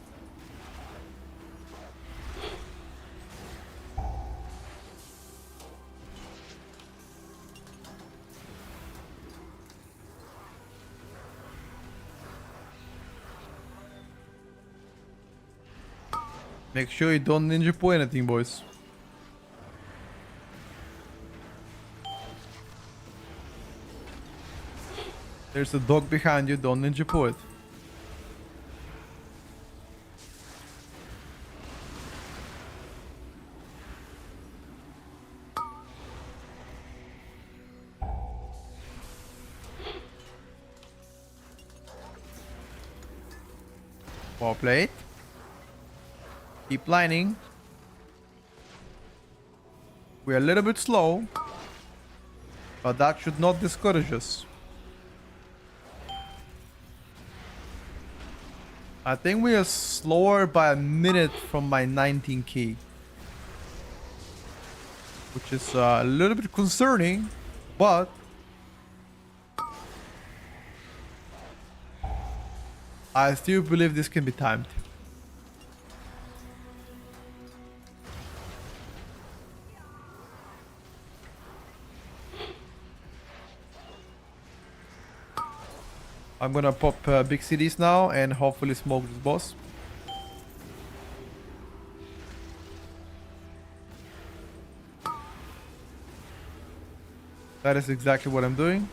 [SPEAKER 1] Make sure you don't ninja po anything, boys. There's a dog behind you, don't ninja po it. Well played. Keep lining. We're a little bit slow, but that should not discourage us. I think we are slower by a minute from my 19k, which is a little bit concerning, but I still believe this can be timed. I'm gonna pop big cities now and hopefully smoke this boss. That is exactly what I'm doing.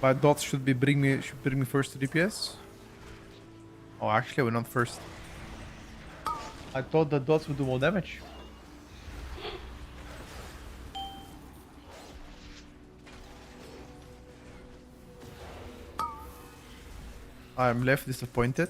[SPEAKER 1] My dots should bring me first to DPS. Oh, actually, we're not first. I thought the dots would do more damage. I'm left disappointed.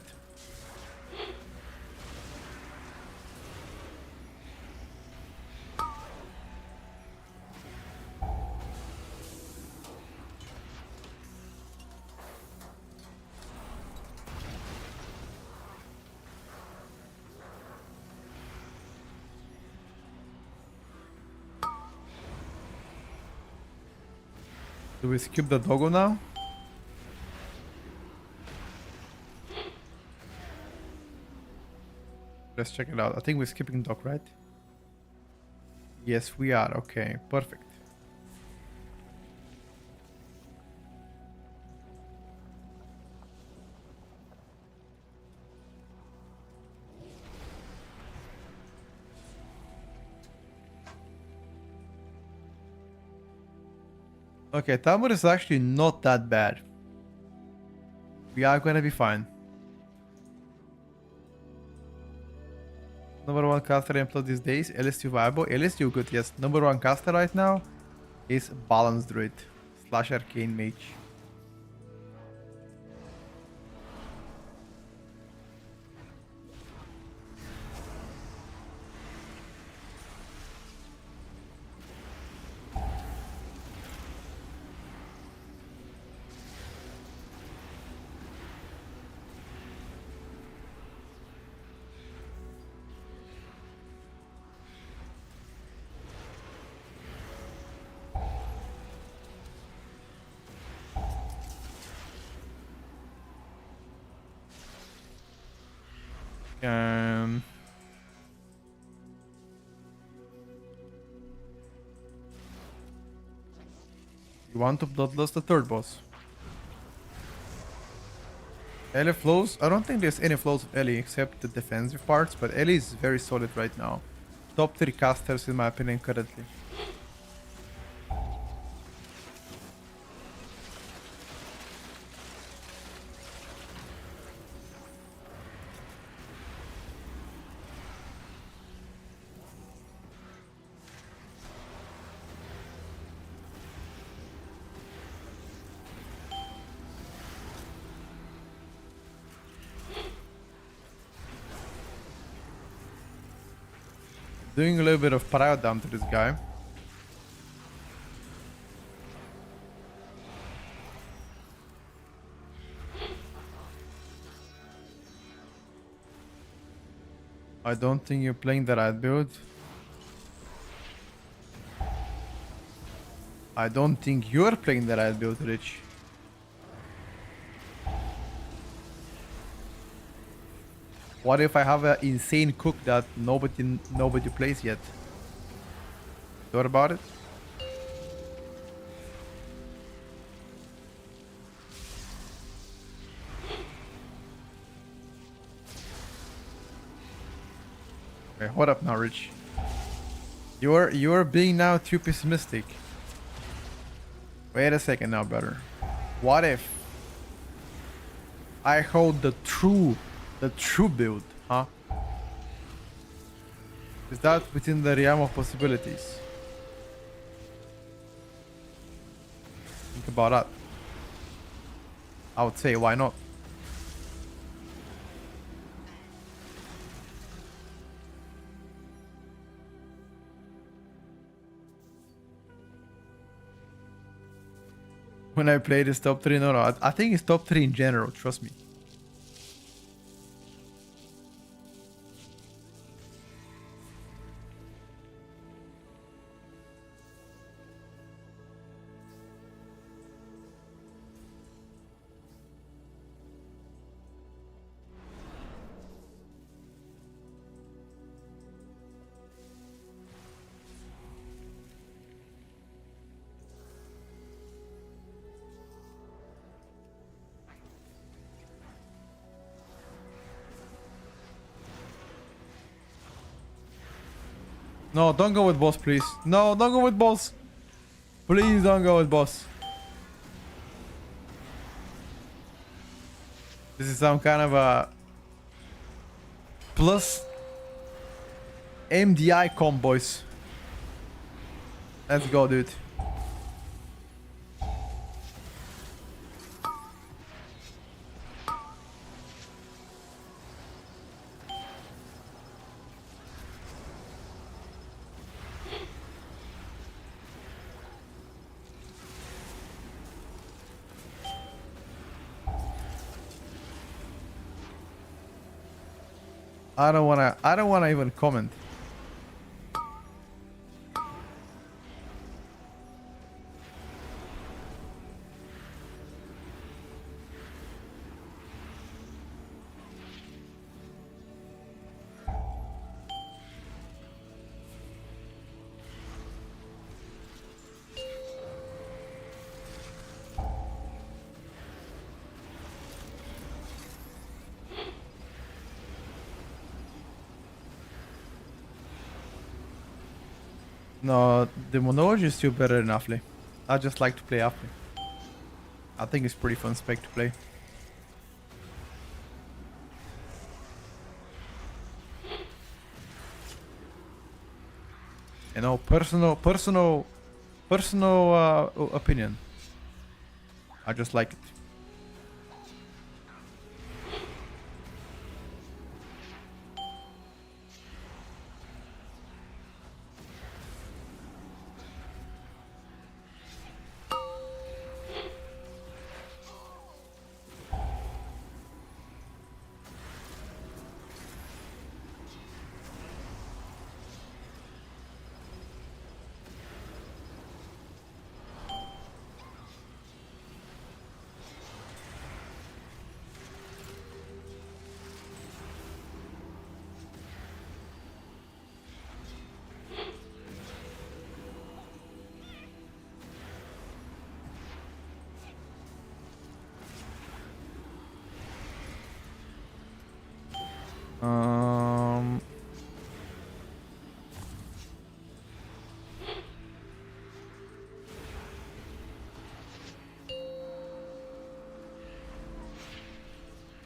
[SPEAKER 1] Do we skip the doggo now? Let's check it out. I think we're skipping dog, right? Yes, we are. Okay, perfect. Okay, Tamur is actually not that bad. We are gonna be fine. Number one caster employed these days. Ellie still viable. Ellie still good, yes. Number one caster right now is Balance Druid / Arcane Mage. You want to bloodlust the third boss. Ellie flows. I don't think there's any flows of Ellie except the defensive parts, but Ellie is very solid right now. Top 3 casters in my opinion currently. doing a little bit of prio down to this guy. I don't think you're playing the right build. I don't think you're playing the right build, Rich. What if I have an insane cook that nobody plays yet? Thought about it? Okay, what up now, Rich? You're being now too pessimistic. Wait a second now, brother. What if I hold the true build, huh? Is that within the realm of possibilities? Think about that. I would say, why not? When I play this top 3, no, I think it's top 3 in general, trust me. No, don't go with boss, please. No, don't go with boss. Please don't go with boss. This is some kind of a plus MDI comp, boys. Let's go, dude. I don't wanna even comment. No, Demonology is still better than Affley. I just like to play Affley. I think it's pretty fun spec to play. You know, personal opinion. I just like it.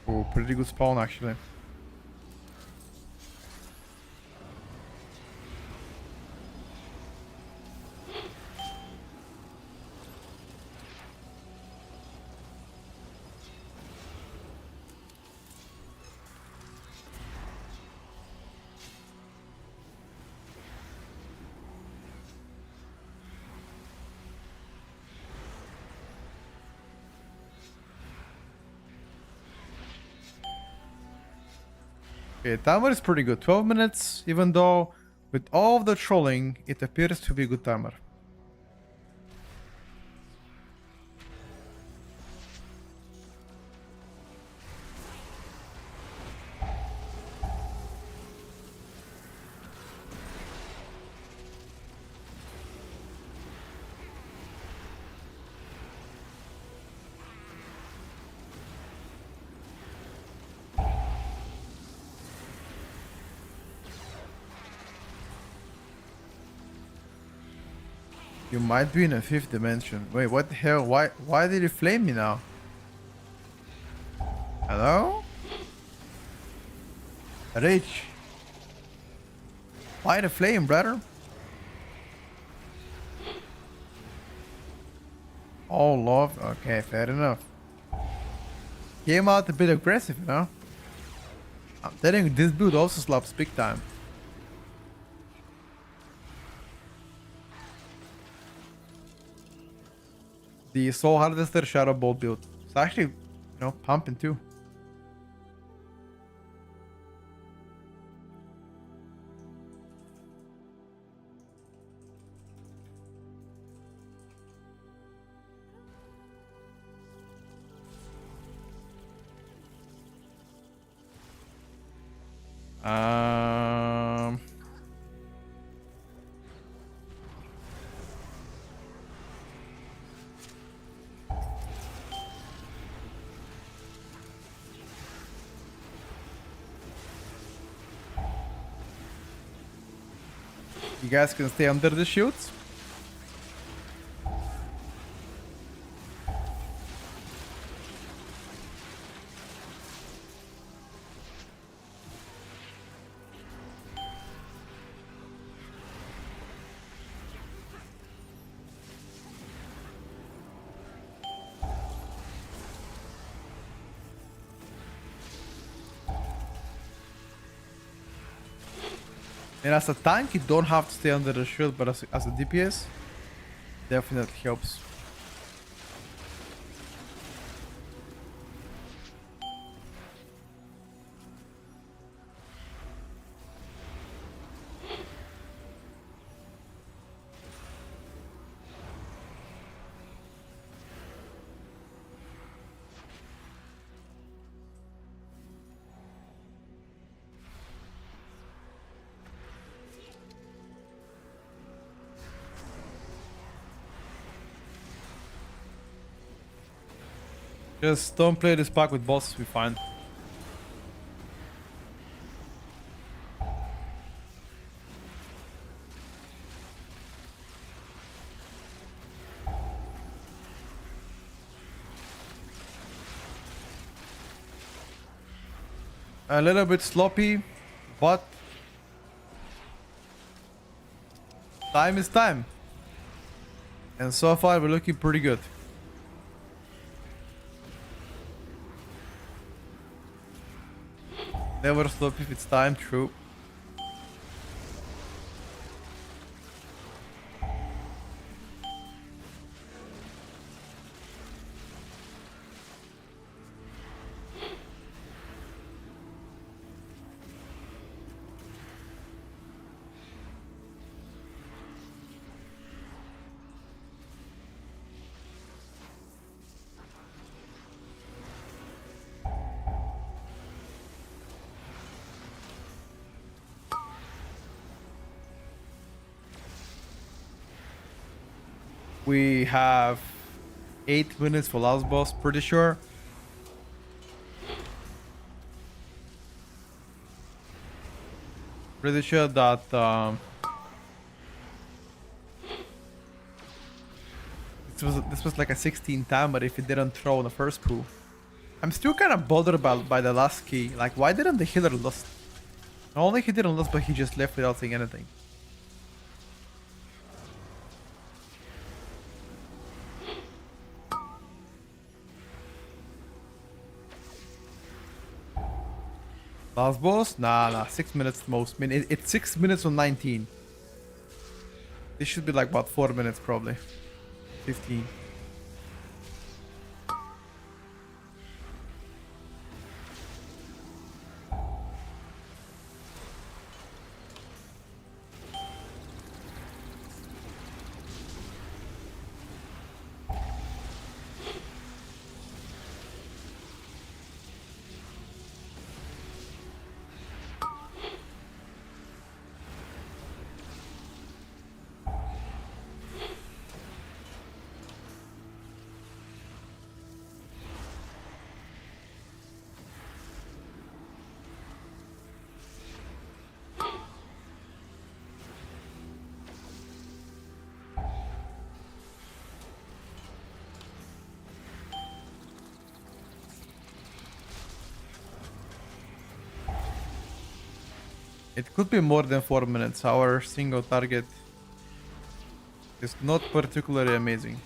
[SPEAKER 1] Oh, pretty good spawn actually. Okay, timer is pretty good. 12 minutes, even though with all of the trolling, it appears to be a good timer. You might be in a 5th dimension. Wait, what the hell? Why did it flame me now? Hello? Rich. Why the flame, brother? Oh, love. Okay, fair enough. Came out a bit aggressive, you know? I'm telling you, this build also slaps big time. The Soul Harvester Shadow Bolt build. It's actually, you know, pumping too. Um... You guys can stay under the shields. And as a tank, you don't have to stay under the shield, but as a DPS, definitely helps. Just don't play this pack with bosses, we find. A little bit sloppy, but time is time. And so far we're looking pretty good. Never stop if it's time, true. We have 8 minutes for last boss, pretty sure. Pretty sure that this was like a 16 timer if it didn't throw on the first pool. I'm still kind of bothered by the last key. Like, why didn't the healer lose? Not only he didn't lose, but he just left without saying anything. Last boss? Nah, 6 minutes the most. I mean, it's 6 minutes on 19. This should be like about 4 minutes probably. 15. It could be more than 4 minutes. Our single target is not particularly amazing.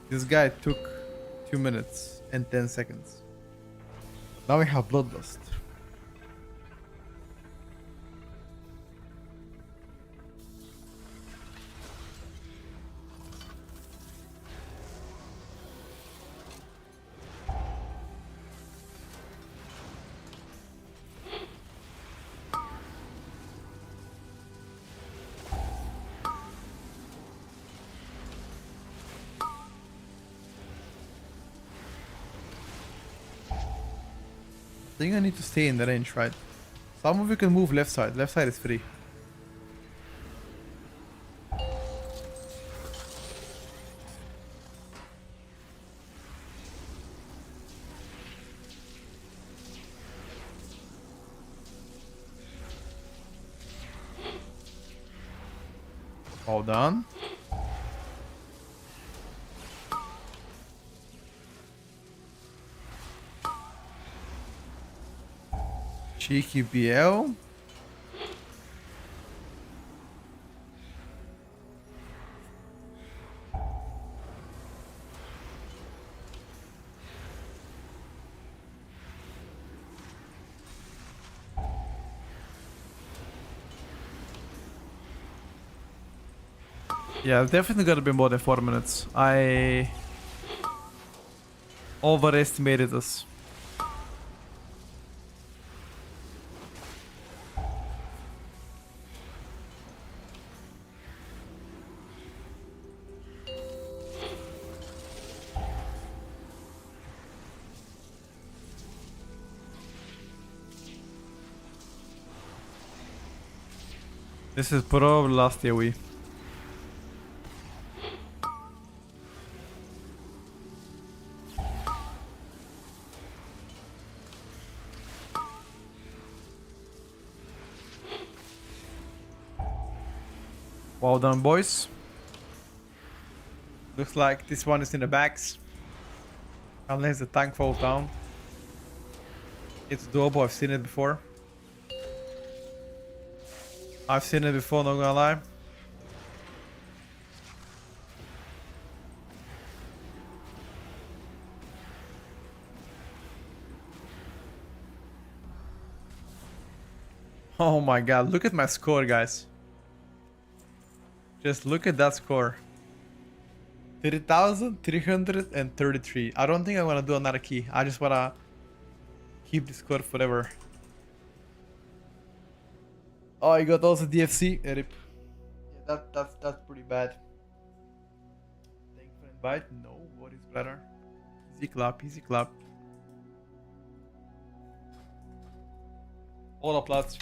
[SPEAKER 1] This guy took 2 minutes and 10 seconds. Now we have Bloodlust. I think I need to stay in the range, right? Some of you can move left side. Left side is free. All done. Cheeky BL. Yeah, definitely gotta be more than 4 minutes. I overestimated us. This is probably last year we. Well done, boys. Looks like this one is in the bags. Unless the tank falls down. It's doable, I've seen it before. I've seen it before, not gonna lie. Oh my god, look at my score, guys. Just look at that score. 30,333. I don't think I want to do another key. I just want to keep the score forever. Oh, you got also DFC. Rip. Yeah, that's pretty bad. Thank you for invite. No, what is better? Easy clap, easy clap. All applause.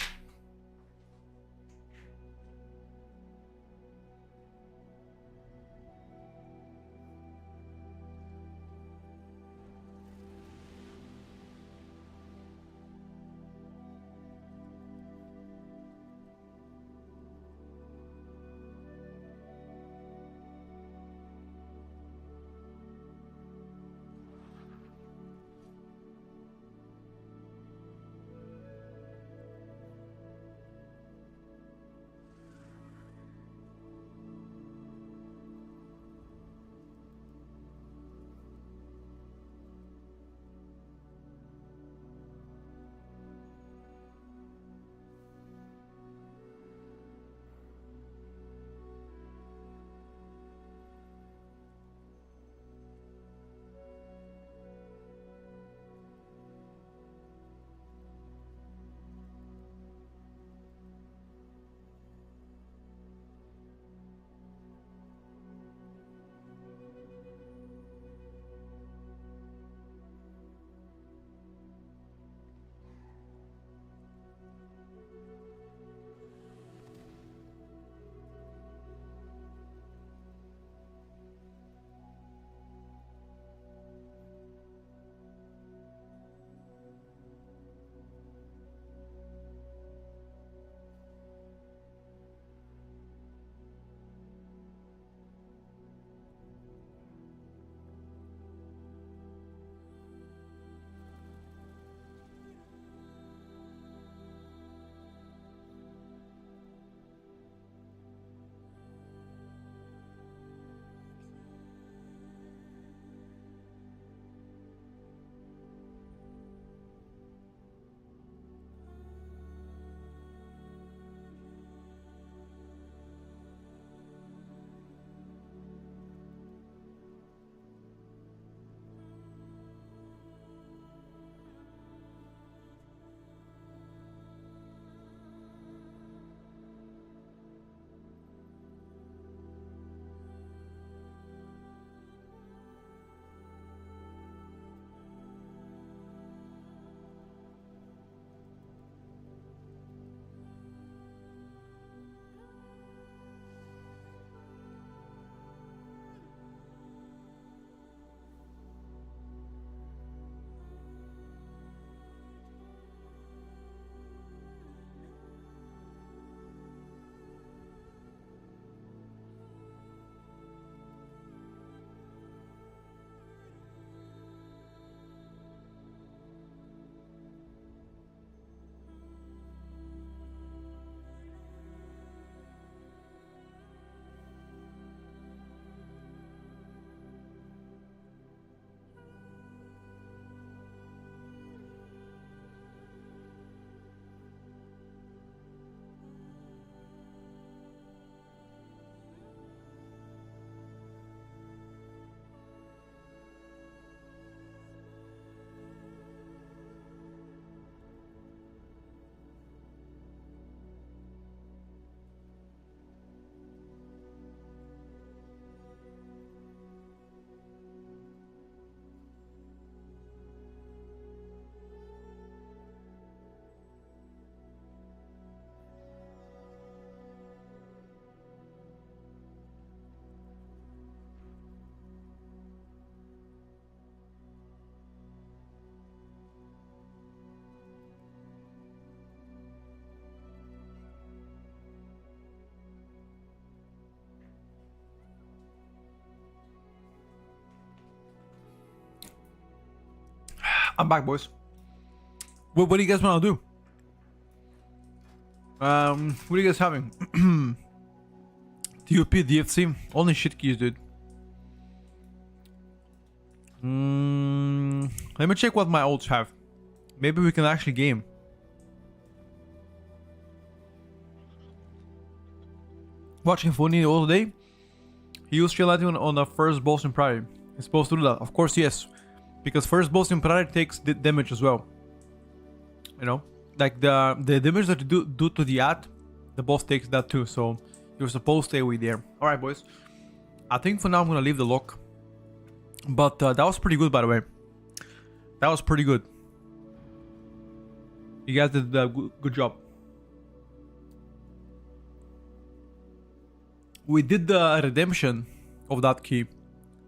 [SPEAKER 1] I'm back, boys. What do you guys want to do? What are you guys having? TOP, DFC, only shit keys, dude. Let me check what my olds have. Maybe we can actually game. Watching Funny all day. He used Shield Lightning on the first boss in priority. He's supposed to do that. Of course, yes. Because first boss in priority takes damage as well. You know? Like the damage that you do to the ad, the boss takes that too. So you're supposed to stay away there. Alright, boys. I think for now I'm gonna leave the lock. But that was pretty good, by the way. That was pretty good. You guys did a good job. We did the redemption of that key.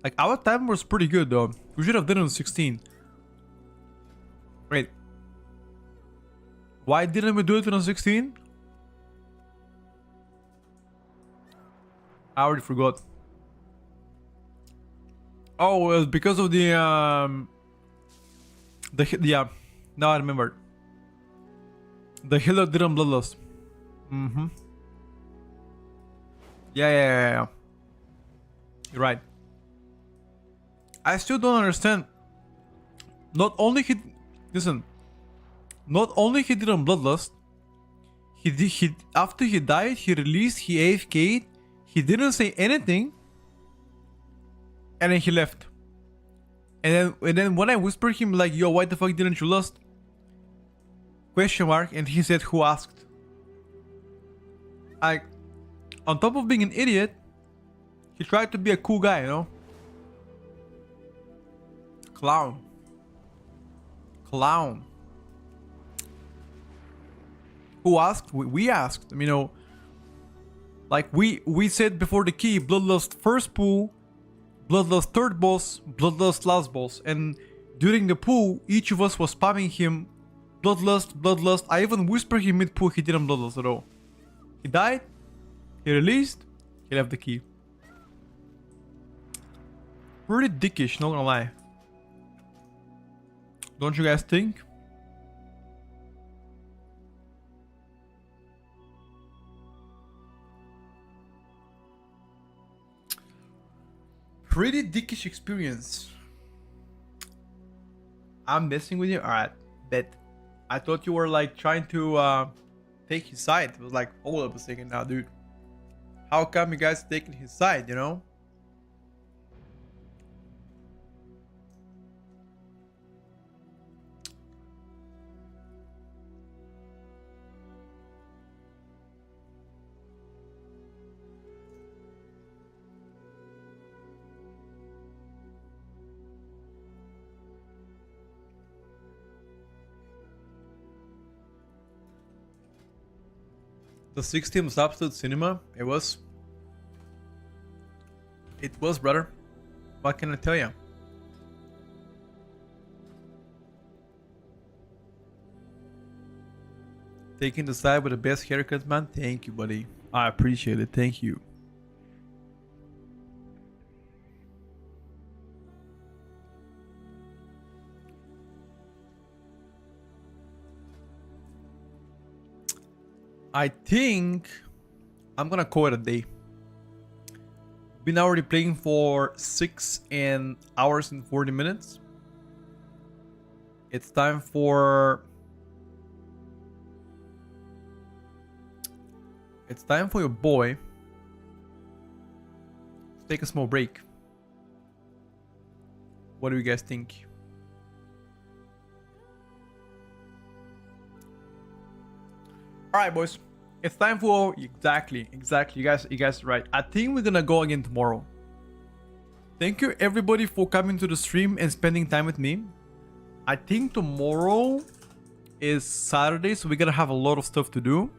[SPEAKER 1] Like, our time was pretty good, though. We should have done it on 16. Wait. Why didn't we do it on 16? I already forgot. Oh, it was because of the yeah. Now I remember. The healer didn't bloodlust. Yeah. You're right. I still don't understand. Not only he didn't bloodlust. He after he died, he released, he AFK'd, he didn't say anything, and then he left. And then when I whispered him like, yo, why the fuck didn't you lust? Question mark, and he said, who asked? Like, on top of being an idiot, he tried to be a cool guy, you know? Clown. Who asked? We asked. You know, like we said before the key, Bloodlust first pool, Bloodlust third boss, Bloodlust last boss, and during the pool, each of us was spamming him, Bloodlust. I even whispered him mid pool, he didn't Bloodlust at all. He died, he released, he left the key. Pretty dickish, not gonna lie. Don't you guys think? Pretty dickish experience. I'm messing with you? Alright, bet. I thought you were like trying to take his side. It was like, hold up a second now, dude. How come you guys taking his side, you know? The 16 was absolute cinema. It was, brother. What can I tell you? Taking the side with the best haircut, man. Thank you, buddy. I appreciate it. Thank you. I think I'm gonna call it a day. Been already playing for 6 hours and 40 minutes. It's time for your boy to take a small break. What do you guys think? All right, boys. It's time for exactly. You guys are right. I think we're gonna go again tomorrow. Thank you everybody for coming to the stream and spending time with me. I think tomorrow is Saturday, so we're gonna have a lot of stuff to do.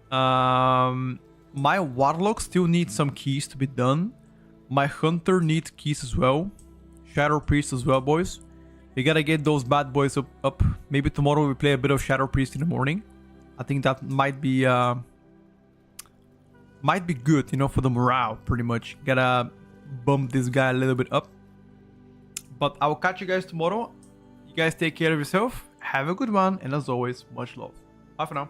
[SPEAKER 1] My warlock still needs some keys to be done. My hunter needs keys as well. Shadow priest as well, boys. We gotta get those bad boys up. Maybe tomorrow we play a bit of Shadow Priest in the morning. I think that might be good, you know, for the morale, pretty much. Gotta bump this guy a little bit up. But I will catch you guys tomorrow. You guys take care of yourself. Have a good one. And as always, much love. Bye for now.